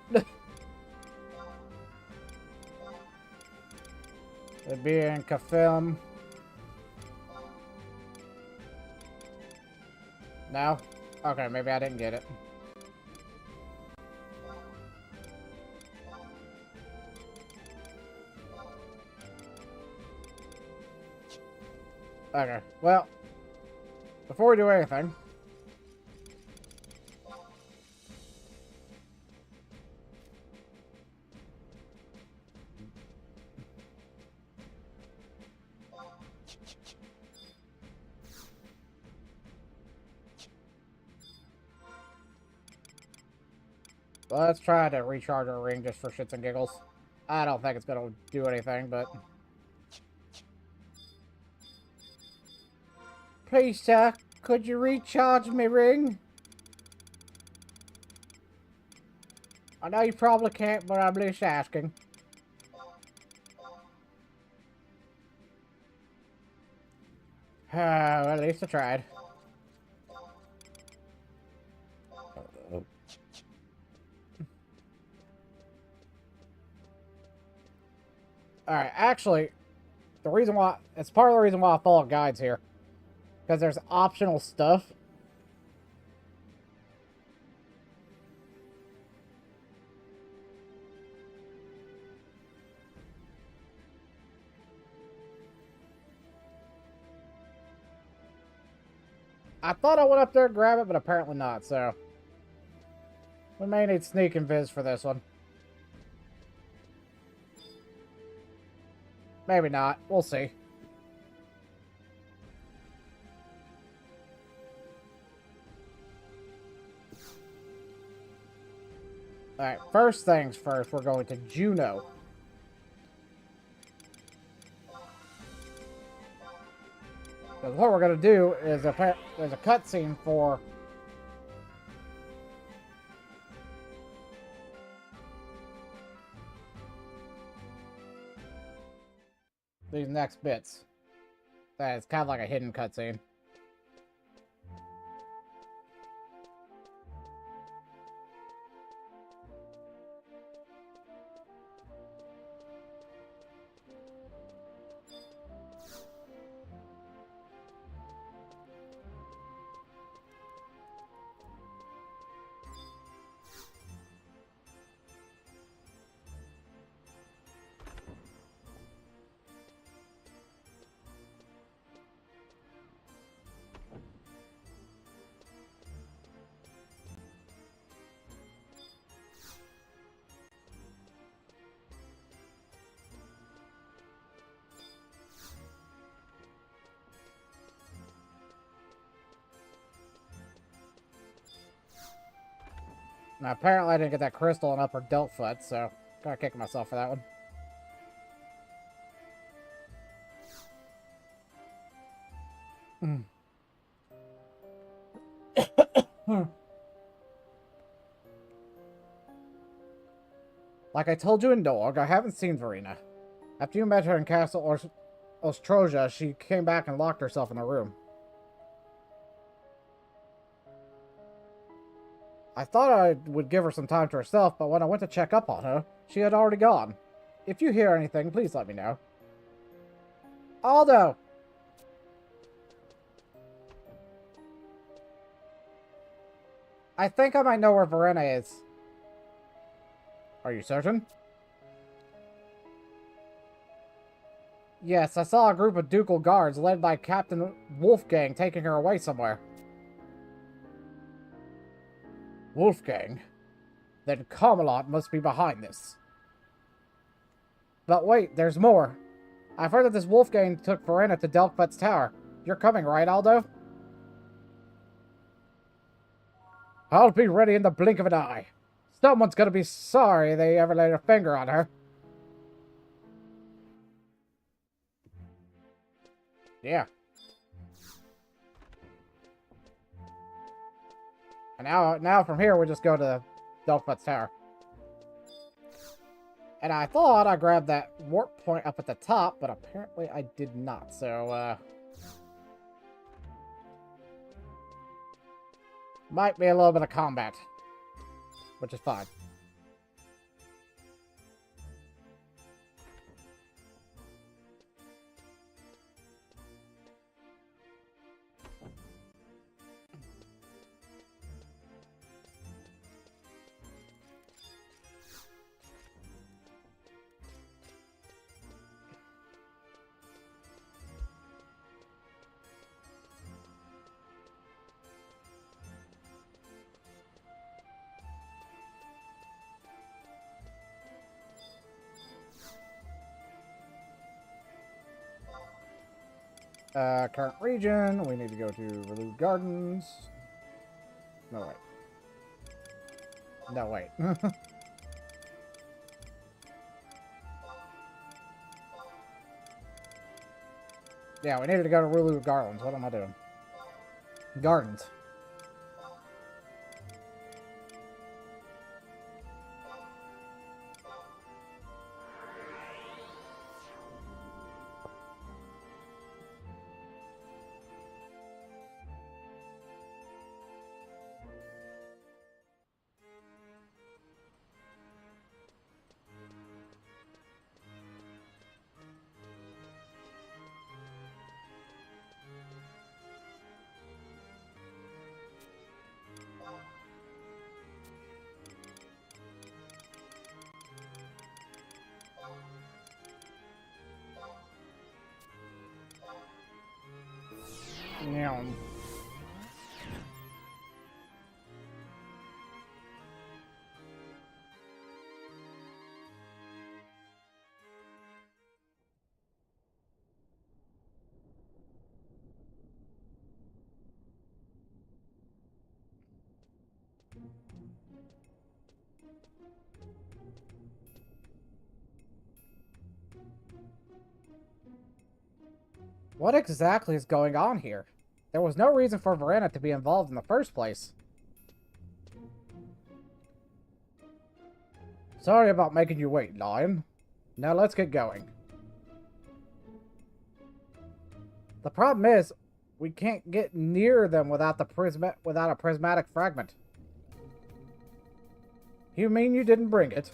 It'd be in Kafim. No? Okay, maybe I didn't get it. Okay, well, before we do anything, let's try to recharge our ring just for shits and giggles. I don't think it's going to do anything, but... Please, sir, could you recharge me ring? I know you probably can't, but I'm just asking. Well, at least I tried. Alright, actually, the reason why... It's part of the reason why I follow guides here. Because there's optional stuff. I thought I went up there and grab it, but apparently not, so... We may need sneak and viz for this one. Maybe not. We'll see. Alright, first things first, we're going to Juno. Because what we're going to do is, there's a cutscene for... these next bits. That is kind of like a hidden cutscene. Now, apparently I didn't get that crystal on upper Deltfoot, so gotta kick myself for that one. Like I told you in Dog, I haven't seen Verena. After you met her in Castle Ostroja, she came back and locked herself in a room. I thought I would give her some time to herself, but when I went to check up on her, she had already gone. If you hear anything, please let me know. Aldo! I think I might know where Verena is. Are you certain? Yes, I saw a group of ducal guards led by Captain Wolfgang taking her away somewhere. Wolfgang? Then Camelot must be behind this. But wait, there's more. I've heard that this Wolfgang took Verena to Delphat's tower. You're coming, right, Aldo? I'll be ready in the blink of an eye. Someone's gonna be sorry they ever laid a finger on her. Yeah. And now from here we just go to Delphat's tower. And I thought I grabbed that warp point up at the top, but apparently I did not. So, might be a little bit of combat, which is fine. Current region, we need to go to Relude Gardens. No, wait. No, wait. Yeah, we needed to go to Relude Gardens. What am I doing? Gardens. down. What exactly is going on here? There was no reason for Verena to be involved in the first place. Sorry about making you wait, Lion. Now let's get going. The problem is, we can't get near them without a prismatic fragment. You mean you didn't bring it?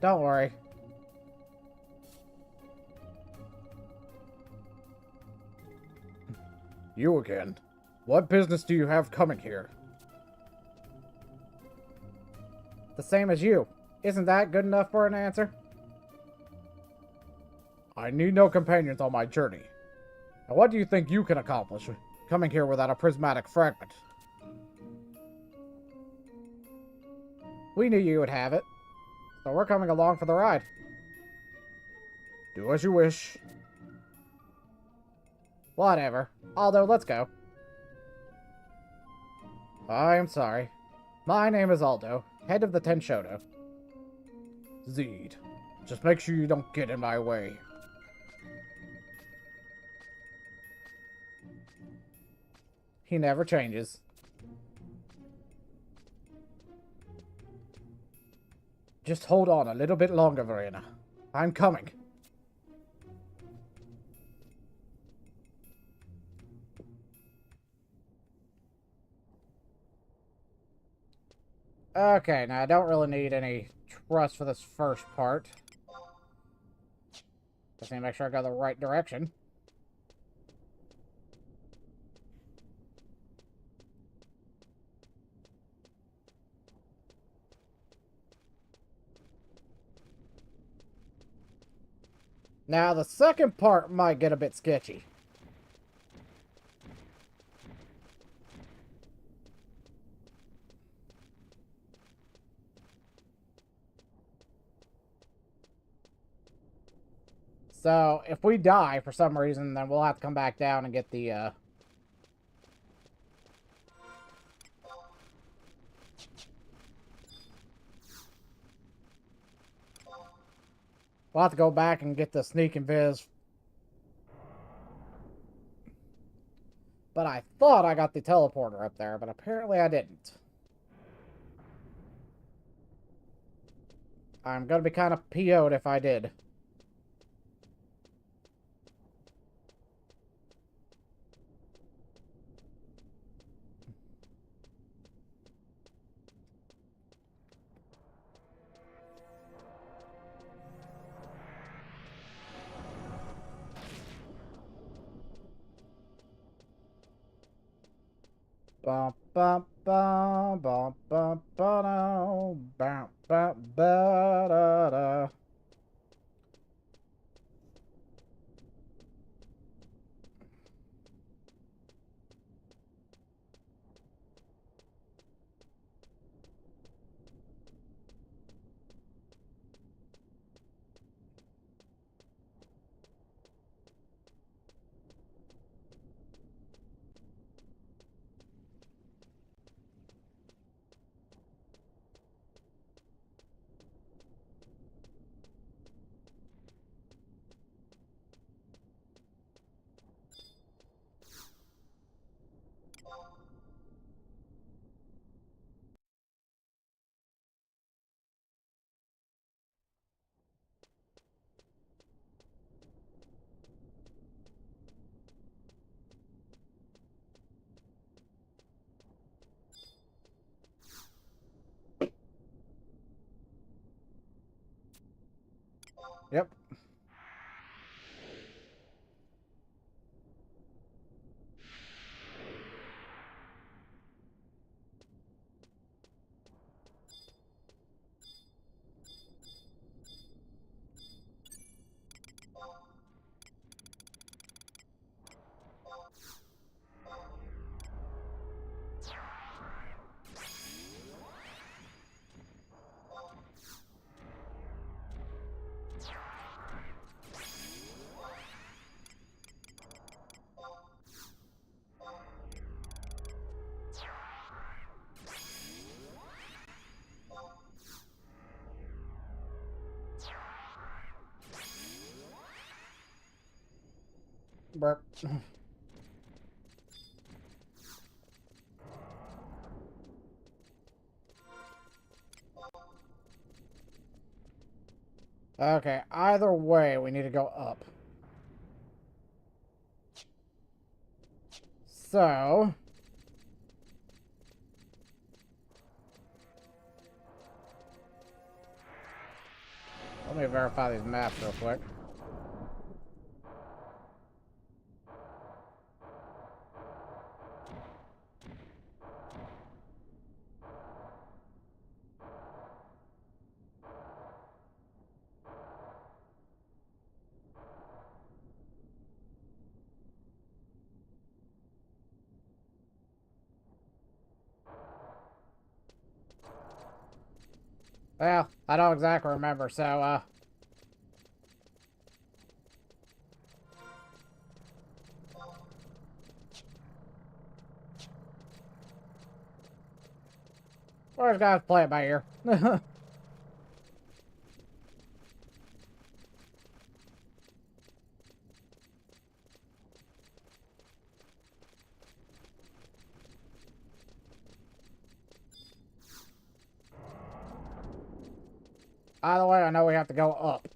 Don't worry. You again. What business do you have coming here? The same as you. Isn't that good enough for an answer? I need no companions on my journey. Now what do you think you can accomplish coming here without a prismatic fragment? We knew you would have it, so we're coming along for the ride. Do as you wish. Whatever. Aldo, let's go. I am sorry. My name is Aldo, head of the Tenshodo. Zed, just make sure you don't get in my way. He never changes. Just hold on a little bit longer, Verena. I'm coming. Okay, now I don't really need any trust for this first part. Just need to make sure I go the right direction. Now, the second part might get a bit sketchy. So, if we die for some reason, then we'll have to come back down and get the, we'll have to go back and get the sneak and viz. But I thought I got the teleporter up there, but apparently I didn't. I'm gonna be kind of PO'd if I did. Bum bum bum bum bum ba da bum bum ba da da. Yep. Burp. Okay, either way, we need to go up. So... let me verify these maps real quick. Well, I don't exactly remember, so, we're just gonna play it by ear. Either way, I know we have to go up.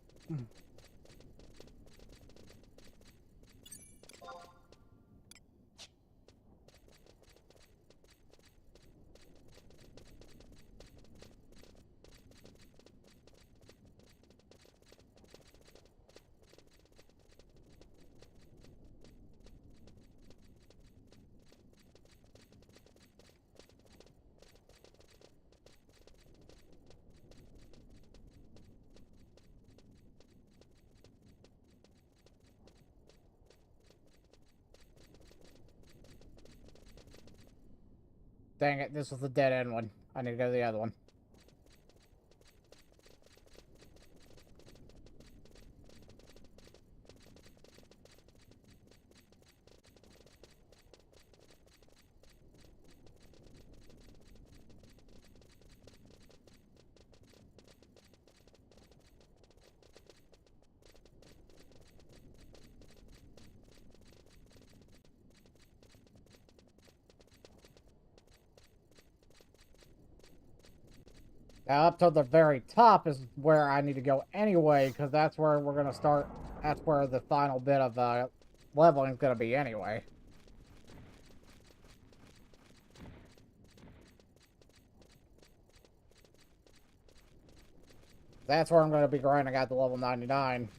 Dang it, this was the dead end one. I need to go to the other one. Now, up to the very top is where I need to go anyway, because that's where we're going to start. That's where the final bit of leveling is going to be anyway. That's where I'm going to be grinding out to level 99.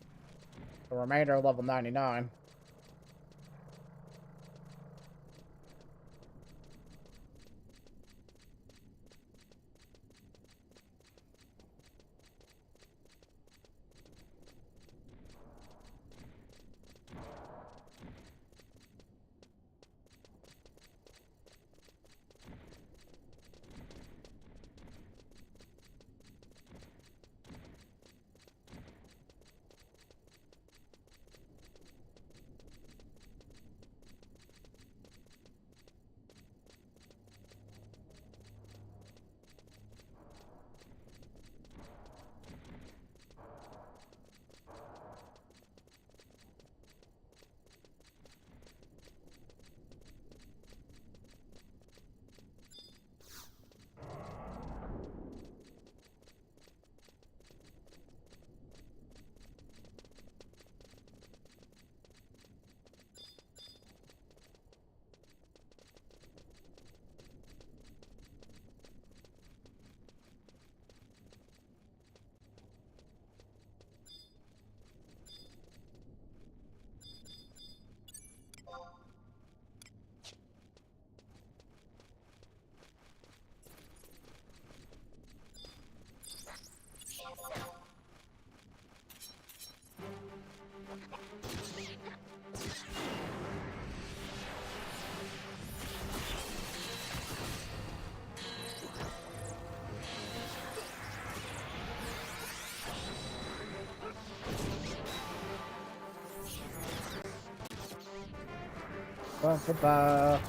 The remainder of level 99. Ba-ba-ba.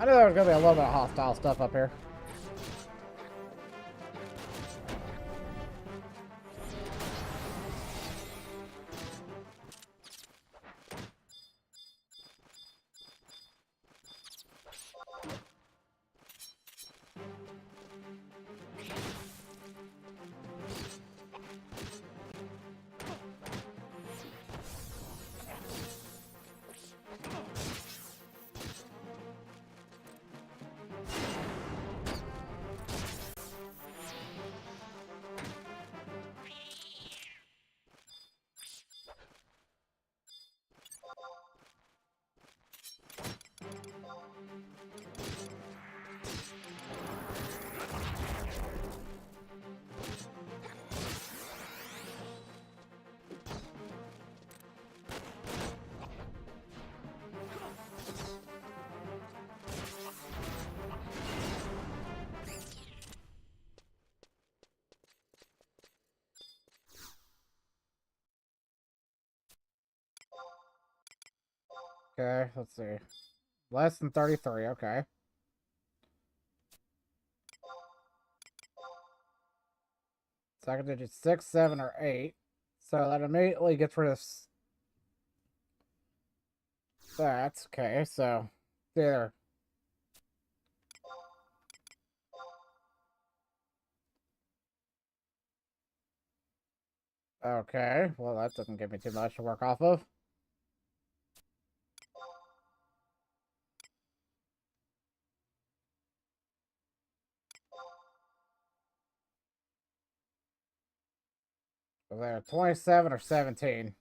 I knew there was gonna be a little bit of hostile stuff up here. Okay, let's see. Less than 33, okay. Second digit 6, 7, or 8. So that immediately gets rid of that. Okay, so there. Okay, well that doesn't give me too much to work off of. So there, 27 or 17.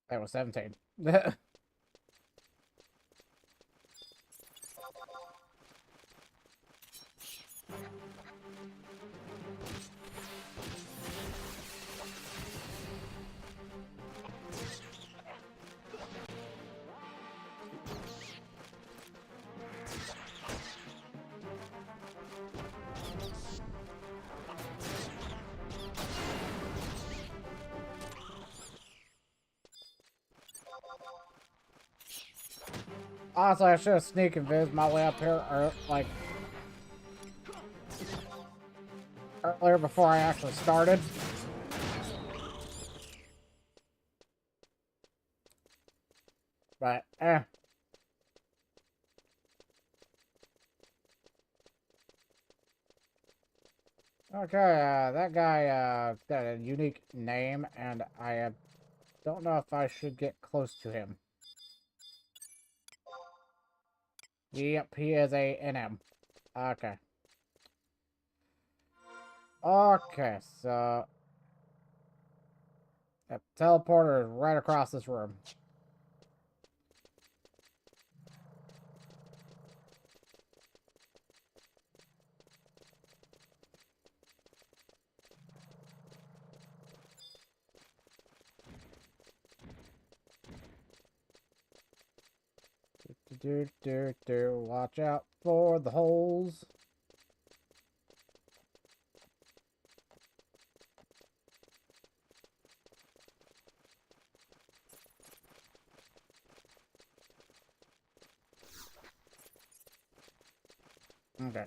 That was 17. Honestly, I should have sneak and viz my way up here, or like earlier before I actually started. But Okay, that guy got a unique name, and I don't know if I should get close to him. Yep, he is a NM. Okay. Okay, so... The teleporter is right across this room. Watch out for the holes. Okay.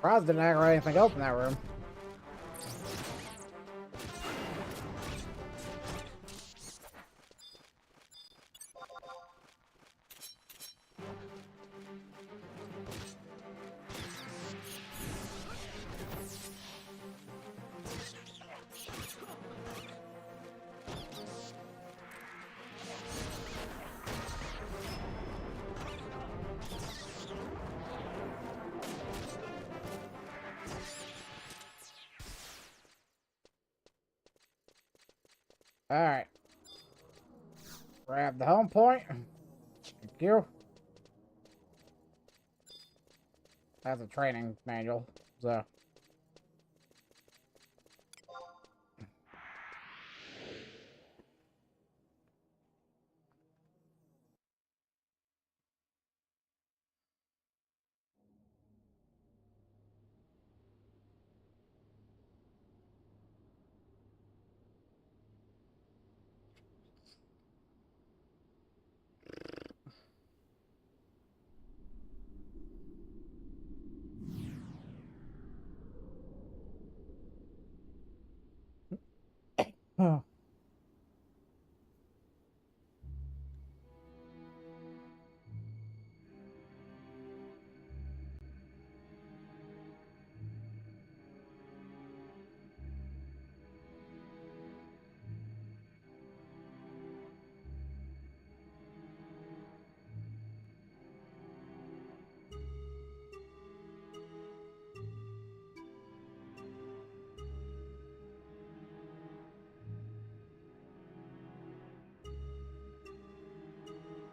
Roz didn't aggro anything else in that room. Alright. Grab the home point. Thank you. That's a training manual, so.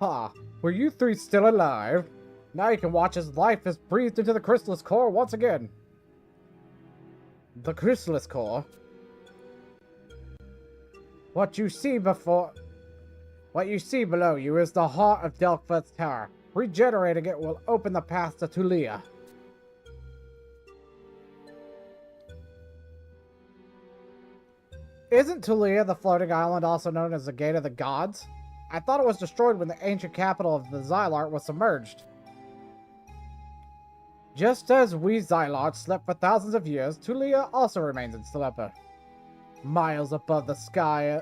Ha! Were you three still alive? Now you can watch as life is breathed into the chrysalis core once again. The chrysalis core? What you see below you is the heart of Delphi's Tower. Regenerating it will open the path to Tulia. Isn't Tulia the floating island also known as the Gate of the Gods? I thought it was destroyed when the ancient capital of the Xylart was submerged. Just as we Xylarts slept for thousands of years, Tulia also remains in slumber. Miles above the surface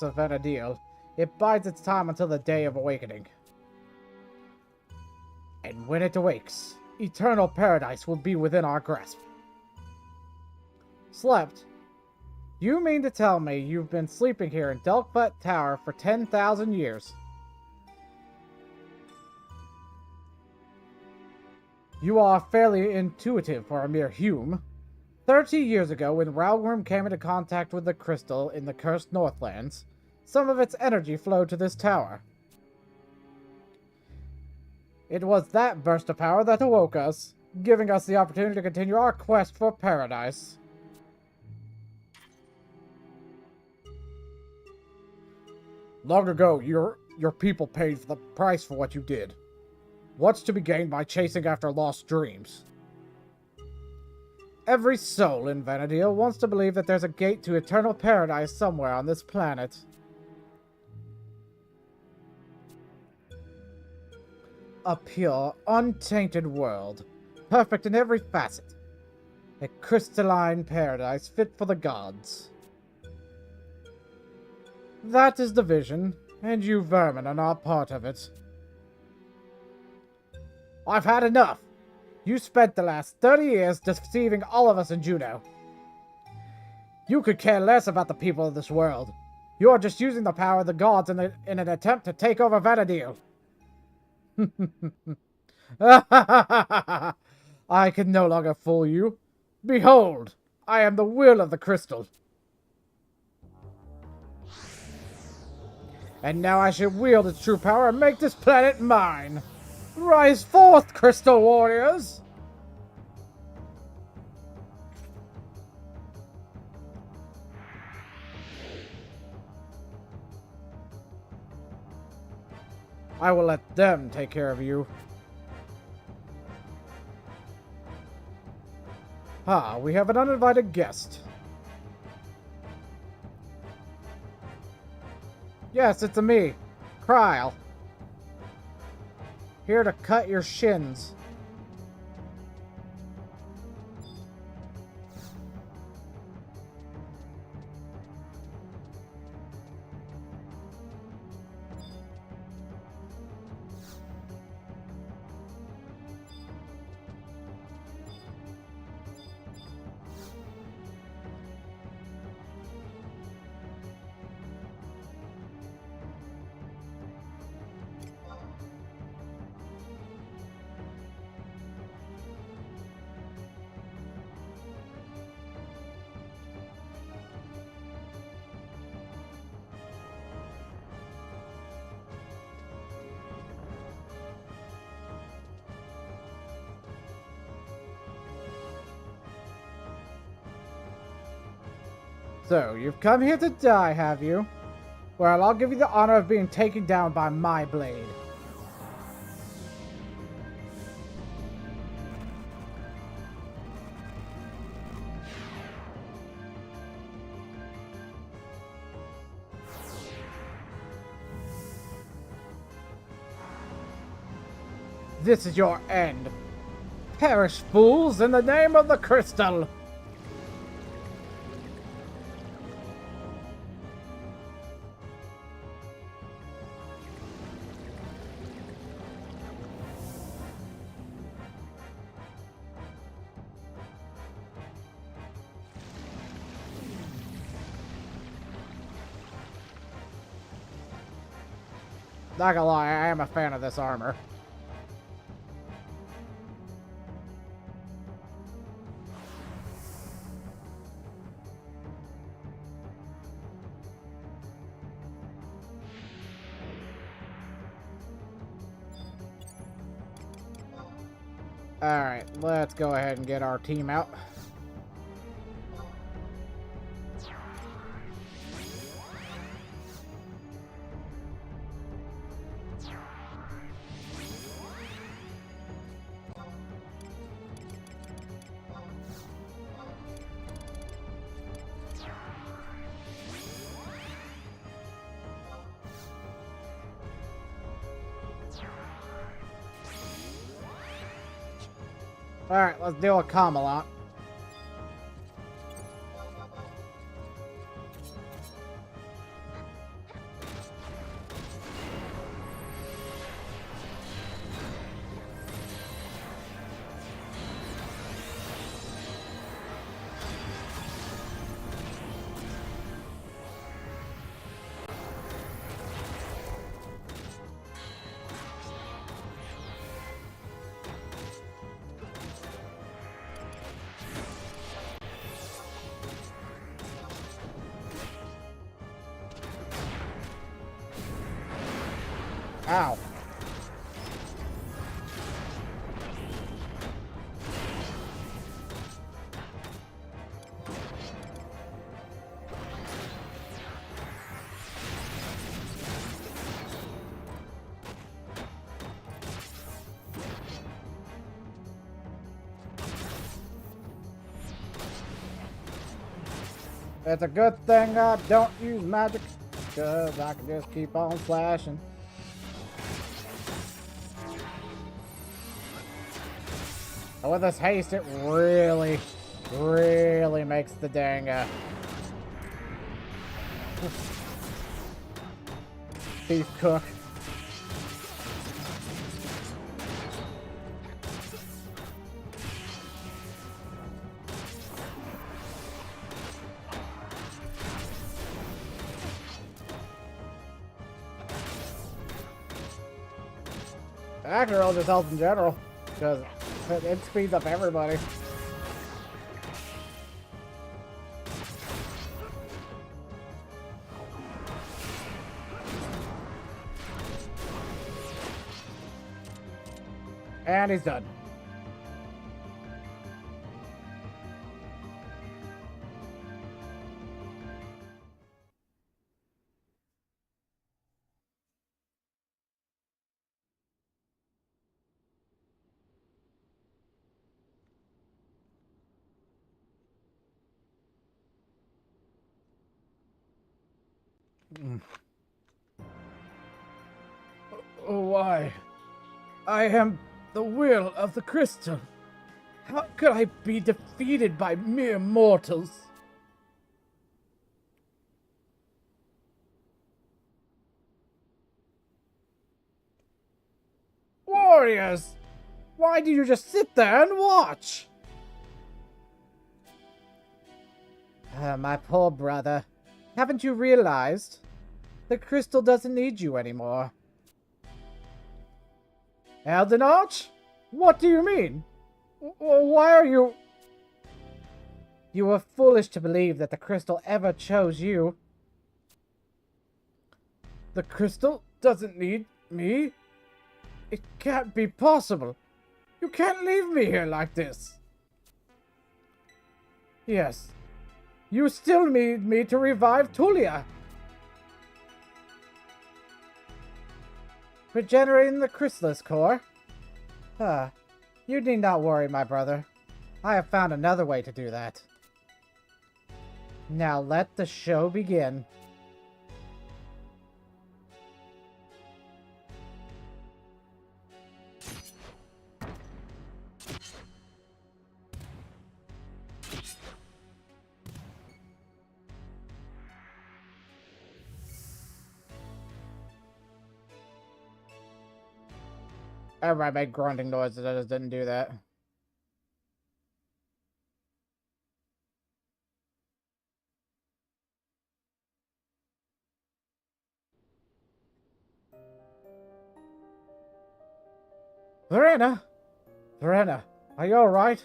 of Vanadil, it bides its time until the day of awakening. And when it awakes, eternal paradise will be within our grasp. Slept? You mean to tell me you've been sleeping here in Delphi's Tower for 10,000 years? You are fairly intuitive for a mere Hume. 30 years ago, when Ralgrim came into contact with the crystal in the cursed Northlands, some of its energy flowed to this tower. It was that burst of power that awoke us, giving us the opportunity to continue our quest for paradise. Long ago, your people paid the price for what you did. What's to be gained by chasing after lost dreams? Every soul in Vanadil wants to believe that there's a gate to eternal paradise somewhere on this planet. A pure, untainted world, perfect in every facet. A crystalline paradise fit for the gods. That is the vision, and you vermin are not part of it. I've had enough. You spent the last 30 years deceiving all of us in Juno. You could care less about the people of this world. You are just using the power of the gods in an attempt to take over Vanadil. I can no longer fool you. Behold, I am the will of the crystal. And now I shall wield its true power and make this planet mine. Rise forth, Crystal Warriors! I will let them take care of you. Ah, we have an uninvited guest. Yes, it's me, Kryle. Here to cut your shins. So, you've come here to die, have you? Well, I'll give you the honor of being taken down by my blade. This is your end. Perish, fools, in the name of the crystal! Not gonna lie, I am a fan of this armor. Alright, let's go ahead and get our team out. Alright, let's deal with Camelot. Ow. It's a good thing I don't use magic, because I can just keep on slashing. And with this haste, it really makes the dang beef cook. Actually, I'll just help in general, because it speeds up everybody. And he's done. Oh, why? I am the will of the crystal. How could I be defeated by mere mortals? Warriors! Why do you just sit there and watch? My poor brother. Haven't you realized? The crystal doesn't need you anymore. Elden Arch? What do you mean? Why are you... You were foolish to believe that the crystal ever chose you. The crystal doesn't need me? It can't be possible. You can't leave me here like this. Yes, You still need me to revive Tulia. Regenerating the chrysalis core? Ah, you need not worry, my brother. I have found another way to do that. Now let the show begin. Everybody made grunting noises, I just didn't do that. Verena! Verena, are you alright?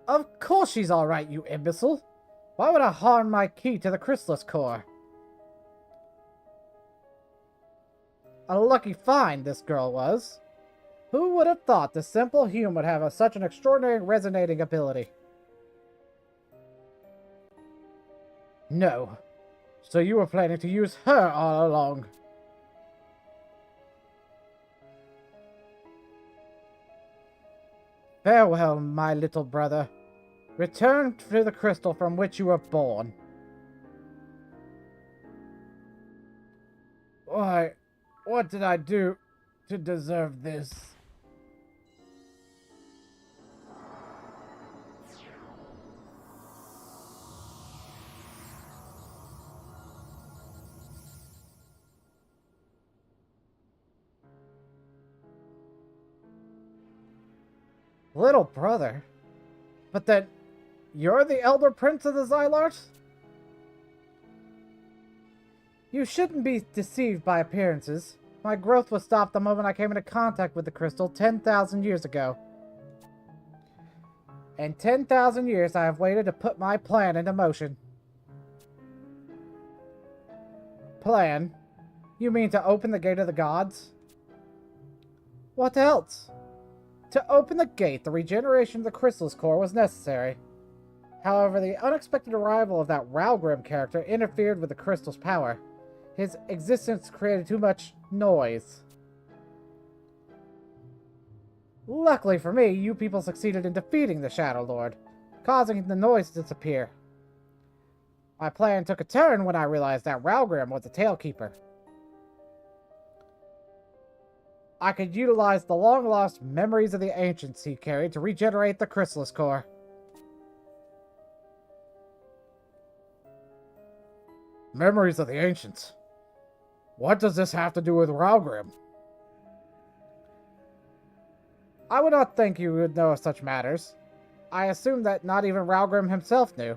Of course she's alright, you imbecile! Why would I harm my key to the chrysalis core? A lucky find this girl was. Who would have thought the simple human would have such an extraordinary resonating ability? No. So you were planning to use her all along. Farewell, my little brother. Return to the crystal from which you were born. Why, what did I do to deserve this? Little brother? But then, you're the elder prince of the Xylars? You shouldn't be deceived by appearances. My growth was stopped the moment I came into contact with the crystal 10,000 years ago. In 10,000 years, I have waited to put my plan into motion. Plan? You mean to open the gate of the gods? What else? To open the gate, the regeneration of the chrysalis core was necessary. However, the unexpected arrival of that Ralgrim character interfered with the crystal's power. His existence created too much noise. Luckily for me, you people succeeded in defeating the Shadow Lord, causing the noise to disappear. My plan took a turn when I realized that Ralgrim was the Tailkeeper. I could utilize the long-lost memories of the Ancients he carried to regenerate the chrysalis core. Memories of the Ancients? What does this have to do with Ralgrim? I would not think you would know of such matters. I assume that not even Ralgrim himself knew.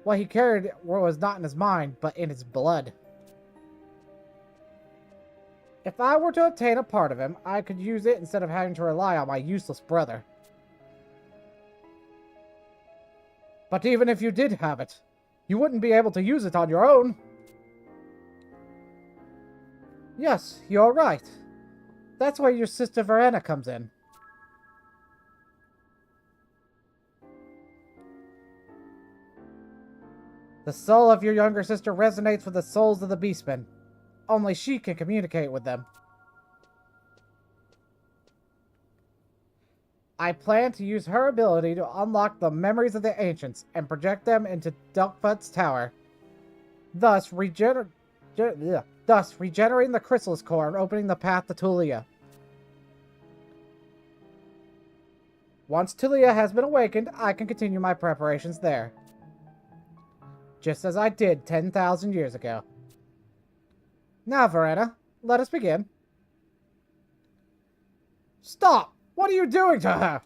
What he carried was not in his mind, but in his blood. If I were to obtain a part of him, I could use it instead of having to rely on my useless brother. But even if you did have it, you wouldn't be able to use it on your own. Yes, you're right. That's where your sister Verena comes in. The soul of your younger sister resonates with the souls of the Beastmen. Only she can communicate with them. I plan to use her ability to unlock the memories of the Ancients and project them into Duckfoot's tower. Thus regenerating the chrysalis core and opening the path to Tulia. Once Tulia has been awakened, I can continue my preparations there. Just as I did 10,000 years ago. Now, Verena, let us begin. Stop! What are you doing to her?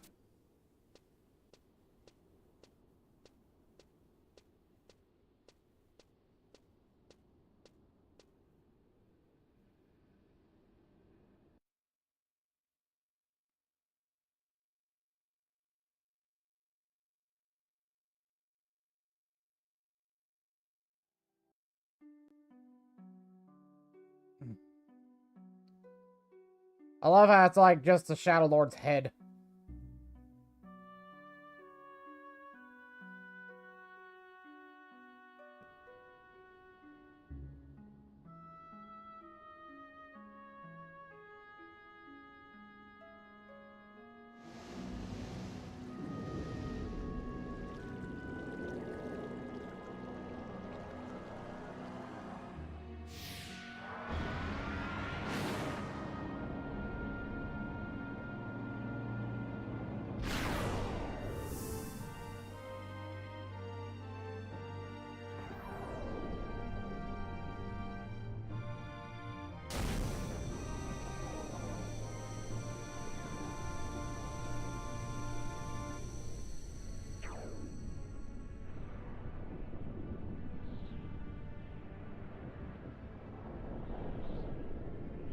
I love how it's like just the Shadow Lord's head.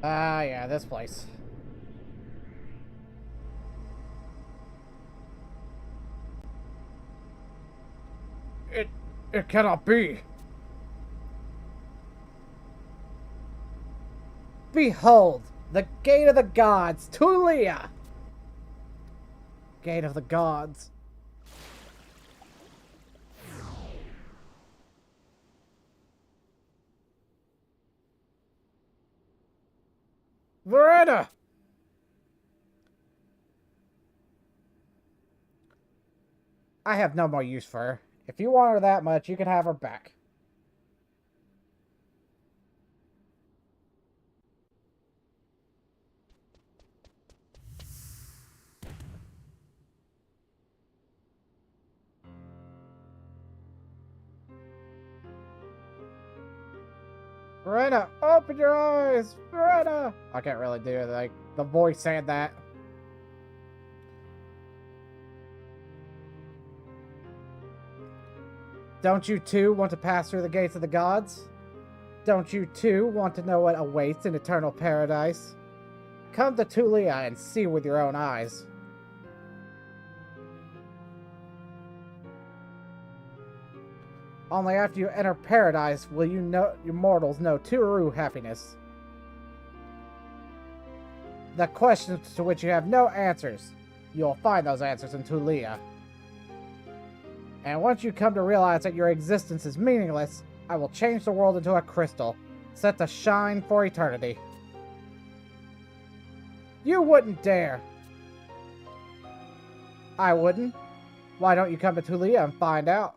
Ah, yeah, this place. It cannot be. Behold, the Gate of the Gods, Tulia! Gate of the Gods. Verena! I have no more use for her. If you want her that much, you can have her back. Verena, open your eyes! Verena! I can't really do it, like, the voice saying that. Don't you too want to pass through the gates of the gods? Don't you too want to know what awaits in eternal paradise? Come to Tulia and see with your own eyes. Only after you enter paradise will you mortals know true happiness. The questions to which you have no answers, you'll find those answers in Tulia. And once you come to realize that your existence is meaningless, I will change the world into a crystal, set to shine for eternity. You wouldn't dare. I wouldn't. Why don't you come to Tulia and find out?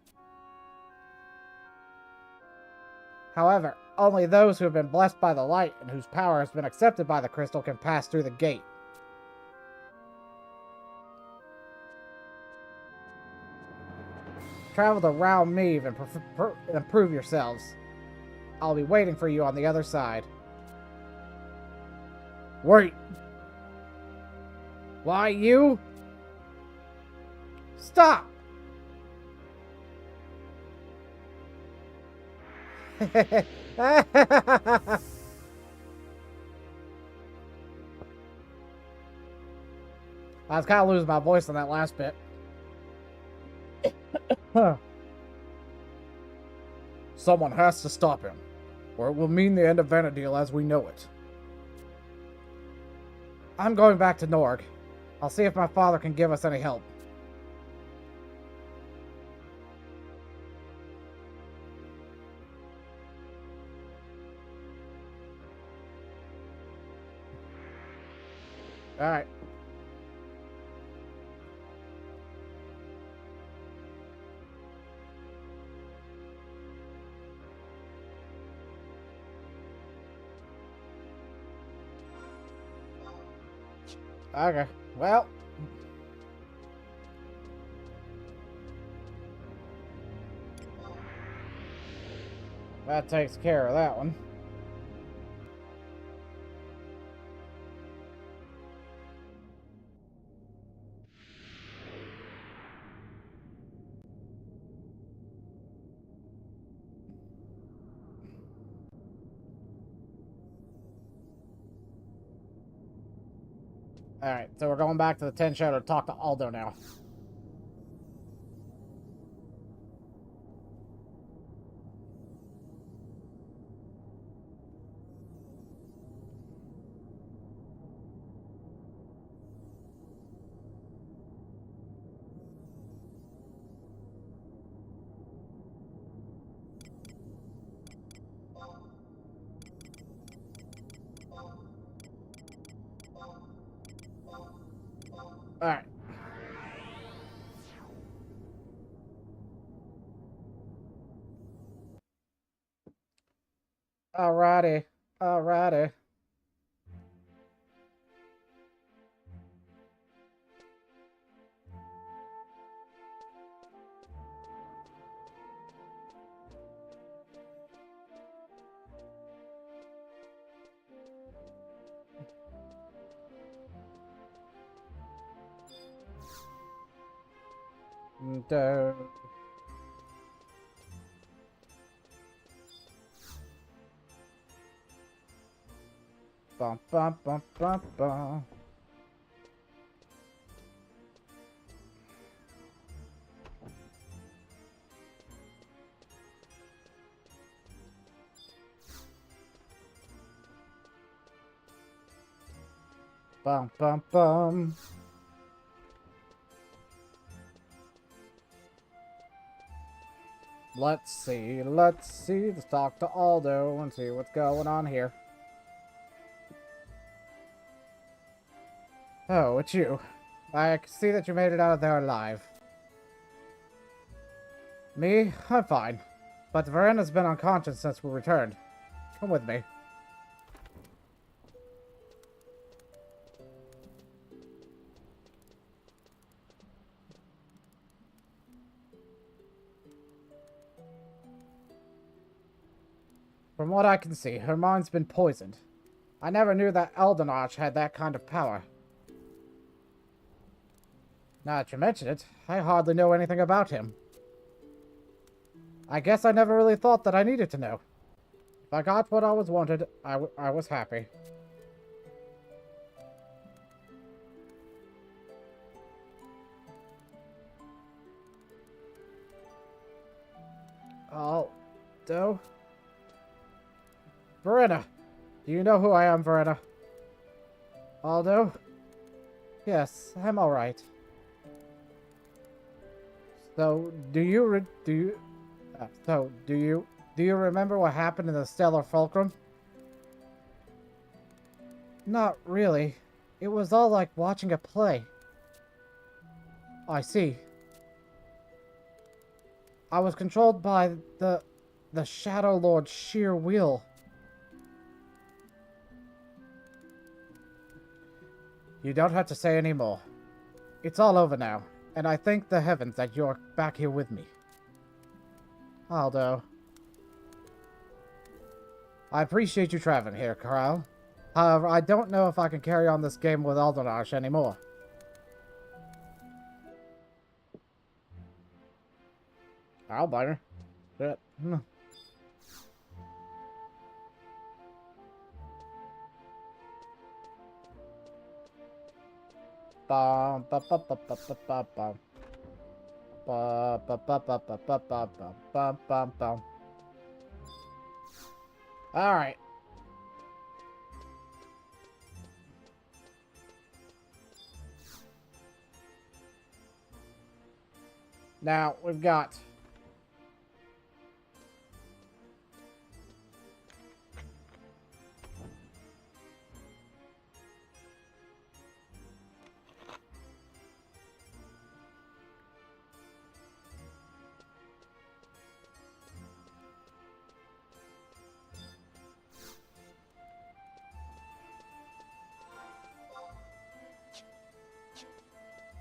However, only those who have been blessed by the light and whose power has been accepted by the crystal can pass through the gate. Travel to Rao Meve and prove yourselves. I'll be waiting for you on the other side. Wait! Why you? Stop! I was kind of losing my voice on that last bit. Someone has to stop him, or it will mean the end of Vanadil as we know it. I'm going back to Norg. I'll see if my father can give us any help. Alright. Okay, well. That takes care of that one. Alright, so we're going back to the 10 show to talk to Aldo now. Alright. Alrighty. Alrighty. Do. Bum bum bum bum bum. Bum bum bum. Let's see. Let's talk to Aldo and see what's going on here. Oh, it's you. I can see that you made it out of there alive. Me? I'm fine. But Verena's been unconscious since we returned. Come with me. From what I can see, her mind's been poisoned. I never knew that Eldenarch had that kind of power. Now that you mention it, I hardly know anything about him. I guess I never really thought that I needed to know. If I got what I was wanted, I was happy. Aldo? Verena! Do you know who I am, Verena? Aldo? Yes, I'm alright. So, do you remember what happened in the Stellar Fulcrum? Not really. It was all like watching a play. I see. I was controlled by the Shadow Lord's sheer will. You don't have to say any more. It's all over now, and I thank the heavens that you're back here with me. Aldo. I appreciate you traveling here, Corral. However, I don't know if I can carry on this game with Eldenarch anymore. I'll blame her. Shit. Bum ba ba ba ba ba ba bum. Ba ba ba ba ba ba ba bum bum bum bum. Alright. Now we've got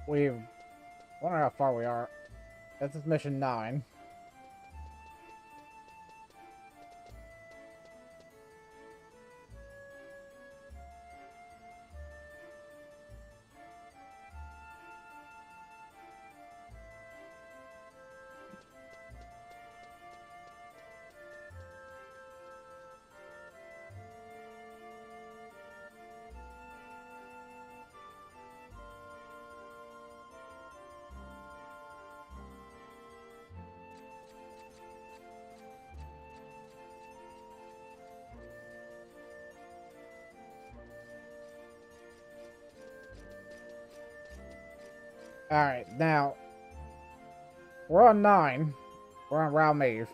we've wonder how far we are. This is mission 9. Alright, now we're on 9. We're on Ralmave.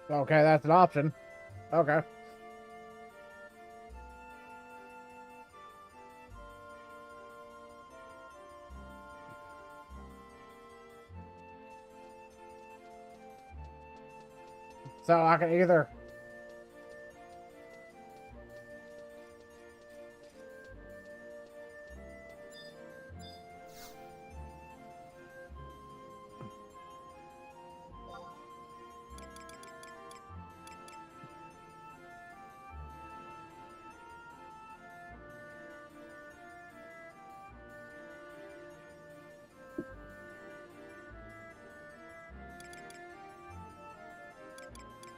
Okay, that's an option. Okay. So I can either...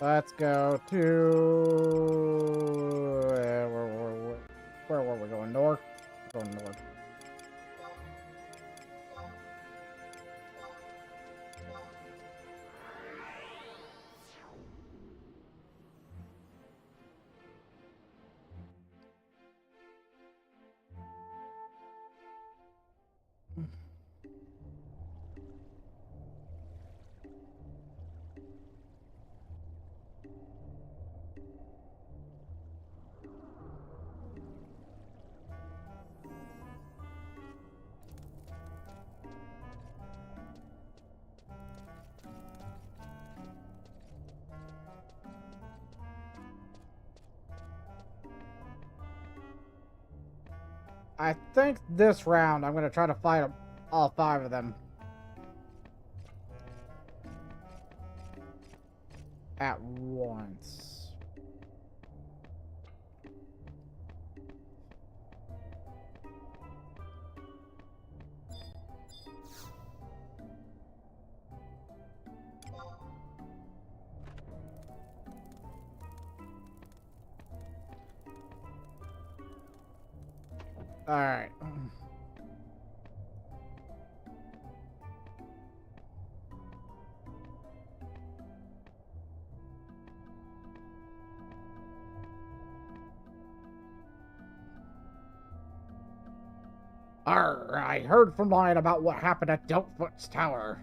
Let's go to... where were we going? North? Going north. I think this round I'm going to try to fight all 5 of them at once. All right. Arr, I heard from Lion about what happened at Delphoot's Tower.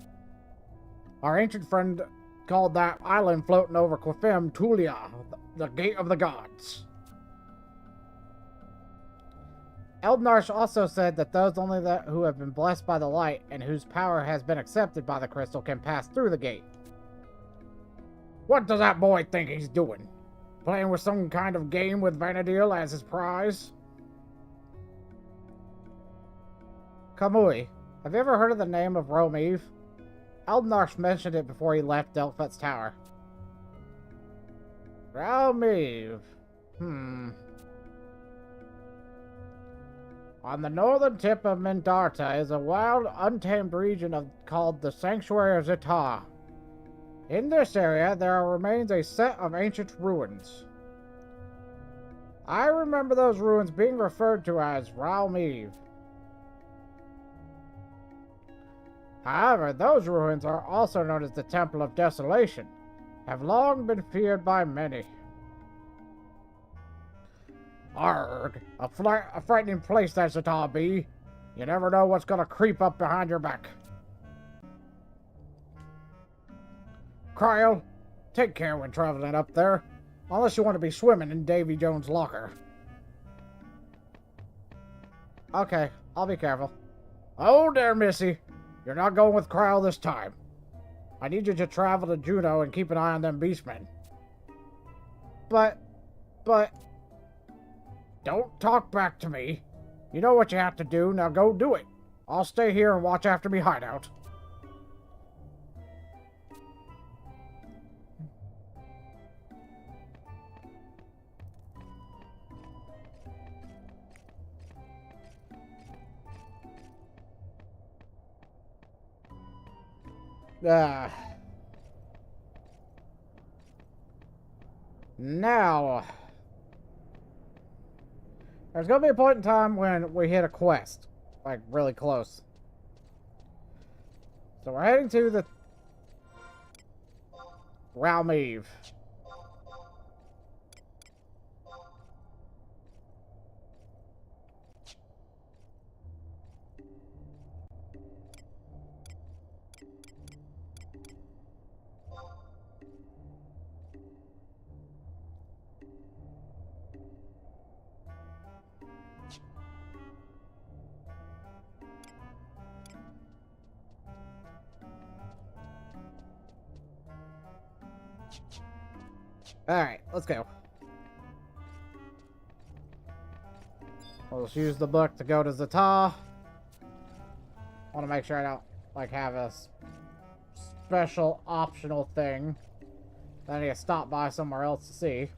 Our ancient friend called that island floating over Quifim Tulia, the Gate of the Gods. Eldnarsh also said that those only who have been blessed by the light and whose power has been accepted by the crystal can pass through the gate. What does that boy think he's doing? Playing with some kind of game with Vanadil as his prize? Kamui, have you ever heard of the name of Rome Eve? Eldnarsh mentioned it before he left Delphoot's Tower. Rome Eve. On the northern tip of Mindarta is a wild, untamed region called the Sanctuary of Zita. In this area, there remains a set of ancient ruins. I remember those ruins being referred to as Rome Eve. However, those ruins are also known as the Temple of Desolation, have long been feared by many. Arg, a frightening place that Zata be. You never know what's gonna creep up behind your back. Cryo, take care when traveling up there, unless you want to be swimming in Davy Jones' locker. Okay, I'll be careful. Oh there, Missy. You're not going with Cryo this time. I need you to travel to Juneau and keep an eye on them beastmen. But... Don't talk back to me. You know what you have to do, now go do it. I'll stay here and watch after me hideout. Now... There's gonna be a point in time when we hit a quest. Like, really close. So we're heading to the... Rome Eve. Alright, let's go. We'll just use the book to go to Zata. I want to make sure I don't, like, have a special optional thing that I need to stop by somewhere else to see.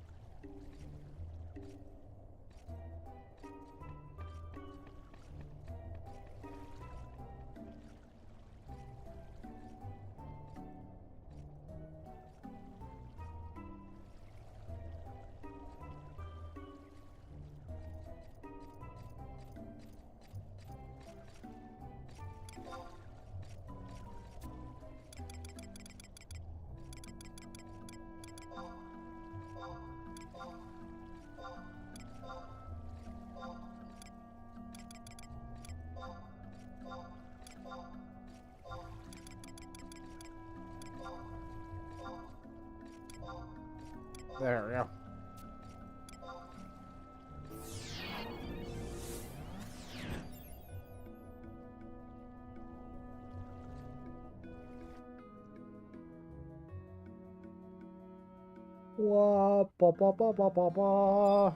There we go. Wah, ba, ba, ba, ba, ba, ba.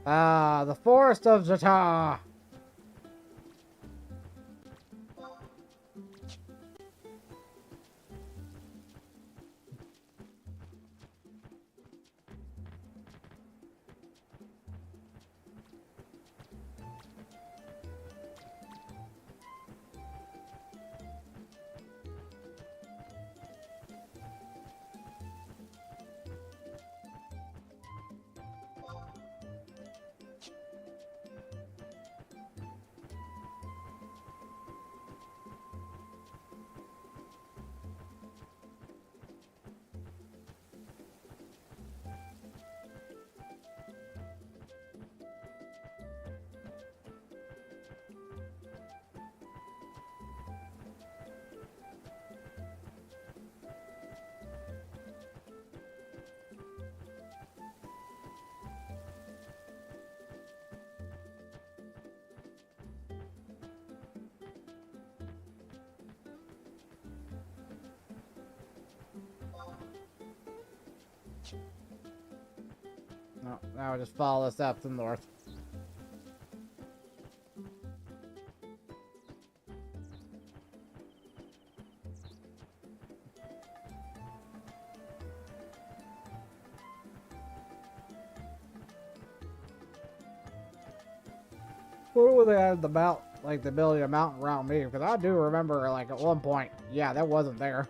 Ah, the Forest of Zata. No, now I just follow this up to the north. What would they add the mount, like the ability to mount around me? Because I do remember, like at one point, yeah, that wasn't there.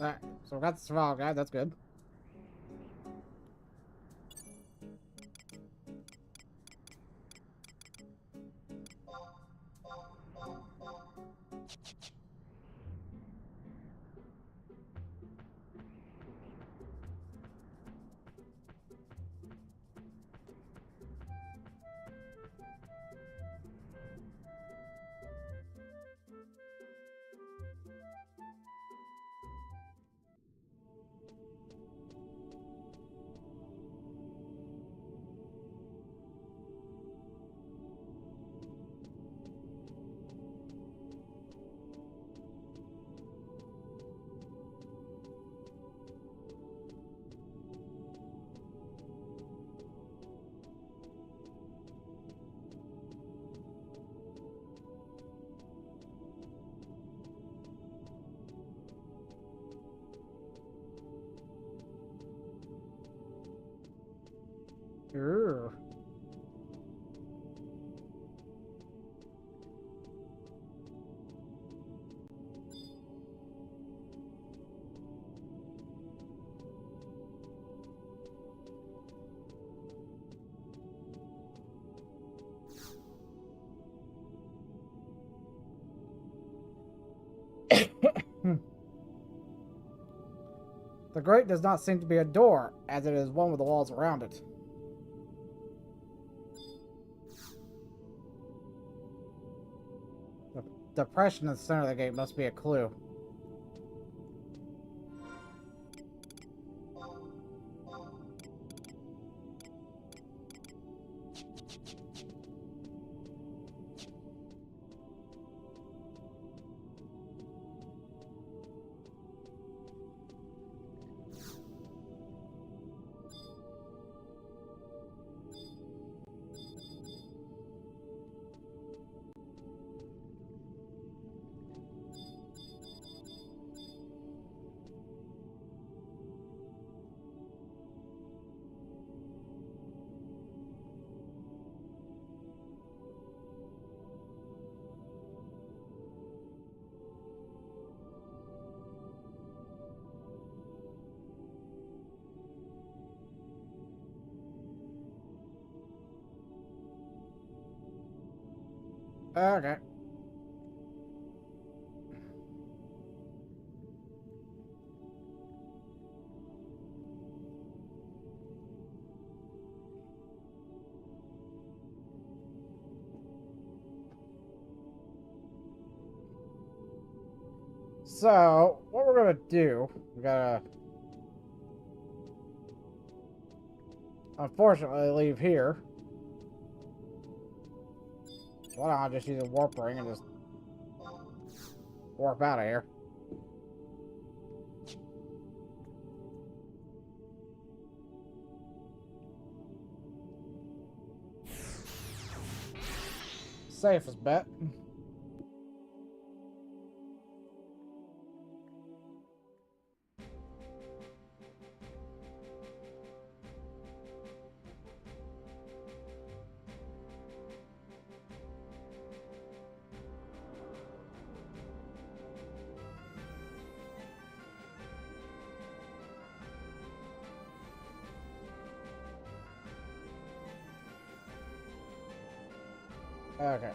Alright, so we got the survival guide, that's good. Urgh. The grate does not seem to be a door, as it is one with the walls around it. The depression in the center of the gate must be a clue. Okay. So, what we're gonna do, we gotta unfortunately leave here. Why don't I just use a warp ring and just warp out of here? Safest bet. Okay.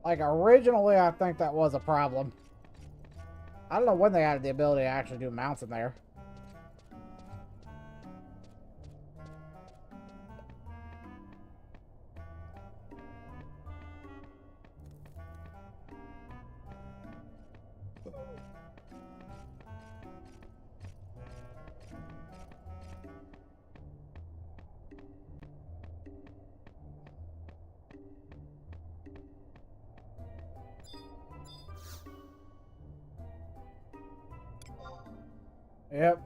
Like, originally, I think that was a problem. I don't know when they added the ability to actually do mounts in there. Yep.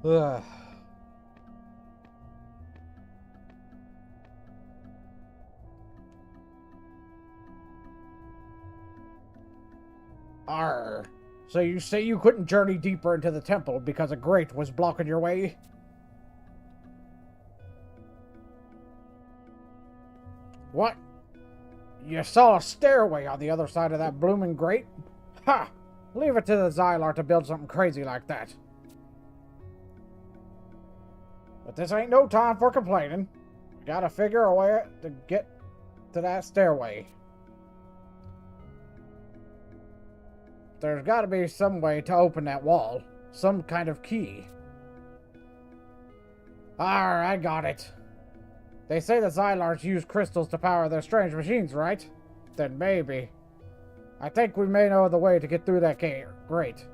Ugh. Arr. So you say you couldn't journey deeper into the temple because a grate was blocking your way? What? You saw a stairway on the other side of that blooming grate? Ha! Leave it to the Xylar to build something crazy like that. But this ain't no time for complaining. We gotta figure a way to get to that stairway. There's gotta be some way to open that wall. Some kind of key. Arr, I got it. They say the Xylars use crystals to power their strange machines, right? Then maybe. I think we may know the way to get through that gate. Great.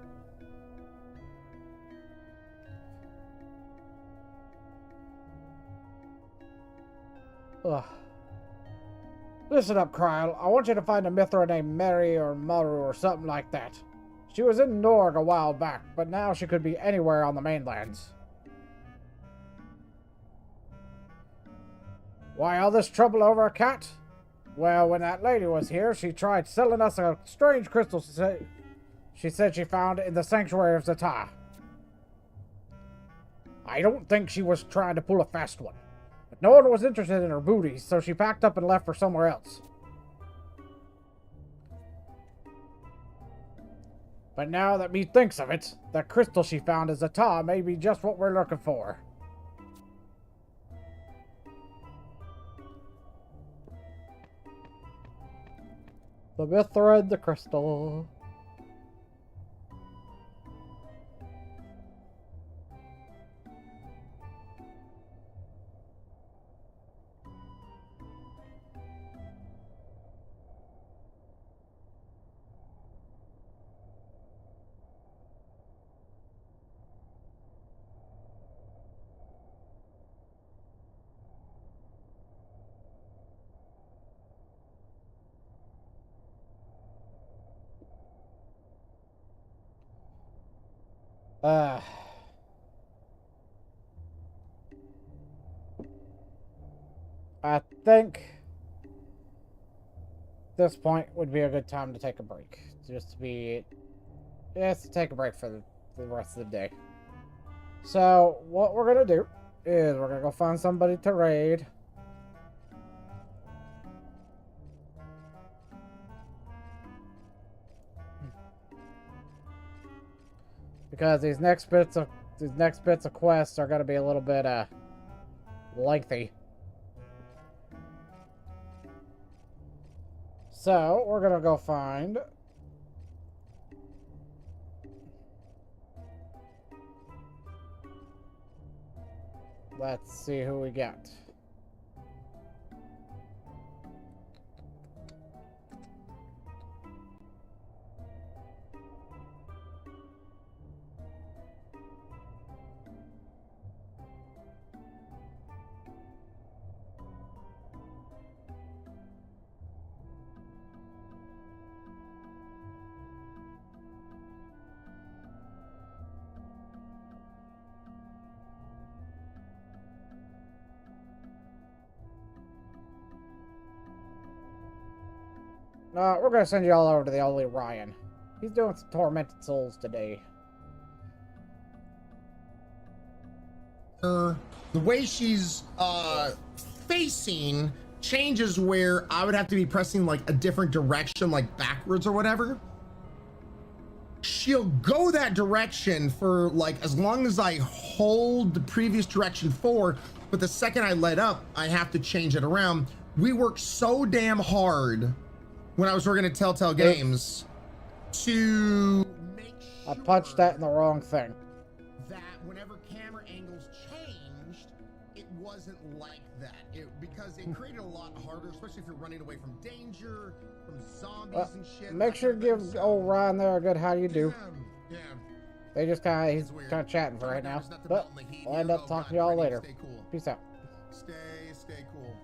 Ugh. Listen up, Kryle. I want you to find a Mithra named Mary or Maru or something like that. She was in Norg a while back, but now she could be anywhere on the mainlands. Why all this trouble over a cat? Well, when that lady was here, she tried selling us a strange crystal she said she found in the sanctuary of Zata. I don't think she was trying to pull a fast one. But no one was interested in her booty, so she packed up and left for somewhere else. But now that me thinks of it, that crystal she found in Zata may be just what we're looking for. The Mithra and the crystal. I think this point would be a good time to take a break. Just to take a break for the rest of the day. So, what we're gonna do is we're gonna go find somebody to raid. Because these next bits of quests are gonna be a little bit lengthy. So, we're gonna go find... Let's see who we got. We're gonna send you all over to the Holy Ryan. He's doing some tormented souls today. the way she's facing changes where I would have to be pressing like a different direction, like backwards or whatever. She'll go that direction for like as long as I hold the previous direction forward, but the second I let up, I have to change it around. We worked so damn hard when I was working at Telltale Games to make sure I punched that in the wrong thing. that whenever camera angles changed, it wasn't like that. Because it created a lot harder, especially if you're running away from danger, from zombies and shit. Make sure to give old Ryan there a good how you do. Yeah. They just he's kind of chatting for right now. But I'll end up talking to y'all later. Peace out. Stay cool.